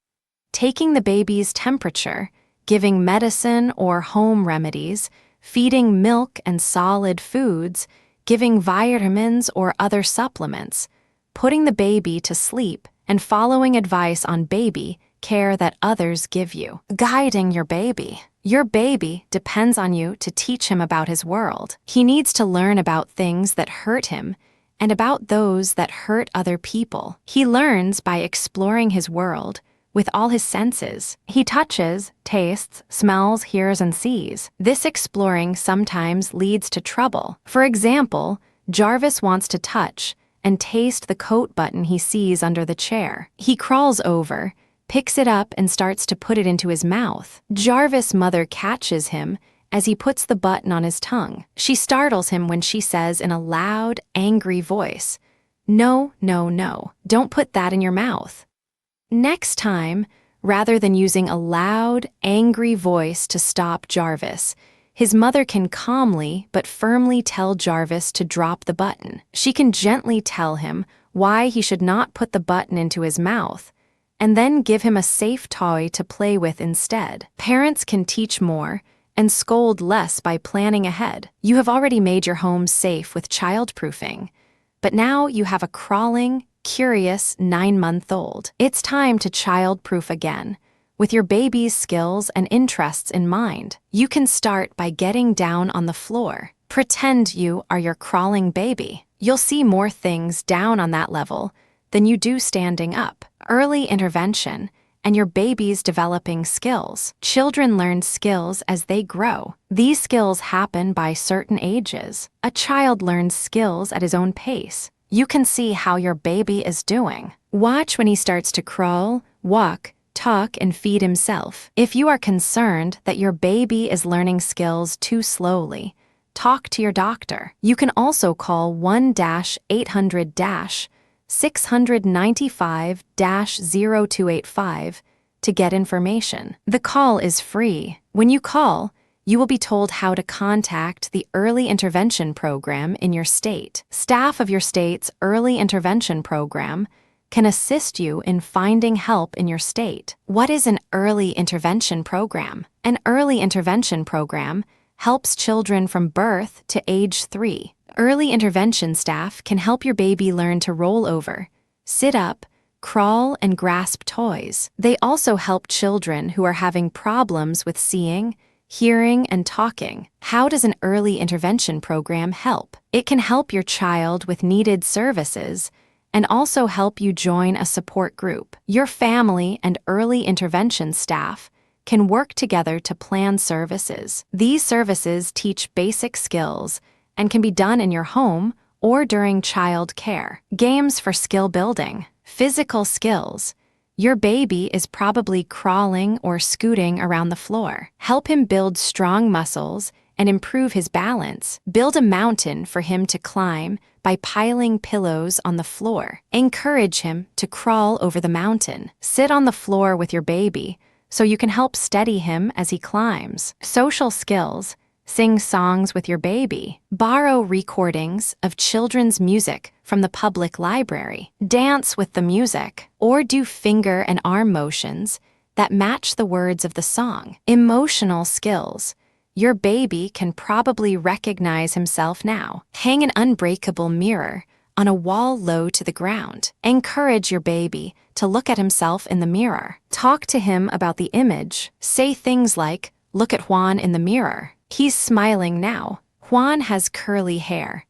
taking the baby's temperature, giving medicine or home remedies, feeding milk and solid foods, giving vitamins or other supplements, putting the baby to sleep, and following advice on baby care that others give you. Guiding your baby. Your baby depends on you to teach him about his world. He needs to learn about things that hurt him and about those that hurt other people. He learns by exploring his world with all his senses. He touches, tastes, smells, hears, and sees. This exploring sometimes leads to trouble. For example, Jarvis wants to touch and taste the coat button he sees under the chair. He crawls over, picks it up, and starts to put it into his mouth. Jarvis' mother catches him as he puts the button on his tongue. She startles him when she says in a loud, angry voice, "No, no, no, don't put that in your mouth." Next time, rather than using a loud, angry voice to stop Jarvis, his mother can calmly but firmly tell Jarvis to drop the button. She can gently tell him why he should not put the button into his mouth, and then give him a safe toy to play with instead. Parents can teach more and scold less by planning ahead. You have already made your home safe with childproofing, but now you have a crawling, curious 9-month-old. It's time to childproof again. With your baby's skills and interests in mind, you can start by getting down on the floor. Pretend you are your crawling baby. You'll see more things down on that level than you do standing up. Early intervention and your baby's developing skills. Children learn skills as they grow. These skills happen by certain ages. A child learns skills at his own pace. You can see how your baby is doing. Watch when he starts to crawl, walk, talk, and feed himself. If you are concerned that your baby is learning skills too slowly, talk to your doctor. You can also call 1-800-695-0285 to get information. The call is free. When you call, you will be told how to contact the Early Intervention Program in your state. Staff of your state's Early Intervention Program can assist you in finding help in your state. What is an early intervention program? An early intervention program helps children from birth to age 3. Early intervention staff can help your baby learn to roll over, sit up, crawl, and grasp toys. They also help children who are having problems with seeing, hearing, and talking. How does an early intervention program help? It can help your child with needed services and also help you join a support group. Your family and early intervention staff can work together to plan services. These services teach basic skills and can be done in your home or during child care. Games for skill building. Physical skills. Your baby is probably crawling or scooting around the floor. Help him build strong muscles and improve his balance. Build a mountain for him to climb by piling pillows on the floor. Encourage him to crawl over the mountain. Sit on the floor with your baby so you can help steady him as he climbs. Social skills. Sing songs with your baby. Borrow recordings of children's music from the public library. Dance with the music, or do finger and arm motions that match the words of the song. Emotional skills. Your baby can probably recognize himself now. Hang an unbreakable mirror on a wall low to the ground. Encourage your baby to look at himself in the mirror. Talk to him about the image. Say things like, "Look at Juan in the mirror. He's smiling now. Juan has curly hair."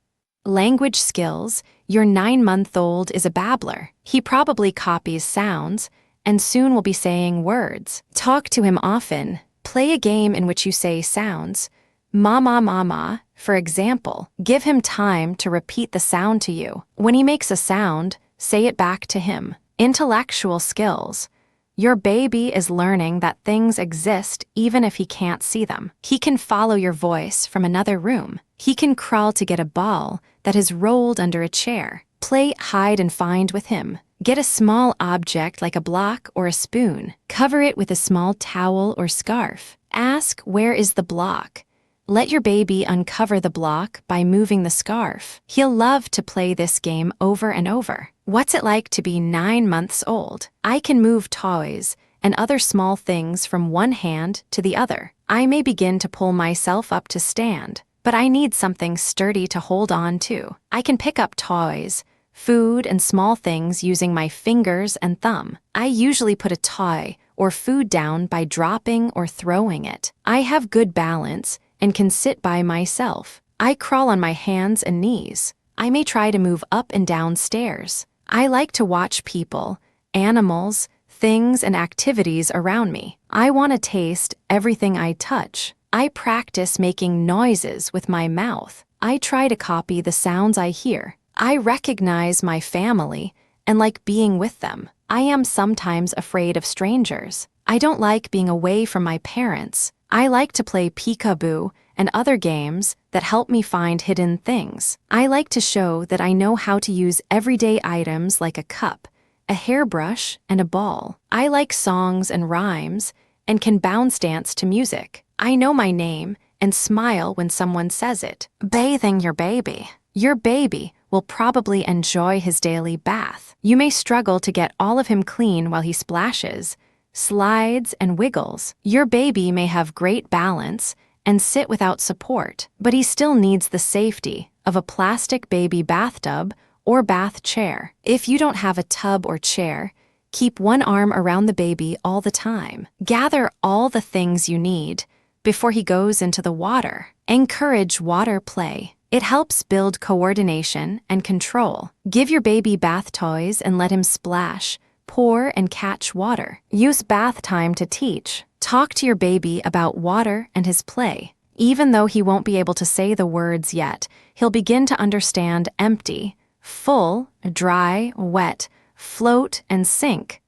Language skills. Your 9-month-old is a babbler. He probably copies sounds and soon will be saying words. Talk to him often. Play a game in which you say sounds. Mama, mama, for example. Give him time to repeat the sound to you. When he makes a sound, say it back to him. Intellectual skills. Your baby is learning that things exist even if he can't see them. He can follow your voice from another room. He can crawl to get a ball that is rolled under a chair. Play hide and find with him. Get a small object like a block or a spoon. Cover it with a small towel or scarf. Ask, "Where is the block?" Let your baby uncover the block by moving the scarf. He'll love to play this game over and over. What's it like to be 9 months old? I can move toys and other small things from one hand to the other. I may begin to pull myself up to stand, but I need something sturdy to hold on to. I can pick up toys, food, and small things using my fingers and thumb. I usually put a toy or food down by dropping or throwing it. I have good balance and can sit by myself. I crawl on my hands and knees. I may try to move up and down stairs. I like to watch people, animals, things, and activities around me. I want to taste everything I touch. I practice making noises with my mouth. I try to copy the sounds I hear. I recognize my family and like being with them. I am sometimes afraid of strangers. I don't like being away from my parents. I like to play peekaboo and other games that help me find hidden things. I like to show that I know how to use everyday items like a cup, a hairbrush, and a ball. I like songs and rhymes and can bounce dance to music. I know my name and smile when someone says it. Bathing your baby. Your baby will probably enjoy his daily bath. You may struggle to get all of him clean while he splashes, slides, and wiggles. Your baby may have great balance and sit without support, but he still needs the safety of a plastic baby bathtub or bath chair. If you don't have a tub or chair, keep one arm around the baby all the time. Gather all the things you need before he goes into the water. Encourage water play. It helps build coordination and control. Give your baby bath toys and let him splash, pour, and catch water. Use bath time to teach. Talk to your baby about water and his play. Even though he won't be able to say the words yet, he'll begin to understand empty, full, dry, wet, float, and sink.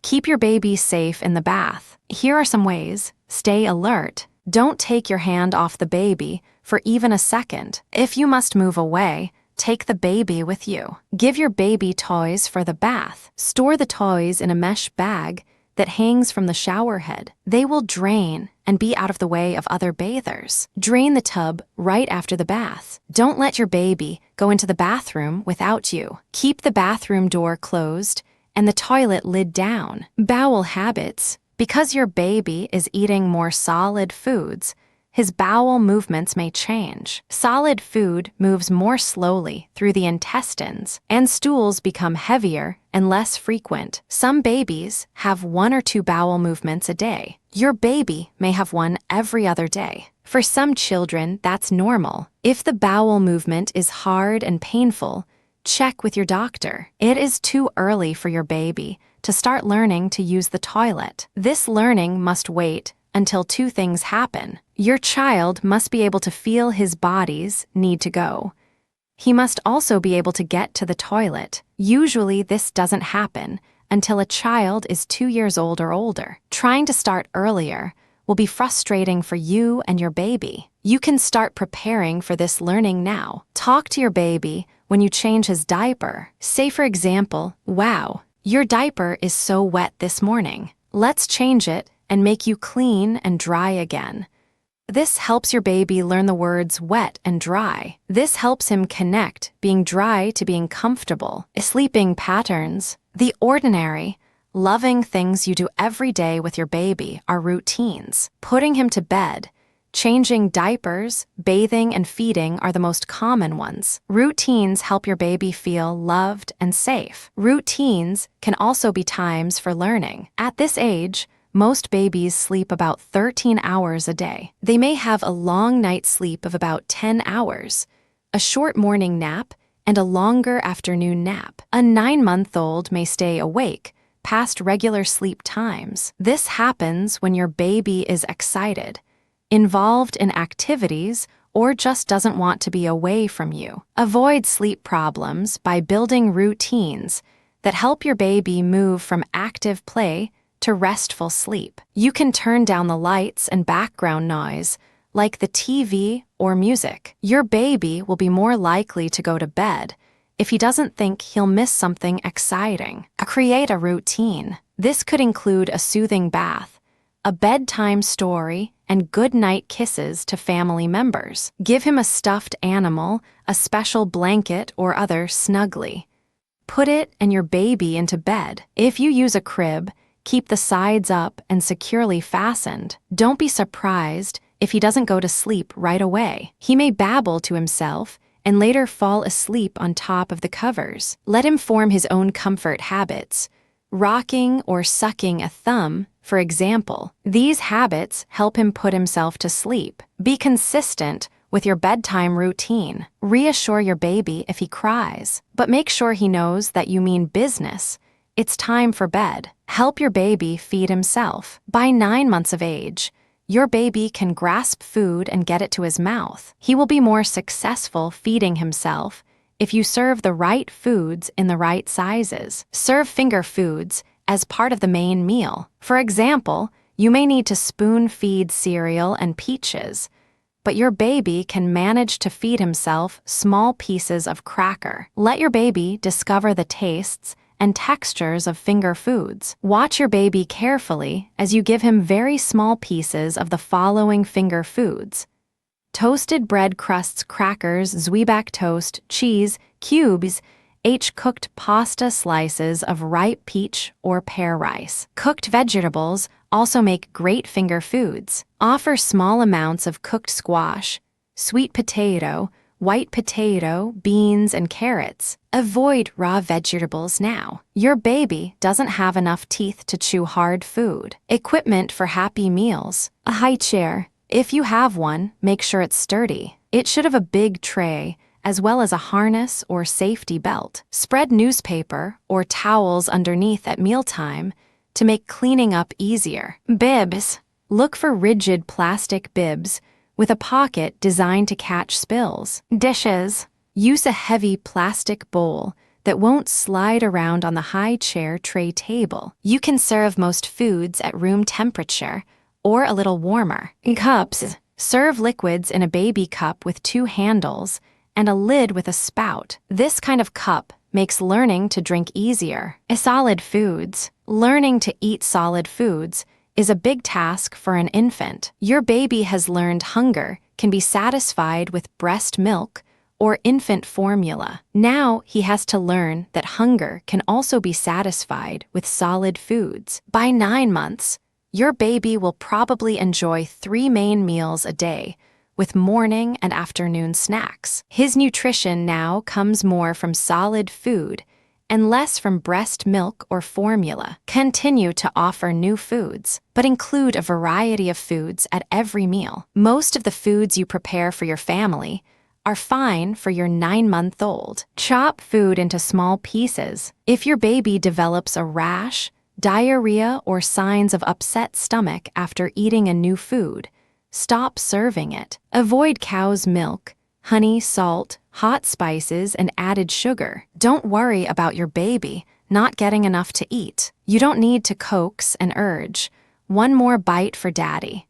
Keep your baby safe in the bath. Here are some ways. Stay alert. Don't take your hand off the baby for even a second. If you must move away, take the baby with you. Give your baby toys for the bath. Store the toys in a mesh bag that hangs from the shower head. They will drain and be out of the way of other bathers. Drain the tub right after the bath. Don't let your baby go into the bathroom without you. Keep the bathroom door closed and the toilet lid down. Bowel habits. Because your baby is eating more solid foods, his bowel movements may change. Solid food moves more slowly through the intestines, and stools become heavier and less frequent. Some babies have 1 or 2 bowel movements a day. Your baby may have one every other day. For some children, that's normal. If the bowel movement is hard and painful, check with your doctor. It is too early for your baby to start learning to use the toilet. This learning must wait until 2 things happen. Your child must be able to feel his body's need to go. He must also be able to get to the toilet. Usually this doesn't happen until a child is 2 years old or older. Trying to start earlier will be frustrating for you and your baby. You can start preparing for this learning now. Talk to your baby when you change his diaper. Say, for example, "Wow, your diaper is so wet this morning. Let's change it and make you clean and dry again." This helps your baby learn the words wet and dry. This helps him connect being dry to being comfortable. Sleeping patterns. The ordinary, loving things you do every day with your baby are routines. Putting him to bed, changing diapers, bathing, and feeding are the most common ones. Routines help your baby feel loved and safe. Routines can also be times for learning. At this age, most babies sleep about 13 hours a day. They may have a long night's sleep of about 10 hours, a short morning nap, and a longer afternoon nap. A 9-month-old may stay awake past regular sleep times. This happens when your baby is excited, involved in activities, or just doesn't want to be away from you. Avoid sleep problems by building routines that help your baby move from active play to restful sleep. You can turn down the lights and background noise, like the TV or music. Your baby will be more likely to go to bed if he doesn't think he'll miss something exciting. Create a routine. This could include a soothing bath, a bedtime story, and good-night kisses to family members. Give him a stuffed animal, a special blanket, or other snuggly. Put it and your baby into bed. If you use a crib, keep the sides up and securely fastened. Don't be surprised if he doesn't go to sleep right away. He may babble to himself and later fall asleep on top of the covers. Let him form his own comfort habits, rocking or sucking a thumb, for example. These habits help him put himself to sleep. Be consistent with your bedtime routine. Reassure your baby if he cries, but make sure he knows that you mean business. It's time for bed. Help your baby feed himself. By 9 months of age, your baby can grasp food and get it to his mouth. He will be more successful feeding himself if you serve the right foods in the right sizes. Serve finger foods as part of the main meal. For example, you may need to spoon feed cereal and peaches, but your baby can manage to feed himself small pieces of cracker. Let your baby discover the tastes and textures of finger foods. Watch your baby carefully as you give him very small pieces of the following finger foods: toasted bread crusts, crackers, Zwieback toast, cheese, cubes, cooked pasta slices of ripe peach or pear rice. Cooked vegetables also make great finger foods. Offer small amounts of cooked squash, sweet potato, white potato, beans, and carrots. Avoid raw vegetables now. Your baby doesn't have enough teeth to chew hard food. Equipment for happy meals. A high chair. If you have one, make sure it's sturdy. It should have a big tray, as well as a harness or safety belt. Spread newspaper or towels underneath at mealtime to make cleaning up easier. Bibs. Look for rigid plastic bibs with a pocket designed to catch spills. Dishes. Use a heavy plastic bowl that won't slide around on the high chair tray table. You can serve most foods at room temperature or a little warmer. Cups. Serve liquids in a baby cup with 2 handles and a lid with a spout. This kind of cup makes learning to drink easier. Solid foods. Learning to eat solid foods is a big task for an infant. Your baby has learned hunger can be satisfied with breast milk or infant formula. Now he has to learn that hunger can also be satisfied with solid foods. By 9 months, your baby will probably enjoy 3 main meals a day, with morning and afternoon snacks. His nutrition now comes more from solid food and less from breast milk or formula. Continue to offer new foods, but include a variety of foods at every meal. Most of the foods you prepare for your family are fine for your 9-month-old. Chop food into small pieces. If your baby develops a rash, diarrhea, or signs of upset stomach after eating a new food, stop serving it. Avoid cow's milk, honey, salt, hot spices, and added sugar. Don't worry about your baby not getting enough to eat. You don't need to coax and urge. One more bite for daddy.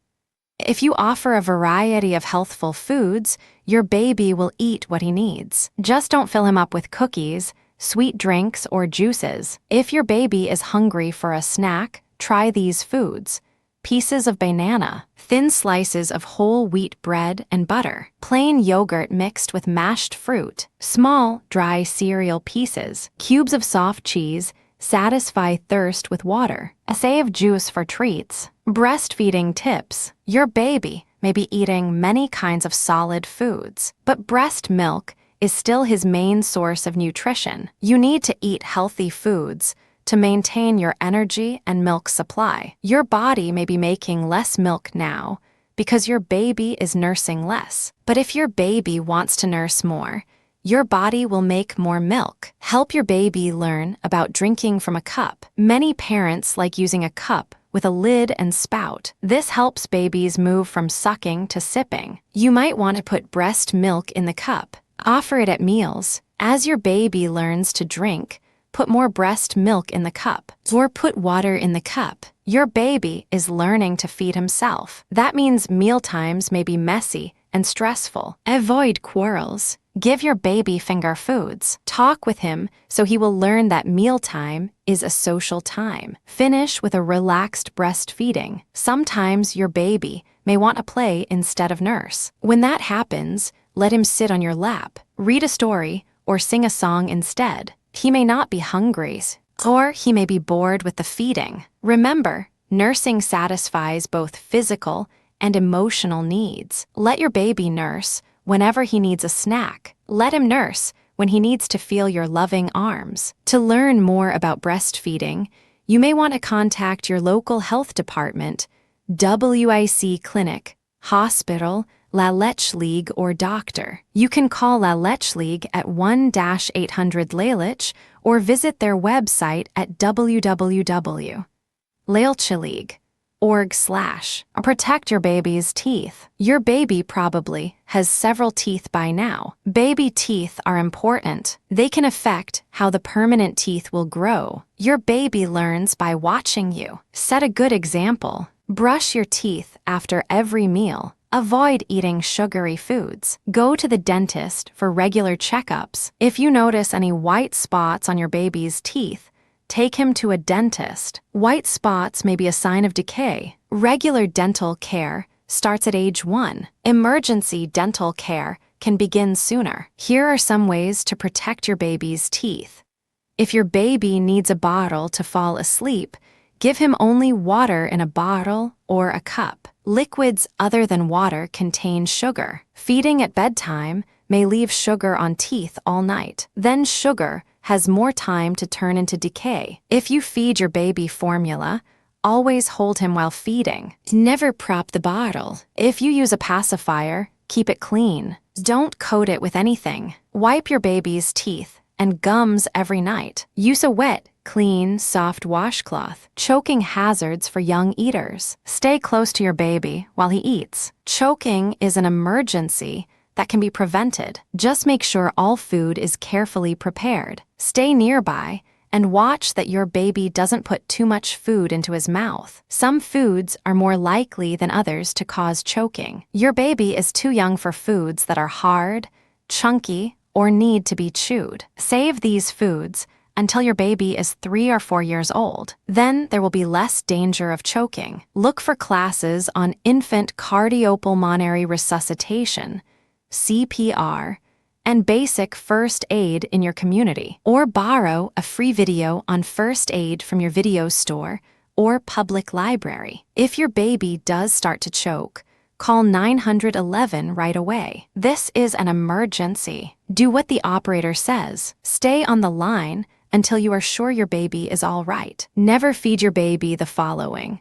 If you offer a variety of healthful foods, your baby will eat what he needs. Just don't fill him up with cookies, sweet drinks, or juices. If your baby is hungry for a snack, try these foods: pieces of banana, thin slices of whole wheat bread and butter, plain yogurt mixed with mashed fruit, small, dry cereal pieces, cubes of soft cheese. Satisfy thirst with water. Save juice for treats. Breastfeeding tips. Your baby may be eating many kinds of solid foods, but breast milk is still his main source of nutrition. You need to eat healthy foods to maintain your energy and milk supply. Your body may be making less milk now because your baby is nursing less. But if your baby wants to nurse more, your body will make more milk. Help your baby learn about drinking from a cup. Many parents like using a cup with a lid and spout. This helps babies move from sucking to sipping. You might want to put breast milk in the cup. Offer it at meals. As your baby learns to drink, put more breast milk in the cup, or put water in the cup. Your baby is learning to feed himself. That means mealtimes may be messy and stressful. Avoid quarrels. Give your baby finger foods. Talk with him so he will learn that mealtime is a social time. Finish with a relaxed breastfeeding. Sometimes your baby may want to play instead of nurse. When that happens, let him sit on your lap, read a story, or sing a song instead. He may not be hungry, or he may be bored with the feeding. Remember, nursing satisfies both physical and emotional needs. Let your baby nurse whenever he needs a snack. Let him nurse when he needs to feel your loving arms. To learn more about breastfeeding, you may want to contact your local health department, WIC clinic, hospital, La Leche League, or doctor. You can call La Leche League at 1-800-LELECH or visit their website at www.lelecheleague.org. Protect your baby's teeth. Your baby probably has several teeth by now. Baby teeth are important. They can affect how the permanent teeth will grow. Your baby learns by watching you. Set a good example. Brush your teeth after every meal. Avoid eating sugary foods. Go to the dentist for regular checkups. If you notice any white spots on your baby's teeth, take him to a dentist. White spots may be a sign of decay. Regular dental care starts at age 1. Emergency dental care can begin sooner. Here are some ways to protect your baby's teeth. If your baby needs a bottle to fall asleep, Give him only water in a bottle or a cup. Liquids other than water contain sugar. Feeding at bedtime may leave sugar on teeth all night. Then sugar has more time to turn into decay. If you feed your baby formula, always hold him while feeding. Never prop the bottle. If you use a pacifier, keep it clean. Don't coat it with anything. Wipe your baby's teeth and gums every night. Use a wet, clean, soft washcloth. Choking hazards for young eaters. Stay close to your baby while he eats. Choking is an emergency that can be prevented. Just make sure all food is carefully prepared. Stay nearby and watch that your baby doesn't put too much food into his mouth. Some foods are more likely than others to cause choking. Your baby is too young for foods that are hard, chunky, or need to be chewed. Save these foods until your baby is 3 or 4 years old. Then there will be less danger of choking. Look for classes on infant cardiopulmonary resuscitation, CPR, and basic first aid in your community, or borrow a free video on first aid from your video store or public library. If your baby does start to choke, call 911 right away. This is an emergency. Do what the operator says. Stay on the line until you are sure your baby is all right. Never feed your baby the following: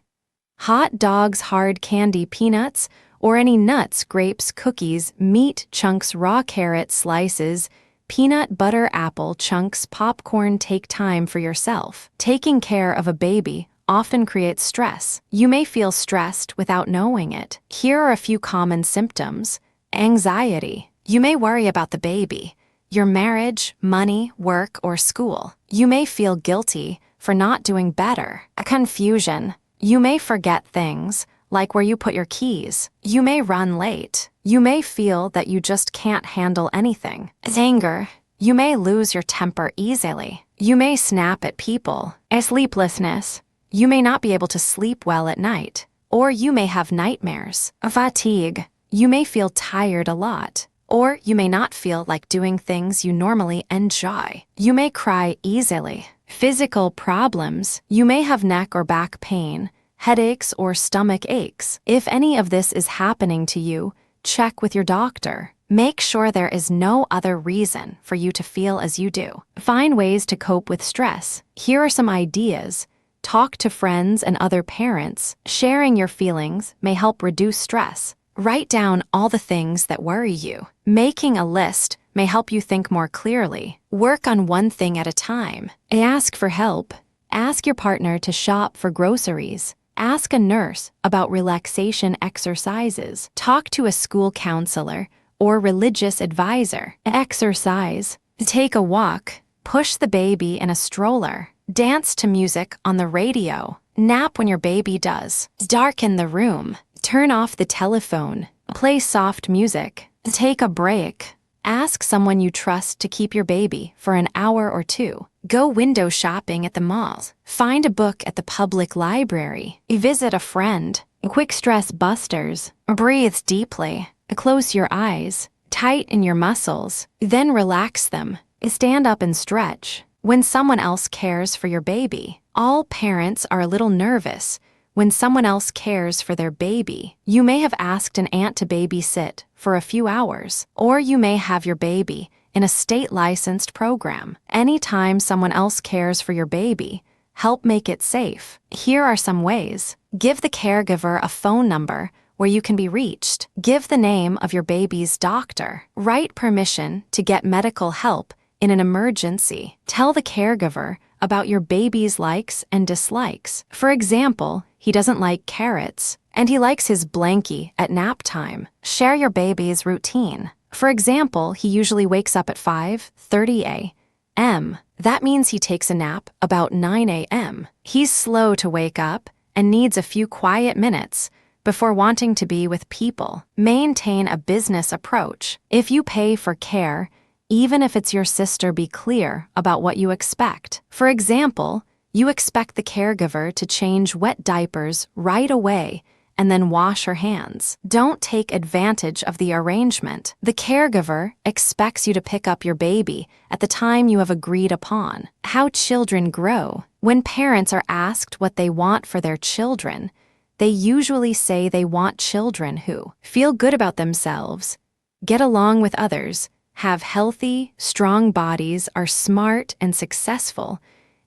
hot dogs, hard candy, peanuts, or any nuts, grapes, cookies, meat chunks, raw carrot slices, peanut butter, apple chunks, popcorn. Take time for yourself. Taking care of a baby often creates stress. You may feel stressed without knowing it. Here are a few common symptoms. Anxiety. You may worry about the baby, your marriage, money, work, or school. You may feel guilty for not doing better. Confusion. You may forget things, like where you put your keys. You may run late. You may feel that you just can't handle anything. Anger. You may lose your temper easily. You may snap at people. Sleeplessness. You may not be able to sleep well at night, or you may have nightmares. Fatigue. You may feel tired a lot, or you may not feel like doing things you normally enjoy. You may cry easily. Physical problems. You may have neck or back pain, headaches, or stomach aches. If any of this is happening to you, check with your doctor. Make sure there is no other reason for you to feel as you do. Find ways to cope with stress. Here are some ideas. Talk to friends and other parents. Sharing your feelings may help reduce stress. Write down all the things that worry you. Making a list may help you think more clearly. Work on one thing at a time. Ask for help. Ask your partner to shop for groceries. Ask a nurse about relaxation exercises. Talk to a school counselor or religious advisor. Exercise. Take a walk. Push the baby in a stroller. Dance to music on the radio. Nap when your baby does. Darken the room. Turn off the telephone. Play soft music. Take a break. Ask someone you trust to keep your baby for an hour or 2. Go window shopping at the mall. Find a book at the public library. Visit a friend. Quick stress busters. Breathe deeply. Close your eyes. Tighten your muscles. Then relax them. Stand up and stretch. When someone else cares for your baby. All parents are a little nervous when someone else cares for their baby. You may have asked an aunt to babysit for a few hours, or you may have your baby in a state-licensed program. Anytime someone else cares for your baby, help make it safe. Here are some ways. Give the caregiver a phone number where you can be reached. Give the name of your baby's doctor. Write permission to get medical help in an emergency. Tell the caregiver about your baby's likes and dislikes. For example, he doesn't like carrots, and he likes his blankie at nap time. Share your baby's routine. For example, he usually wakes up at 5:30 a.m. That means he takes a nap about 9 a.m. He's slow to wake up and needs a few quiet minutes before wanting to be with people. Maintain a business approach. If you pay for care, even if it's your sister, be clear about what you expect. For example, you expect the caregiver to change wet diapers right away and then wash her hands. Don't take advantage of the arrangement. The caregiver expects you to pick up your baby at the time you have agreed upon. How children grow. When parents are asked what they want for their children, they usually say they want children who feel good about themselves, get along with others, have healthy, strong bodies, are smart and successful,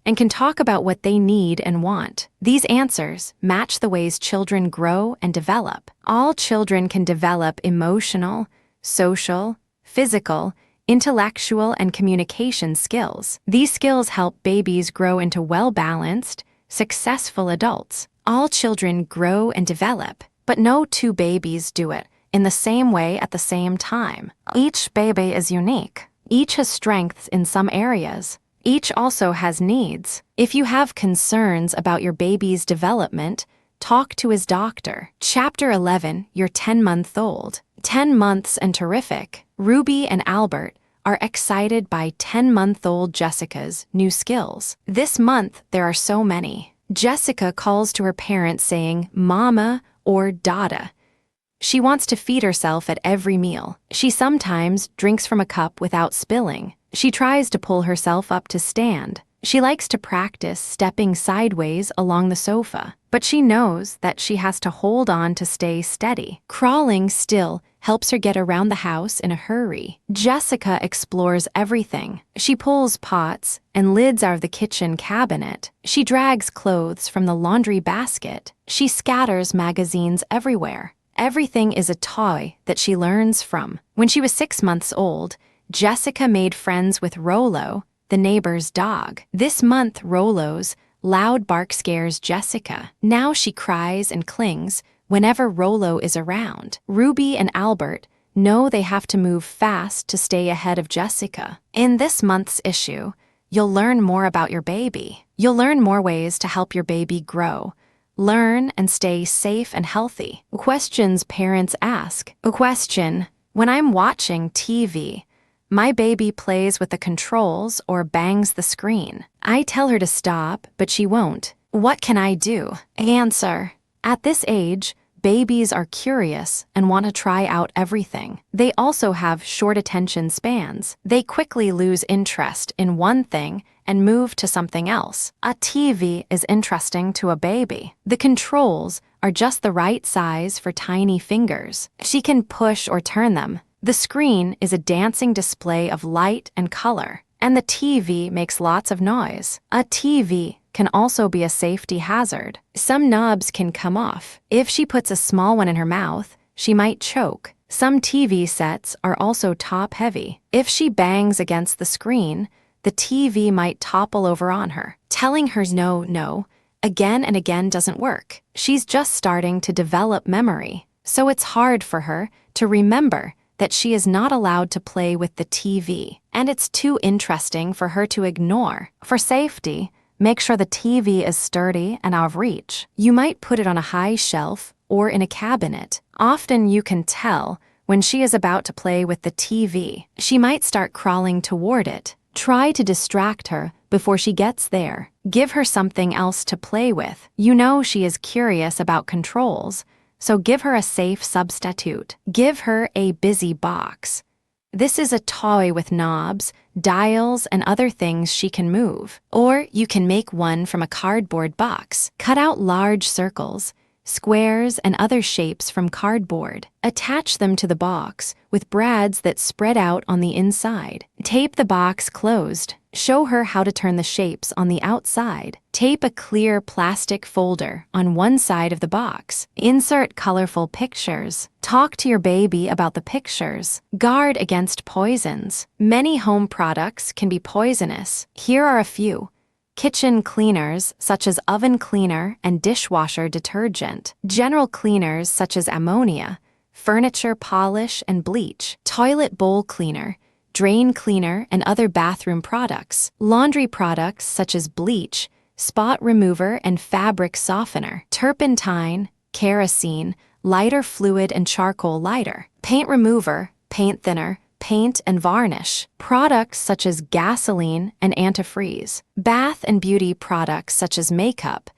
and can talk about what they need and want. These answers match the ways children grow and develop. All children can develop emotional, social, physical, intellectual, and communication skills. These skills help babies grow into well-balanced, successful adults. All children grow and develop, but no two babies do it in the same way at the same time. Each baby is unique. Each has strengths in some areas. Each also has needs. If you have concerns about your baby's development, talk to his doctor. Chapter 11, You're 10-month-old. 10 months and terrific. Ruby and Albert are excited by 10-month-old Jessica's new skills. This month, there are so many. Jessica calls to her parents saying, "Mama" or "Dada." She wants to feed herself at every meal. She sometimes drinks from a cup without spilling. She tries to pull herself up to stand. She likes to practice stepping sideways along the sofa, but she knows that she has to hold on to stay steady. Crawling still helps her get around the house in a hurry. Jessica explores everything. She pulls pots and lids out of the kitchen cabinet. She drags clothes from the laundry basket. She scatters magazines everywhere. Everything is a toy that she learns from. When she was 6 months old, Jessica made friends with Rolo, the neighbor's dog. This month, Rolo's loud bark scares Jessica. Now she cries and clings whenever Rolo is around. Ruby and Albert know they have to move fast to stay ahead of Jessica. In this month's issue, you'll learn more about your baby. You'll learn more ways to help your baby grow, learn, and stay safe and healthy. Questions parents ask. A question: when I'm watching TV, my baby plays with the controls or bangs the screen. I tell her to stop, but she won't. What can I do? Answer: at this age, babies are curious and want to try out everything. They also have short attention spans. They quickly lose interest in one thing and move to something else. A TV is interesting to a baby. The controls are just the right size for tiny fingers. She can push or turn them. The screen is a dancing display of light and color, and the TV makes lots of noise. A TV can also be a safety hazard. Some knobs can come off. If she puts a small one in her mouth, she might choke. Some TV sets are also top-heavy. If she bangs against the screen, the TV might topple over on her. Telling her no again and again doesn't work. She's just starting to develop memory, so it's hard for her to remember that she is not allowed to play with the TV, and it's too interesting for her to ignore. For safety, make sure the TV is sturdy and out of reach. You might put it on a high shelf or in a cabinet. Often you can tell when she is about to play with the TV. She might start crawling toward it. Try to distract her before she gets there. Give her something else to play with. You know she is curious about controls, so give her a safe substitute. Give her a busy box. This is a toy with knobs, dials, and other things she can move. Or you can make one from a cardboard box. Cut out large circles, squares, and other shapes from cardboard. Attach them to the box with brads that spread out on the inside. Tape the box closed. Show her how to turn the shapes on the outside. Tape a clear plastic folder on one side of the box. Insert colorful pictures. Talk to your baby about the pictures. Guard against poisons. Many home products can be poisonous. Here are a few. Kitchen cleaners, such as oven cleaner and dishwasher detergent. General cleaners, such as ammonia. Furniture polish and bleach. Toilet bowl cleaner, drain cleaner, and other bathroom products. Laundry products, such as bleach, spot remover, and fabric softener. Turpentine, kerosene, lighter fluid, and charcoal lighter. Paint remover, paint thinner, paint and varnish. Products such as gasoline and antifreeze. Bath and beauty products such as makeup,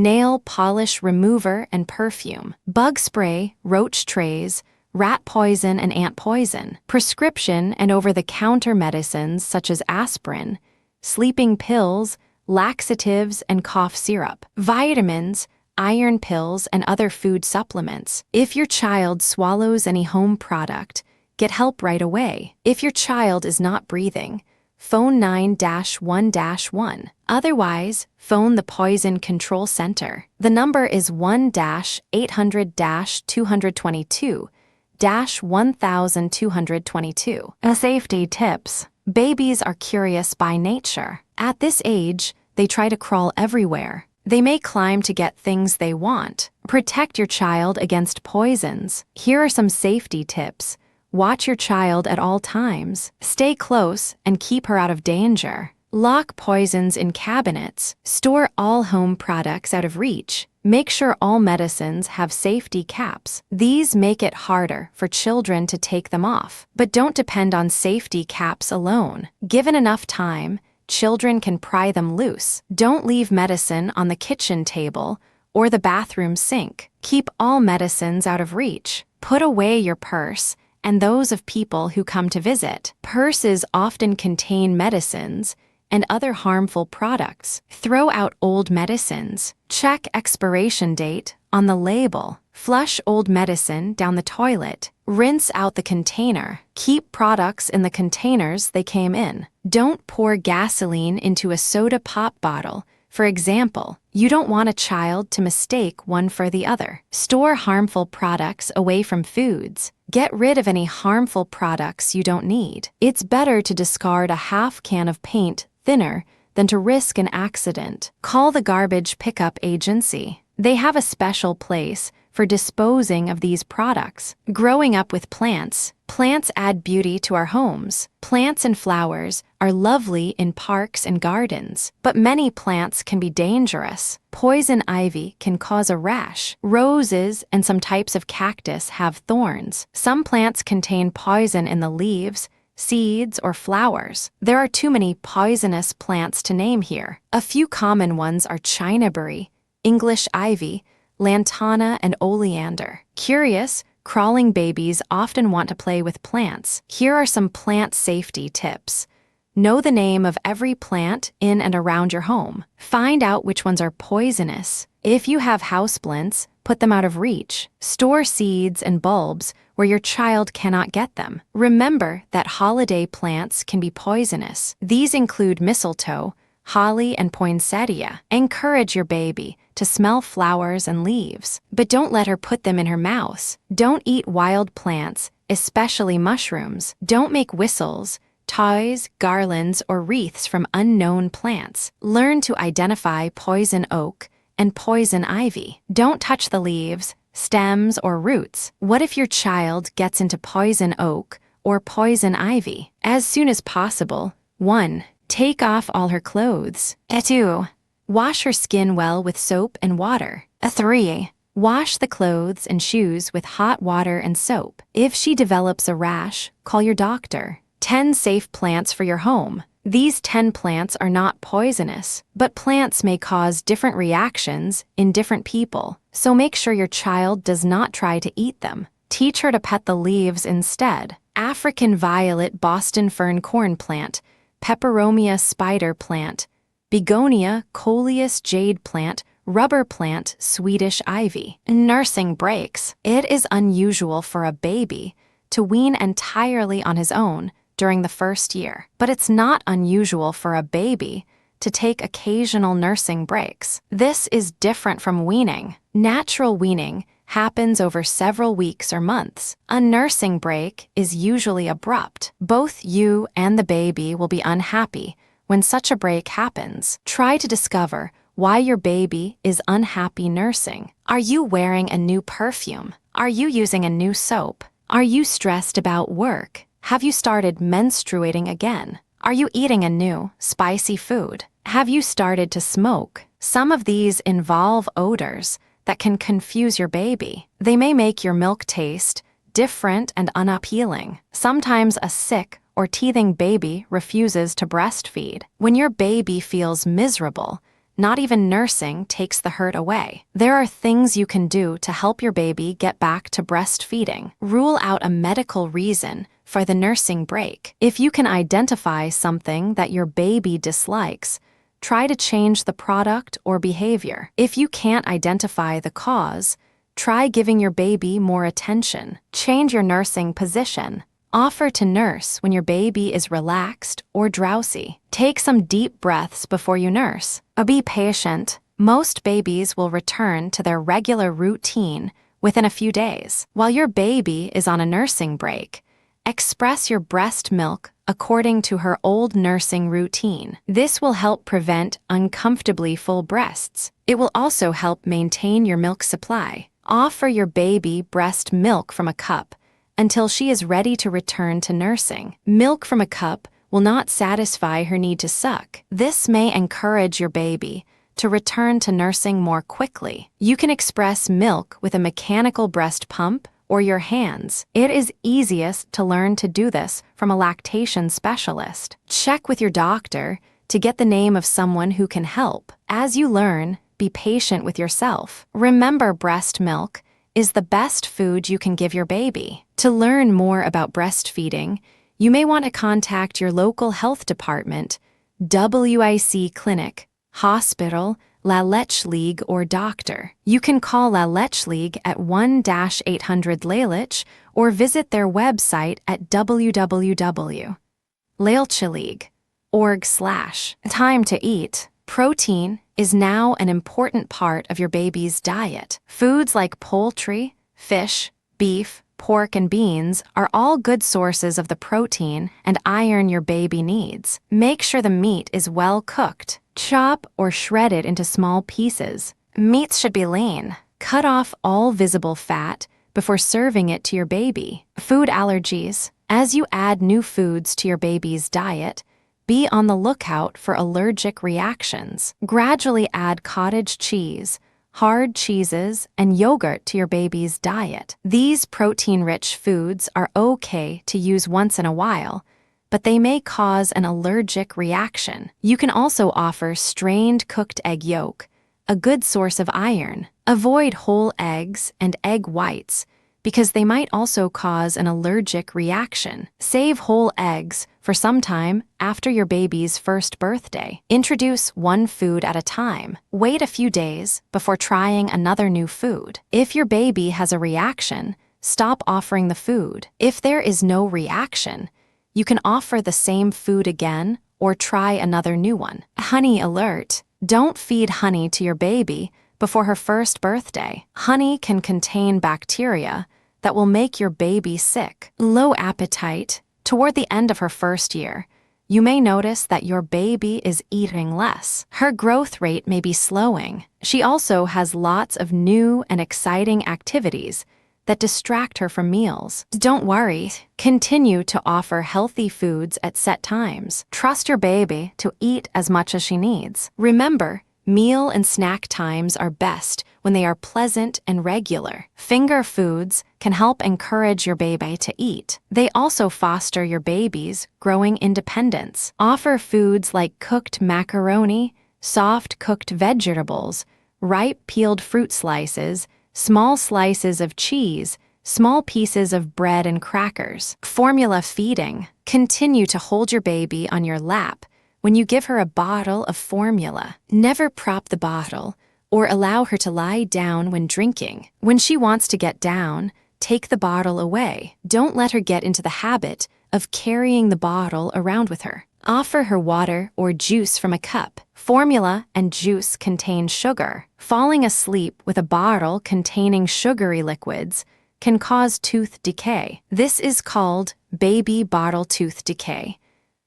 nail polish remover and perfume, bug spray, roach trays, rat poison and ant poison, prescription and over-the-counter medicines such as aspirin, sleeping pills, laxatives and cough syrup, vitamins, iron pills, and other food supplements. If your child swallows any home product, get help right away. If your child is not breathing, phone 9-1-1. Otherwise, phone the Poison Control Center. The number is 1-800-222-1222. Safety tips. Babies are curious by nature. At this age, they try to crawl everywhere. They may climb to get things they want. Protect your child against poisons. Here are some safety tips. Watch your child at all times. Stay close and keep her out of danger. Lock poisons in cabinets. Store all home products out of reach. Make sure all medicines have safety caps. These make it harder for children to take them off. But don't depend on safety caps alone. Given enough time, children can pry them loose. Don't leave medicine on the kitchen table or the bathroom sink. Keep all medicines out of reach. Put away your purse and those of people who come to visit. Purses often contain medicines and other harmful products. Throw out old medicines. Check expiration date on the label. Flush old medicine down the toilet. Rinse out the container. Keep products in the containers they came in. Don't pour gasoline into a soda pop bottle. For example, you don't want a child to mistake one for the other. Store harmful products away from foods. Get rid of any harmful products you don't need. It's better to discard a half can of paint thinner than to risk an accident. Call the garbage pickup agency. They have a special place for disposing of these products. Growing up with plants. Plants add beauty to our homes. Plants and flowers are lovely in parks and gardens, but many plants can be dangerous. Poison ivy can cause a rash. Roses and some types of cactus have thorns. Some plants contain poison in the leaves, seeds, or flowers. There are too many poisonous plants to name here. A few common ones are chinaberry, English ivy, lantana, and oleander. Curious, crawling babies often want to play with plants. Here are some plant safety tips. Know the name of every plant in and around your home. Find out which ones are poisonous. If you have houseplants, put them out of reach. Store seeds and bulbs where your child cannot get them. Remember that holiday plants can be poisonous. These include mistletoe, holly, and poinsettia. Encourage your baby to smell flowers and leaves, but don't let her put them in her mouth. Don't eat wild plants, especially mushrooms. Don't make whistles, toys, garlands, or wreaths from unknown plants. Learn to identify poison oak and poison ivy. Don't touch the leaves, stems, or roots. What if your child gets into poison oak or poison ivy? As soon as possible. 1. Take off all her clothes. 2. Wash her skin well with soap and water. 3. Wash the clothes and shoes with hot water and soap. If she develops a rash, call your doctor. 10 safe plants for your home. These 10 plants are not poisonous, but plants may cause different reactions in different people, so make sure your child does not try to eat them. Teach her to pet the leaves instead. African violet Boston fern corn plant, peperomia spider plant, begonia coleus jade plant, rubber plant, Swedish ivy. Nursing breaks. It is unusual for a baby to wean entirely on his own during the first year, but it's not unusual for a baby to take occasional nursing breaks. This is different from weaning. Natural weaning happens over several weeks or months. A nursing break is usually abrupt. Both you and the baby will be unhappy when such a break happens. Try to discover why your baby is unhappy nursing. Are you wearing a new perfume? Are you using a new soap? Are you stressed about work? Have you started menstruating again? Are you eating a new, spicy food? Have you started to smoke? Some of these involve odors that can confuse your baby. They may make your milk taste different and unappealing. Sometimes a sick or teething baby refuses to breastfeed. When your baby feels miserable, Not even nursing takes the hurt away. There are things you can do to help your baby get back to breastfeeding. Rule out a medical reason for the nursing break. If you can identify something that your baby dislikes, try to change the product or behavior. If you can't identify the cause, try giving your baby more attention. Change your nursing position. Offer to nurse when your baby is relaxed or drowsy. Take some deep breaths before you nurse. Be patient. Most babies will return to their regular routine within a few days. While your baby is on a nursing break, express your breast milk according to her old nursing routine. This will help prevent uncomfortably full breasts. It will also help maintain your milk supply. Offer your baby breast milk from a cup until she is ready to return to nursing. Milk from a cup will not satisfy her need to suck. This may encourage your baby to return to nursing more quickly. You can express milk with a mechanical breast pump or your hands. It is easiest to learn to do this from a lactation specialist. Check with your doctor to get the name of someone who can help. As you learn, be patient with yourself. Remember, breast milk is the best food you can give your baby. To learn more about breastfeeding, you may want to contact your local health department, WIC clinic, hospital, La Leche League, or doctor. You can call La Leche League at 1-800-LELECH or visit their website at www.lelecheleague.org/. Time to eat. Protein is now an important part of your baby's diet. Foods like poultry, fish, beef, pork, and beans are all good sources of the protein and iron your baby needs. Make sure the meat is well cooked. Chop or shred it into small pieces. Meats should be lean. Cut off all visible fat before serving it to your baby. Food allergies. As you add new foods to your baby's diet, be on the lookout for allergic reactions. Gradually add cottage cheese, hard cheeses, and yogurt to your baby's diet. These protein-rich foods are okay to use once in a while, but they may cause an allergic reaction. You can also offer strained cooked egg yolk, a good source of iron. Avoid whole eggs and egg whites because they might also cause an allergic reaction. Save whole eggs for some time after your baby's first birthday. Introduce one food at a time. Wait a few days before trying another new food. If your baby has a reaction, stop offering the food. If there is no reaction, you can offer the same food again or try another new one. Honey alert. Don't feed honey to your baby before her first birthday. Honey can contain bacteria that will make your baby sick. Low appetite. Toward the end of her first year, you may notice that your baby is eating less. Her growth rate may be slowing. She also has lots of new and exciting activities that distract her from meals. Don't worry. Continue to offer healthy foods at set times. Trust your baby to eat as much as she needs. Remember, meal and snack times are best when they are pleasant and regular. Finger foods can help encourage your baby to eat. They also foster your baby's growing independence. Offer foods like cooked macaroni, soft cooked vegetables, ripe peeled fruit slices, small slices of cheese, small pieces of bread and crackers. Formula feeding. Continue to hold your baby on your lap when you give her a bottle of formula. Never prop the bottle or allow her to lie down when drinking. When she wants to get down, take the bottle away. Don't let her get into the habit of carrying the bottle around with her. Offer her water or juice from a cup. Formula and juice contain sugar. Falling asleep with a bottle containing sugary liquids can cause tooth decay. This is called baby bottle tooth decay.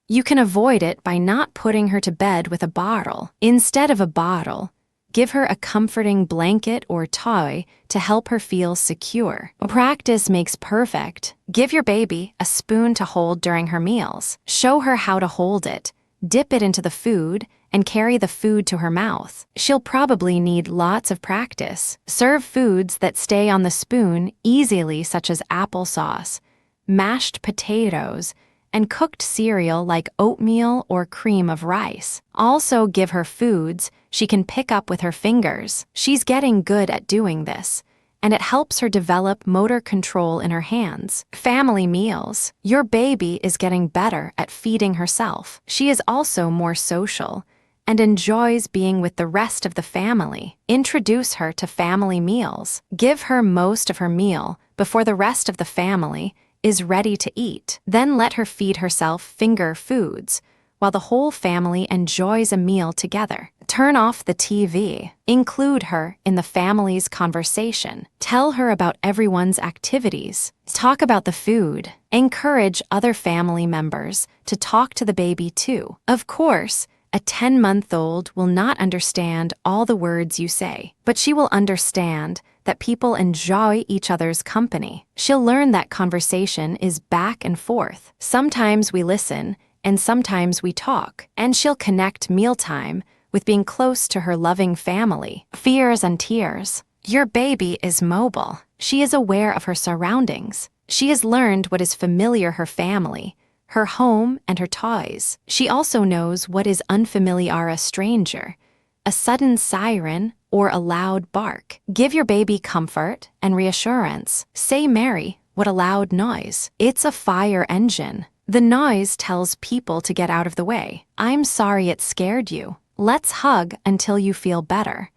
You can avoid it by not putting her to bed with a bottle. Instead of a bottle, give her a comforting blanket or toy to help her feel secure. Practice makes perfect. Give your baby a spoon to hold during her meals. Show her how to hold it, dip it into the food, and carry the food to her mouth. She'll probably need lots of practice. Serve foods that stay on the spoon easily, such as applesauce, mashed potatoes, and cooked cereal like oatmeal or cream of rice. Also give her foods she can pick up with her fingers. She's getting good at doing this, and it helps her develop motor control in her hands. Family meals. Your baby is getting better at feeding herself. She is also more social and enjoys being with the rest of the family. Introduce her to family meals. Give her most of her meal before the rest of the family is ready to eat. Then let her feed herself finger foods while the whole family enjoys a meal together. Turn off the TV. Include her in the family's conversation. Tell her about everyone's activities. Talk about the food. Encourage other family members to talk to the baby too. Of course, a 10-month-old will not understand all the words you say, but she will understand that people enjoy each other's company. She'll learn that conversation is back and forth. Sometimes we listen, and sometimes we talk, and she'll connect mealtime with being close to her loving family. Fears and tears. Your baby is mobile. She is aware of her surroundings. She has learned what is familiar her family, her home, and her toys. She also knows what is unfamiliar, a stranger, a sudden siren, or a loud bark. Give your baby comfort and reassurance. Say, "Mary, what a loud noise." It's a fire engine. The noise tells people to get out of the way. I'm sorry it scared you. Let's hug until you feel better.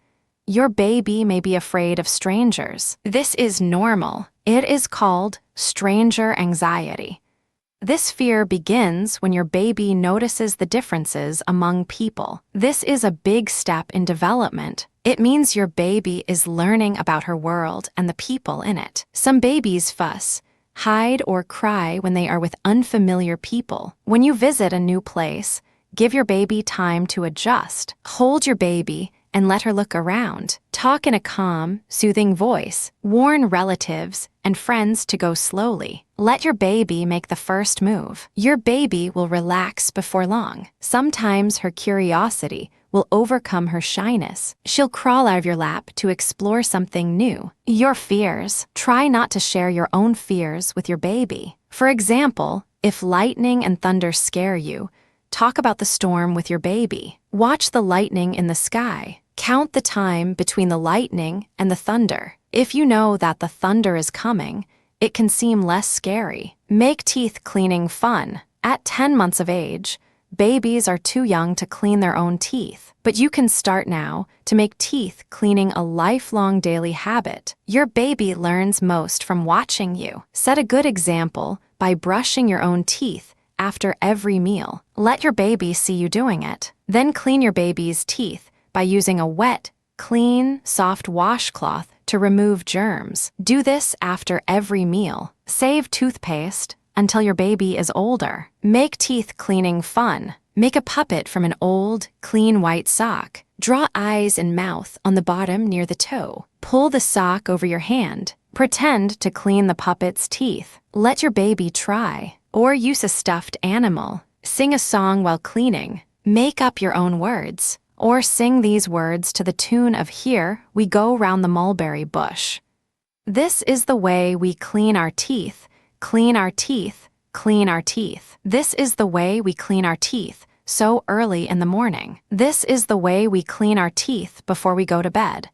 Your baby may be afraid of strangers. This is normal. It is called stranger anxiety. This fear begins when your baby notices the differences among people. This is a big step in development. It means your baby is learning about her world and the people in it. Some babies fuss, hide, or cry when they are with unfamiliar people. When you visit a new place, give your baby time to adjust. Hold your baby and let her look around. Talk in a calm, soothing voice. Warn relatives and friends to go slowly. Let your baby make the first move. Your baby will relax before long. Sometimes her curiosity will overcome her shyness. She'll crawl out of your lap to explore something new. Your fears. Try not to share your own fears with your baby. For example, if lightning and thunder scare you, talk about the storm with your baby. Watch the lightning in the sky. Count the time between the lightning and the thunder. If you know that the thunder is coming, it can seem less scary. Make teeth cleaning fun. At 10 months of age, babies are too young to clean their own teeth, but you can start now to make teeth cleaning a lifelong daily habit. Your baby learns most from watching you. Set a good example by brushing your own teeth after every meal. Let your baby see you doing it. Then clean your baby's teeth by using a wet, clean, soft washcloth to remove germs. Do this after every meal. Save toothpaste until your baby is older. Make teeth cleaning fun. Make a puppet from an old, clean white sock. Draw eyes and mouth on the bottom near the toe. Pull the sock over your hand. Pretend to clean the puppet's teeth. Let your baby try. Or use a stuffed animal. Sing a song while cleaning. Make up your own words. Or sing these words to the tune of "Here We Go Round the Mulberry Bush." This is the way we clean our teeth, clean our teeth, clean our teeth. This is the way we clean our teeth so early in the morning. This is the way we clean our teeth before we go to bed.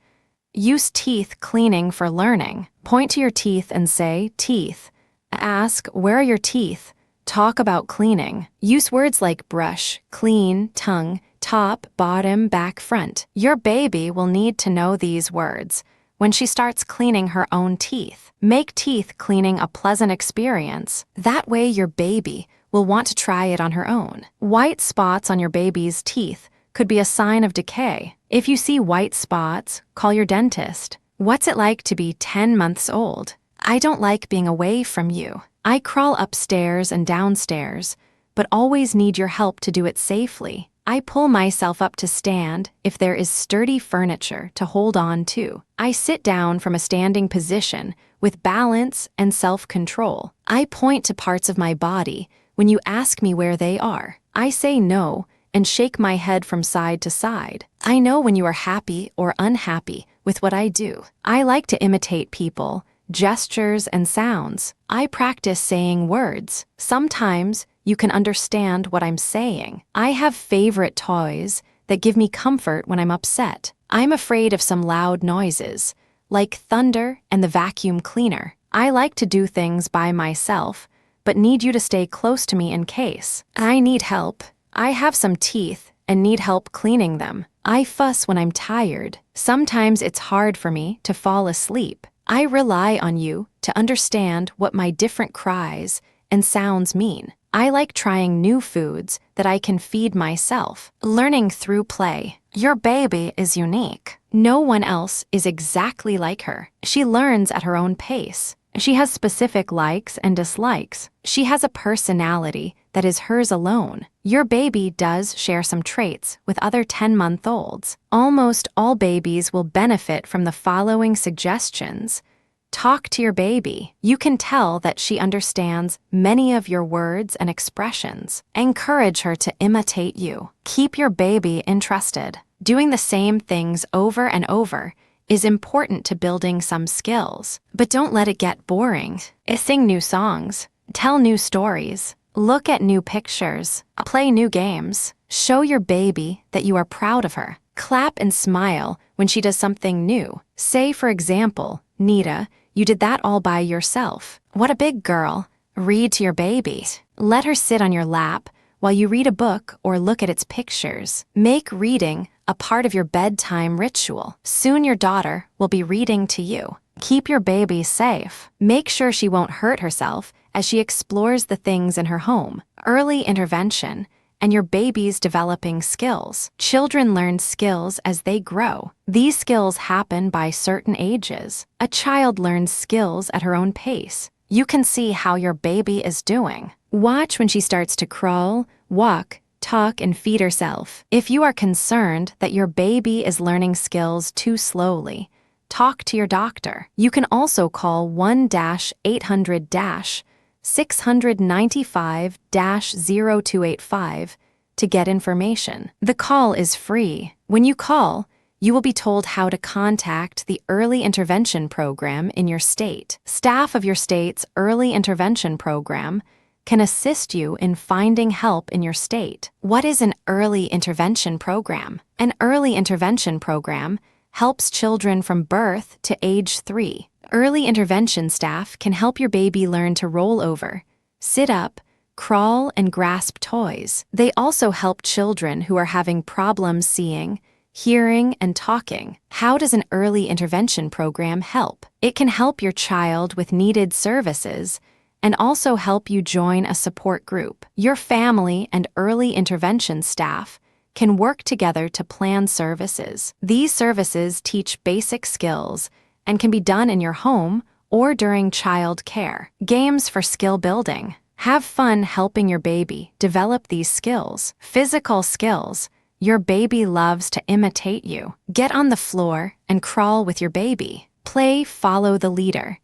Use teeth cleaning for learning. Point to your teeth and say, "Teeth." Ask, "Where are your teeth?" Talk about cleaning. Use words like brush, clean, tongue, top, bottom, back, front. Your baby will need to know these words when she starts cleaning her own teeth. Make teeth cleaning a pleasant experience. That way your baby will want to try it on her own. White spots on your baby's teeth could be a sign of decay. If you see white spots, call your dentist. What's it like to be 10 months old? I don't like being away from you. I crawl upstairs and downstairs, but always need your help to do it safely. I pull myself up to stand if there is sturdy furniture to hold on to. I sit down from a standing position with balance and self-control. I point to parts of my body when you ask me where they are. I say no and shake my head from side to side. I know when you are happy or unhappy with what I do. I like to imitate people, gestures, and sounds. I practice saying words. Sometimes you can understand what I'm saying. I have favorite toys that give me comfort when I'm upset. I'm afraid of some loud noises, like thunder and the vacuum cleaner. I like to do things by myself, but need you to stay close to me in case. I need help. I have some teeth and need help cleaning them. I fuss when I'm tired. Sometimes it's hard for me to fall asleep. I rely on you to understand what my different cries and sounds mean. I like trying new foods that I can feed myself. Learning through play. Your baby is unique. No one else is exactly like her. She learns at her own pace. She has specific likes and dislikes. She has a personality that is hers alone. Your baby does share some traits with other 10-month-olds. Almost all babies will benefit from the following suggestions. Talk to your baby. You can tell that she understands many of your words and expressions. Encourage her to imitate you. Keep your baby interested. Doing the same things over and over is important to building some skills, but don't let it get boring. Sing new songs, tell new stories, look at new pictures, play new games. Show your baby that you are proud of her. Clap and smile when she does something new. Say, for example, Nita, you did that all by yourself. What a big girl. Read to your baby. Let her sit on your lap while you read a book or look at its pictures. Make reading a part of your bedtime ritual. Soon your daughter will be reading to you. Keep your baby safe. Make sure she won't hurt herself as she explores the things in her home. Early intervention and your baby's developing skills. Children learn skills as they grow. These skills happen by certain ages. A child learns skills at her own pace. You can see how your baby is doing. Watch when she starts to crawl, walk, talk, and feed herself. If you are concerned that your baby is learning skills too slowly, talk to your doctor. You can also call 1-800-695-0285 to get information. The call is free. When you call, you will be told how to contact the Early Intervention Program in your state. Staff of your state's Early Intervention Program can assist you in finding help in your state. What is an early intervention program? An early intervention program helps children from birth to age 3. Early intervention staff can help your baby learn to roll over, sit up, crawl, and grasp toys. They also help children who are having problems seeing, hearing, and talking. How does an early intervention program help? It can help your child with needed services and also help you join a support group. Your family and early intervention staff can work together to plan services. These services teach basic skills and can be done in your home or during child care. Games for skill building. Have fun helping your baby develop these skills. Physical skills. Your baby loves to imitate you. Get on the floor and crawl with your baby. Play follow the leader.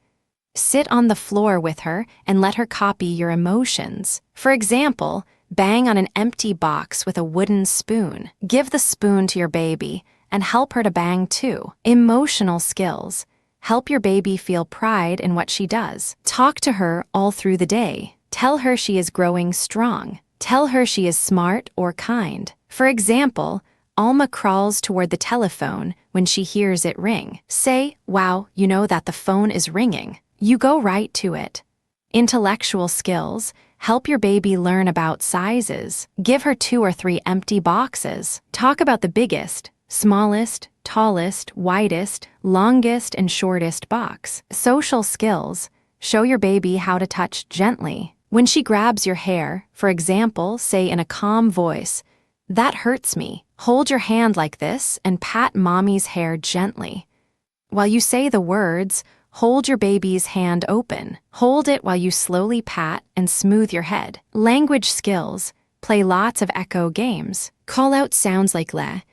Sit on the floor with her and let her copy your emotions. For example, bang on an empty box with a wooden spoon. Give the spoon to your baby and help her to bang too. Emotional skills. Help your baby feel pride in what she does. Talk to her all through the day. Tell her she is growing strong. Tell her she is smart or kind. For example, Alma crawls toward the telephone when she hears it ring. Say, "Wow, you know that the phone is ringing." You go right to it. Intellectual skills. Help your baby learn about sizes. Give her 2 or 3 empty boxes. Talk about the biggest, smallest, tallest, widest, longest, and shortest box. Social skills. Show your baby how to touch gently. When she grabs your hair, for example, say in a calm voice, "That hurts me." Hold your hand like this and pat mommy's hair gently. While you say the words, hold your baby's hand open. Hold it while you slowly pat and smooth your head. Language skills. Play lots of echo games. Call out sounds like le,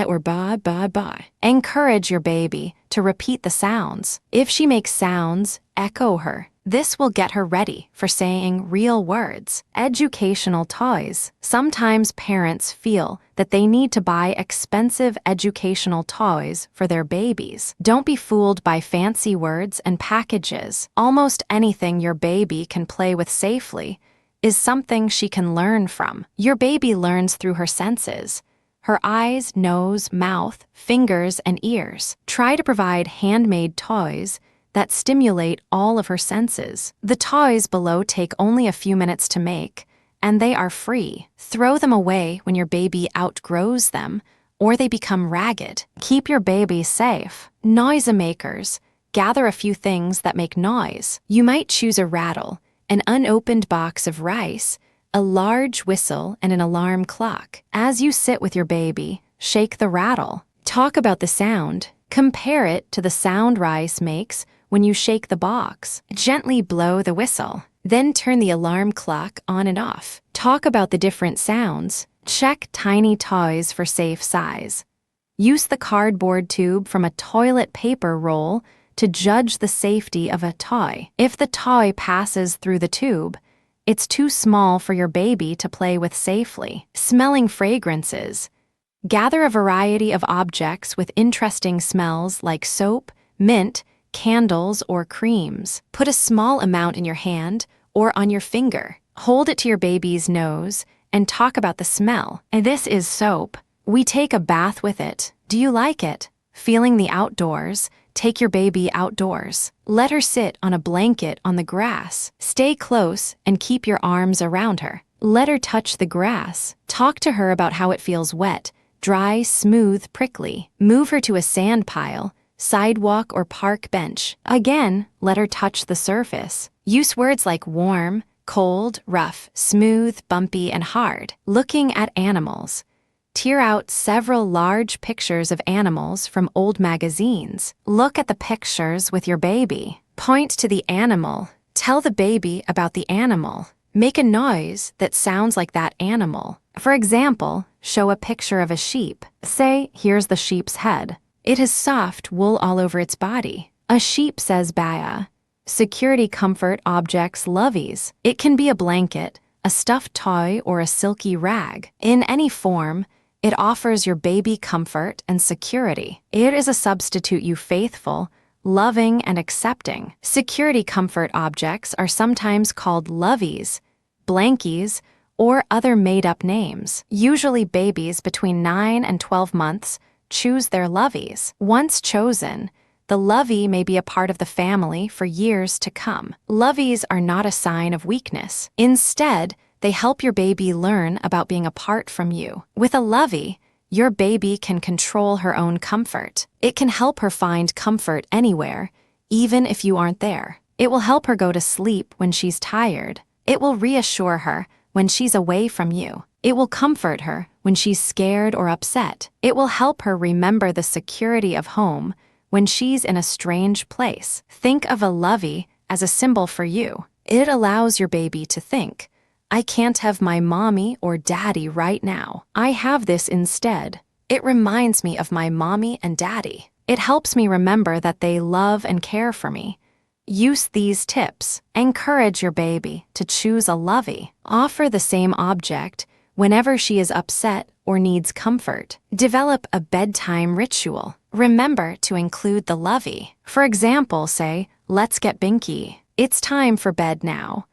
or ba, ba, ba. Encourage your baby to repeat the sounds. If she makes sounds, echo her. This will get her ready for saying real words. Educational toys. Sometimes parents feel that they need to buy expensive educational toys for their babies. Don't be fooled by fancy words and packages. Almost anything your baby can play with safely is something she can learn from. Your baby learns through her senses: her eyes, nose, mouth, fingers, and ears. Try to provide handmade toys that stimulate all of her senses. The toys below take only a few minutes to make, and they are free. Throw them away when your baby outgrows them or they become ragged. Keep your baby safe. Noise makers. Gather a few things that make noise. You might choose a rattle, an unopened box of rice, a large whistle, and an alarm clock. As you sit with your baby, shake the rattle. Talk about the sound. Compare it to the sound rice makes when you shake the box. Gently blow the whistle. Then turn the alarm clock on and off. Talk about the different sounds. Check tiny toys for safe size. Use the cardboard tube from a toilet paper roll to judge the safety of a toy. If the toy passes through the tube, it's too small for your baby to play with safely. Smelling fragrances. Gather a variety of objects with interesting smells like soap, mint, candles, or creams. Put a small amount in your hand or on your finger. Hold it to your baby's nose and talk about the smell. And this is soap. We take a bath with it. Do you like it? Feeling the outdoors. Take your baby outdoors. Let her sit on a blanket on the grass. Stay close and keep your arms around her. Let her touch the grass. Talk to her about how it feels wet, dry, smooth, prickly. Move her to a sand pile, sidewalk, or park bench. Again, let her touch the surface. Use words like warm, cold, rough, smooth, bumpy, and hard. Looking at animals. Tear out several large pictures of animals from old magazines. Look at the pictures with your baby. Point to the animal. Tell the baby about the animal. Make a noise that sounds like that animal. For example, show a picture of a sheep. Say, here's the sheep's head. It has soft wool all over its body. A sheep says baya. Security comfort objects loveys. It can be a blanket, a stuffed toy, or a silky rag. In any form, it offers your baby comfort and security. It is a substitute you faithful, loving, and accepting. Security comfort objects are sometimes called loveys, blankies, or other made-up names. Usually babies between 9 and 12 months choose their loveys. Once chosen, the lovey may be a part of the family for years to come. Loveys are not a sign of weakness. Instead, they help your baby learn about being apart from you. With a lovey, your baby can control her own comfort. It can help her find comfort anywhere, even if you aren't there. It will help her go to sleep when she's tired. It will reassure her when she's away from you. It will comfort her when she's scared or upset. It will help her remember the security of home when she's in a strange place. Think of a lovey as a symbol for you. It allows your baby to think, I can't have my mommy or daddy right now. I have this instead. It reminds me of my mommy and daddy. It helps me remember that they love and care for me. Use these tips. Encourage your baby to choose a lovey. Offer the same object whenever she is upset or needs comfort. Develop a bedtime ritual. Remember to include the lovey. For example, say, let's get binky. It's time for bed now.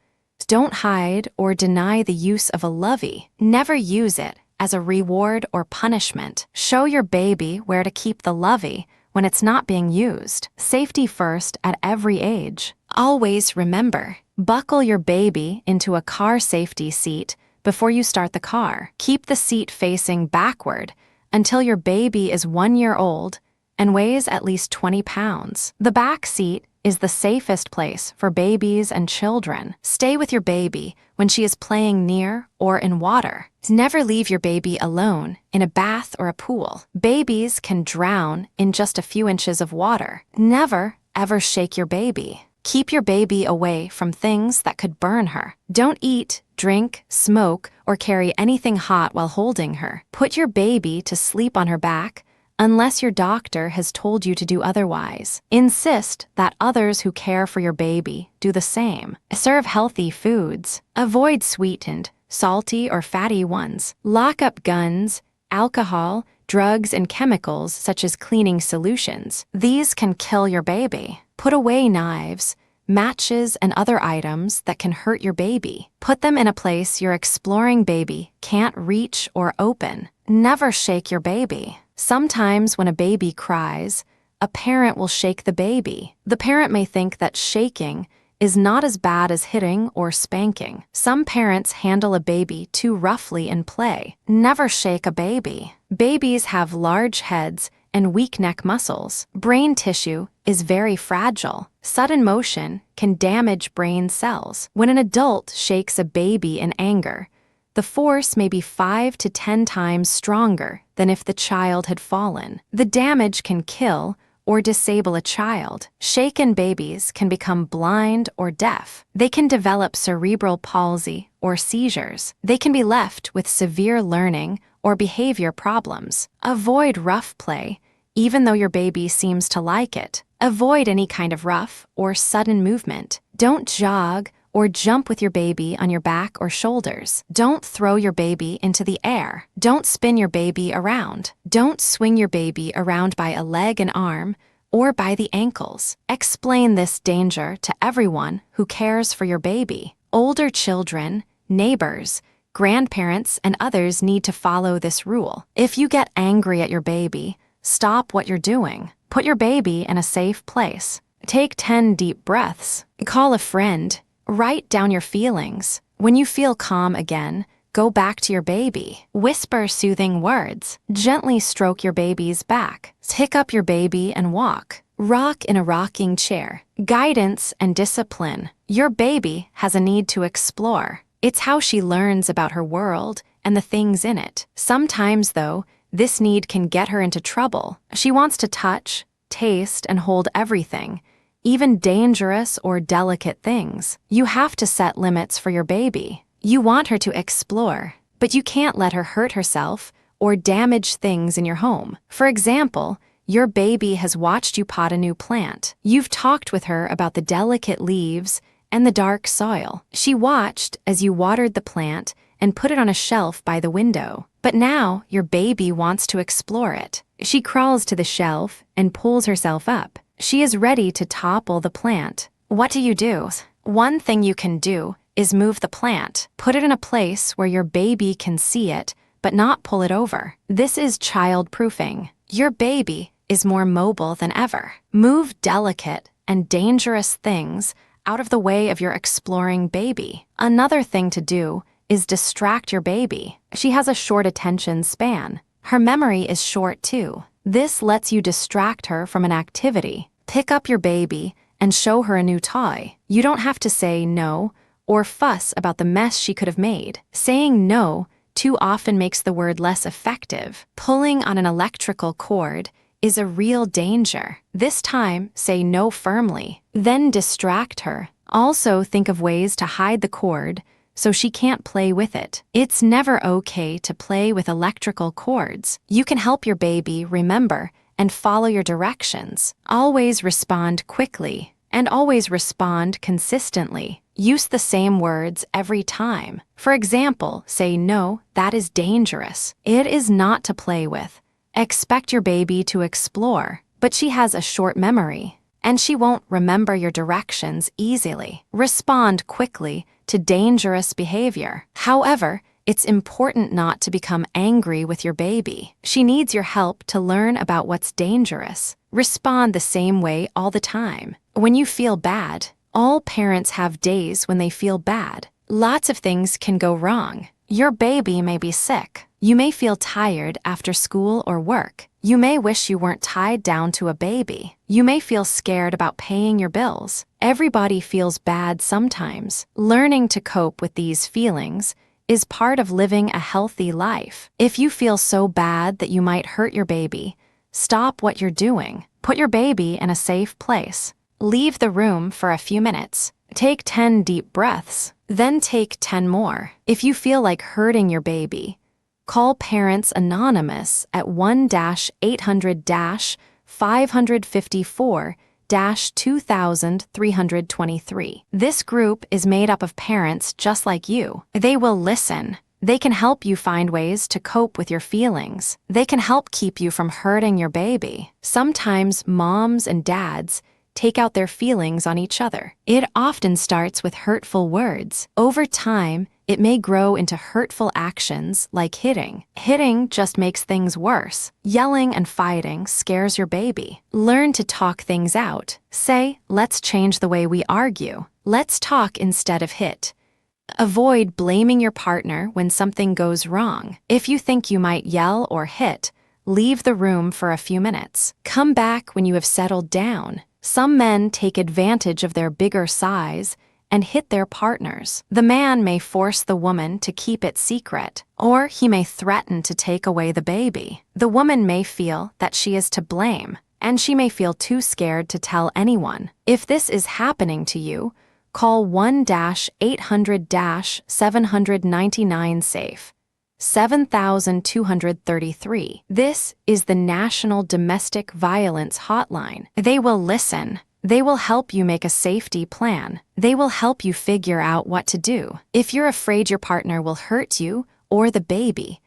Don't hide or deny the use of a lovey. Never use it as a reward or punishment. Show your baby where to keep the lovey when it's not being used. Safety first at every age. Always remember, buckle your baby into a car safety seat before you start the car. Keep the seat facing backward until your baby is 1 year old and weighs at least 20 pounds. The back seat is the safest place for babies and children. Stay with your baby when she is playing near or in water. Never leave your baby alone in a bath or a pool. Babies can drown in just a few inches of water. Never, ever shake your baby. Keep your baby away from things that could burn her. Don't eat, drink, smoke, or carry anything hot while holding her. Put your baby to sleep on her back unless your doctor has told you to do otherwise. Insist that others who care for your baby do the same. Serve healthy foods. Avoid sweetened, salty, or fatty ones. Lock up guns, alcohol, drugs, and chemicals such as cleaning solutions. These can kill your baby. Put away knives, matches, and other items that can hurt your baby. Put them in a place your exploring baby can't reach or open. Never shake your baby. Sometimes when a baby cries, a parent will shake the baby. The parent may think that shaking is not as bad as hitting or spanking. Some parents handle a baby too roughly in play. Never shake a baby. Babies have large heads and weak neck muscles. Brain tissue is very fragile. Sudden motion can damage brain cells. When an adult shakes a baby in anger, the force may be 5 to 10 times stronger than if the child had fallen. The damage can kill or disable a child. Shaken babies can become blind or deaf. They can develop cerebral palsy or seizures. They can be left with severe learning or behavior problems. Avoid rough play, even though your baby seems to like it. Avoid any kind of rough or sudden movement. Don't jog or jump with your baby on your back or shoulders. Don't throw your baby into the air. Don't spin your baby around. Don't swing your baby around by a leg and arm or by the ankles. Explain this danger to everyone who cares for your baby. Older children, neighbors, grandparents, and others need to follow this rule. If you get angry at your baby, stop what you're doing. Put your baby in a safe place. Take 10 deep breaths. Call a friend. Write down your feelings. When you feel calm again, go back to your baby. Whisper soothing words. Gently stroke your baby's back. Pick up your baby and walk. Rock in a rocking chair. Guidance and discipline. Your baby has a need to explore. It's how she learns about her world and the things in it. Sometimes, though, this need can get her into trouble. She wants to touch, taste, and hold everything, even dangerous or delicate things. You have to set limits for your baby. You want her to explore, but you can't let her hurt herself or damage things in your home. For example, your baby has watched you pot a new plant. You've talked with her about the delicate leaves and the dark soil. She watched as you watered the plant and put it on a shelf by the window. But now your baby wants to explore it. She crawls to the shelf and pulls herself up. She is ready to topple the plant. What do? One thing you can do is move the plant. Put it in a place where your baby can see it, but not pull it over. This is child-proofing. Your baby is more mobile than ever. Move delicate and dangerous things out of the way of your exploring baby. Another thing to do is distract your baby. She has a short attention span. Her memory is short too. This lets you distract her from an activity. Pick up your baby and show her a new toy. You don't have to say no or fuss about the mess she could have made. Saying no too often makes the word less effective. Pulling on an electrical cord is a real danger. This time, say no firmly. Then distract her. Also think of ways to hide the cord so she can't play with it. It's never okay to play with electrical cords. You can help your baby remember and follow your directions. Always respond quickly and always respond consistently. Use the same words every time. For example, say, "No, that is dangerous. It is not to play with." Expect your baby to explore, but she has a short memory, and she won't remember your directions easily. Respond quickly to dangerous behavior. However, it's important not to become angry with your baby. She needs your help to learn about what's dangerous. Respond the same way all the time. When you feel bad, all parents have days when they feel bad. Lots of things can go wrong. Your baby may be sick. You may feel tired after school or work. You may wish you weren't tied down to a baby. You may feel scared about paying your bills. Everybody feels bad sometimes. Learning to cope with these feelings is part of living a healthy life. If you feel so bad that you might hurt your baby, stop what you're doing. Put your baby in a safe place. Leave the room for a few minutes. Take 10 deep breaths, then take 10 more. If you feel like hurting your baby, call Parents Anonymous at 1-800-554-2323. This group is made up of parents just like you. They will listen. They can help you find ways to cope with your feelings. They can help keep you from hurting your baby. Sometimes moms and dads take out their feelings on each other. It often starts with hurtful words. Over time, it may grow into hurtful actions like hitting. Hitting just makes things worse. Yelling and fighting scares your baby. Learn to talk things out. Say, let's change the way we argue. Let's talk instead of hit. Avoid blaming your partner when something goes wrong. If you think you might yell or hit, leave the room for a few minutes. Come back when you have settled down. Some men take advantage of their bigger size and hit their partners. The man may force the woman to keep it secret, or he may threaten to take away the baby. The woman may feel that she is to blame, and she may feel too scared to tell anyone. If this is happening to you, call 1-800-799-SAFE. 7233. This is the National Domestic Violence Hotline. They will listen. They will help you make a safety plan. They will help you figure out what to do. If you're afraid your partner will hurt you or the baby,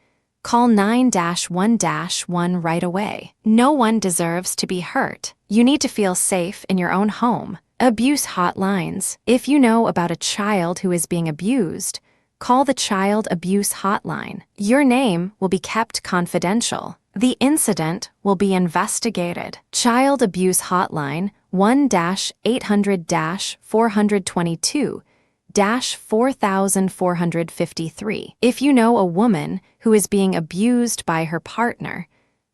call 9-1-1 right away. No one deserves to be hurt. You need to feel safe in your own home. Abuse hotlines. If you know about a child who is being abused, call the Child Abuse Hotline. Your name will be kept confidential. The incident will be investigated. Child Abuse Hotline 1-800-422-4453. If you know a woman who is being abused by her partner,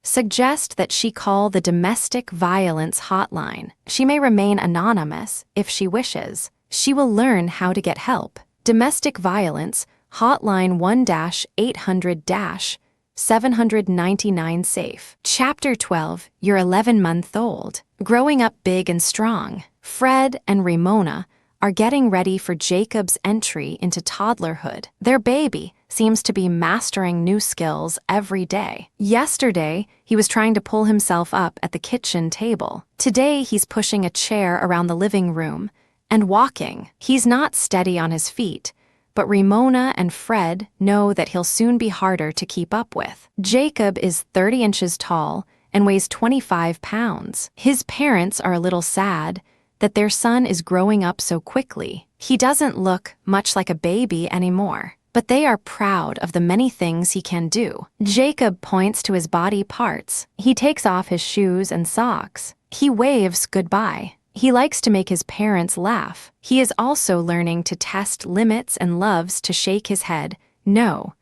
suggest that she call the Domestic Violence Hotline. She may remain anonymous if she wishes. She will learn how to get help. Domestic Violence Hotline 1-800-799-SAFE. Chapter 12. You're 11-month-old. Growing up big and strong. Fred and Ramona are getting ready for Jacob's entry into toddlerhood. Their baby seems to be mastering new skills every day. Yesterday, he was trying to pull himself up at the kitchen table. Today, he's pushing a chair around the living room and walking. He's not steady on his feet, but Ramona and Fred know that he'll soon be harder to keep up with. Jacob is 30 inches tall and weighs 25 pounds. His parents are a little sad that their son is growing up so quickly. He doesn't look much like a baby anymore, but they are proud of the many things he can do. Jacob points to his body parts. He takes off his shoes and socks. He waves goodbye. He likes to make his parents laugh. He is also learning to test limits and loves to shake his head, no.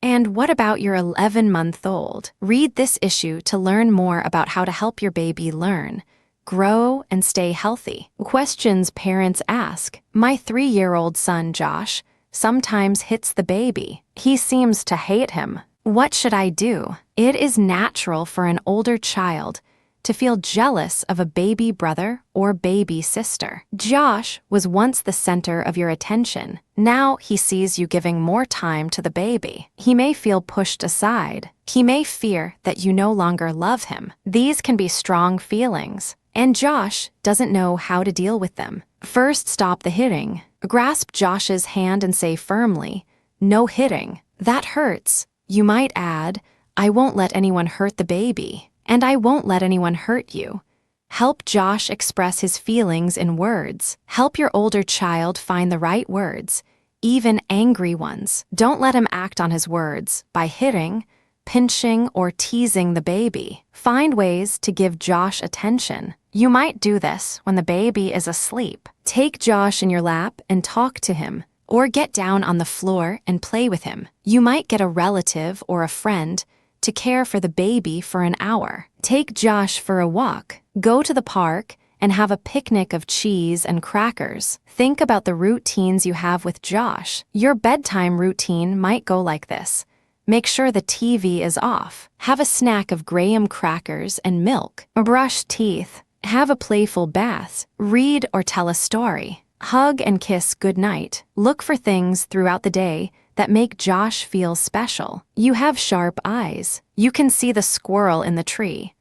And what about your 11-month-old? Read this issue to learn more about how to help your baby learn, grow, and stay healthy. Questions parents ask. My 3-year-old son, Josh, sometimes hits the baby. He seems to hate him. What should I do? It is natural for an older child to feel jealous of a baby brother or baby sister. Josh was once the center of your attention. Now he sees you giving more time to the baby. He may feel pushed aside. He may fear that you no longer love him. These can be strong feelings, and Josh doesn't know how to deal with them. First, stop the hitting. Grasp Josh's hand and say firmly, "No hitting. That hurts." You might add, "I won't let anyone hurt the baby, and I won't let anyone hurt you." Help Josh express his feelings in words. Help your older child find the right words, even angry ones. Don't let him act on his words by hitting, pinching, or teasing the baby. Find ways to give Josh attention. You might do this when the baby is asleep. Take Josh in your lap and talk to him, or get down on the floor and play with him. You might get a relative or a friend to care for the baby for an hour. Take Josh for a walk. Go to the park and have a picnic of cheese and crackers. Think about the routines you have with Josh. Your bedtime routine might go like this. Make sure the TV is off. Have a snack of graham crackers and milk. Brush teeth. Have a playful bath. Read or tell a story. Hug and kiss goodnight. Look for things throughout the day that make Josh feel special. You have sharp eyes. You can see the squirrel in the tree.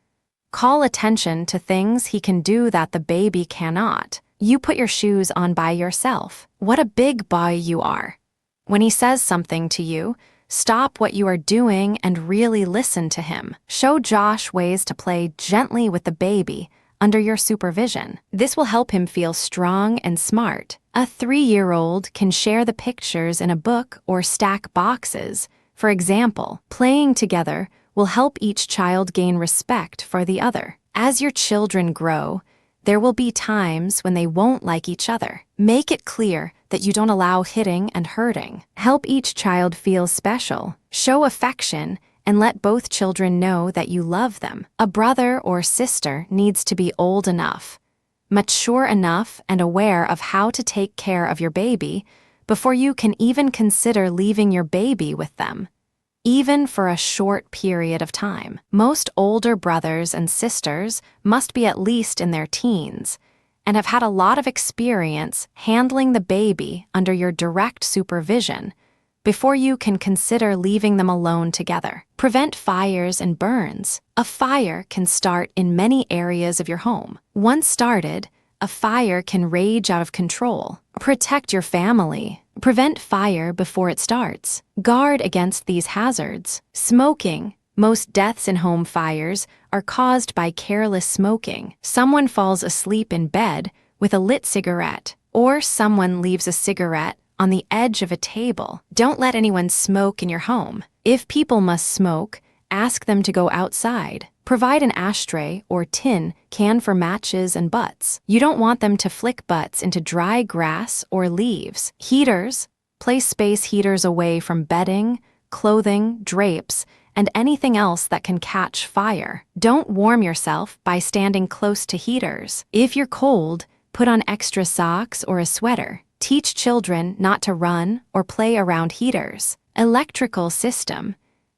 Call attention to things he can do that the baby cannot. You put your shoes on by yourself. What a big boy you are. When he says something to you, stop what you are doing and really listen to him. Show Josh ways to play gently with the baby under your supervision. This will help him feel strong and smart. A 3-year-old can share the pictures in a book or stack boxes. For example, playing together will help each child gain respect for the other. As your children grow, there will be times when they won't like each other. Make it clear that you don't allow hitting and hurting. Help each child feel special. Show affection and let both children know that you love them. A brother or sister needs to be old enough, mature enough, and aware of how to take care of your baby before you can even consider leaving your baby with them, even for a short period of time. Most older brothers and sisters must be at least in their teens and have had a lot of experience handling the baby under your direct supervision before you can consider leaving them alone together. Prevent fires and burns. A fire can start in many areas of your home. Once started, a fire can rage out of control. Protect your family. Prevent fire before it starts. Guard against these hazards. Smoking. Most deaths in home fires are caused by careless smoking. Someone falls asleep in bed with a lit cigarette, or someone leaves a cigarette on the edge of a table. Don't let anyone smoke in your home. If people must smoke, ask them to go outside. Provide an ashtray or tin can for matches and butts. You don't want them to flick butts into dry grass or leaves. Heaters. Place space heaters away from bedding, clothing, drapes, and anything else that can catch fire. Don't warm yourself by standing close to heaters. If you're cold, put on extra socks or a sweater. Teach children not to run or play around heaters. Electrical system.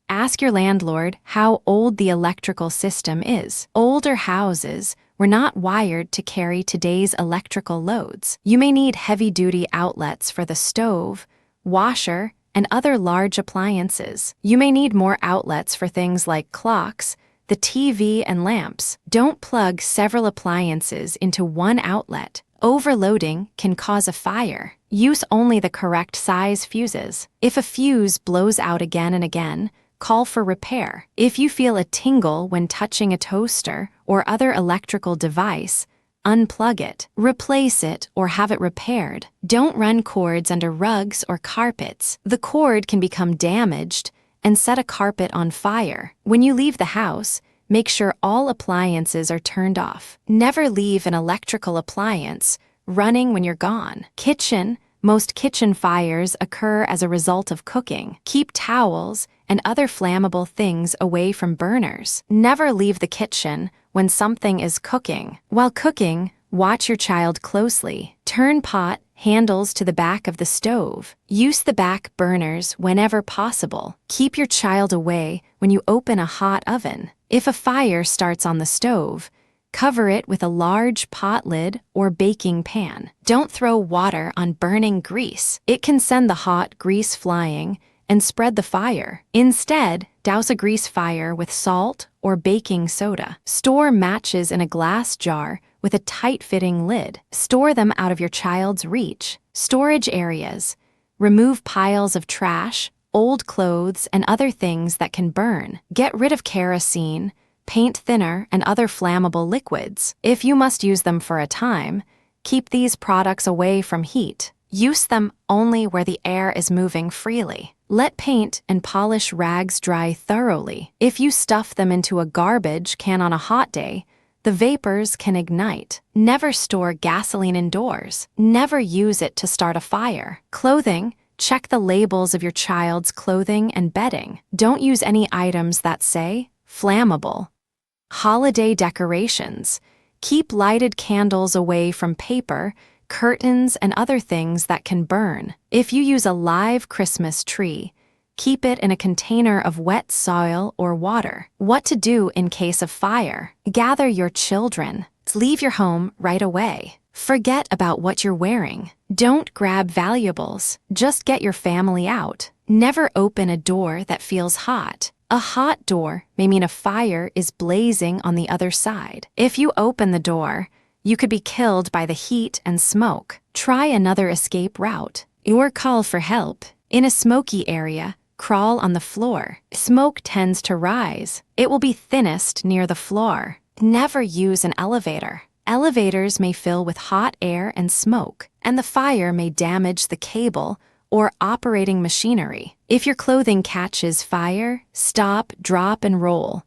Ask your landlord how old the electrical system is. Older houses were not wired to carry today's electrical loads. You may need heavy-duty outlets for the stove, washer, and other large appliances. You may need more outlets for things like clocks, the TV, and lamps. Don't plug several appliances into one outlet. Overloading can cause a fire. Use only the correct size fuses. If a fuse blows out again and again, call for repair. If you feel a tingle when touching a toaster or other electrical device, unplug it, replace it, or have it repaired. Don't run cords under rugs or carpets. The cord can become damaged and set a carpet on fire. When you leave the house, make sure all appliances are turned off. Never leave an electrical appliance running when you're gone. Kitchen. Most kitchen fires occur as a result of cooking. Keep towels and other flammable things away from burners. Never leave the kitchen when something is cooking. While cooking, watch your child closely. Turn pot handles to the back of the stove. Use the back burners whenever possible. Keep your child away when you open a hot oven. If a fire starts on the stove, cover it with a large pot lid or baking pan. Don't throw water on burning grease. It can send the hot grease flying and spread the fire. Instead, douse a grease fire with salt or baking soda. Store matches in a glass jar with a tight-fitting lid. Store them out of your child's reach. Storage areas. Remove piles of trash, old clothes, and other things that can burn. Get rid of kerosene, paint thinner, and other flammable liquids. If you must use them for a time, keep these products away from heat. Use them only where the air is moving freely. Let paint and polish rags dry thoroughly. If you stuff them into a garbage can on a hot day, the vapors can ignite. Never store gasoline indoors. Never use it to start a fire. Clothing. Check the labels of your child's clothing and bedding. Don't use any items that say flammable. Holiday decorations. Keep lighted candles away from paper, curtains, and other things that can burn. If you use a live Christmas tree, keep it in a container of wet soil or water. What to do in case of fire. Gather your children. Leave your home right away. Forget about what you're wearing. Don't grab valuables. Just get your family out. Never open a door that feels hot. A hot door may mean a fire is blazing on the other side. If you open the door, you could be killed by the heat and smoke. Try another escape route. Or call for help. In a smoky area, crawl on the floor. Smoke tends to rise. It will be thinnest near the floor. Never use an elevator. Elevators may fill with hot air and smoke, and the fire may damage the cable or operating machinery. If your clothing catches fire, stop, drop, and roll.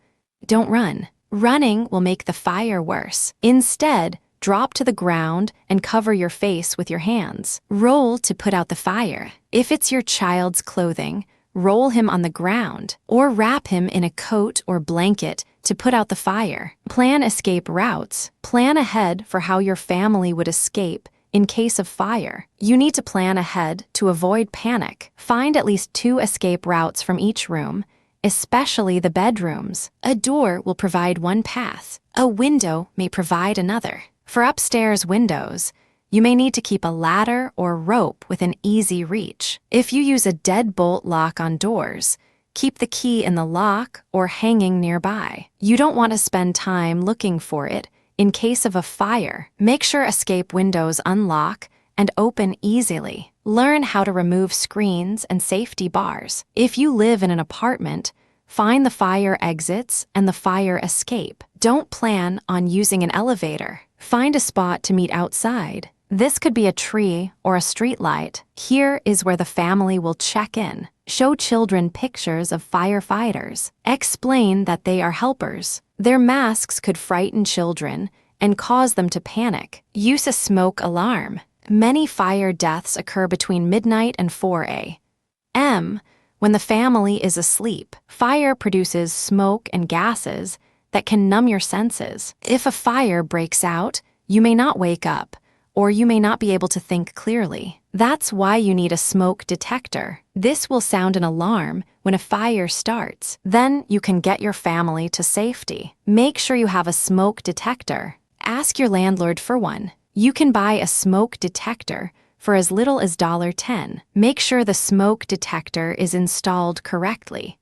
Don't run. Running will make the fire worse. Instead, drop to the ground and cover your face with your hands. Roll to put out the fire. If it's your child's clothing, roll him on the ground or wrap him in a coat or blanket to put out the fire. Plan escape routes. Plan ahead for how your family would escape in case of fire. You need to plan ahead to avoid panic. Find at least 2 escape routes from each room, especially the bedrooms. A door will provide one path. A window may provide another. For upstairs windows, you may need to keep a ladder or rope within easy reach. If you use a deadbolt lock on doors, keep the key in the lock or hanging nearby. You don't want to spend time looking for it in case of a fire. Make sure escape windows unlock and open easily. Learn how to remove screens and safety bars. If you live in an apartment, find the fire exits and the fire escape. Don't plan on using an elevator. Find a spot to meet outside. This could be a tree or a street light. Here is where the family will check in. Show children pictures of firefighters. Explain that they are helpers. Their masks could frighten children and cause them to panic. Use a smoke alarm. Many fire deaths occur between midnight and 4 a.m. when the family is asleep. Fire produces smoke and gases that can numb your senses. If a fire breaks out, you may not wake up, or you may not be able to think clearly. That's why you need a smoke detector. This will sound an alarm when a fire starts. Then you can get your family to safety. Make sure you have a smoke detector. Ask your landlord for one. You can buy a smoke detector for as little as $10. Make sure the smoke detector is installed correctly.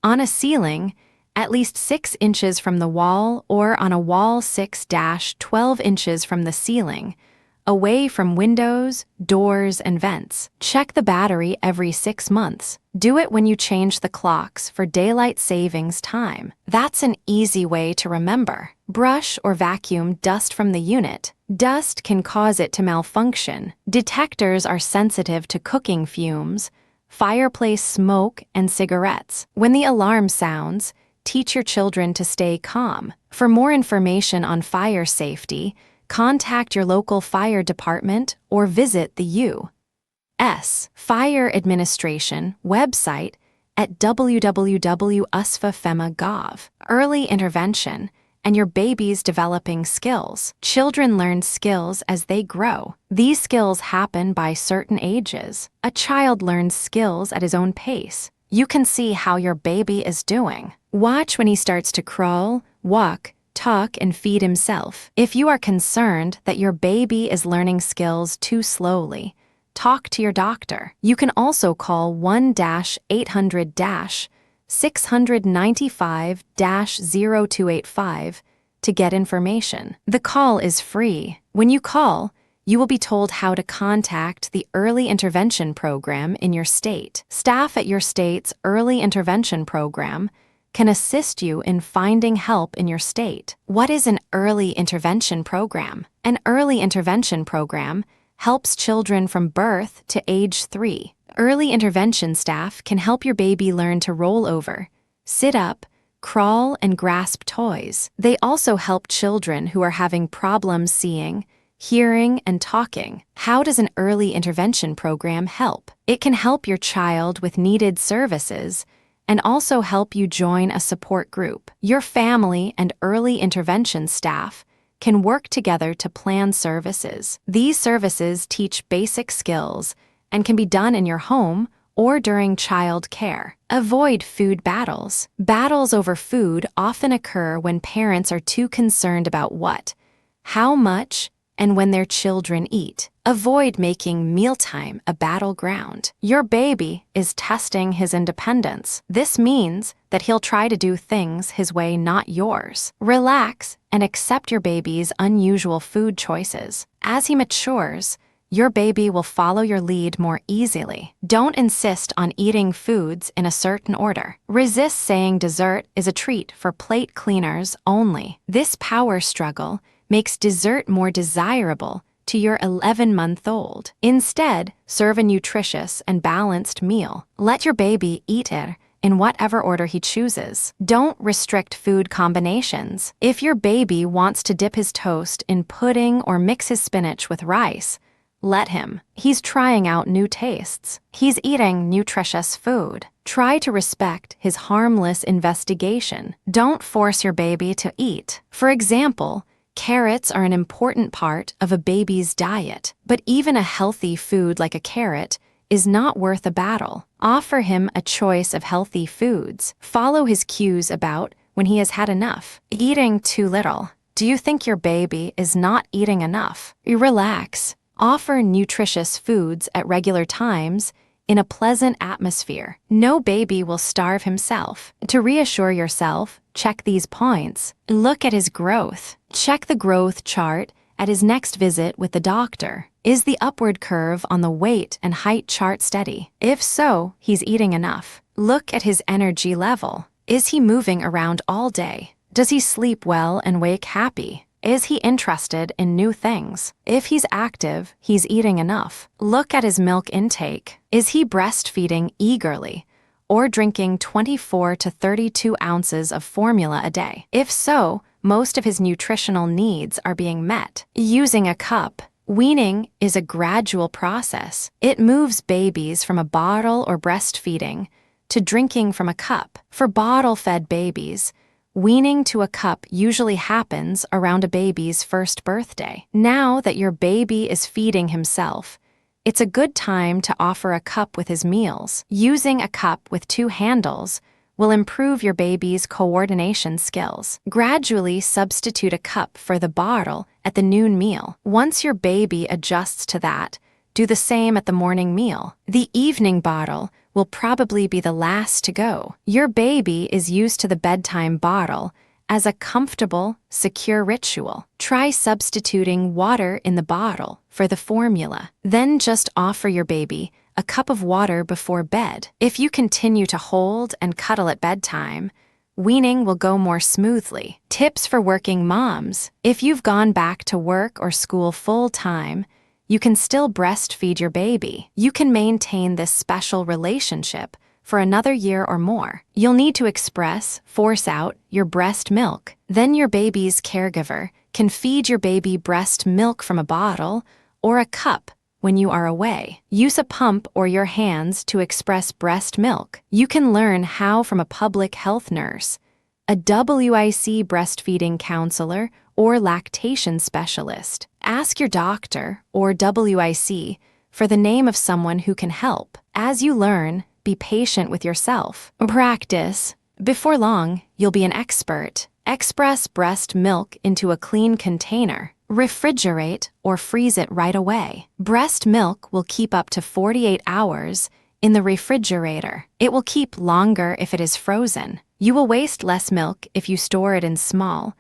On a ceiling, at least 6 inches from the wall, or on a wall 6-12 inches from the ceiling, away from windows, doors, and vents. Check the battery every 6 months. Do it when you change the clocks for daylight savings time. That's an easy way to remember. Brush or vacuum dust from the unit. Dust can cause it to malfunction. Detectors are sensitive to cooking fumes, fireplace smoke, and cigarettes. When the alarm sounds, teach your children to stay calm. For more information on fire safety, contact your local fire department or visit the U.S. Fire Administration website at www.usfa.fema.gov. Early intervention and your baby's developing skills. Children learn skills as they grow. These skills happen by certain ages. A child learns skills at his own pace. You can see how your baby is doing. Watch when he starts to crawl, walk, talk, and feed himself. If you are concerned that your baby is learning skills too slowly, talk to your doctor. You can also call 1-800-695-0285 to get information. The call is free. When you call, you will be told how to contact the Early Intervention Program in your state. Staff at your state's Early Intervention Program can assist you in finding help in your state. What is an early intervention program? An early intervention program helps children from birth to age 3. Early intervention staff can help your baby learn to roll over, sit up, crawl, and grasp toys. They also help children who are having problems seeing, hearing, and talking. How does an early intervention program help? It can help your child with needed services and also help you join a support group. Your family and early intervention staff can work together to plan services. These services teach basic skills and can be done in your home or during child care. Avoid food battles. Battles over food often occur when parents are too concerned about what, how much, and when their children eat. Avoid making mealtime a battleground. Your baby is testing his independence. This means that he'll try to do things his way, not yours. Relax and accept your baby's unusual food choices. As he matures, your baby will follow your lead more easily. Don't insist on eating foods in a certain order. Resist saying dessert is a treat for plate cleaners only. This power struggle makes dessert more desirable to your 11-month-old. Instead, serve a nutritious and balanced meal. Let your baby eat it in whatever order he chooses. Don't restrict food combinations. If your baby wants to dip his toast in pudding or mix his spinach with rice, let him. He's trying out new tastes. He's eating nutritious food. Try to respect his harmless investigation. Don't force your baby to eat. For example, carrots are an important part of a baby's diet, but even a healthy food like a carrot is not worth a battle. Offer him a choice of healthy foods. Follow his cues about when he has had enough. Eating too little. Do you think your baby is not eating enough? Relax. Offer nutritious foods at regular times in a pleasant atmosphere. No baby will starve himself. To reassure yourself, check these points. Look at his growth. Check the growth chart at his next visit with the doctor. Is the upward curve on the weight and height chart steady? If so, he's eating enough. Look at his energy level. Is he moving around all day? Does he sleep well and wake happy? Is he interested in new things? If he's active, he's eating enough. Look at his milk intake. Is he breastfeeding eagerly or drinking 24 to 32 ounces of formula a day? If so, most of his nutritional needs are being met. Using a cup. Weaning is a gradual process. It moves babies from a bottle or breastfeeding to drinking from a cup. For bottle-fed babies, weaning to a cup usually happens around a baby's first birthday. Now that your baby is feeding himself, it's a good time to offer a cup with his meals. Using a cup with 2 handles will improve your baby's coordination skills. Gradually substitute a cup for the bottle at the noon meal. Once your baby adjusts to that, do the same at the morning meal. The evening bottle will probably be the last to go. Your baby is used to the bedtime bottle as a comfortable, secure ritual. Try substituting water in the bottle for the formula. Then just offer your baby a cup of water before bed. If you continue to hold and cuddle at bedtime, weaning will go more smoothly. Tips for working moms. If you've gone back to work or school full-time, you can still breastfeed your baby. You can maintain this special relationship for another year or more. You'll need to force out your breast milk. Then your baby's caregiver can feed your baby breast milk from a bottle or a cup when you are away. Use a pump or your hands to express breast milk. You can learn how from a public health nurse, a WIC breastfeeding counselor, or lactation specialist. Ask your doctor or WIC for the name of someone who can help. As you learn, be patient with yourself. Practice. Before long, you'll be an expert. Express breast milk into a clean container. Refrigerate or freeze it right away. Breast milk will keep up to 48 hours in the refrigerator. It will keep longer if it is frozen. You will waste less milk if you store it in small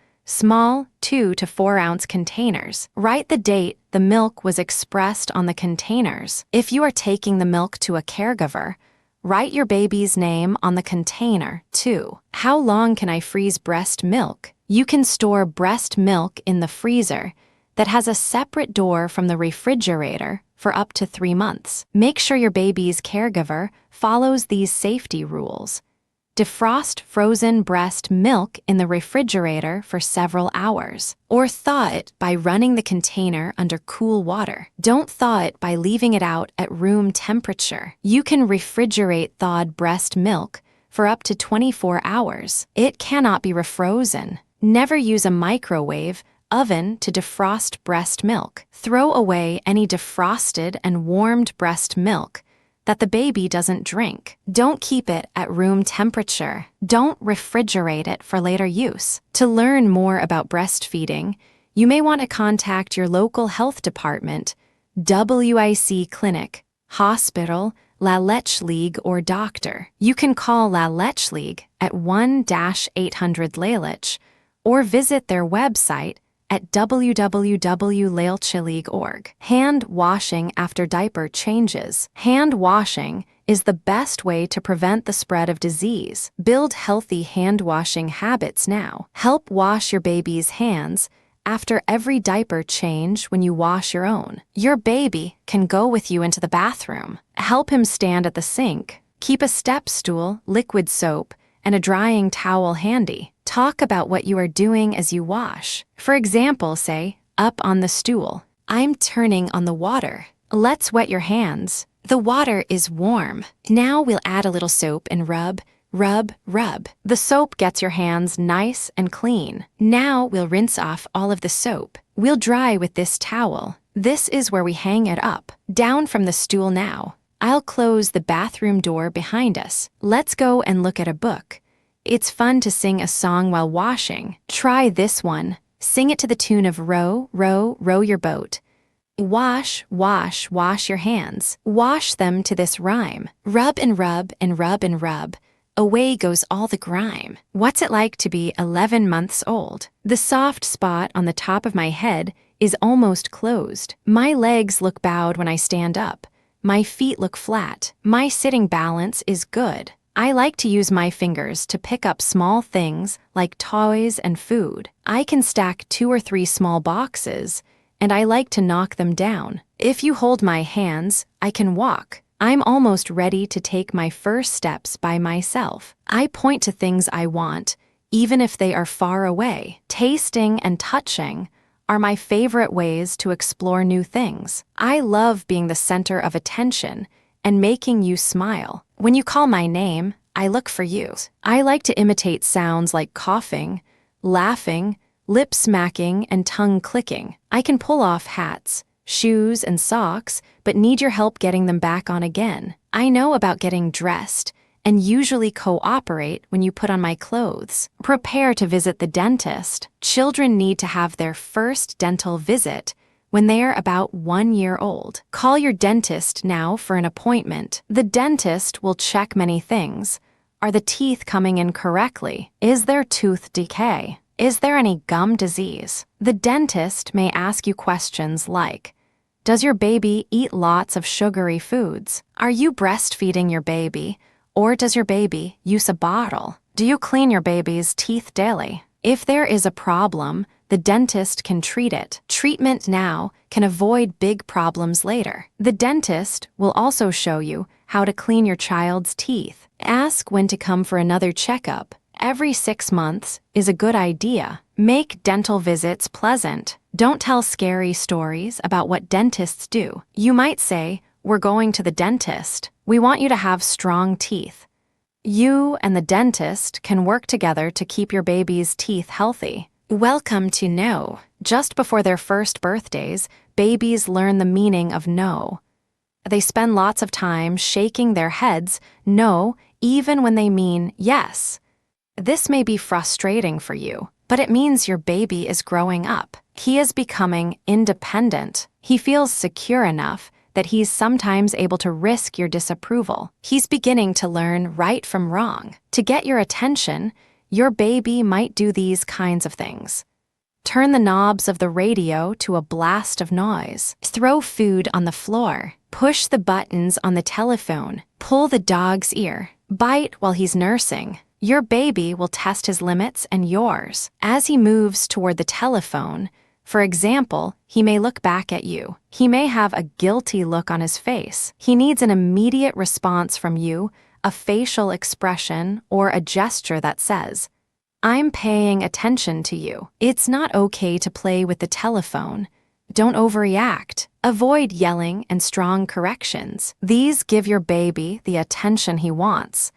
2 to 4 ounce containers. Write the date the milk was expressed on the containers. If you are taking the milk to a caregiver, write your baby's name on the container, too. How long can I freeze breast milk? You can store breast milk in the freezer that has a separate door from the refrigerator for up to 3 months. Make sure your baby's caregiver follows these safety rules. Defrost frozen breast milk in the refrigerator for several hours, or thaw it by running the container under cool water. Don't thaw it by leaving it out at room temperature. You can refrigerate thawed breast milk for up to 24 hours. It cannot be refrozen. Never use a microwave oven to defrost breast milk. Throw away any defrosted and warmed breast milk that the baby doesn't drink. Don't keep it at room temperature. Don't refrigerate it for later use. To learn more about breastfeeding, you may want to contact your local health department, WIC clinic, hospital, La Leche League, or doctor. You can call La Leche League at 1-800-LALECH or visit their website at www.lailchileague.org. Hand washing after diaper changes. Hand washing is the best way to prevent the spread of disease. Build healthy hand washing habits now. Help wash your baby's hands after every diaper change when you wash your own. Your baby can go with you into the bathroom. Help him stand at the sink. Keep a step stool, liquid soap, and a drying towel handy. Talk about what you are doing as you wash. For example, say, up on the stool. I'm turning on the water. Let's wet your hands. The water is warm. Now we'll add a little soap and rub, rub, rub. The soap gets your hands nice and clean. Now we'll rinse off all of the soap. We'll dry with this towel. This is where we hang it up. Down from the stool now. I'll close the bathroom door behind us. Let's go and look at a book. It's fun to sing a song while washing. Try this one. Sing it to the tune of row, row, row your boat. Wash, wash, wash your hands. Wash them to this rhyme. Rub and rub and rub and rub. Away goes all the grime. What's it like to be 11 months old? The soft spot on the top of my head is almost closed. My legs look bowed when I stand up. My feet look flat. My sitting balance is good. I like to use my fingers to pick up small things like toys and food. I can stack 2 or 3 small boxes, and I like to knock them down. If you hold my hands, I can walk. I'm almost ready to take my first steps by myself. I point to things I want, even if they are far away. Tasting and touching are my favorite ways to explore new things. I love being the center of attention and making you smile. When you call my name, I look for you. I like to imitate sounds like coughing, laughing, lip smacking, and tongue clicking. I can pull off hats, shoes, and socks, but need your help getting them back on again. I know about getting dressed and usually cooperate when you put on my clothes. Prepare to visit the dentist. Children need to have their first dental visit when they are about 1 year old. Call your dentist now for an appointment. The dentist will check many things. Are the teeth coming in correctly? Is there tooth decay? Is there any gum disease? The dentist may ask you questions like, does your baby eat lots of sugary foods? Are you breastfeeding your baby? Or does your baby use a bottle? Do you clean your baby's teeth daily? If there is a problem, the dentist can treat it. Treatment now can avoid big problems later. The dentist will also show you how to clean your child's teeth. Ask when to come for another checkup. Every 6 months is a good idea. Make dental visits pleasant. Don't tell scary stories about what dentists do. You might say, we're going to the dentist. We want you to have strong teeth. You and the dentist can work together to keep your baby's teeth healthy. Welcome to No. Just before their first birthdays, babies learn the meaning of no. They spend lots of time shaking their heads no, even when they mean yes. This may be frustrating for you, but it means your baby is growing up. He is becoming independent. He feels secure enough that he's sometimes able to risk your disapproval. He's beginning to learn right from wrong. To get your attention, your baby might do these kinds of things. Turn the knobs of the radio to a blast of noise. Throw food on the floor. Push the buttons on the telephone. Pull the dog's ear. Bite while he's nursing. Your baby will test his limits and yours. As he moves toward the telephone, for example, he may look back at you. He may have a guilty look on his face. He needs an immediate response from you, a facial expression, or a gesture that says, I'm paying attention to you. It's not okay to play with the telephone. Don't overreact. Avoid yelling and strong corrections. These give your baby the attention he wants,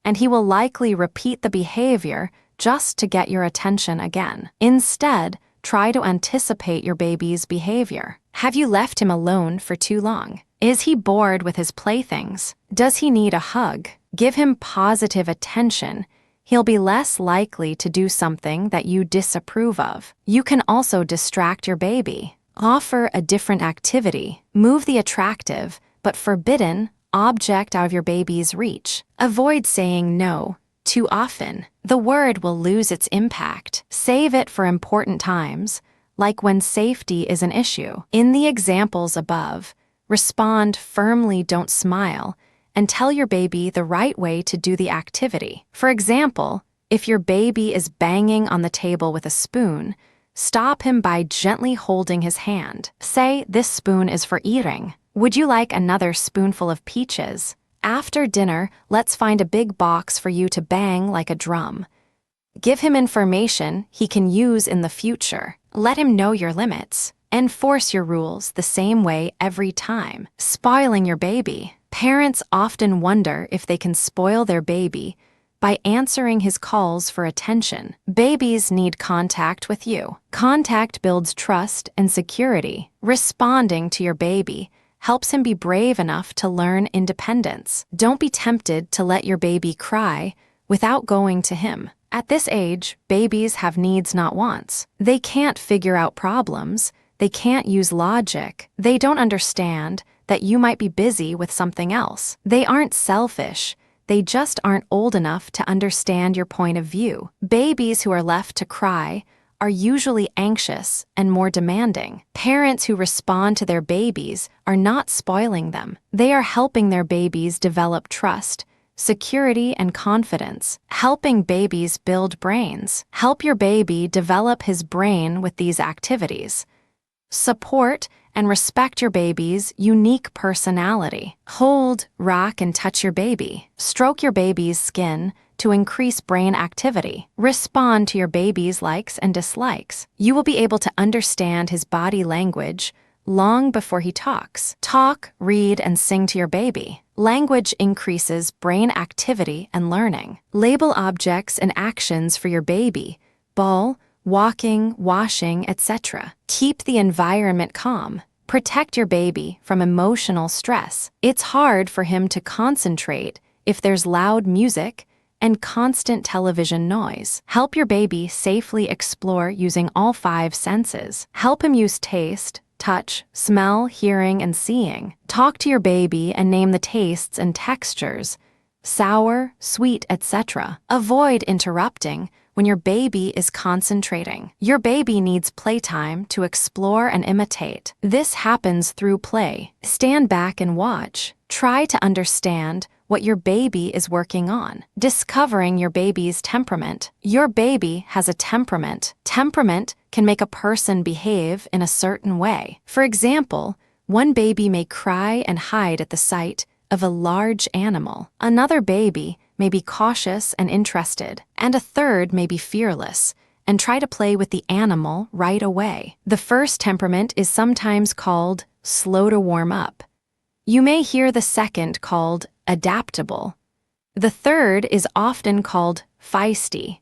and he will likely repeat the behavior just to get your attention again. Instead, try to anticipate your baby's behavior. Have you left him alone for too long? Is he bored with his playthings? Does he need a hug? Give him positive attention. He'll be less likely to do something that you disapprove of. You can also distract your baby. Offer a different activity. Move the attractive but forbidden object out of your baby's reach. Avoid saying no too often. The word will lose its impact. Save it for important times, like when safety is an issue. In the examples above, respond firmly, don't smile, and tell your baby the right way to do the activity. For example, if your baby is banging on the table with a spoon, stop him by gently holding his hand. Say, "This spoon is for eating. Would you like another spoonful of peaches? After dinner, let's find a big box for you to bang like a drum." Give him information he can use in the future. Let him know your limits. Enforce your rules the same way every time. Spoiling your baby. Parents often wonder if they can spoil their baby by answering his calls for attention. Babies need contact with you. Contact builds trust and security. Responding to your baby helps him be brave enough to learn independence. Don't be tempted to let your baby cry without going to him. At this age, babies have needs, not wants. They can't figure out problems. They can't use logic. They don't understand that you might be busy with something else. They aren't selfish. They just aren't old enough to understand your point of view. Babies who are left to cry are usually anxious and more demanding. Parents who respond to their babies are not spoiling them. They are helping their babies develop trust, security, and confidence. Helping babies build brains. Help your baby develop his brain with these activities. Support and respect your baby's unique personality. Hold, rock, and touch your baby. Stroke your baby's skin to increase brain activity. Respond to your baby's likes and dislikes. You will be able to understand his body language long before he talks. Talk, read, and sing to your baby. Language increases brain activity and learning. Label objects and actions for your baby: ball, walking, washing, etc. Keep the environment calm. Protect your baby from emotional stress. It's hard for him to concentrate if there's loud music and constant television noise. Help your baby safely explore using all 5 senses. Help him use taste, touch, smell, hearing, and seeing. Talk to your baby and name the tastes and textures: sour, sweet, etc. Avoid interrupting when your baby is concentrating. Your baby needs playtime to explore and imitate. This happens through play. Stand back and watch. Try to understand what your baby is working on. Discovering your baby's temperament. Your baby has a temperament. Temperament can make a person behave in a certain way. For example, one baby may cry and hide at the sight of a large animal. Another baby may be cautious and interested, and a third may be fearless and try to play with the animal right away. The first temperament is sometimes called slow to warm up. You may hear the second called adaptable. The third is often called feisty.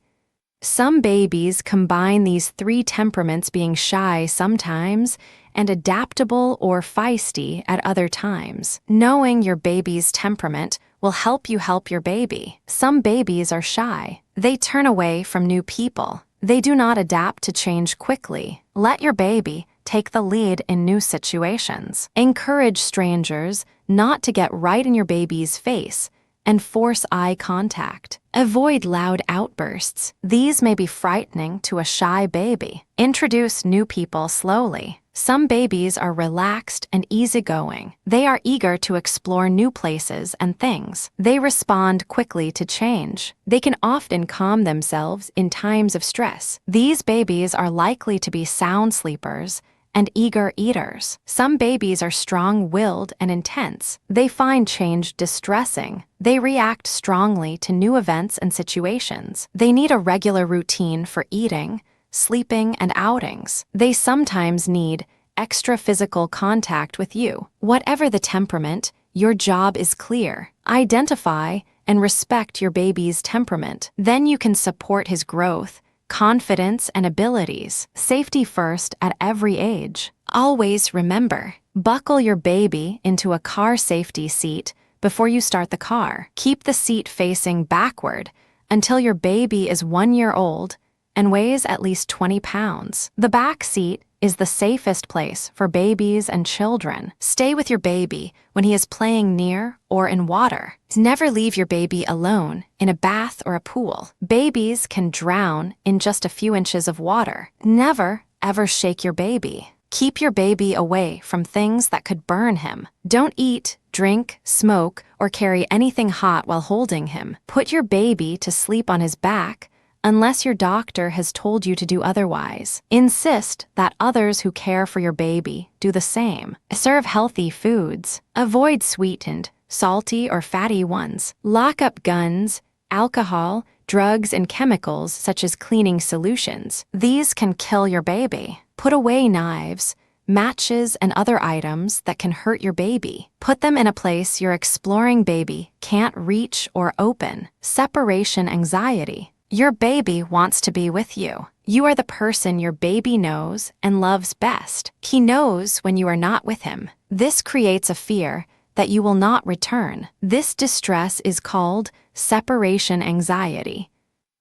Some babies combine these 3 temperaments, being shy sometimes and adaptable or feisty at other times. Knowing your baby's temperament will help you help your baby. Some babies are shy. They turn away from new people. They do not adapt to change quickly. Let your baby take the lead in new situations. Encourage strangers not to get right in your baby's face and force eye contact. Avoid loud outbursts. These may be frightening to a shy baby. Introduce new people slowly. Some babies are relaxed and easygoing. They are eager to explore new places and things. They respond quickly to change. They can often calm themselves in times of stress. These babies are likely to be sound sleepers and eager eaters. Some babies are strong-willed and intense. They find change distressing. They react strongly to new events and situations. They need a regular routine for eating, sleeping, and outings. They sometimes need extra physical contact with you. Whatever the temperament, your job is clear. Identify and respect your baby's temperament. Then you can support his growth, confidence, and abilities. Safety first at every age. Always remember, buckle your baby into a car safety seat before you start the car. Keep the seat facing backward until your baby is 1 year old and weighs at least 20 pounds. The back seat is the safest place for babies and children. Stay with your baby when he is playing near or in water. Never leave your baby alone in a bath or a pool. Babies can drown in just a few inches of water. Never ever shake your baby. Keep your baby away from things that could burn him. Don't eat, drink, smoke, or carry anything hot while holding him. Put your baby to sleep on his back unless your doctor has told you to do otherwise. Insist that others who care for your baby do the same. Serve healthy foods. Avoid sweetened, salty, or fatty ones. Lock up guns, alcohol, drugs, and chemicals such as cleaning solutions. These can kill your baby. Put away knives, matches, and other items that can hurt your baby. Put them in a place your exploring baby can't reach or open. Separation anxiety. Your baby wants to be with you. You are the person your baby knows and loves best. He knows when you are not with him. This creates a fear that you will not return. This distress is called separation anxiety.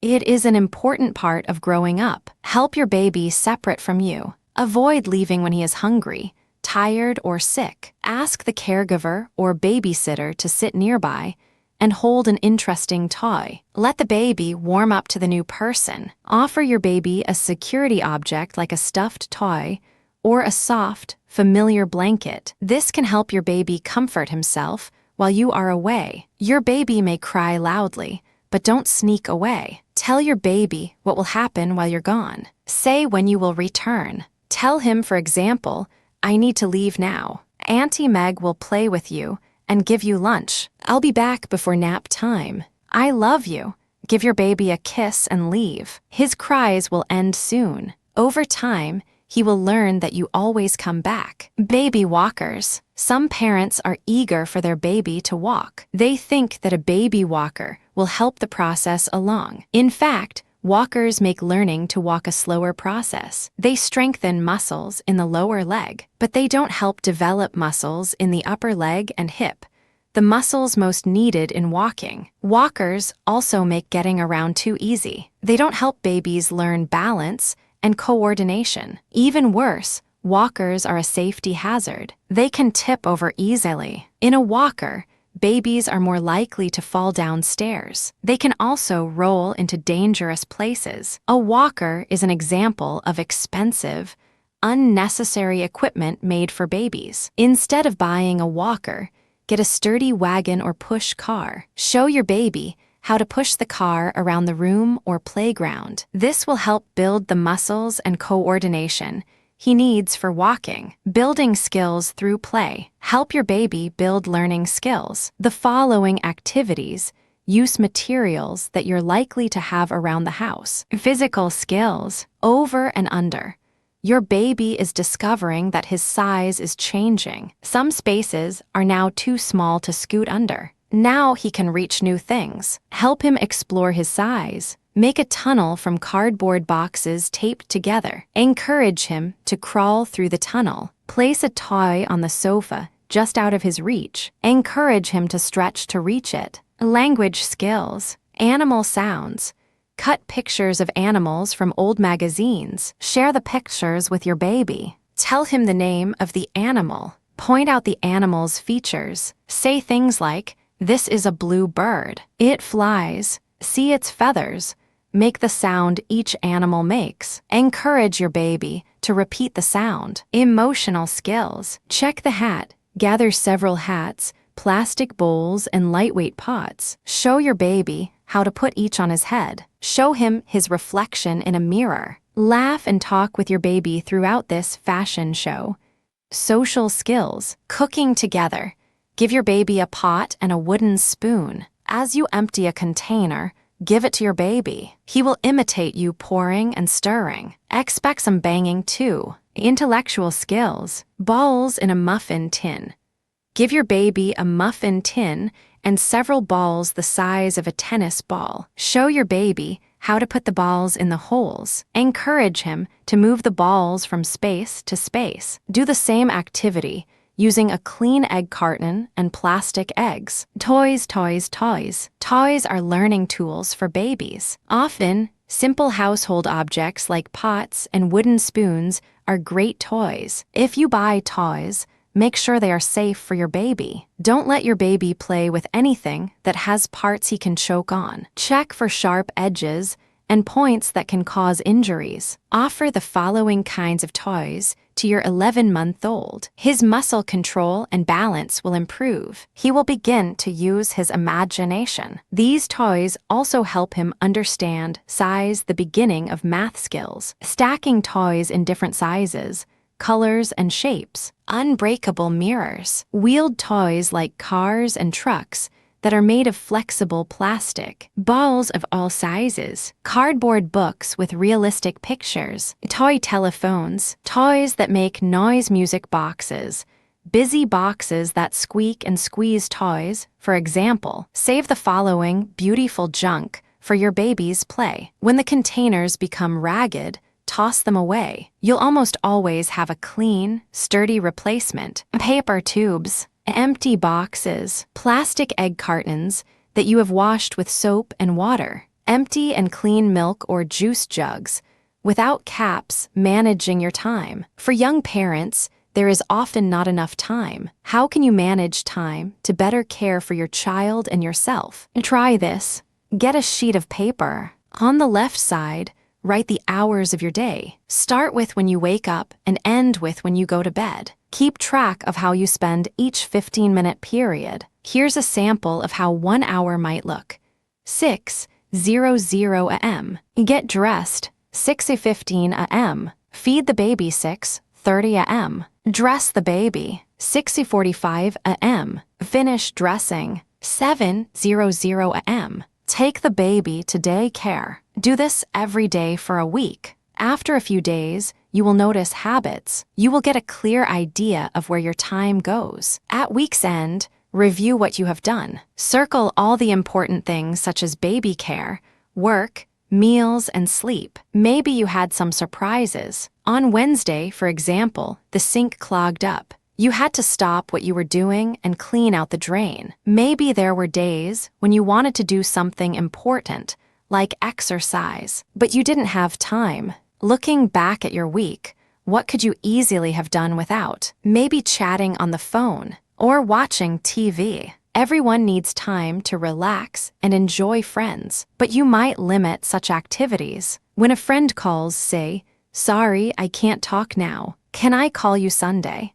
It is an important part of growing up. Help your baby separate from you. Avoid leaving when he is hungry, tired, or sick. Ask the caregiver or babysitter to sit nearby and hold an interesting toy. Let the baby warm up to the new person. Offer your baby a security object like a stuffed toy or a soft, familiar blanket. This can help your baby comfort himself while you are away. Your baby may cry loudly, but don't sneak away. Tell your baby what will happen while you're gone. Say when you will return. Tell him, for example, "I need to leave now. Auntie Meg will play with you and give you lunch. I'll be back before nap time. I love you." Give your baby a kiss and leave. His cries will end soon. Over time, he will learn that you always come back. Baby walkers. Some parents are eager for their baby to walk. They think that a baby walker will help the process along. In fact, walkers make learning to walk a slower process. They strengthen muscles in the lower leg, but they don't help develop muscles in the upper leg and hip, the muscles most needed in walking. Walkers also make getting around too easy. They don't help babies learn balance and coordination. Even worse, walkers are a safety hazard. They can tip over easily. In a walker, babies are more likely to fall down stairs. They can also roll into dangerous places. A walker is an example of expensive, unnecessary equipment made for babies. Instead of buying a walker, get a sturdy wagon or push car. Show your baby how to push the car around the room or playground. This will help build the muscles and coordination he needs for walking. Building skills through play. Help your baby build learning skills. The following activities use materials that you're likely to have around the house. Physical skills. Over and under. Your baby is discovering that his size is changing. Some spaces are now too small to scoot under. Now he can reach new things. Help him explore his size. Make a tunnel from cardboard boxes taped together. Encourage him to crawl through the tunnel. Place a toy on the sofa just out of his reach. Encourage him to stretch to reach it. Language skills. Animal sounds. Cut pictures of animals from old magazines. Share the pictures with your baby. Tell him the name of the animal. Point out the animal's features. Say things like, "This is a blue bird. It flies. See its feathers." Make the sound each animal makes. Encourage your baby to repeat the sound. Emotional skills. Check the hat. Gather several hats, plastic bowls, and lightweight pots. Show your baby how to put each on his head. Show him his reflection in a mirror. Laugh and talk with your baby throughout this fashion show. Social skills. Cooking together. Give your baby a pot and a wooden spoon. As you empty a container, give it to your baby. He will imitate you pouring and stirring. Expect some banging too. Intellectual skills. Balls in a muffin tin. Give your baby a muffin tin and several balls the size of a tennis ball. Show your baby how to put the balls in the holes. Encourage him to move the balls from space to space. Do the same activity using a clean egg carton and plastic eggs. Toys, toys, toys. Toys are learning tools for babies. Often, simple household objects like pots and wooden spoons are great toys. If you buy toys, make sure they are safe for your baby. Don't let your baby play with anything that has parts he can choke on. Check for sharp edges and points that can cause injuries. Offer the following kinds of toys to your 11-month-old. His muscle control and balance will improve. He will begin to use his imagination. These toys also help him understand size, the beginning of math skills. Stacking toys in different sizes, colors, and shapes. Unbreakable mirrors. Wheeled toys like cars and trucks that are made of flexible plastic. Balls of all sizes. Cardboard books with realistic pictures. Toy telephones. Toys that make noise music boxes. Busy boxes that squeak and squeeze toys. For example, save the following beautiful junk for your baby's play. When the containers become ragged, toss them away. You'll almost always have a clean, sturdy replacement. Paper tubes. Empty boxes, plastic egg cartons that you have washed with soap and water, empty and clean milk or juice jugs, without caps, managing your time. For young parents, there is often not enough time. How can you manage time to better care for your child and yourself? Try this. Get a sheet of paper. On the left side, write the hours of your day. Start with when you wake up and end with when you go to bed. Keep track of how you spend each 15-minute period. Here's a sample of how 1 hour might look. 6:00 a.m. Get dressed. 6:15 a.m. Feed the baby. 6:30 a.m. Dress the baby. 6:45 a.m. Finish dressing. 7:00 a.m. Take the baby to daycare. Do this every day for a week. After a few days, you will notice habits. You will get a clear idea of where your time goes. At week's end, review what you have done. Circle all the important things such as baby care, work, meals, and sleep. Maybe you had some surprises. On Wednesday, for example, the sink clogged up. You had to stop what you were doing and clean out the drain. Maybe there were days when you wanted to do something important, like exercise, but you didn't have time. Looking back at your week, what could you easily have done without? Maybe chatting on the phone or watching TV. Everyone needs time to relax and enjoy friends, but you might limit such activities. When a friend calls, say, "Sorry, I can't talk now. Can I call you Sunday?"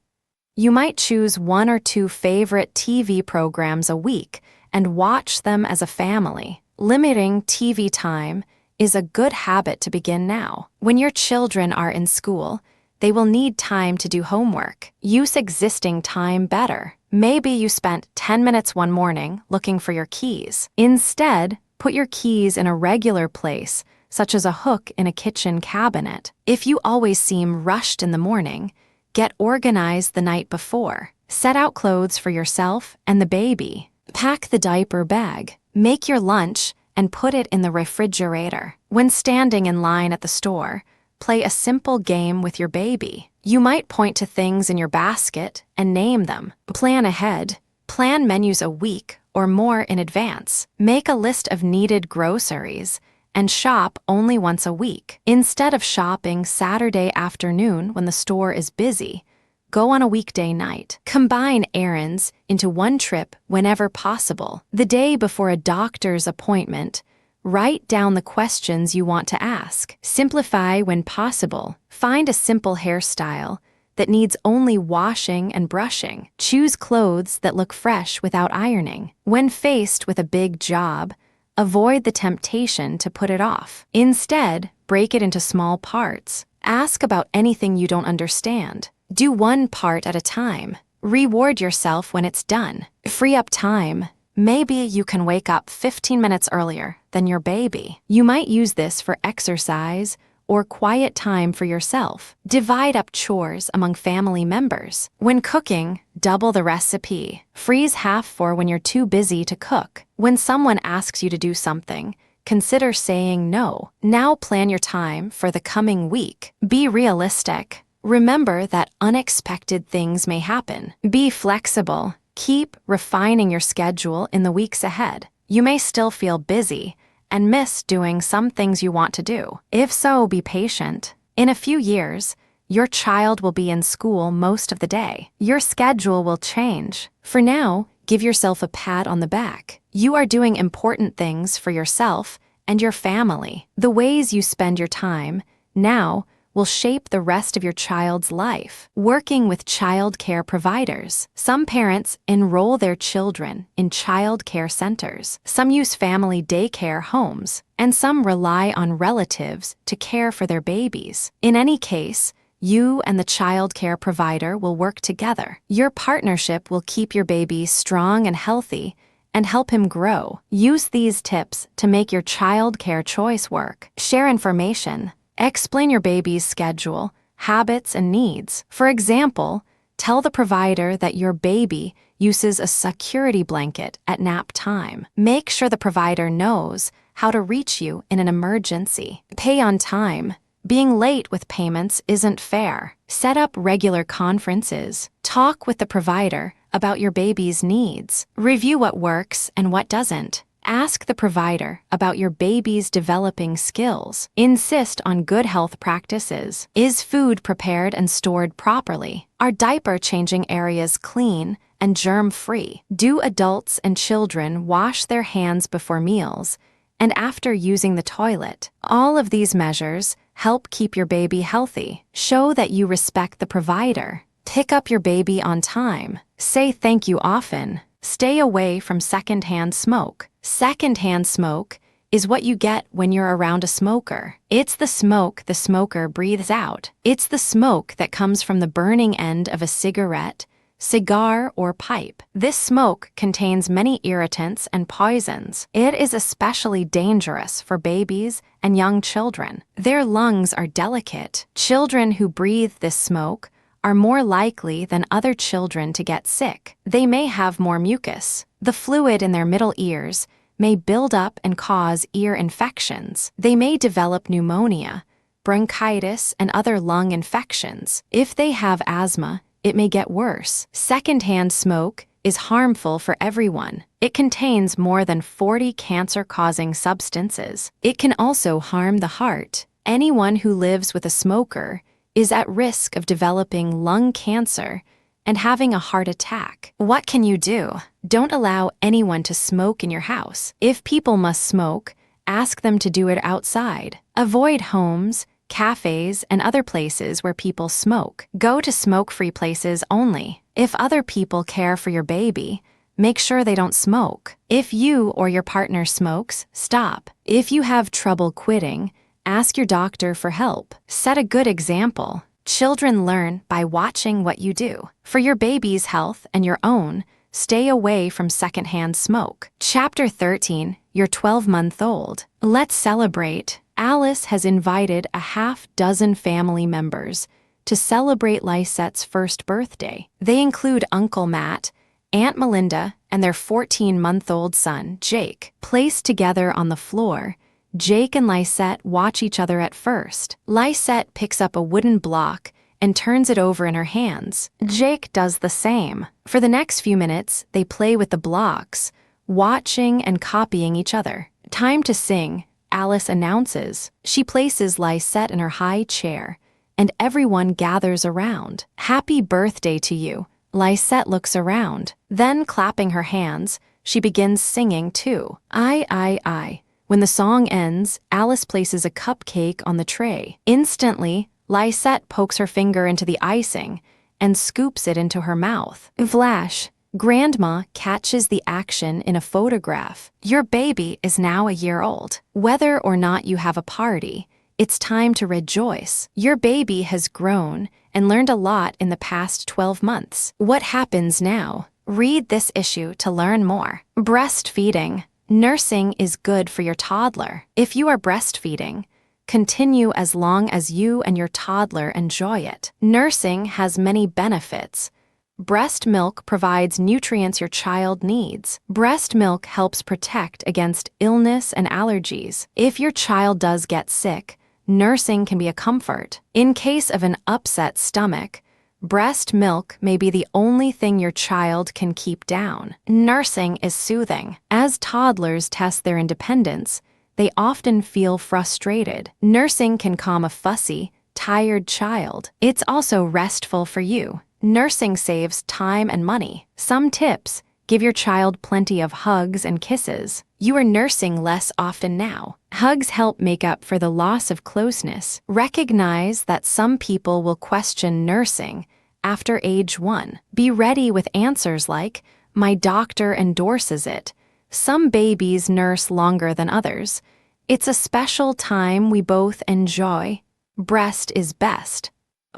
You might choose 1 or 2 favorite TV programs a week and watch them as a family. Limiting TV time is a good habit to begin now. When your children are in school, they will need time to do homework. Use existing time better. Maybe you spent 10 minutes one morning looking for your keys. Instead, put your keys in a regular place, such as a hook in a kitchen cabinet. If you always seem rushed in the morning, get organized the night before. Set out clothes for yourself and the baby. Pack the diaper bag. Make your lunch and put it in the refrigerator. When standing in line at the store, play a simple game with your baby. You might point to things in your basket and name them. Plan ahead. Plan menus a week or more in advance. Make a list of needed groceries and shop only once a week. Instead of shopping Saturday afternoon when the store is busy, go on a weekday night. Combine errands into one trip whenever possible. The day before a doctor's appointment, write down the questions you want to ask. Simplify when possible. Find a simple hairstyle that needs only washing and brushing. Choose clothes that look fresh without ironing. When faced with a big job, avoid the temptation to put it off. Instead, break it into small parts. Ask about anything you don't understand. Do one part at a time. Reward yourself when it's done. Free up time. Maybe you can wake up 15 minutes earlier than your baby. You might use this for exercise or quiet time for yourself. Divide up chores among family members. When cooking, double the recipe. Freeze half for when you're too busy to cook. When someone asks you to do something, consider saying no. Now plan your time for the coming week. Be realistic. Remember that unexpected things may happen. Be flexible. Keep refining your schedule in the weeks ahead. You may still feel busy and miss doing some things you want to do. If so, be patient. In a few years, your child will be in school most of the day. Your schedule will change. For now, give yourself a pat on the back. You are doing important things for yourself and your family. The ways you spend your time now will shape the rest of your child's life. Working with child care providers. Some parents enroll their children in child care centers. Some use family daycare homes, and some rely on relatives to care for their babies. In any case, you and the child care provider will work together. Your partnership will keep your baby strong and healthy and help him grow. Use these tips to make your child care choice work. Share information. Explain your baby's schedule, habits, and needs. For example, tell the provider that your baby uses a security blanket at nap time. Make sure the provider knows how to reach you in an emergency. Pay on time. Being late with payments isn't fair. Set up regular conferences. Talk with the provider about your baby's needs. Review what works and what doesn't. Ask the provider about your baby's developing skills. Insist on good health practices. Is food prepared and stored properly? Are diaper changing areas clean and germ-free? Do adults and children wash their hands before meals and after using the toilet? All of these measures help keep your baby healthy. Show that you respect the provider. Pick up your baby on time. Say thank you often. Stay away from secondhand smoke. Secondhand smoke is what you get when you're around a smoker. It's the smoke the smoker breathes out. It's the smoke that comes from the burning end of a cigarette, cigar, or pipe. This smoke contains many irritants and poisons. It is especially dangerous for babies and young children. Their lungs are delicate. Children who breathe this smoke are more likely than other children to get sick. They may have more mucus. The fluid in their middle ears may build up and cause ear infections. They may develop pneumonia, bronchitis, and other lung infections. If they have asthma, it may get worse. Secondhand smoke is harmful for everyone. It contains more than 40 cancer-causing substances. It can also harm the heart. Anyone who lives with a smoker is at risk of developing lung cancer and having a heart attack. What can you do? Don't allow anyone to smoke in your house. If people must smoke, ask them to do it outside. Avoid homes, cafes, and other places where people smoke. Go to smoke-free places only. If other people care for your baby, make sure they don't smoke. If you or your partner smokes, stop. If you have trouble quitting, ask your doctor for help. Set a good example. Children learn by watching what you do. For your baby's health and your own, stay away from secondhand smoke. Chapter 13, You're 12-month-old. Let's celebrate. Alice has invited a half-dozen family members to celebrate Lysette's first birthday. They include Uncle Matt, Aunt Melinda, and their 14-month-old son, Jake. Placed together on the floor, Jake and Lysette watch each other at first. Lysette picks up a wooden block and turns it over in her hands. Jake does the same. For the next few minutes, they play with the blocks, watching and copying each other. Time to sing, Alice announces. She places Lysette in her high chair, and everyone gathers around. Happy birthday to you. Lysette looks around. Then, clapping her hands, she begins singing too. I. When the song ends, Alice places a cupcake on the tray. Instantly, Lysette pokes her finger into the icing and scoops it into her mouth. Flash! Grandma catches the action in a photograph. Your baby is now a year old. Whether or not you have a party, it's time to rejoice. Your baby has grown and learned a lot in the past 12 months. What happens now? Read this issue to learn more. Breastfeeding. Nursing is good for your toddler. If you are breastfeeding, continue as long as you and your toddler enjoy it. Nursing has many benefits. Breast milk provides nutrients your child needs. Breast milk helps protect against illness and allergies. If your child does get sick, nursing can be a comfort. In case of an upset stomach, breast milk may be the only thing your child can keep down. Nursing is soothing. As toddlers test their independence, they often feel frustrated. Nursing can calm a fussy, tired child. It's also restful for you. Nursing saves time and money. Some tips: give your child plenty of hugs and kisses. You are nursing less often now. Hugs help make up for the loss of closeness. Recognize that some people will question nursing after age 1. Be ready with answers like, "My doctor endorses it." Some babies nurse longer than others. It's a special time we both enjoy. Breast is best.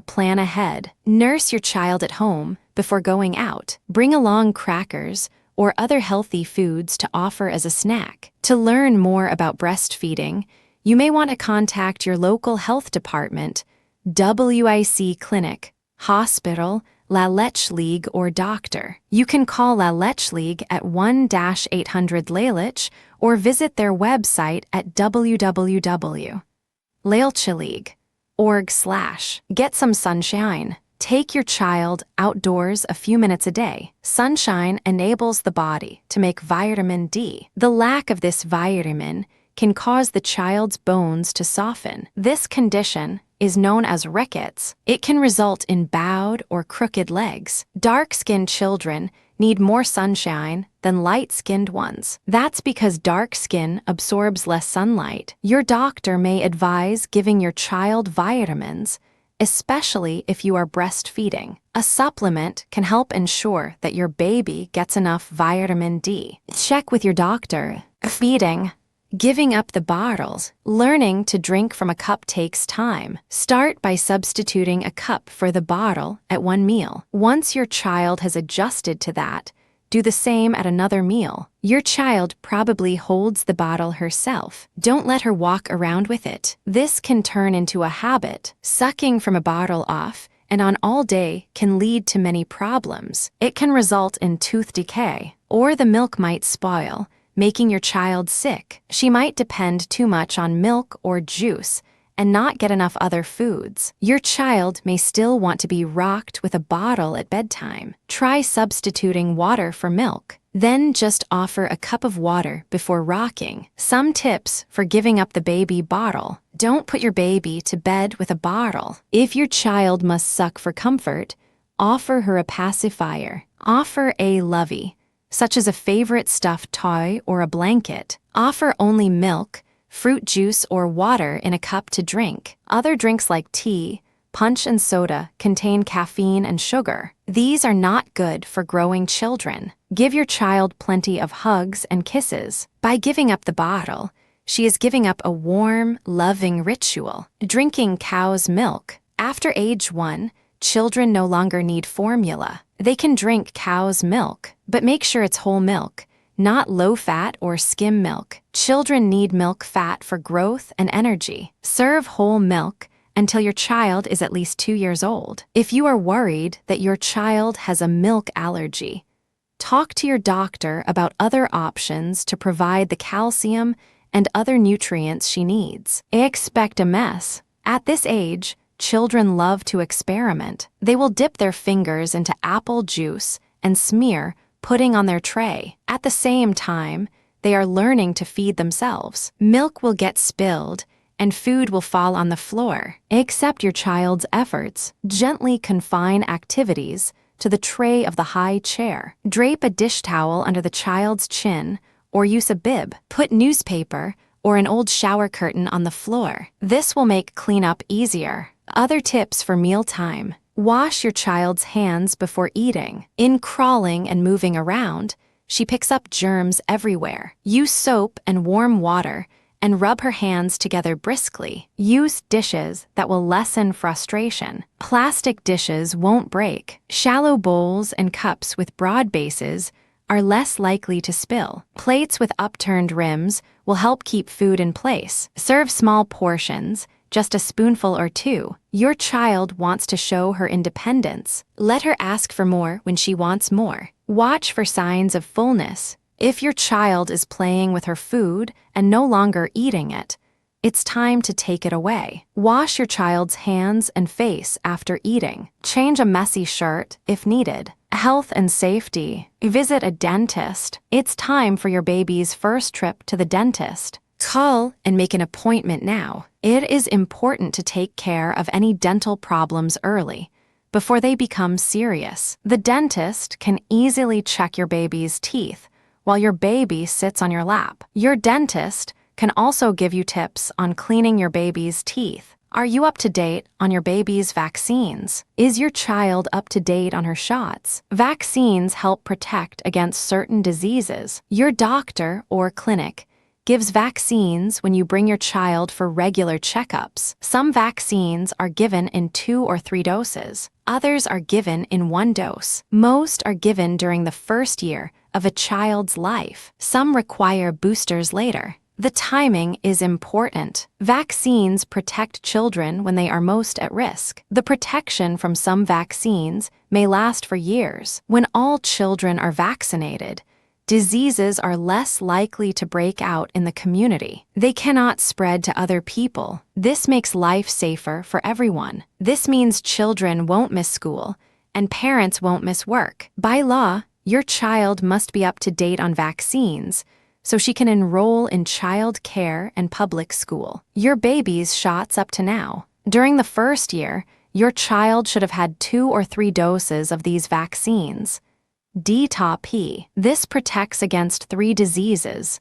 Plan ahead. Nurse your child at home before going out. Bring along crackers or other healthy foods to offer as a snack. To learn more about breastfeeding, you may want to contact your local health department, WIC clinic, hospital, La Leche League, or doctor. You can call La Leche League at 1-800 LALECH or visit their website at www.lalecheleague.org/. Get some sunshine. Take your child outdoors a few minutes a day. Sunshine enables the body to make vitamin D. The lack of this vitamin can cause the child's bones to soften. This condition is known as rickets. It can result in bowed or crooked legs. Dark-skinned children need more sunshine than light-skinned ones. That's because dark skin absorbs less sunlight. Your doctor may advise giving your child vitamins, especially if you are breastfeeding. A supplement can help ensure that your baby gets enough vitamin D. Check with your doctor. Feeding. Giving up the bottles. Learning to drink from a cup takes time. Start by substituting a cup for the bottle at one meal. Once your child has adjusted to that, do the same at another meal. Your child probably holds the bottle herself. Don't let her walk around with it. This can turn into a habit. Sucking from a bottle off and on all day can lead to many problems. It can result in tooth decay, or the milk might spoil, making your child sick. She might depend too much on milk or juice and not get enough other foods. Your child may still want to be rocked with a bottle at bedtime. Try substituting water for milk. Then just offer a cup of water before rocking. Some tips for giving up the baby bottle. Don't put your baby to bed with a bottle. If your child must suck for comfort, offer her a pacifier. Offer a lovey, such as a favorite stuffed toy or a blanket. Offer only milk, fruit juice, or water in a cup to drink. Other drinks like tea, punch, and soda contain caffeine and sugar. These are not good for growing children. Give your child plenty of hugs and kisses. By giving up the bottle, she is giving up a warm, loving ritual. Drinking cow's milk. After age 1, children no longer need formula. They can drink cow's milk, but make sure it's whole milk, not low-fat or skim milk. Children need milk fat for growth and energy. Serve whole milk until your child is at least 2 years old. If you are worried that your child has a milk allergy, talk to your doctor about other options to provide the calcium and other nutrients she needs. Expect a mess. At this age, children love to experiment. They will dip their fingers into apple juice and smear pudding on their tray. At the same time, they are learning to feed themselves. Milk will get spilled and food will fall on the floor. Accept your child's efforts. Gently confine activities to the tray of the high chair. Drape a dish towel under the child's chin or use a bib. Put newspaper or an old shower curtain on the floor. This will make cleanup easier. Other tips for mealtime. Wash your child's hands before eating. In crawling and moving around, she picks up germs everywhere. Use soap and warm water and rub her hands together briskly. Use dishes that will lessen frustration. Plastic dishes won't break. Shallow bowls and cups with broad bases are less likely to spill. Plates with upturned rims will help keep food in place. Serve small portions, just a spoonful or two. Your child wants to show her independence. Let her ask for more when she wants more. Watch for signs of fullness. If your child is playing with her food and no longer eating it, it's time to take it away. Wash your child's hands and face after eating. Change a messy shirt if needed. Health and safety. Visit a dentist. It's time for your baby's first trip to the dentist. Call and make an appointment now. It is important to take care of any dental problems early, before they become serious. The dentist can easily check your baby's teeth while your baby sits on your lap. Your dentist can also give you tips on cleaning your baby's teeth. Are you up to date on your baby's vaccines? Is your child up to date on her shots? Vaccines help protect against certain diseases. Your doctor or clinic gives vaccines when you bring your child for regular checkups. Some vaccines are given in 2 or 3 doses. Others are given in 1 dose. Most are given during the first year of a child's life. Some require boosters later. The timing is important. Vaccines protect children when they are most at risk. The protection from some vaccines may last for years. When all children are vaccinated, diseases are less likely to break out in the community. They cannot spread to other people. This makes life safer for everyone. This means children won't miss school and parents won't miss work. By law, your child must be up to date on vaccines so she can enroll in child care and public school. Your baby's shots up to now. During the first year, your child should have had 2 or 3 doses of these vaccines. DTaP. This protects against 3 diseases.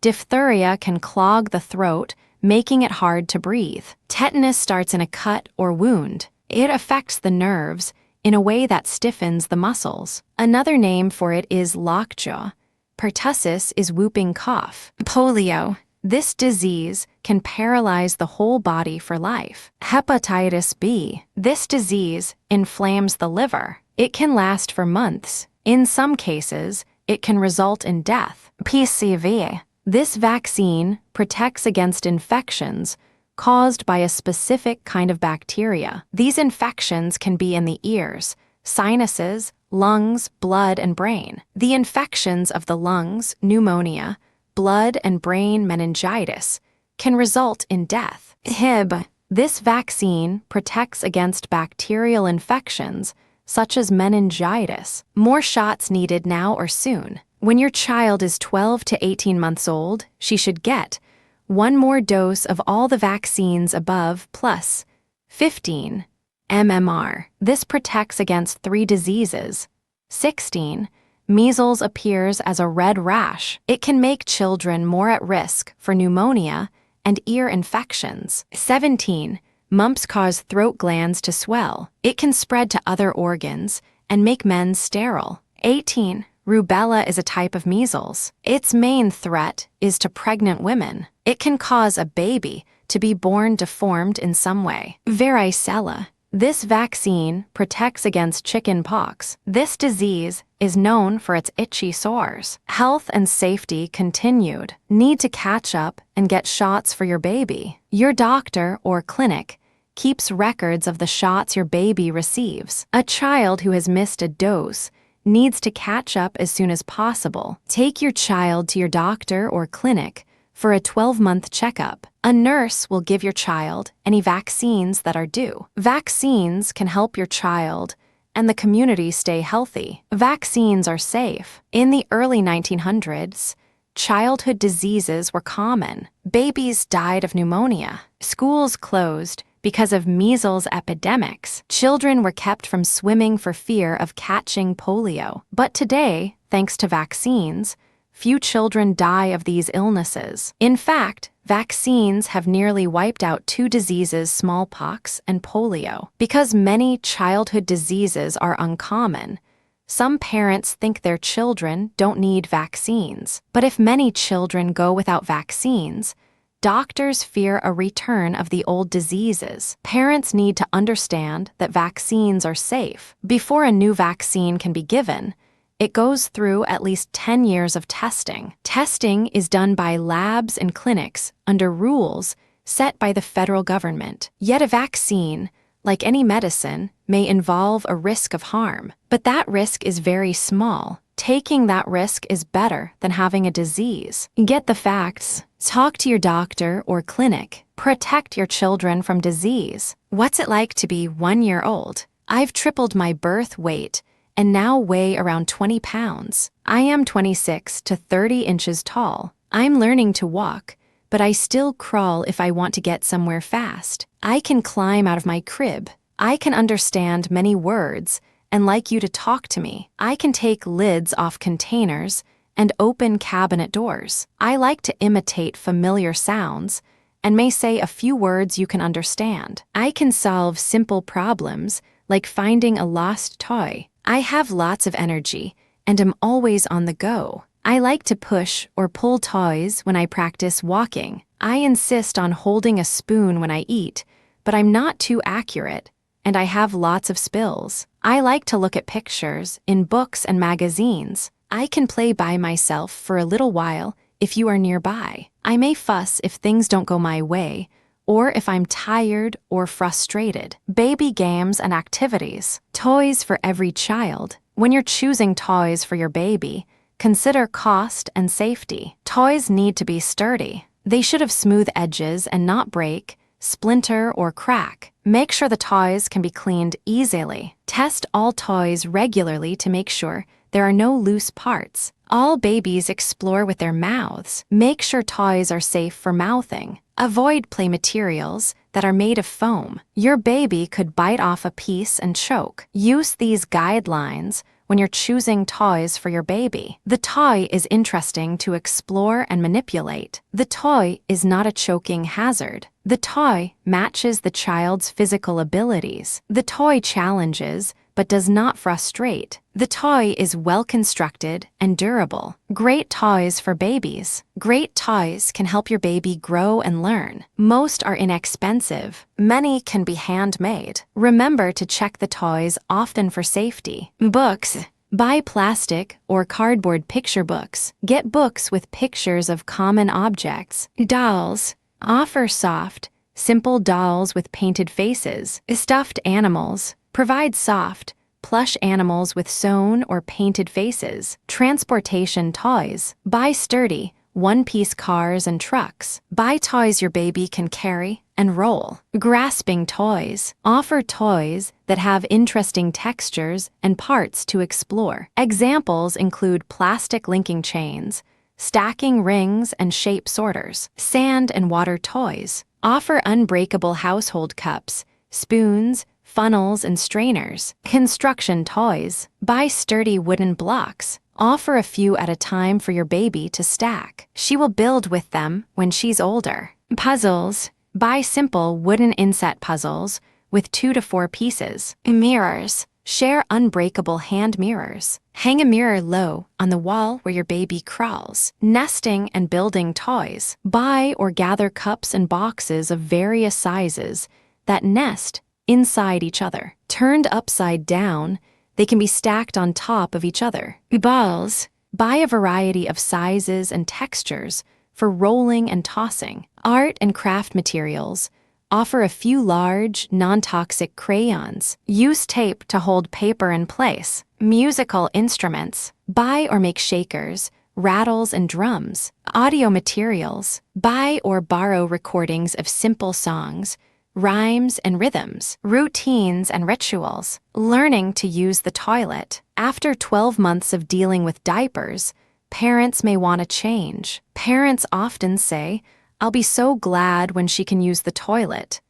Diphtheria can clog the throat, making it hard to breathe. Tetanus starts in a cut or wound. It affects the nerves in a way that stiffens the muscles. Another name for it is lockjaw. Pertussis is whooping cough. Polio. This disease can paralyze the whole body for life. Hepatitis B. This disease inflames the liver. It can last for months. In some cases, it can result in death. PCV. This vaccine protects against infections caused by a specific kind of bacteria. These infections can be in the ears, sinuses, lungs, blood, and brain. The infections of the lungs, pneumonia, blood and brain meningitis, can result in death. Hib. This vaccine protects against bacterial infections such as meningitis. More shots needed now or soon. When your child is 12 to 18 months old, she should get 1 more dose of all the vaccines above plus 15 MMR. This protects against 3 diseases. 16. Measles appears as a red rash. It can make children more at risk for pneumonia and ear infections. 17. Mumps cause throat glands to swell. It can spread to other organs and make men sterile. 18. Rubella is a type of measles. Its main threat is to pregnant women. It can cause a baby to be born deformed in some way. Varicella. This vaccine protects against chicken pox. This disease is known for its itchy sores. Health and safety continued. Need to catch up and get shots for your baby. Your doctor or clinic keeps records of the shots your baby receives. A child who has missed a dose needs to catch up as soon as possible. Take your child to your doctor or clinic for a 12-month checkup. A nurse will give your child any vaccines that are due. Vaccines can help your child and the community stay healthy. Vaccines are safe. In the early 1900s, childhood diseases were common. Babies died of pneumonia. Schools closed because of measles epidemics. Children were kept from swimming for fear of catching polio. But today, thanks to vaccines, few children die of these illnesses. In fact, vaccines have nearly wiped out 2 diseases, smallpox and polio. Because many childhood diseases are uncommon, some parents think their children don't need vaccines. But if many children go without vaccines, doctors fear a return of the old diseases. Parents need to understand that vaccines are safe. Before a new vaccine can be given, it goes through at least 10 years of testing. Testing is done by labs and clinics under rules set by the federal government. Yet a vaccine, like any medicine, may involve a risk of harm. But that risk is very small. Taking that risk is better than having a disease. Get the facts. Talk to your doctor or clinic. Protect your children from disease. What's it like to be 1 year old? I've tripled my birth weight and now weigh around 20 pounds. I am 26 to 30 inches tall. I'm learning to walk, but I still crawl if I want to get somewhere fast. I can climb out of my crib. I can understand many words and like you to talk to me. I can take lids off containers and open cabinet doors. I like to imitate familiar sounds and may say a few words you can understand. I can solve simple problems like finding a lost toy. I have lots of energy and am always on the go. I like to push or pull toys when I practice walking. I insist on holding a spoon when I eat, but I'm not too accurate, and I have lots of spills. I like to look at pictures in books and magazines. I can play by myself for a little while if you are nearby. I may fuss if things don't go my way, or if I'm tired or frustrated. Baby games and activities. Toys for every child. When you're choosing toys for your baby, consider cost and safety. Toys need to be sturdy. They should have smooth edges and not break, splinter, or crack. Make sure the toys can be cleaned easily. Test all toys regularly to make sure there are no loose parts. All babies explore with their mouths. Make sure toys are safe for mouthing. Avoid play materials that are made of foam. Your baby could bite off a piece and choke. Use these guidelines when you're choosing toys for your baby. The toy is interesting to explore and manipulate. The toy is not a choking hazard. The toy matches the child's physical abilities. The toy challenges but does not frustrate. The toy is well constructed and durable. Great toys for babies. Great toys can help your baby grow and learn. Most are inexpensive. Many can be handmade. Remember to check the toys often for safety. Books. Buy plastic or cardboard picture books. Get books with pictures of common objects. Dolls. Offer soft, simple dolls with painted faces. Stuffed animals. Provide soft, plush animals with sewn or painted faces. Transportation toys. Buy sturdy, one-piece cars and trucks. Buy toys your baby can carry and roll. Grasping toys. Offer toys that have interesting textures and parts to explore. Examples include plastic linking chains, stacking rings and shape sorters. Sand and water toys. Offer unbreakable household cups, spoons, funnels, and strainers. Construction toys. Buy sturdy wooden blocks. Offer a few at a time for your baby to stack. She will build with them when she's older. Puzzles. Buy simple wooden inset puzzles with 2 to 4 pieces. Mirrors. Share unbreakable hand mirrors. Hang a mirror low on the wall where your baby crawls. Nesting and building toys. Buy or gather cups and boxes of various sizes that nest inside each other. Turned upside down, they can be stacked on top of each other. Balls. Buy a variety of sizes and textures for rolling and tossing. Art and craft materials. Offer a few large, non-toxic crayons. Use tape to hold paper in place. Musical instruments. Buy or make shakers, rattles, and drums. Audio materials. Buy or borrow recordings of simple songs, rhymes and rhythms. Routines and rituals. Learning to use the toilet. After 12 months of dealing with diapers, parents may want to change. Parents often say, "I'll be so glad when she can use the toilet."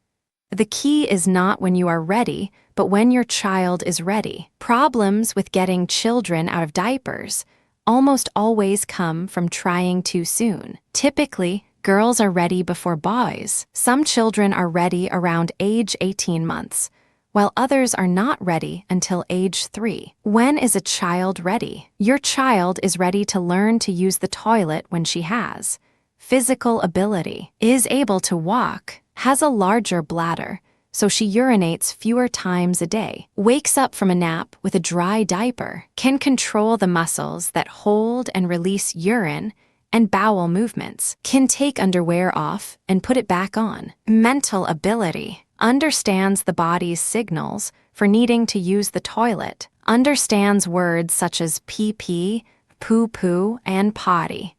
The key is not when you are ready, but when your child is ready. Problems with getting children out of diapers almost always come from trying too soon. Typically, girls are ready before boys. Some children are ready around age 18 months, while others are not ready until age 3. When is a child ready? Your child is ready to learn to use the toilet when she has physical ability, is able to walk, has a larger bladder, so she urinates fewer times a day, wakes up from a nap with a dry diaper, can control the muscles that hold and release urine and bowel movements, can take underwear off and put it back on. Mental ability. Understands the body's signals for needing to use the toilet. Understands words such as pee-pee, poo-poo, and potty.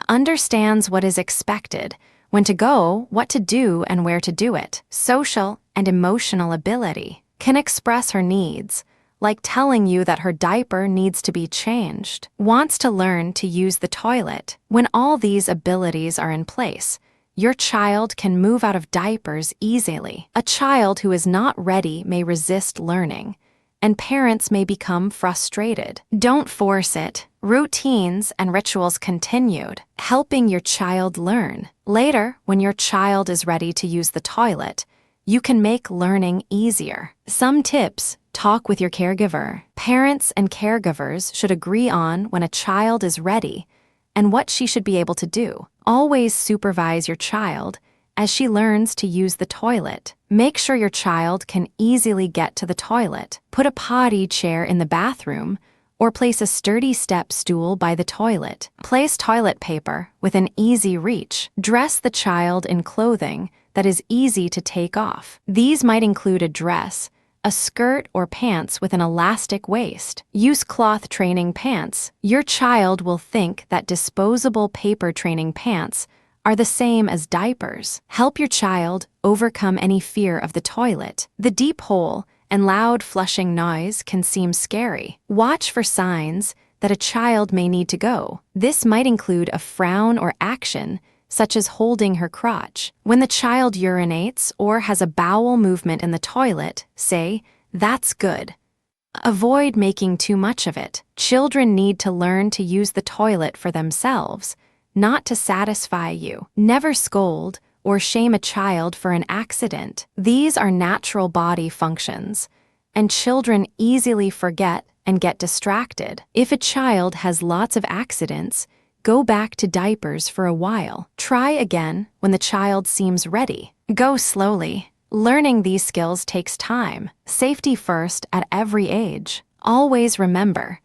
Understands what is expected, when to go, what to do, and where to do it. Social and emotional ability. Can express her needs, like telling you that her diaper needs to be changed. Wants to learn to use the toilet. When all these abilities are in place, your child can move out of diapers easily. A child who is not ready may resist learning, and parents may become frustrated. Don't force it. Routines and rituals continued, helping your child learn. Later, when your child is ready to use the toilet, you can make learning easier. Some tips: talk with your caregiver. Parents and caregivers should agree on when a child is ready and what she should be able to do. Always supervise your child as she learns to use the toilet. Make sure your child can easily get to the toilet. Put a potty chair in the bathroom or place a sturdy step stool by the toilet. Place toilet paper within easy reach. Dress the child in clothing that is easy to take off. These might include a dress, a skirt or pants with an elastic waist. Use cloth training pants. Your child will think that disposable paper training pants are the same as diapers. Help your child overcome any fear of the toilet. The deep hole and loud flushing noise can seem scary. Watch for signs that a child may need to go. This might include a frown or action, such as holding her crotch. When the child urinates or has a bowel movement in the toilet, say, "That's good." Avoid making too much of it. Children need to learn to use the toilet for themselves, not to satisfy you. Never scold or shame a child for an accident. These are natural body functions, and children easily forget and get distracted. If a child has lots of accidents, go back to diapers for a while. Try again when the child seems ready. Go slowly. Learning these skills takes time. Safety first at every age. Always remember,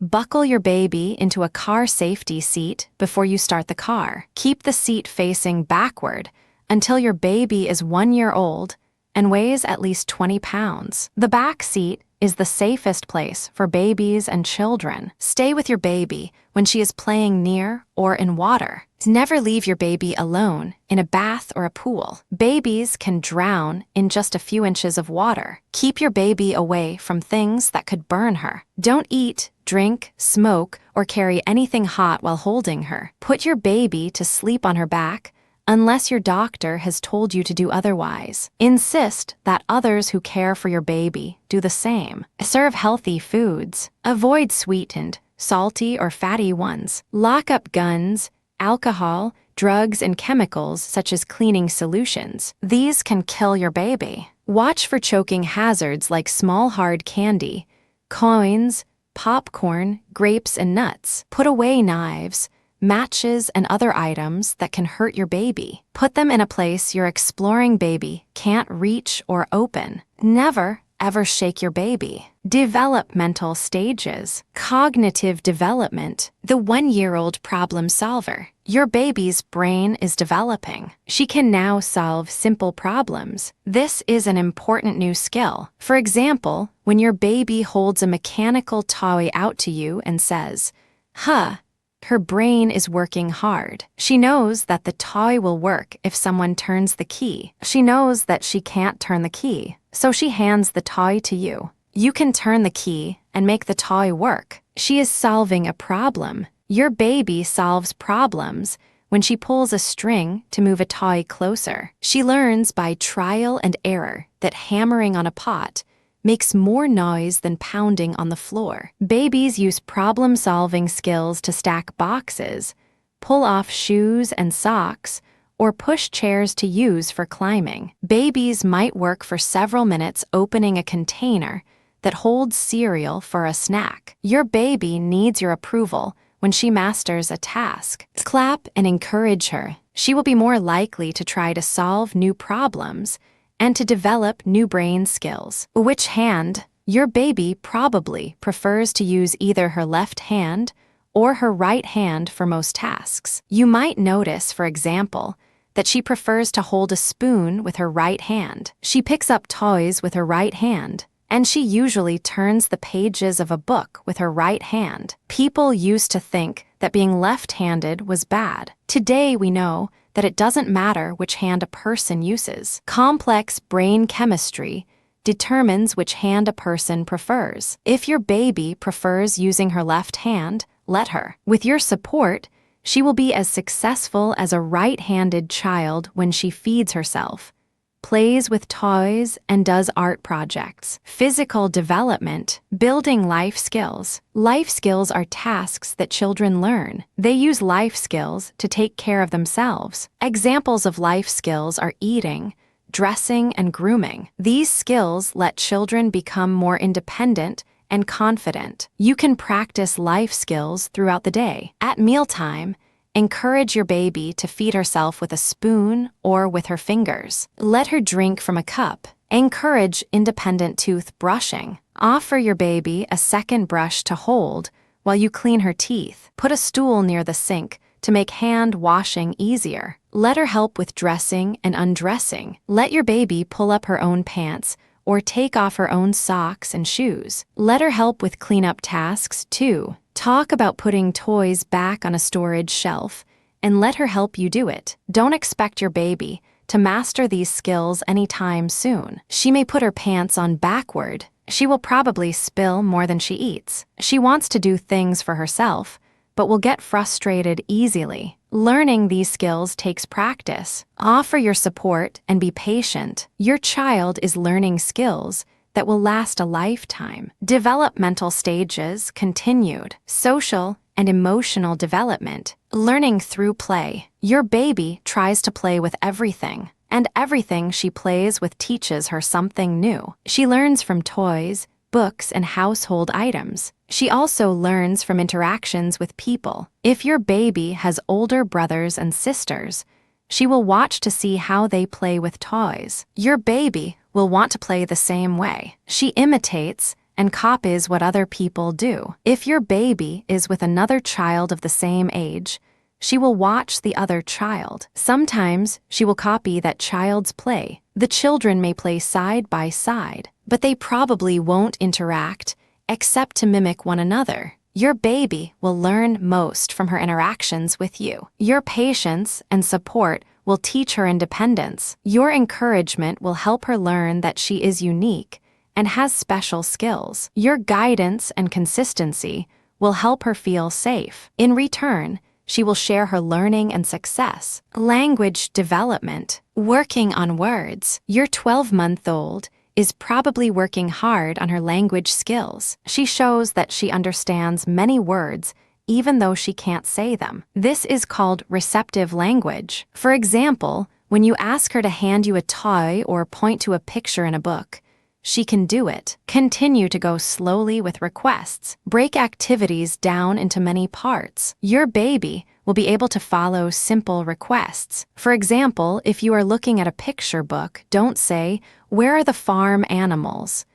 buckle your baby into a car safety seat before you start the car. Keep the seat facing backward until your baby is 1 year old and weighs at least 20 pounds. The back seat is the safest place for babies and children. Stay with your baby when she is playing near or in water. Never leave your baby alone in a bath or a pool. Babies can drown in just a few inches of water. Keep your baby away from things that could burn her. Don't eat, drink, smoke, or carry anything hot while holding her. Put your baby to sleep on her back unless your doctor has told you to do otherwise. Insist that others who care for your baby do the same. Serve healthy foods. Avoid sweetened, salty, or fatty ones. Lock up guns, alcohol, drugs, and chemicals such as cleaning solutions. These can kill your baby. Watch for choking hazards like small hard candy, coins, popcorn, grapes, and nuts. Put away knives, matches, and other items that can hurt your baby. Put them in a place your exploring baby can't reach or open. Never, ever shake your baby. Developmental stages. Cognitive development. The 1-year-old problem solver. Your baby's brain is developing. She can now solve simple problems. This is an important new skill. For example, when your baby holds a mechanical toy out to you and says, "Huh," her brain is working hard. She knows that the toy will work if someone turns the key. She knows that she can't turn the key, so she hands the toy to you. You can turn the key and make the toy work. She is solving a problem. Your baby solves problems when she pulls a string to move a toy closer. She learns by trial and error that hammering on a pot makes more noise than pounding on the floor. Babies use problem-solving skills to stack boxes, pull off shoes and socks, or push chairs to use for climbing. Babies might work for several minutes opening a container that holds cereal for a snack. Your baby needs your approval when she masters a task. Clap and encourage her. She will be more likely to try to solve new problems and to develop new brain skills. Which hand? Your baby probably prefers to use either her left hand or her right hand for most tasks. You might notice, for example, that she prefers to hold a spoon with her right hand. She picks up toys with her right hand, and she usually turns the pages of a book with her right hand. People used to think that being left-handed was bad. Today we know that it doesn't matter which hand a person uses. Complex brain chemistry determines which hand a person prefers. If your baby prefers using her left hand, let her. With your support, she will be as successful as a right-handed child when she feeds herself. plays with toys, and does art projects. Physical development, building life skills. Life skills are tasks that children learn. They use life skills to take care of themselves. Examples of life skills are eating, dressing, and grooming. These skills let children become more independent and confident. You can practice life skills throughout the day. At mealtime, encourage your baby to feed herself with a spoon or with her fingers. Let her drink from a cup. Encourage independent tooth brushing. Offer your baby a second brush to hold while you clean her teeth. Put a stool near the sink to make hand washing easier. Let her help with dressing and undressing. Let your baby pull up her own pants or take off her own socks and shoes. Let her help with cleanup tasks too. Talk about putting toys back on a storage shelf and let her help you do it. Don't expect your baby to master these skills anytime soon. She may put her pants on backward. She will probably spill more than she eats. She wants to do things for herself, but will get frustrated easily. Learning these skills takes practice. Offer your support and be patient. Your child is learning skills that will last a lifetime. Developmental stages continued. Social and emotional development. Learning through play. Your baby tries to play with everything, and everything she plays with teaches her something new. She learns from toys, books, and household items. She also learns from interactions with people. If your baby has older brothers and sisters, she will watch to see how they play with toys. Your baby will want to play the same way. She imitates and copies what other people do. If your baby is with another child of the same age, she will watch the other child. Sometimes she will copy that child's play. The children may play side by side, but they probably won't interact except to mimic one another. Your baby will learn most from her interactions with you. Your patience and support will teach her independence. Your encouragement will help her learn that she is unique and has special skills. Your guidance and consistency will help her feel safe. In return, she will share her learning and success. Language development. Working on words. Your 12-month-old is probably working hard on her language skills. She shows that she understands many words even though she can't say them. This is called receptive language. For example, when you ask her to hand you a toy or point to a picture in a book, she can do it. Continue to go slowly with requests. Break activities down into many parts. Your baby will be able to follow simple requests. For example, if you are looking at a picture book, don't say, "Where are the farm animals?"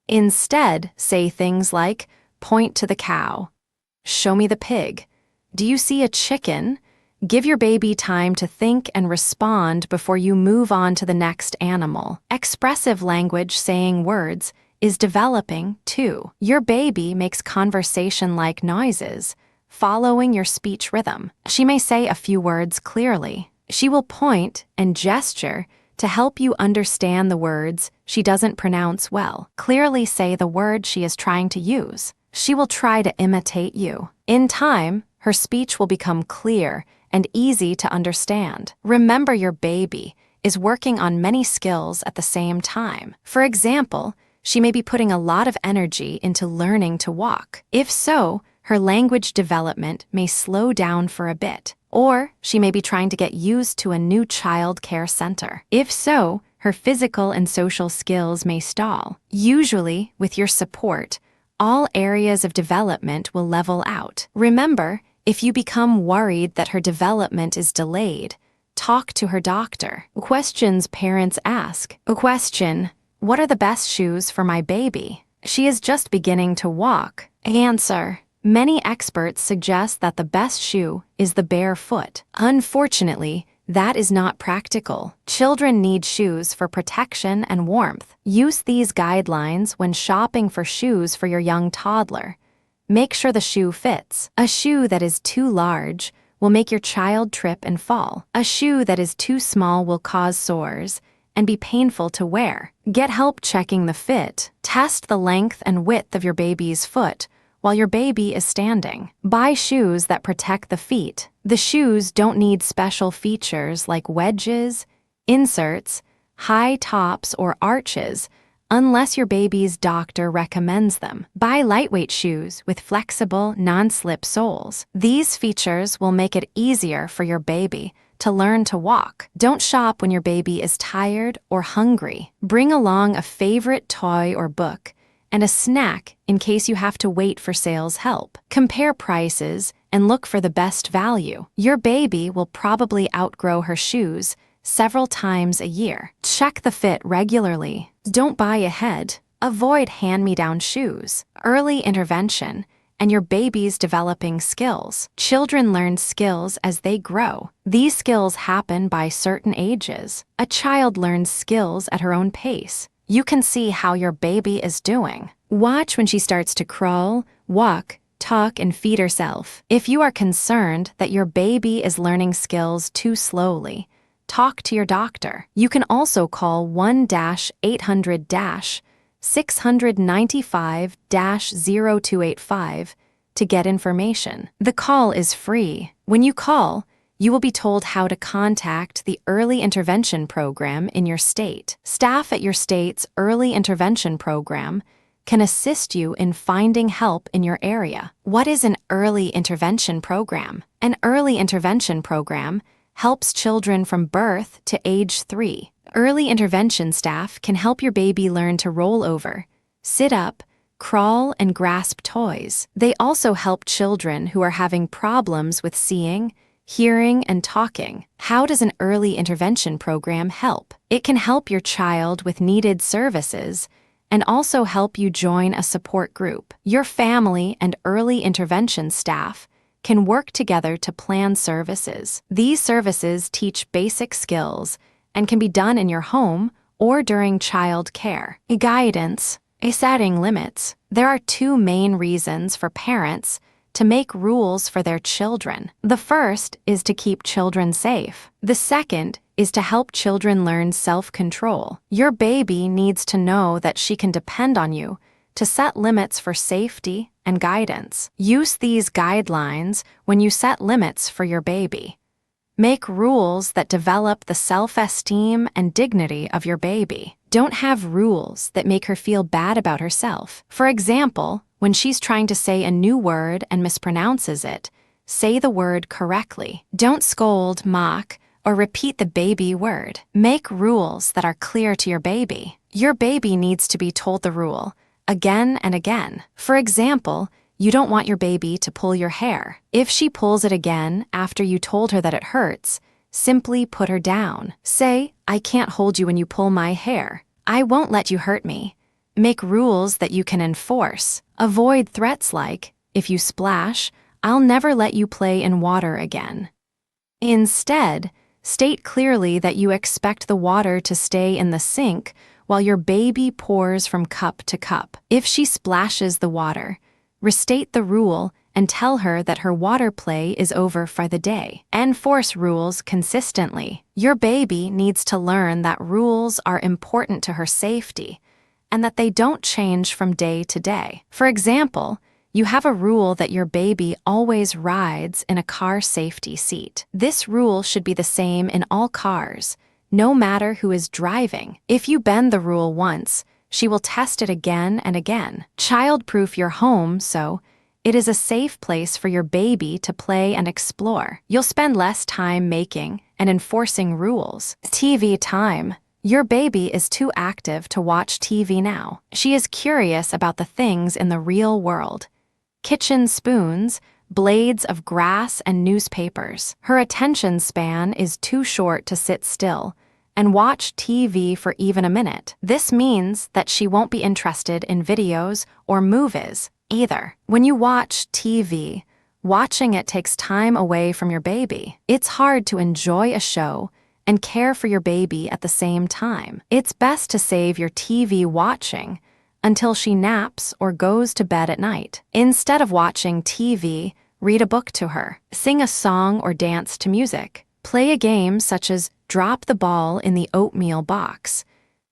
Instead, say things like, "Point to the cow." "Show me the pig." "Do you see a chicken?" Give your baby time to think and respond before you move on to the next animal. Expressive language saying words is developing too. Your baby makes conversation-like noises, following your speech rhythm. She may say a few words clearly. She will point and gesture to help you understand the words she doesn't pronounce well. Clearly say the word she is trying to use. She will try to imitate you. In time, her speech will become clear and easy to understand. Remember, your baby is working on many skills at the same time. For example, she may be putting a lot of energy into learning to walk. If so, her language development may slow down for a bit. Or she may be trying to get used to a new child care center. If so, her physical and social skills may stall. Usually, with your support, all areas of development will level out. Remember, if you become worried that her development is delayed, talk to her doctor. Questions parents ask. Question: what are the best shoes for my baby? She is just beginning to walk. Answer: many experts suggest that the best shoe is the bare foot. Unfortunately, that is not practical. Children need shoes for protection and warmth. Use these guidelines when shopping for shoes for your young toddler. Make sure the shoe fits. A shoe that is too large will make your child trip and fall. A shoe that is too small will cause sores and be painful to wear. Get help checking the fit. Test the length and width of your baby's foot while your baby is standing. Buy shoes that protect the feet. The shoes don't need special features like wedges, inserts, high tops, or arches, unless your baby's doctor recommends them. Buy lightweight shoes with flexible, non-slip soles. These features will make it easier for your baby to learn to walk. Don't shop when your baby is tired or hungry. Bring along a favorite toy or book and a snack in case you have to wait for sales help. Compare prices and look for the best value. Your baby will probably outgrow her shoes several times a year. Check the fit regularly. Don't buy ahead. Avoid hand-me-down shoes. Early intervention and your baby's developing skills. Children learn skills as they grow. These skills happen by certain ages. A child learns skills at her own pace. You can see how your baby is doing. Watch when she starts to crawl, walk, talk, and feed herself. If you are concerned that your baby is learning skills too slowly, talk to your doctor. You can also call 1-800-695-0285 to get information. The call is free. When you call, you will be told how to contact the Early Intervention Program in your state. Staff at your state's Early Intervention Program can assist you in finding help in your area. What is an Early Intervention Program? An Early Intervention Program helps children from birth to age 3. Early intervention staff can help your baby learn to roll over, sit up, crawl, and grasp toys. They also help children who are having problems with seeing, hearing, and talking. How does an early intervention program help? It can help your child with needed services and also help you join a support group. Your family and early intervention staff can work together to plan services. These services teach basic skills and can be done in your home or during child care. Guidance, setting limits. There are two main reasons for parents to make rules for their children. The first is to keep children safe. The second is to help children learn self-control. Your baby needs to know that she can depend on you to set limits for safety and guidance. Use these guidelines when you set limits for your baby. Make rules that develop the self-esteem and dignity of your baby. Don't have rules that make her feel bad about herself. For example, when she's trying to say a new word and mispronounces it, say the word correctly. Don't scold, mock, or repeat the baby word. Make rules that are clear to your baby. Your baby needs to be told the rule again and again. For example, you don't want your baby to pull your hair. If she pulls it again after you told her that it hurts, simply put her down. Say, "I can't hold you when you pull my hair. I won't let you hurt me." Make rules that you can enforce. Avoid threats like, "If you splash, I'll never let you play in water again." Instead, state clearly that you expect the water to stay in the sink while your baby pours from cup to cup. If she splashes the water, restate the rule and tell her that her water play is over for the day. Enforce rules consistently. Your baby needs to learn that rules are important to her safety and that they don't change from day to day. For example, you have a rule that your baby always rides in a car safety seat. This rule should be the same in all cars, no matter who is driving. If you bend the rule once, she will test it again and again. Child-proof your home so it is a safe place for your baby to play and explore. You'll spend less time making and enforcing rules. TV time. Your baby is too active to watch TV now. She is curious about the things in the real world. Kitchen spoons, blades of grass, and newspapers. Her attention span is too short to sit still and watch TV for even a minute. This means that she won't be interested in videos or movies either. When you watch TV, watching it takes time away from your baby. It's hard to enjoy a show and care for your baby at the same time. It's best to save your TV watching until she naps or goes to bed at night. Instead of watching TV, read a book to her, sing a song or dance to music. Play a game such as drop the ball in the oatmeal box.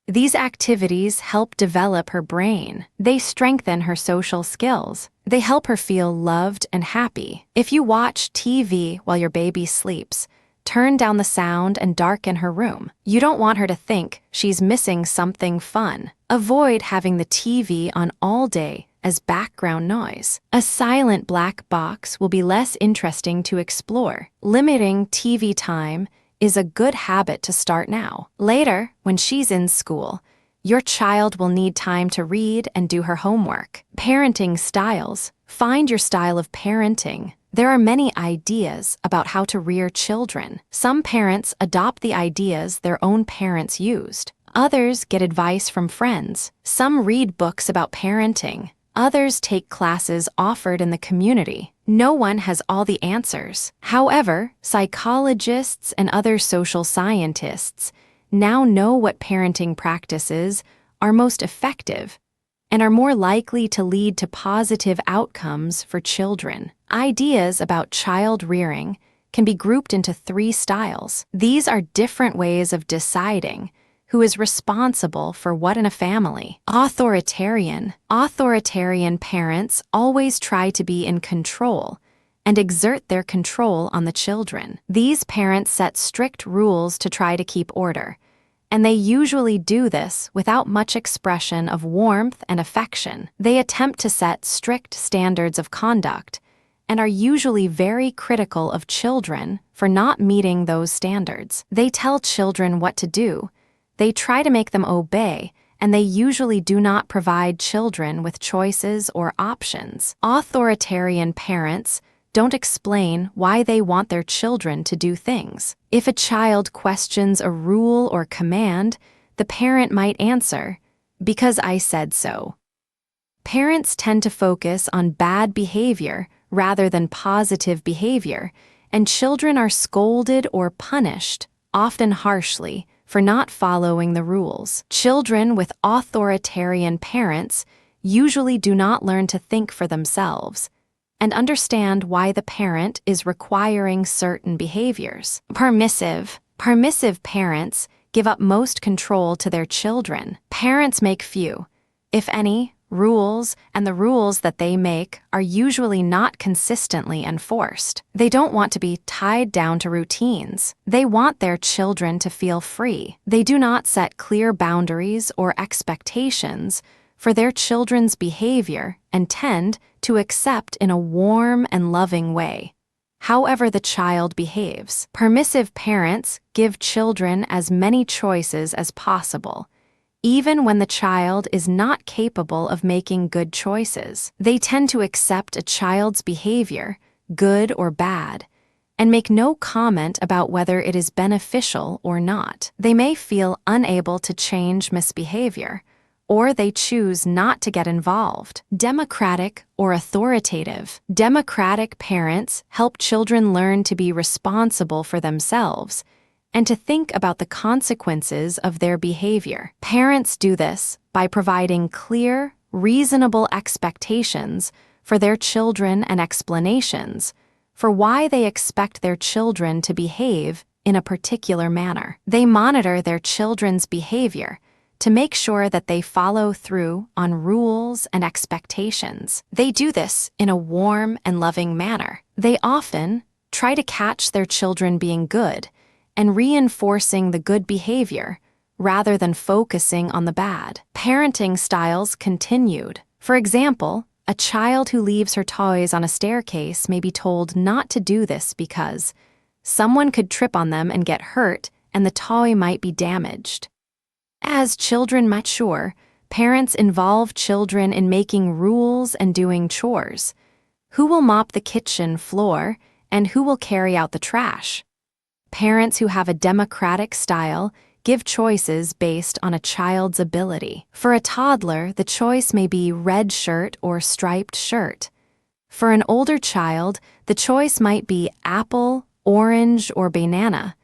These activities help develop her brain. They strengthen her social skills. They help her feel loved and happy. If you watch TV while your baby sleeps, turn down the sound and darken her room. You don't want her to think she's missing something fun. Avoid having the TV on all day as background noise. A silent black box will be less interesting to explore. Limiting TV time is a good habit to start now. Later, when she's in school, your child will need time to read and do her homework. Parenting styles. Find your style of parenting. There are many ideas about how to rear children. Some parents adopt the ideas their own parents used. Others get advice from friends. Some read books about parenting. Others take classes offered in the community. No one has all the answers. However, psychologists and other social scientists now know what parenting practices are most effective and are more likely to lead to positive outcomes for children. Ideas about child rearing can be grouped into 3 styles. These are different ways of deciding who is responsible for what in a family. Authoritarian. Authoritarian parents always try to be in control and exert their control on the children. These parents set strict rules to try to keep order, and they usually do this without much expression of warmth and affection. They attempt to set strict standards of conduct and are usually very critical of children for not meeting those standards. They tell children what to do. They try to make them obey, and they usually do not provide children with choices or options. Authoritarian parents don't explain why they want their children to do things. If a child questions a rule or command, the parent might answer, "Because I said so." Parents tend to focus on bad behavior rather than positive behavior, and children are scolded or punished, often harshly, for not following the rules. Children with authoritarian parents usually do not learn to think for themselves and understand why the parent is requiring certain behaviors. Permissive. Permissive parents give up most control to their children. Parents make few, if any, rules, and the rules that they make are usually not consistently enforced. They don't want to be tied down to routines. They want their children to feel free. They do not set clear boundaries or expectations for their children's behavior and tend to accept in a warm and loving way however the child behaves. Permissive parents give children as many choices as possible, even when the child is not capable of making good choices. They tend to accept a child's behavior, good or bad, and make no comment about whether it is beneficial or not. They may feel unable to change misbehavior, or they choose not to get involved. Democratic or authoritative. Democratic parents help children learn to be responsible for themselves and to think about the consequences of their behavior. Parents do this by providing clear, reasonable expectations for their children and explanations for why they expect their children to behave in a particular manner. They monitor their children's behavior to make sure that they follow through on rules and expectations. They do this in a warm and loving manner. They often try to catch their children being good and reinforcing the good behavior rather than focusing on the bad. Parenting styles continued. For example, a child who leaves her toys on a staircase may be told not to do this because someone could trip on them and get hurt and the toy might be damaged. As children mature, parents involve children in making rules and doing chores. Who will mop the kitchen floor and who will carry out the trash? Parents who have a democratic style give choices based on a child's ability. For a toddler, the choice may be red shirt or striped shirt. For an older child, the choice might be apple, orange, or banana.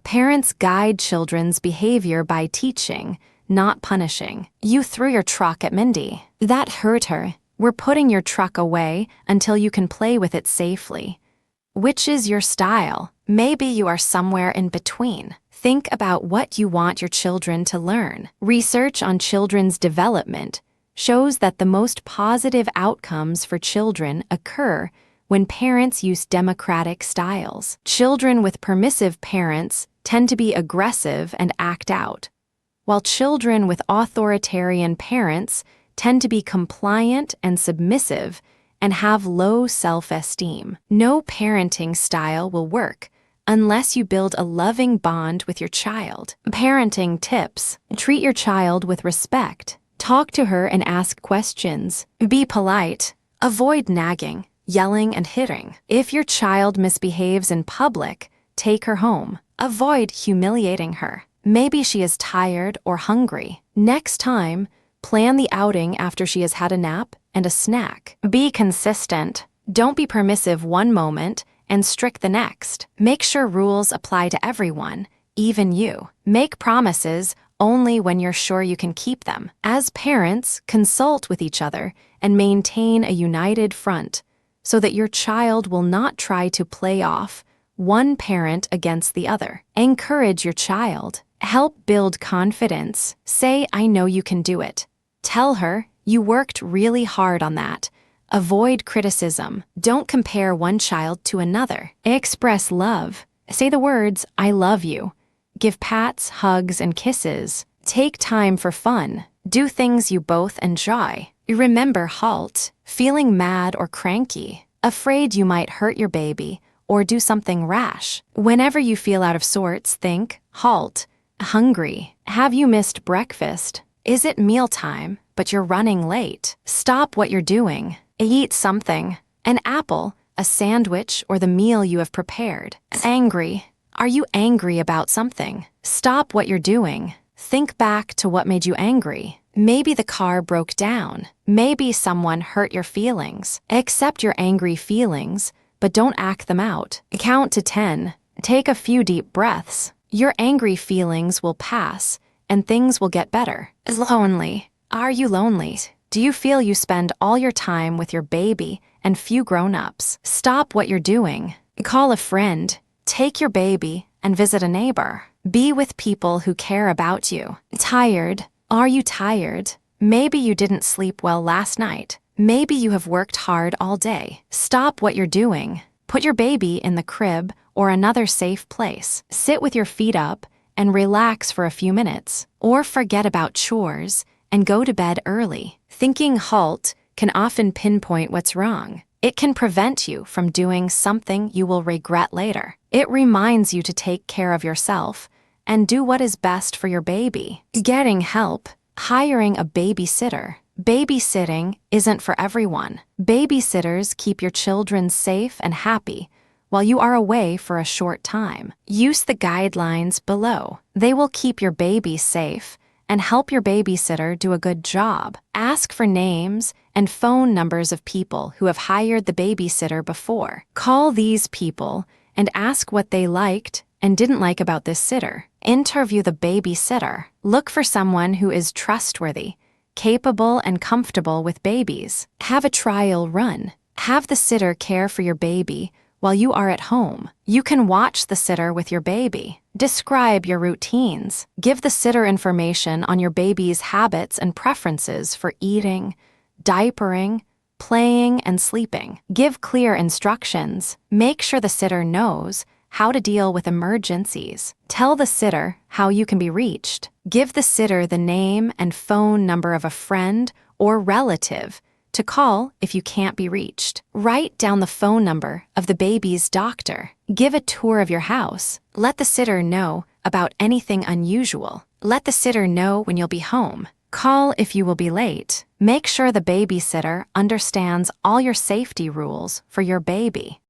Parents guide children's behavior by teaching, not punishing. You threw your truck at Mindy. That hurt her. We're putting your truck away until you can play with it safely. Which is your style? Maybe you are somewhere in between. Think about what you want your children to learn. Research on children's development shows that the most positive outcomes for children occur when parents use democratic styles. Children with permissive parents tend to be aggressive and act out, while children with authoritarian parents tend to be compliant and submissive and have low self-esteem. No parenting style will work unless you build a loving bond with your child. Parenting tips: treat your child with respect. Talk to her and ask questions. Be polite. Avoid nagging, yelling, and hitting. If your child misbehaves in public, take her home. Avoid humiliating her. Maybe she is tired or hungry. Next time, plan the outing after she has had a nap and a snack. Be consistent. Don't be permissive one moment and strict the next. Make sure rules apply to everyone, even you. Make promises only when you're sure you can keep them. As parents, consult with each other and maintain a united front so that your child will not try to play off one parent against the other. Encourage your child. Help build confidence. Say, "I know you can do it." Tell her, "You worked really hard on that." Avoid criticism. Don't compare one child to another. Express love. Say the words, "I love you." Give pats, hugs, and kisses. Take time for fun. Do things you both enjoy. Remember, halt. Feeling mad or cranky, afraid you might hurt your baby or do something rash. Whenever you feel out of sorts, think, halt. Hungry. Have you missed breakfast? Is it mealtime, but you're running late? Stop what you're doing. Eat something. An apple, a sandwich, or the meal you have prepared. Angry. Are you angry about something? Stop what you're doing. Think back to what made you angry. Maybe the car broke down. Maybe someone hurt your feelings. Accept your angry feelings, but don't act them out. Count to 10. Take a few deep breaths. Your angry feelings will pass, and things will get better. Lonely. Are you lonely? Do you feel you spend all your time with your baby and few grown-ups? Stop what you're doing. Call a friend. Take your baby and visit a neighbor. Be with people who care about you. Tired. Are you tired? Maybe you didn't sleep well last night. Maybe you have worked hard all day. Stop what you're doing. Put your baby in the crib or another safe place. Sit with your feet up and relax for a few minutes. Or forget about chores and go to bed early. Thinking halt can often pinpoint what's wrong. It can prevent you from doing something you will regret later. It reminds you to take care of yourself and do what is best for your baby. Getting help. Hiring a babysitter. Babysitting isn't for everyone. Babysitters keep your children safe and happy while you are away for a short time. Use the guidelines below. They will keep your baby safe and help your babysitter do a good job. Ask for names and phone numbers of people who have hired the babysitter before. Call these people and ask what they liked and didn't like about this sitter. Interview the babysitter. Look for someone who is trustworthy, capable, and comfortable with babies. Have a trial run. Have the sitter care for your baby while you are at home. You can watch the sitter with your baby. Describe your routines. Give the sitter information on your baby's habits and preferences for eating, diapering, playing, and sleeping. Give clear instructions. Make sure the sitter knows how to deal with emergencies. Tell the sitter how you can be reached. Give the sitter the name and phone number of a friend or relative to call if you can't be reached. Write down the phone number of the baby's doctor. Give a tour of your house. Let the sitter know about anything unusual. Let the sitter know when you'll be home. Call if you will be late. Make sure the babysitter understands all your safety rules for your baby.